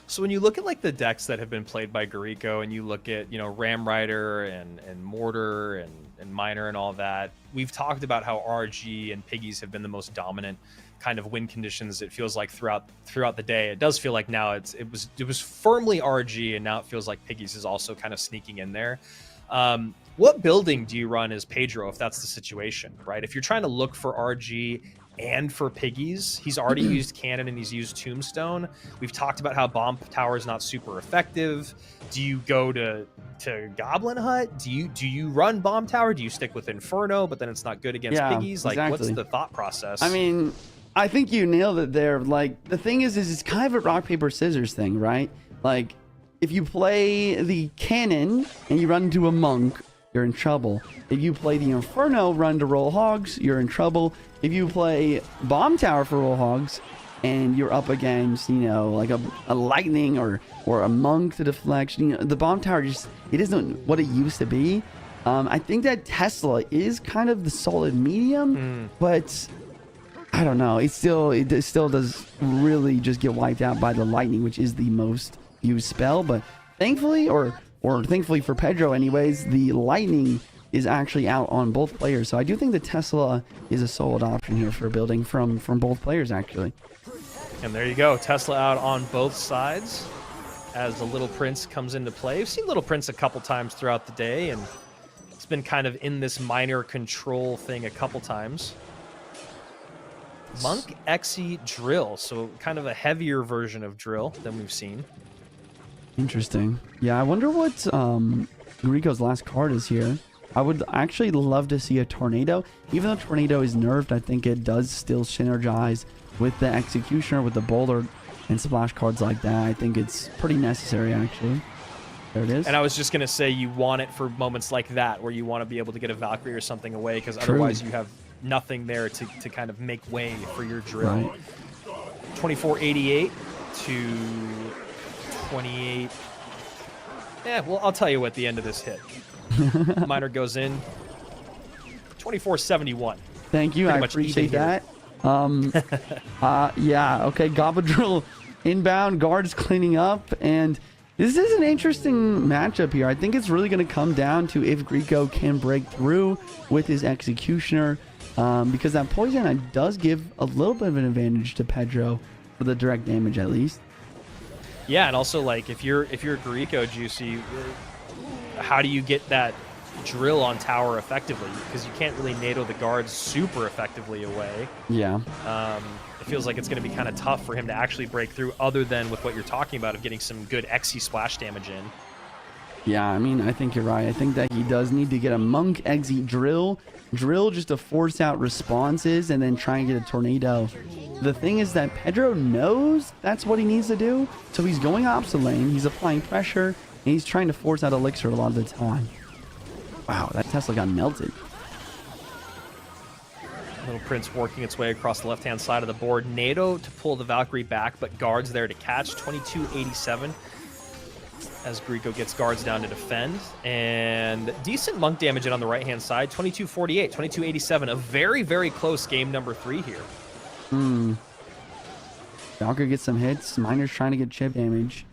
So when you look at like the decks that have been played by Gariko and you look at, you know, Ram Rider and Mortar and Miner and all that, we've talked about how RG and Piggies have been the most dominant kind of win conditions. It feels like throughout the day. It does feel like now it was firmly RG, and now it feels like Piggies is also kind of sneaking in there. What building do you run as Pedro if that's the situation, right? If you're trying to look for RG and for Piggies, he's already used Cannon and he's used Tombstone. We've talked about how Bomb Tower is not super effective. Do you go to Goblin Hut? Do you run Bomb Tower? Do you stick with Inferno, but then it's not good against Piggies? Like, exactly. What's the thought process? I mean, I think you nailed it there. Like, the thing is it's kind of a rock, paper, scissors thing, right? Like, if you play the Cannon and you run into a Monk, you're in trouble. If you play the Inferno, run to Roll Hogs, you're in trouble. If you play Bomb Tower for Roll Hogs and you're up against, you know, like a Lightning or a Monk to deflection, you know, the Bomb Tower it isn't what it used to be. I think that Tesla is kind of the solid medium, but I don't know. It still does really just get wiped out by the Lightning, which is the most used spell. But thankfully, or thankfully for Pedro anyways, the Lightning is actually out on both players. So I do think the Tesla is a solid option here for building from both players, actually. And there you go. Tesla out on both sides as the Little Prince comes into play. We've seen Little Prince a couple times throughout the day, and it's been kind of in this minor control thing a couple times. Monk Xe Drill, so kind of a heavier version of Drill than we've seen. Interesting. Yeah, I wonder what Rico's last card is here. I would actually love to see a Tornado. Even though Tornado is nerfed, I think it does still synergize with the Executioner, with the Boulder, and splash cards like that. I think it's pretty necessary, actually. There it is. And I was just going to say you want it for moments like that, where you want to be able to get a Valkyrie or something away, because otherwise you have nothing there to kind of make way for your Drill. Right. 2488 to 28. Yeah, well, I'll tell you what the end of this hit. Miner goes in. 2471. Thank you. Pretty I appreciate that. Yeah, okay. Gobadrill inbound, guards cleaning up, and this is an interesting matchup here. I think it's really going to come down to if Grieco can break through with his Executioner, because that poison does give a little bit of an advantage to Pedro for the direct damage, at least. Yeah, and also, like, if you're Grieco, Juicy, how do you get that Drill on tower effectively? Because you can't really NATO the guards super effectively away. Yeah. It feels like it's going to be kind of tough for him to actually break through, other than with what you're talking about of getting some good Xe splash damage in. Yeah, I mean, I think you're right. I think that he does need to get a Monk exit drill just to force out responses and then try and get a tornado. The thing is that Pedro knows that's what he needs to do, so he's going opposite lane, he's applying pressure, and he's trying to force out Elixir a lot of the time. Wow, that Tesla got melted. Little Prince working its way across the left-hand side of the board. NATO to pull the Valkyrie back, but guards there to catch. 2287 as Greco gets guards down to defend. And decent monk damage in on the right-hand side. 2248, 2287. A very, very close game number 3 here. Valkyrie gets some hits. Miner's trying to get chip damage.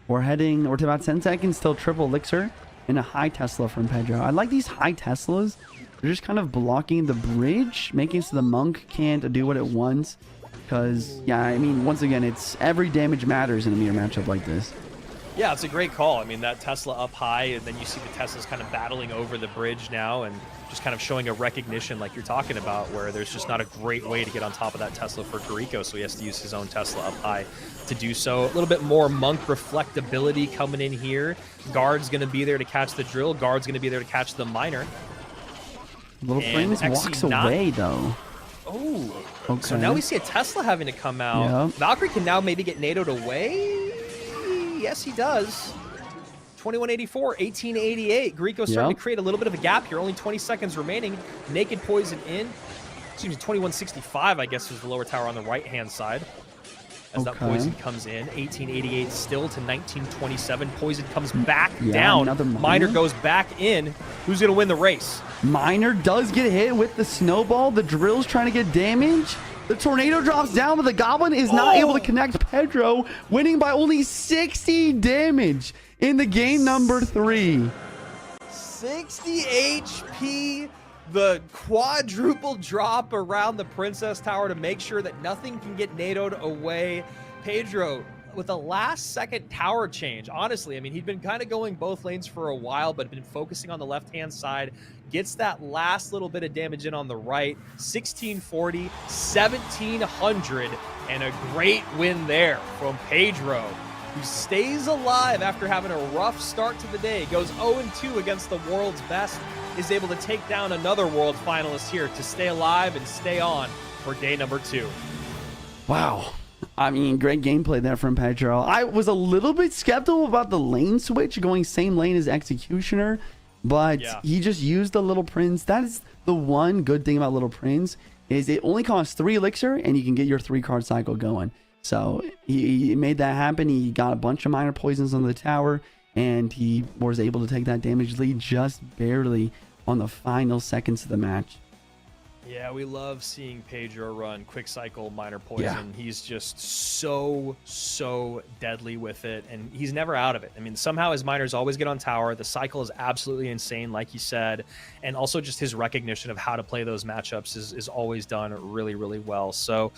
We're to about 10 seconds till triple Elixir and a high Tesla from Pedro. I like these high Teslas. They're just kind of blocking the bridge, making so the monk can't do what it wants. Because, yeah, I mean, once again, it's every damage matters in a mirror matchup like this. Yeah, it's a great call. I mean, that Tesla up high, and then you see the Teslas kind of battling over the bridge now and just kind of showing a recognition like you're talking about, where there's just not a great way to get on top of that Tesla for Greco, so he has to use his own Tesla up high to do so. A little bit more monk reflectability coming in here. Guard's going to be there to catch the drill. Guard's going to be there to catch the miner. Little Prince walks away, though. Oh, okay. So now we see a Tesla having to come out. Yep. Valkyrie can now maybe get NATO'd away. Yes, he does. 2184, 1888. Greco's starting to create a little bit of a gap here. Only 20 seconds remaining. Naked Poison in. Excuse me, 2165, I guess, was the lower tower on the right-hand side. As that Poison comes in. 1888 still to 1927. Poison comes back down. Miner goes back in. Who's going to win the race? Miner does get hit with the snowball. The drill's trying to get damage. The tornado drops down, but the goblin is not able to connect. Pedro winning by only 60 damage in the game number 3. 60 HP. The quadruple drop around the Princess Tower to make sure that nothing can get NATO'd away. Pedro with a last-second tower change. Honestly, I mean, he'd been kind of going both lanes for a while, but been focusing on the left-hand side. Gets that last little bit of damage in on the right. 1640, 1700, and a great win there from Pedro, who stays alive after having a rough start to the day. Goes 0-2 against the world's best. Is able to take down another world finalist here to stay alive and stay on for day number 2. Wow. I mean, great gameplay there from Pedro. I was a little bit skeptical about the lane switch, going same lane as Executioner, but he just used the Little Prince. That is the one good thing about Little Prince, is it only costs 3 elixir and you can get your 3-card cycle going. So he made that happen. He got a bunch of minor poisons on the tower, and he was able to take that damage lead just barely on the final seconds of the match. Yeah, we love seeing Pedro run quick cycle minor poison. He's just so deadly with it, and he's never out of it. I mean, somehow his miners always get on tower. The cycle is absolutely insane, like you said, and also just his recognition of how to play those matchups is always done really well. So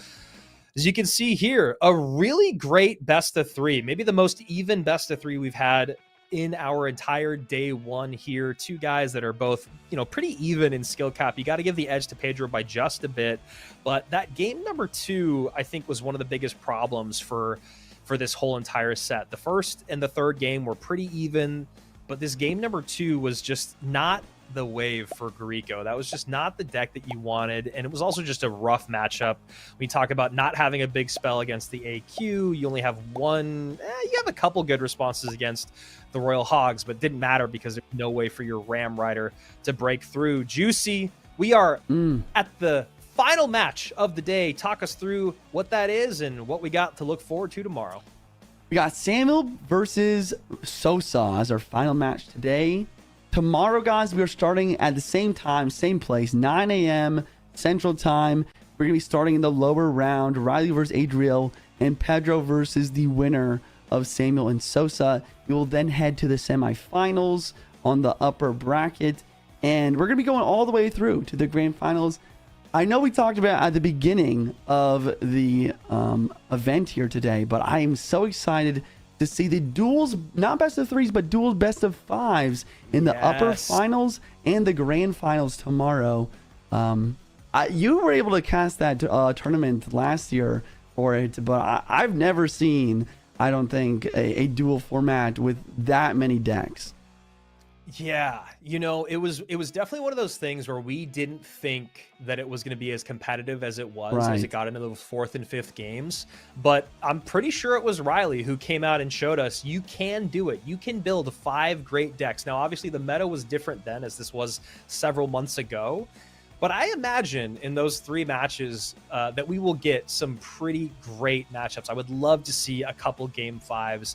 as you can see here, a really great best of 3, maybe the most even best of 3 we've had in our entire day 1 here. 2 guys that are both, you know, pretty even in skill cap. You got to give the edge to Pedro by just a bit, but that game number 2, I think, was one of the biggest problems for this whole entire set. The first and the third game were pretty even, but this game number 2 was just not the wave for Greco. That was just not the deck that you wanted, and it was also just a rough matchup. We talk about not having a big spell against the AQ. You only have one, you have a couple good responses against the Royal Hogs, but it didn't matter because there's no way for your Ram Rider to break through. Juicy, we are at the final match of the day. Talk us through what that is and what we got to look forward to tomorrow. We got Samuel versus Sosa as our final match today. Tomorrow, guys, we are starting at the same time, same place, 9 a.m. Central Time. We're going to be starting in the lower round, Riley versus Adriel, and Pedro versus the winner of Samuel and Sosa. We will then head to the semifinals on the upper bracket, and we're going to be going all the way through to the grand finals. I know we talked about at the beginning of the event here today, but I am so excited to see the duels, not best of 3s, but duels best of 5s in the upper finals and the grand finals tomorrow. You were able to cast that tournament last year for it, but I've never seen I don't think, a dual format with that many decks. Yeah, you know, it was definitely one of those things where we didn't think that it was going to be as competitive as it was as it got into the 4th and 5th games. But I'm pretty sure it was Riley who came out and showed us you can do it. You can build 5 great decks. Now, obviously, the meta was different then, as this was several months ago. But I imagine in those 3 matches that we will get some pretty great matchups. I would love to see a couple game 5s,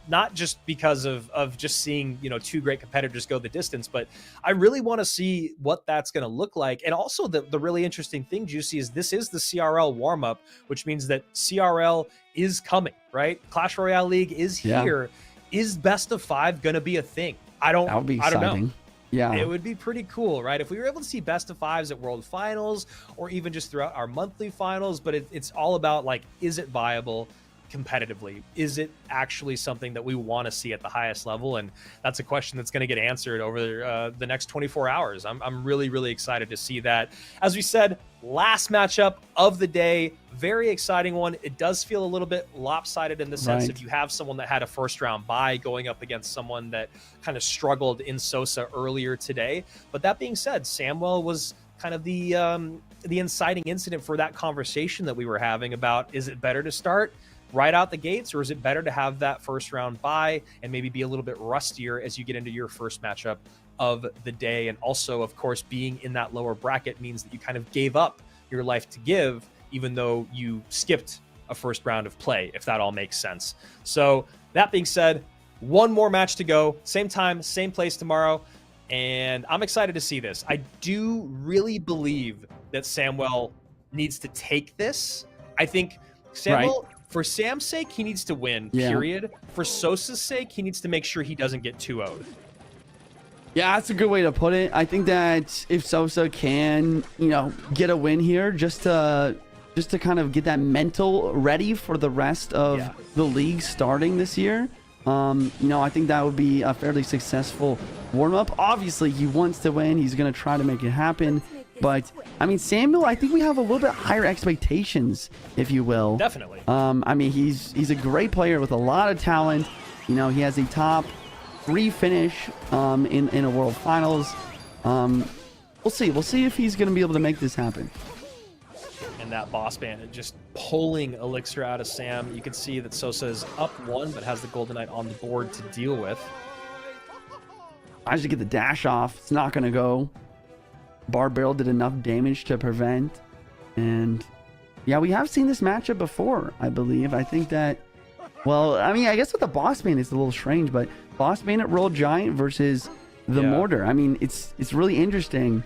not just because of just seeing, you know, 2 great competitors go the distance, but I really want to see what that's going to look like. And also the really interesting thing, Juicy, is this is the CRL warm-up, which means that CRL is coming, right? Clash Royale League is here. Is best of 5 going to be a thing? That would be exciting. I don't know. Yeah, it would be pretty cool, right? If we were able to see best of 5s at World Finals or even just throughout our monthly finals, but it's all about, like, is it viable competitively? Is it actually something that we want to see at the highest level? And that's a question that's going to get answered over the next 24 hours. I'm really, really excited to see that. As we said, last matchup of the day, very exciting one. It does feel a little bit lopsided in the sense if you have someone that had a first round bye going up against someone that kind of struggled in Sosa earlier today. But that being said, Samuel was kind of the inciting incident for that conversation that we were having about, is it better to start right out the gates, or is it better to have that first round bye and maybe be a little bit rustier as you get into your first matchup of the day? And also, of course, being in that lower bracket means that you kind of gave up your life to give, even though you skipped a first round of play, if that all makes sense. So that being said, one more match to go, same time, same place tomorrow. And I'm excited to see this. I do really believe that Samuel needs to take this. I think Samuel, for Sam's sake, he needs to win, period. For Sosa's sake, he needs to make sure he doesn't get 2-0'd. Yeah, that's a good way to put it. I think that if Sosa can, you know, get a win here, just to kind of get that mental ready for the rest of the league starting this year, you know, I think that would be a fairly successful warm-up. Obviously, he wants to win. He's going to try to make it happen. But, I mean, Samuel, I think we have a little bit higher expectations, if you will. Definitely. I mean, he's a great player with a lot of talent. You know, he has a top 3 finish in a World Finals. We'll see. We'll see if he's going to be able to make this happen. And that boss bandit just pulling Elixir out of Sam. You can see that Sosa is up 1, but has the Golden Knight on the board to deal with. Tries to get the dash off. It's not going to go. Bar Barrel did enough damage to prevent. And yeah, we have seen this matchup before, I believe. I think that, well, I mean, I guess with the boss bandit, it's a little strange, but boss bandit Royal Giant versus the Mortar. I mean, it's really interesting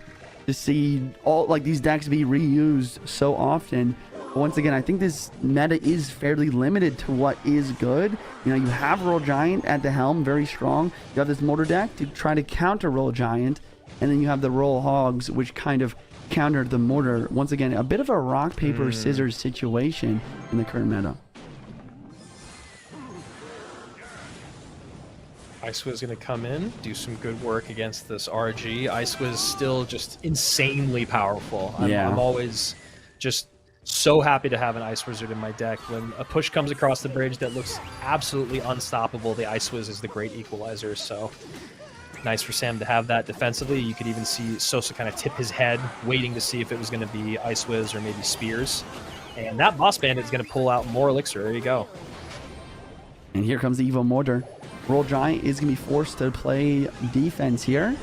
to see all like these decks be reused so often. But once again, I think this meta is fairly limited to what is good. You know, you have Royal Giant at the helm, very strong. You have this Mortar deck to try to counter Royal Giant. And then you have the Royal Hogs, which kind of countered the Mortar. Once again, a bit of a rock, paper, scissors situation in the current meta. Icewiz going to come in, do some good work against this RG. Icewiz still just insanely powerful. I'm always just so happy to have an Ice Wizard in my deck. When a push comes across the bridge that looks absolutely unstoppable, the Icewiz is the great equalizer. So nice for Sam to have that defensively. You could even see Sosa kind of tip his head, waiting to see if it was going to be Icewiz or maybe Spears. And that boss bandit is going to pull out more Elixir. There you go. And here comes the Evo Mortar. Royal Giant is going to be forced to play defense here.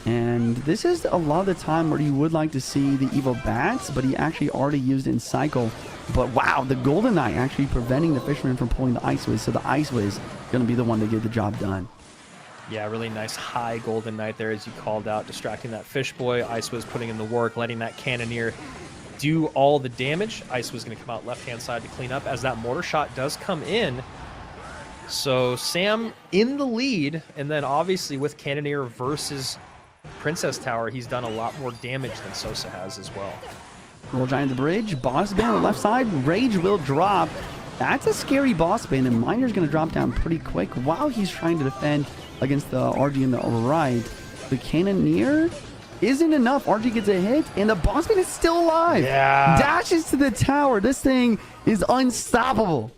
And this is a lot of the time where you would like to see the Evo Bats, but he actually already used it in Cycle. But wow, the Golden Knight actually preventing the Fisherman from pulling the Icewiz. So the Icewiz is going to be the one to get the job done. Yeah, really nice high Golden Knight there, as you called out, distracting that Fish Boy. Ice was putting in the work, letting that Cannoneer do all the damage. Ice was going to come out left-hand side to clean up as that mortar shot does come in. So Sam in the lead, and then obviously with Cannoneer versus Princess Tower, he's done a lot more damage than Sosa has as well. Royal Giant the bridge, boss band on the left side, Rage will drop. That's a scary boss band, and Miner's going to drop down pretty quick while he's trying to defend against the RG on the right. The Cannoneer isn't enough. RG gets a hit, and the boss band is still alive. Yeah. Dashes to the tower. This thing is unstoppable.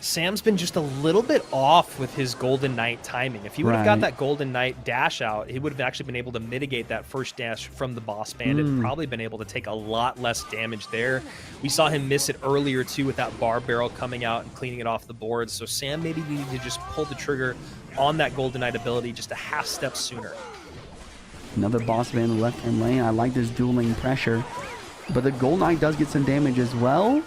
Sam's been just a little bit off with his Golden Knight timing. If he would have got Right. that Golden Knight dash out, he would have actually been able to mitigate that first dash from the Boss Bandit and probably been able to take a lot less damage there. We saw him miss it earlier too with that bar barrel coming out and cleaning it off the board. So Sam maybe needed to just pull the trigger on that Golden Knight ability just a half step sooner. Another boss man in the left-hand lane. I like this dueling pressure. But the Gold Knight does get some damage as well.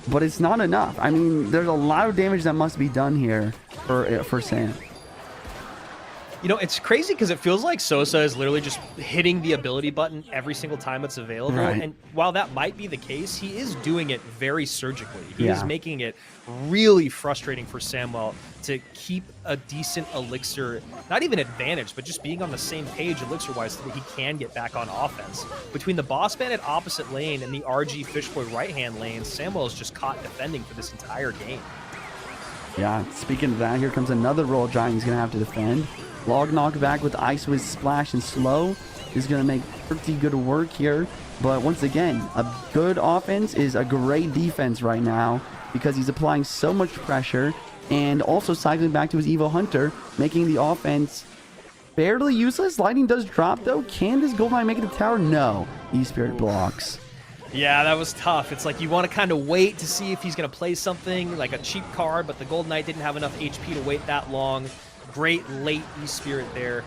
But it's not enough. I mean, there's a lot of damage that must be done here for Sam. You know, it's crazy because it feels like Sosa is literally just hitting the ability button every single time it's available. Right. And while that might be the case, he is doing it very surgically. He Yeah. is making it really frustrating for Samuel to keep a decent elixir, not even advantage, but just being on the same page elixir-wise so that he can get back on offense. Between the Boss Bandit opposite lane and the RG Fishboy right-hand lane, Samuel is just caught defending for this entire game. Yeah, speaking of that, here comes another Royal Giant he's going to have to defend. Log knockback with Ice Wiz Splash and Slow is going to make pretty good work here. But once again, a good offense is a great defense right now because he's applying so much pressure and also cycling back to his Evo Hunter, making the offense fairly useless. Lightning does drop, though. Can this Gold Knight make it to tower? No. E-Spirit blocks. Yeah, that was tough. It's like you want to kind of wait to see if he's going to play something like a cheap card, but the Golden Knight didn't have enough HP to wait that long. Great late E-Spirit there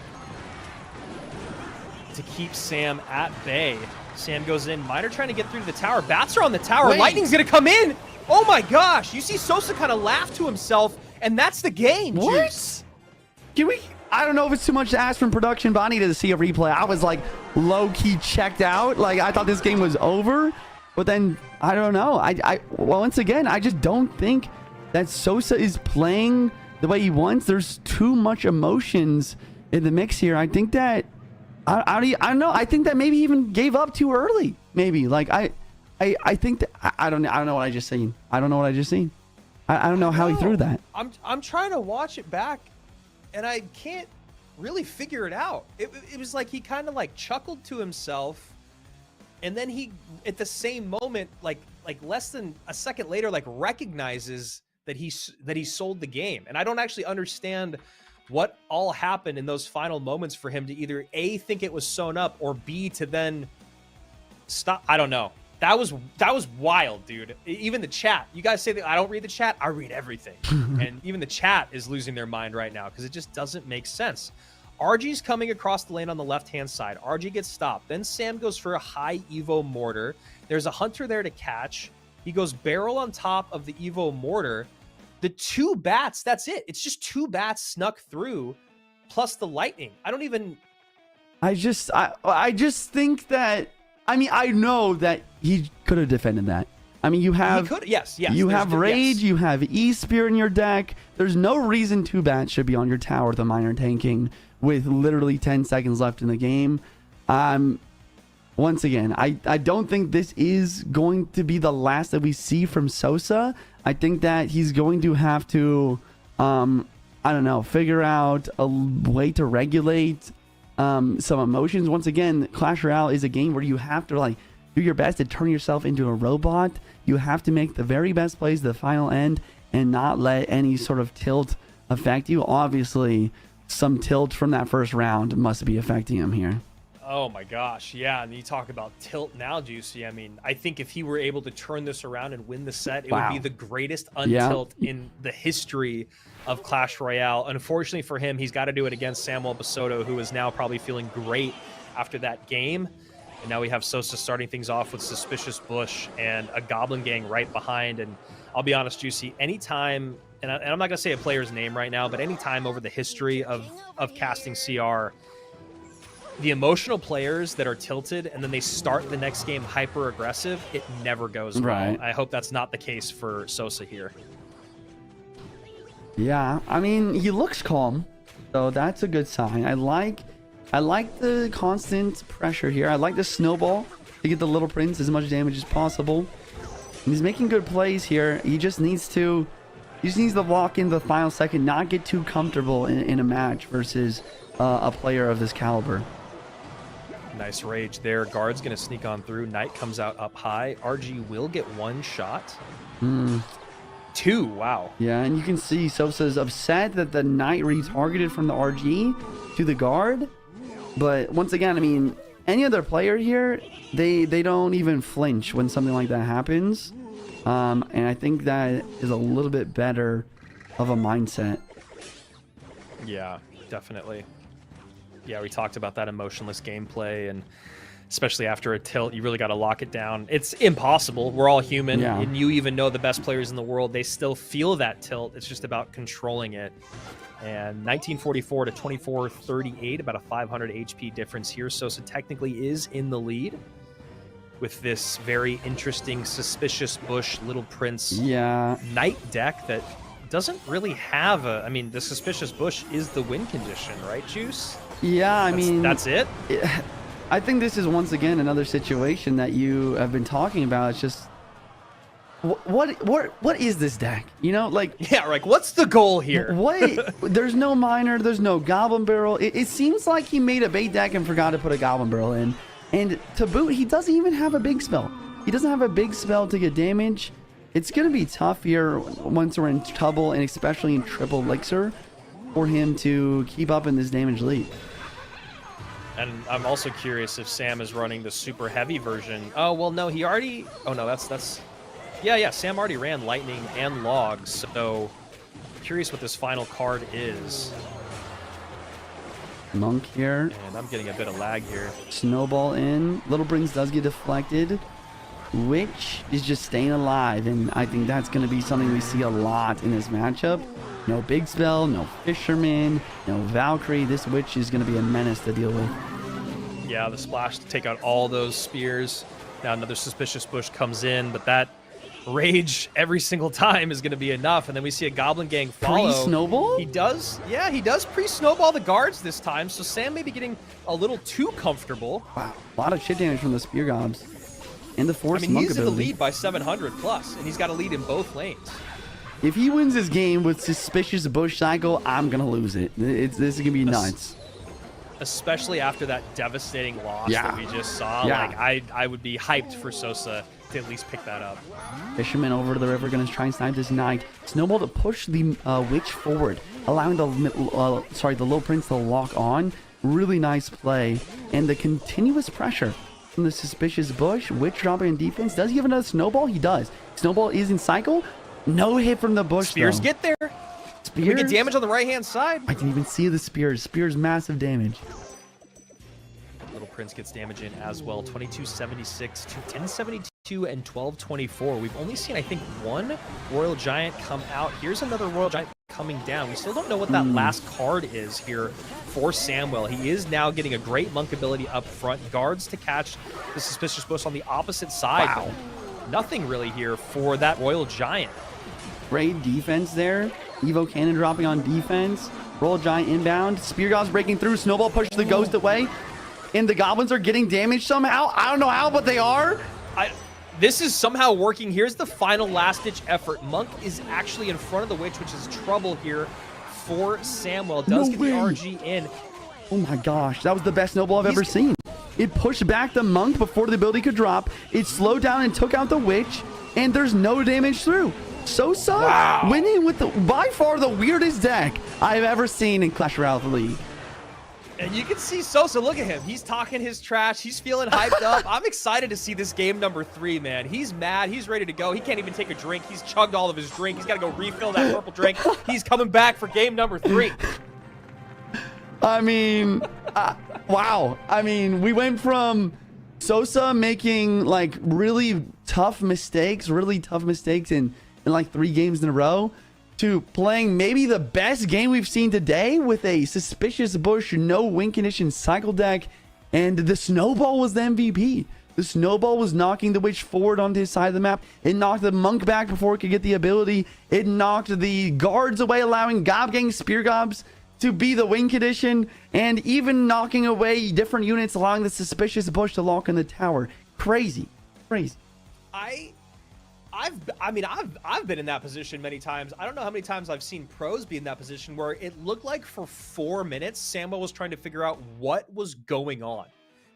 to keep Sam at bay. Sam goes in. Miner trying to get through to the tower. Bats are on the tower. Wait. Lightning's going to come in. Oh my gosh. You see Sosa kind of laugh to himself, and that's the game. What? Juice. Can we... I don't know if it's too much to ask from production, but I needed to see a replay. I was like low-key checked out. Like I thought this game was over, but then I don't know. Well, once again, I just don't think that Sosa is playing the way he wants. There's too much emotions in the mix here. I think that I don't know. I think that maybe he even gave up too early. Maybe like I think that I don't know what I just seen. I don't know what I just seen. I don't know how he threw that. I'm trying to watch it back, and I can't really figure it out. It was like he kind of like chuckled to himself, and then he, at the same moment, like less than a second later, like recognizes that he sold the game. And I don't actually understand what all happened in those final moments for him to either A, think it was sewn up, or B, to then stop. I don't know. That was wild, dude. Even the chat. You guys say that I don't read the chat. I read everything. And even the chat is losing their mind right now because it just doesn't make sense. RG's coming across the lane on the left-hand side. RG gets stopped. Then Sam goes for a high Evo Mortar. There's a Hunter there to catch. He goes barrel on top of the Evo Mortar. The two bats, that's it. It's just two bats snuck through, plus the lightning. I just think that, I mean, I know that he could have defended that. I mean, you have, yes. You have Rage, you have E-Spirit in your deck. There's no reason two bats should be on your tower with a Miner tanking with literally 10 seconds left in the game. Once again, I don't think this is going to be the last that we see from Sosa. I think that he's going to have to, I don't know, figure out a way to regulate some emotions. Once again, Clash Royale is a game where you have to like do your best to turn yourself into a robot. You have to make the very best plays to the final end and not let any sort of tilt affect you. Obviously, some tilt from that first round must be affecting him here. Oh my gosh, yeah, and you talk about tilt now, Juicy. I mean, I think if he were able to turn this around and win the set, it would be the greatest untilt in the history of Clash Royale. Unfortunately for him, he's got to do it against Samuel Basoto, who is now probably feeling great after that game. And now we have Sosa starting things off with Suspicious Bush and a Goblin Gang right behind. And I'll be honest, Juicy, anytime, and I'm not going to say a player's name right now, but anytime over the history of casting CR, the emotional players that are tilted and then they start the next game hyper aggressive, it never goes well. Right. I hope that's not the case for Sosa here. Yeah, I mean, he looks calm, so that's a good sign. I like the constant pressure here. I like the snowball to get the Little Prince as much damage as possible. And he's making good plays here. He just needs to walk in the final second, not get too comfortable in a match versus a player of this caliber. Nice rage there. Guard's going to sneak on through. Knight comes out up high. RG will get one shot. 2. Wow. Yeah, and you can see Sosa's upset that the knight retargeted from the RG to the guard. But once again, I mean, any other player here, they don't even flinch when something like that happens. And I think that is a little bit better of a mindset. Yeah, definitely. Yeah, we talked about that emotionless gameplay, and especially after a tilt, you really got to lock it down. It's impossible. We're all human, and you even know the best players in the world, they still feel that tilt. It's just about controlling it. And 1944 to 2438, about a 500 HP difference here. Sosa technically is in the lead with this very interesting Suspicious Bush Little Prince Knight deck that doesn't really have a... I mean, the Suspicious Bush is the win condition, right, Juice? Yeah, I mean... That's it? I think this is once again another situation that you have been talking about. It's just... What is this deck? You know, like... Yeah, like, what's the goal here? There's no miner, there's no Goblin Barrel. It seems like he made a bait deck and forgot to put a Goblin Barrel in. And to boot, he doesn't even have a big spell. He doesn't have a big spell to get damage. It's going to be tough here once we're in trouble, and especially in triple elixir, for him to keep up in this damage lead. And I'm also curious if Sam is running the super heavy version. Oh, well, no, he already... Oh, no, that's... Yeah, Sam already ran Lightning and Logs, so curious what this final card is. Monk here. And I'm getting a bit of lag here. Snowball in. Little Prince does get deflected. Witch is just staying alive, and I think that's going to be something we see a lot in this matchup. No big spell, no Fisherman, no Valkyrie. This Witch is going to be a menace to deal with. Yeah, the splash to take out all those spears. Now another Suspicious Bush comes in, but that rage every single time is going to be enough. And then we see a Goblin Gang follow. Pre-snowball? He does pre-snowball the guards this time. So Sam may be getting a little too comfortable. Wow, a lot of shit damage from the Spear Gobs. And the Force Monk he's ability. in the lead by 700 plus, and he's got a lead in both lanes. If he wins this game with Suspicious Bush cycle, I'm going to lose it. This is going to be nuts. Especially after that devastating loss that we just saw. Like, I would be hyped for Sosa to at least pick that up. Fisherman over to the river, going to try and snipe this Knight. Snowball to push the Witch forward, allowing the Little Prince to lock on. Really nice play. And the continuous pressure from the Suspicious Bush. Witch dropping in defense. Does he have another Snowball? He does. Snowball is in cycle. No hit from the Bush, Spears get there. Spears? We get damage on the right-hand side. I can even see the Spears. Spears massive damage. Little Prince gets damage in as well. 2276 to 1072 and 1224. We've only seen, I think, one Royal Giant come out. Here's another Royal Giant coming down. We still don't know what that last card is here for Samuel. He is now getting a great monk ability up front. Guards to catch the Suspicious Bush on the opposite side. Wow. Nothing really here for that Royal Giant. Great defense there. Evo Cannon dropping on defense. Royal Giant inbound. Spear Gobs breaking through. Snowball pushes the Ghost away. And the Goblins are getting damaged somehow. I don't know how, but they are. This is somehow working. Here's the final last-ditch effort. Monk is actually in front of the Witch, which is trouble here for Samuel. Does get the RG in. Oh my gosh. That was the best Snowball I've ever seen. It pushed back the Monk before the ability could drop. It slowed down and took out the Witch. And there's no damage through. Sosa winning with by far the weirdest deck I've ever seen in Clash Royale League. And you can see Sosa, look at him. He's talking his trash. He's feeling hyped up. I'm excited to see this game number 3, man. He's mad. He's ready to go. He can't even take a drink. He's chugged all of his drink. He's got to go refill that purple drink. He's coming back for game number 3. I mean, wow. I mean, we went from Sosa making like really tough mistakes in like 3 games in a row to playing maybe the best game we've seen today with a Suspicious Bush, no win condition cycle deck. And the Snowball was the MVP. The Snowball was knocking the Witch forward onto his side of the map. It knocked the Monk back before it could get the ability. It knocked the guards away, allowing Gob Gang Spear Gobs to be the win condition, and even knocking away different units, allowing the Suspicious Bush to lock in the tower. Crazy. I've been in that position many times. I don't know how many times I've seen pros be in that position where it looked like for 4 minutes, Samuel was trying to figure out what was going on.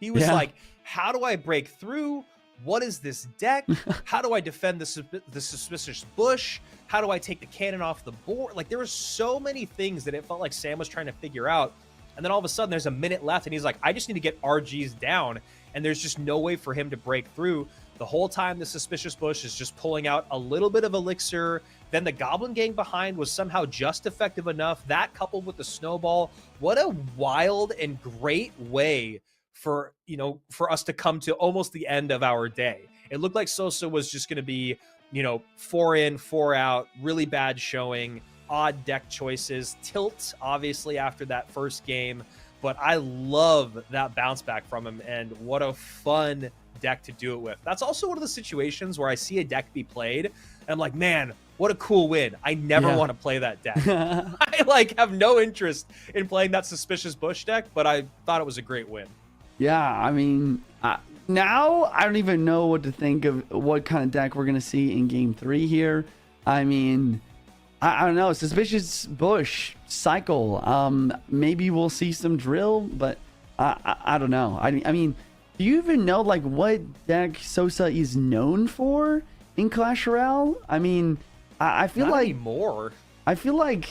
He was like, how do I break through? what is this deck? How do I defend the suspicious bush? How do I take the cannon off the board? Like, there were so many things that it felt like Sam was trying to figure out. And then all of a sudden there's a minute left and he's like, I just need to get RGs down. And there's just no way for him to break through. The whole time the suspicious bush is just pulling out a little bit of elixir. Then the goblin gang behind was somehow just effective enough. That coupled with the snowball, what a wild and great way for, you know, for us to come to almost the end of our day. It looked like Sosa was just going to be, you know, 4 in, 4 out, really bad showing, odd deck choices, tilt obviously after that first game, but I love that bounce back from him, and what a fun deck to do it with. That's also one of the situations where I see a deck be played and I'm like, man, what a cool win. I never want to play that deck. I like have no interest in playing that suspicious bush deck, but I thought it was a great win. Yeah, I mean, now I don't even know what to think of what kind of deck we're going to see in game 3 here. I mean, I don't know. Suspicious bush cycle. Maybe we'll see some drill, but I don't know. I mean, do you even know like what deck Sosa is known for in Clash Royale? I mean, I feel Not like anymore. I feel like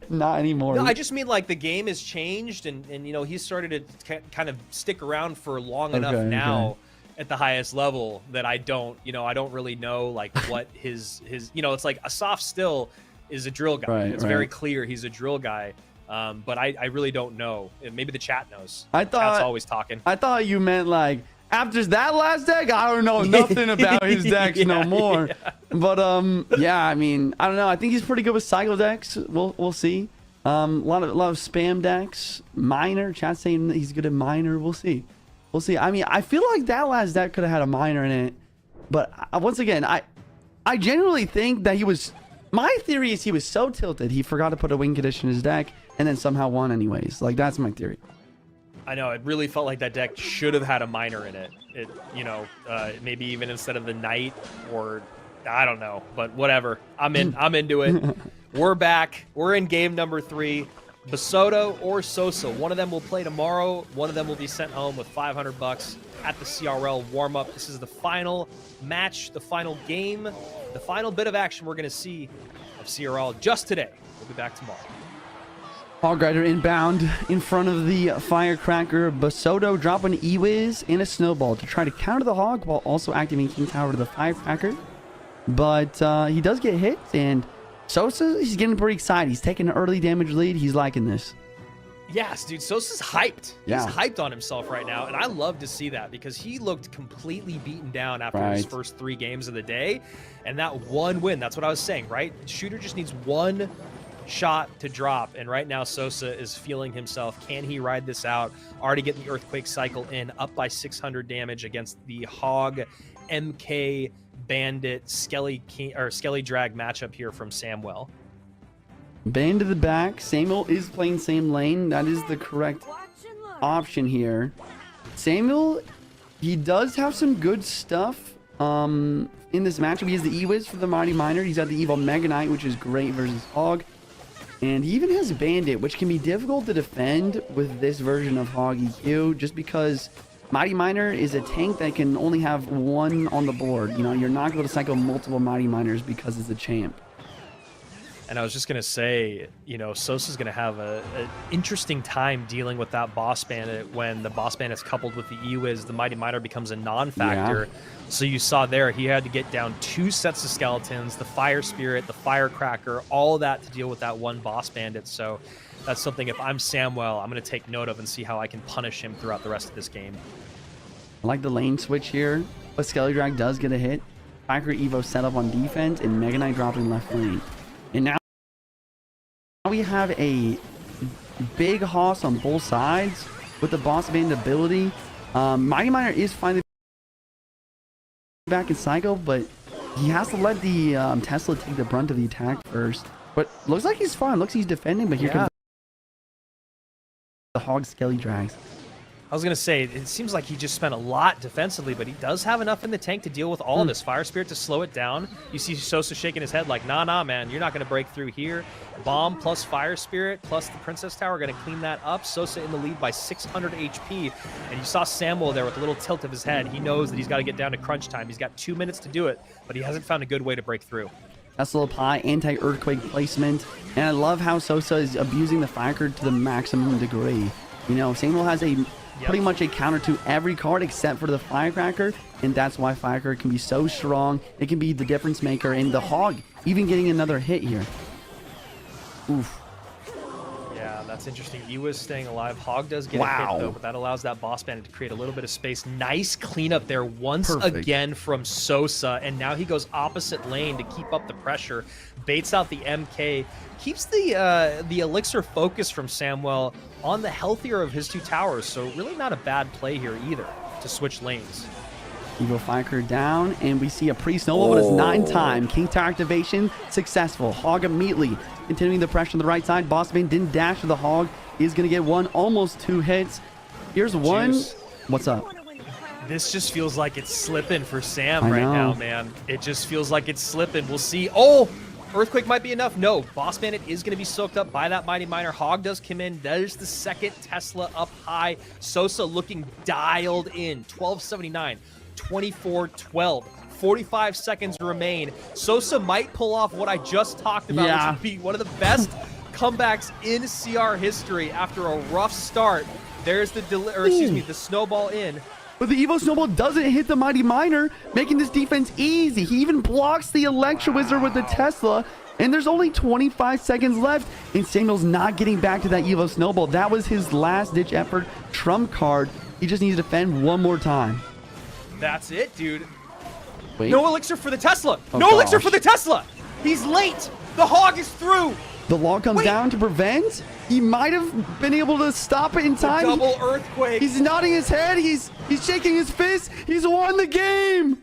not anymore. No, I just mean like the game has changed, and you know, he's started to kind of stick around for long enough now at the highest level that I don't really know like what his you know, it's like Asaf still is a drill guy. It's very clear he's a drill guy. But I really don't know. Maybe the chat knows. Chat's always talking. I thought you meant like after that last deck, I don't know nothing about his decks no more. Yeah. But yeah, I mean, I don't know. I think he's pretty good with cycle decks. We'll see. A lot of spam decks. Miner. Chat saying that he's good at miner. We'll see. We'll see. I mean, I feel like that last deck could have had a miner in it. But once again, I genuinely think that he was. My theory is he was so tilted he forgot to put a win condition in his deck and then somehow won anyways. Like, that's my theory. I know, it really felt like that deck should have had a miner in it. You know, maybe even instead of the knight, or I don't know, but whatever. I'm into it. We're back. We're in game number 3. Basoto or Sosa, one of them will play tomorrow. One of them will be sent home with $500 at the CRL warm-up. This is the final match, the final game, the final bit of action we're going to see of CRL just today. We'll be back tomorrow. Hog Rider inbound in front of the Firecracker. Basoto dropping an E-Wiz and a Snowball to try to counter the Hog while also activating King Tower to the Firecracker. But he does get hit, and Sosa, he's getting pretty excited. He's taking an early damage lead. He's liking this. Yes, dude, Sosa's hyped. He's hyped on himself right now, and I love to see that because he looked completely beaten down after his first 3 games of the day. And that one win, that's what I was saying, right? Shooter just needs one shot to drop, and right now Sosa is feeling himself. Can he ride this out? Already getting the Earthquake cycle in, up by 600 damage against the Hog, MK, Bandit, Skelly Drag matchup here from Samwell. Band to the back. Samuel is playing same lane. That is the correct option here. Samuel, he does have some good stuff in this matchup. He has the E-Wiz for the Mighty Miner. He's got the Evil Mega Knight, which is great versus Hog. And he even has Bandit, which can be difficult to defend with this version of Hog EQ, just because Mighty Miner is a tank that can only have one on the board. You know, you're not going to cycle multiple Mighty Miners because it's a champ. And I was just going to say, you know, Sosa's going to have an interesting time dealing with that Boss Bandit when the Boss Bandit is coupled with the E-Wiz. The Mighty Miner becomes a non-factor. Yeah. So you saw there, he had to get down 2 sets of skeletons, the Fire Spirit, the Firecracker, all of that to deal with that one Boss Bandit. So that's something, if I'm Samwell, I'm going to take note of and see how I can punish him throughout the rest of this game. I like the lane switch here, but Skelly Drag does get a hit. Firecracker Evo set up on defense, and Mega Knight dropping left lane. And now we have a big hoss on both sides with the Boss Band ability. Mighty Miner is finally back in cycle, but he has to let the Tesla take the brunt of the attack first. But looks like he's fine. Looks like he's defending, but here comes the Hog Skelly Drags. I was going to say, it seems like he just spent a lot defensively, but he does have enough in the tank to deal with all of this. Fire Spirit to slow it down. You see Sosa shaking his head like, nah, man, you're not going to break through here. Bomb plus Fire Spirit plus the Princess Tower are going to clean that up. Sosa in the lead by 600 HP. And you saw Samuel there with a little tilt of his head. He knows that he's got to get down to crunch time. He's got 2 minutes to do it, but he hasn't found a good way to break through. Tesla Pie, anti-earthquake placement. And I love how Sosa is abusing the Firecracker to the maximum degree. You know, Samuel has a pretty much a counter to every card except for the Firecracker, and that's why Firecracker can be so strong. It can be the difference maker, and the Hog even getting another hit here. Oof. Yeah, that's interesting. Ewa's staying alive. Hog does get a hit, though, but that allows that boss bandit to create a little bit of space. Nice cleanup there once again from Sosa, and now he goes opposite lane to keep up the pressure. Baits out the MK, keeps the elixir focus from Samuel on the healthier of his two towers, so really not a bad play here either to switch lanes. Evo Firecracker down, and we see a pre-snowball, but it's not in time. King Tower activation successful. Hog immediately continuing the pressure on the right side. Boss Bane didn't dash to the Hog. He's going to get one, almost 2 hits. Here's one. Juice. What's up? This just feels like it's slipping for Sam right now, man. It just feels like it's slipping. We'll see. Oh! Earthquake might be enough. No, Boss Bandit is going to be soaked up by that Mighty Miner. Hog does come in. There's the second Tesla up high. Sosa looking dialed in. 1279, 2412. 45 seconds remain. Sosa might pull off what I just talked about, which would be one of the best comebacks in CR history after a rough start. There's the the snowball in. But the Evo Snowball doesn't hit the Mighty Miner, making this defense easy. He even blocks the Electro Wizard with the Tesla, and there's only 25 seconds left, and Samuel's not getting back to that Evo Snowball. That was his last-ditch effort trump card. He just needs to defend one more time. That's it, dude. Wait. No elixir for the Tesla. No elixir for the Tesla. He's late. The Hog is through. The log comes down to prevent. He might have been able to stop it in time. The double earthquake. He's nodding his head. He's shaking his fist. He's won the game.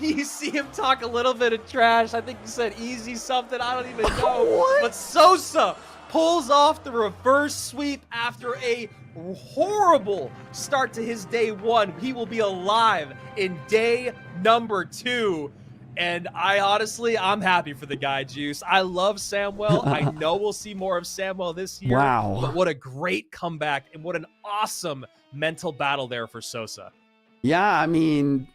You see him talk a little bit of trash. I think he said easy something. I don't even know. What? But Sosa pulls off the reverse sweep after a horrible start to his day one. He will be alive in day number 2. And I'm happy for the guy, Juice. I love Samuel. I know we'll see more of Samuel this year. Wow. But what a great comeback and what an awesome mental battle there for Sosa. Yeah, I mean,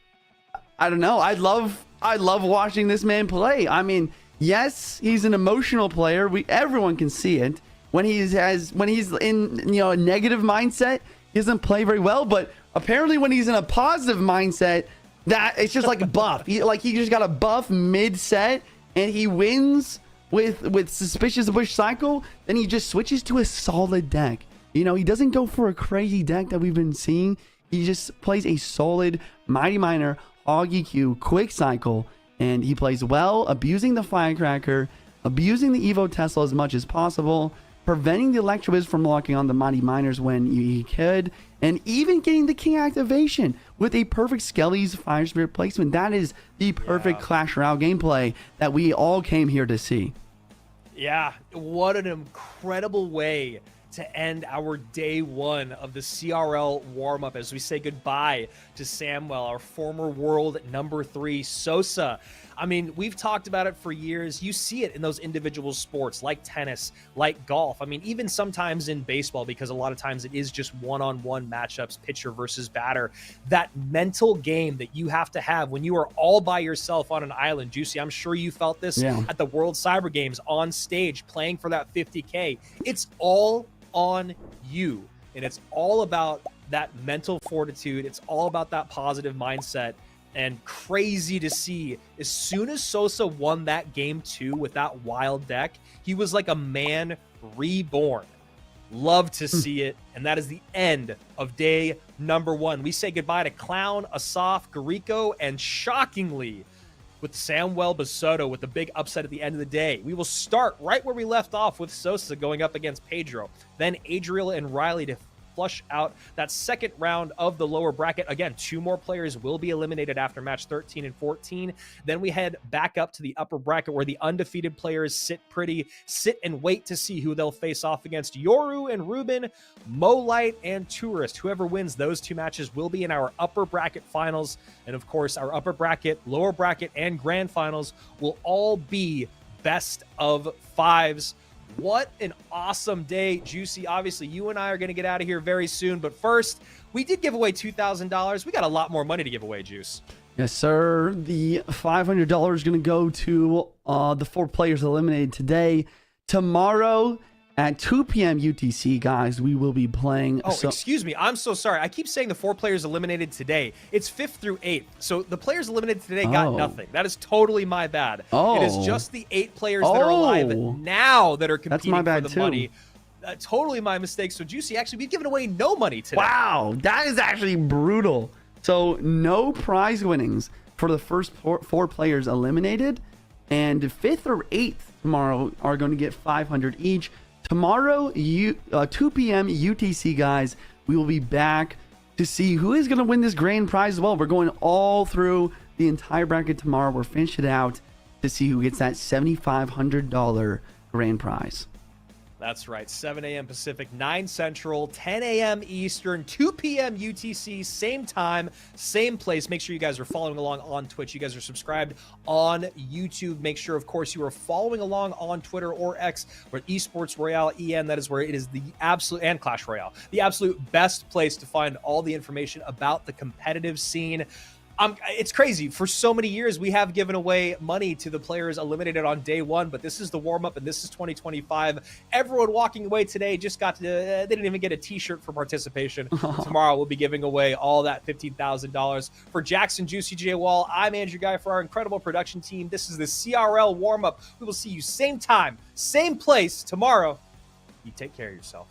I don't know. I love watching this man play. I mean, yes, he's an emotional player. Everyone can see it. When he's in a negative mindset, he doesn't play very well. But apparently, when he's in a positive mindset, that it's just like a buff. He just got a buff mid-set, and he wins with Suspicious Bush Cycle. Then he just switches to a solid deck. You know, he doesn't go for a crazy deck that we've been seeing. He just plays a solid Mighty Miner, Hog EQ, Quick Cycle, and he plays well, abusing the Firecracker, abusing the Evo Tesla as much as possible, preventing the Electrowiz from locking on the Mighty Miners when he could, and even getting the King activation with a perfect Skelly's Fire Spirit placement. That is the perfect Clash Royale gameplay that we all came here to see. Yeah, what an incredible way to end our day one of the CRL warm-up as we say goodbye to Samuel, our former world number 3 Sosa. I mean, we've talked about it for years. You see it in those individual sports like tennis, like golf. I mean, even sometimes in baseball, because a lot of times it is just one-on-one matchups, pitcher versus batter. That mental game that you have to have when you are all by yourself on an island. Juicy, I'm sure you felt this at the World Cyber Games on stage playing for that 50K. It's all on you, and it's all about that mental fortitude. It's all about that positive mindset. And crazy to see, as soon as Sosa won that game 2 with that wild deck, he was like a man reborn. Love to see it. And that is the end of day number 1. We say goodbye to Clown, Asaf, Gariko, and shockingly, with Samuel Basoto with the big upset at the end of the day. We will start right where we left off with Sosa going up against Pedro. Then Adriel and Riley to flush out that second round of the lower bracket. Again, 2 more players will be eliminated after match 13 and 14. Then we head back up to the upper bracket where the undefeated players sit and wait to see who they'll face off against. Yoru and Ruben, Molite and Tourist. Whoever wins those 2 matches will be in our upper bracket finals. And of course, our upper bracket, lower bracket, and grand finals will all be best of 5s. What an awesome day, Juicy. Obviously, you and I are going to get out of here very soon. But first, we did give away $2,000. We got a lot more money to give away, Juice. Yes, sir. The $500 is going to go to the 4 players eliminated today. Tomorrow at 2 p.m. UTC, guys, we will be playing. Oh, excuse me. I'm so sorry. I keep saying the 4 players eliminated today. It's 5th through 8th. So the players eliminated today got nothing. That is totally my bad. It is just the 8 players that are alive now that are competing for the money. Totally my mistake. So, Juicy, actually, we've given away no money today. Wow, that is actually brutal. So no prize winnings for the first 4 players eliminated. And 5th or 8th tomorrow are going to get 500 each. Tomorrow, 2 p.m. UTC, guys, we will be back to see who is going to win this grand prize as well. We're going all through the entire bracket tomorrow. We're finishing it out to see who gets that $7,500 grand prize. That's right. 7 a.m. Pacific, 9 Central, 10 a.m. Eastern, 2 p.m. UTC, same time, same place. Make sure you guys are following along on Twitch. You guys are subscribed on YouTube. Make sure, of course, you are following along on Twitter or X, where Esports Royale EN. That is where it is the absolute, and Clash Royale, the absolute best place to find all the information about the competitive scene. It's crazy. For so many years, we have given away money to the players eliminated on day 1, but this is the warm-up, and this is 2025. Everyone walking away today just got to, they didn't even get a t-shirt for participation. Tomorrow, we'll be giving away all that $15,000. For Jackson, JuicyJ Wall, I'm Andrew Guy. For our incredible production team, this is the CRL warm-up. We will see you same time, same place tomorrow. You take care of yourself.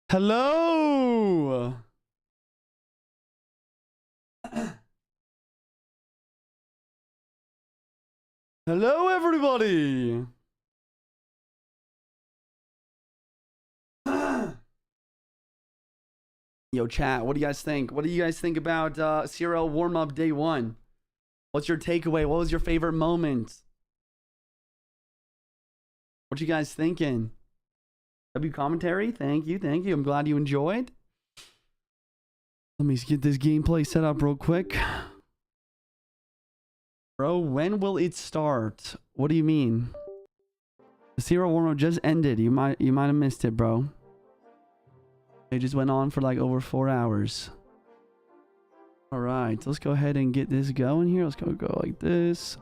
Hello. Hello, everybody. Yo, chat, what do you guys think? What do you guys think about CRL warm-up day 1? What's your takeaway? What was your favorite moment? What you guys thinking? W commentary, thank you. I'm glad you enjoyed. Let me get this gameplay set up real quick. Bro, when will it start? What do you mean? The CRL warm-up just ended. You might have missed it, bro. It just went on for like over 4 hours. All right, let's go ahead and get this going here. Let's go like this.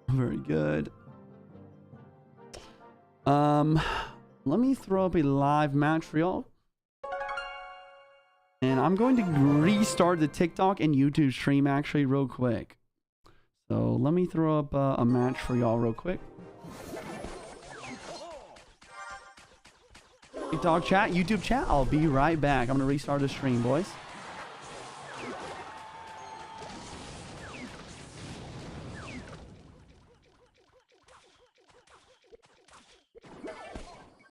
Very good. Let me throw up a live match for y'all. And I'm going to restart the TikTok and YouTube stream actually real quick. So let me throw up a match for y'all real quick. TikTok chat, YouTube chat, I'll be right back. I'm going to restart the stream, boys.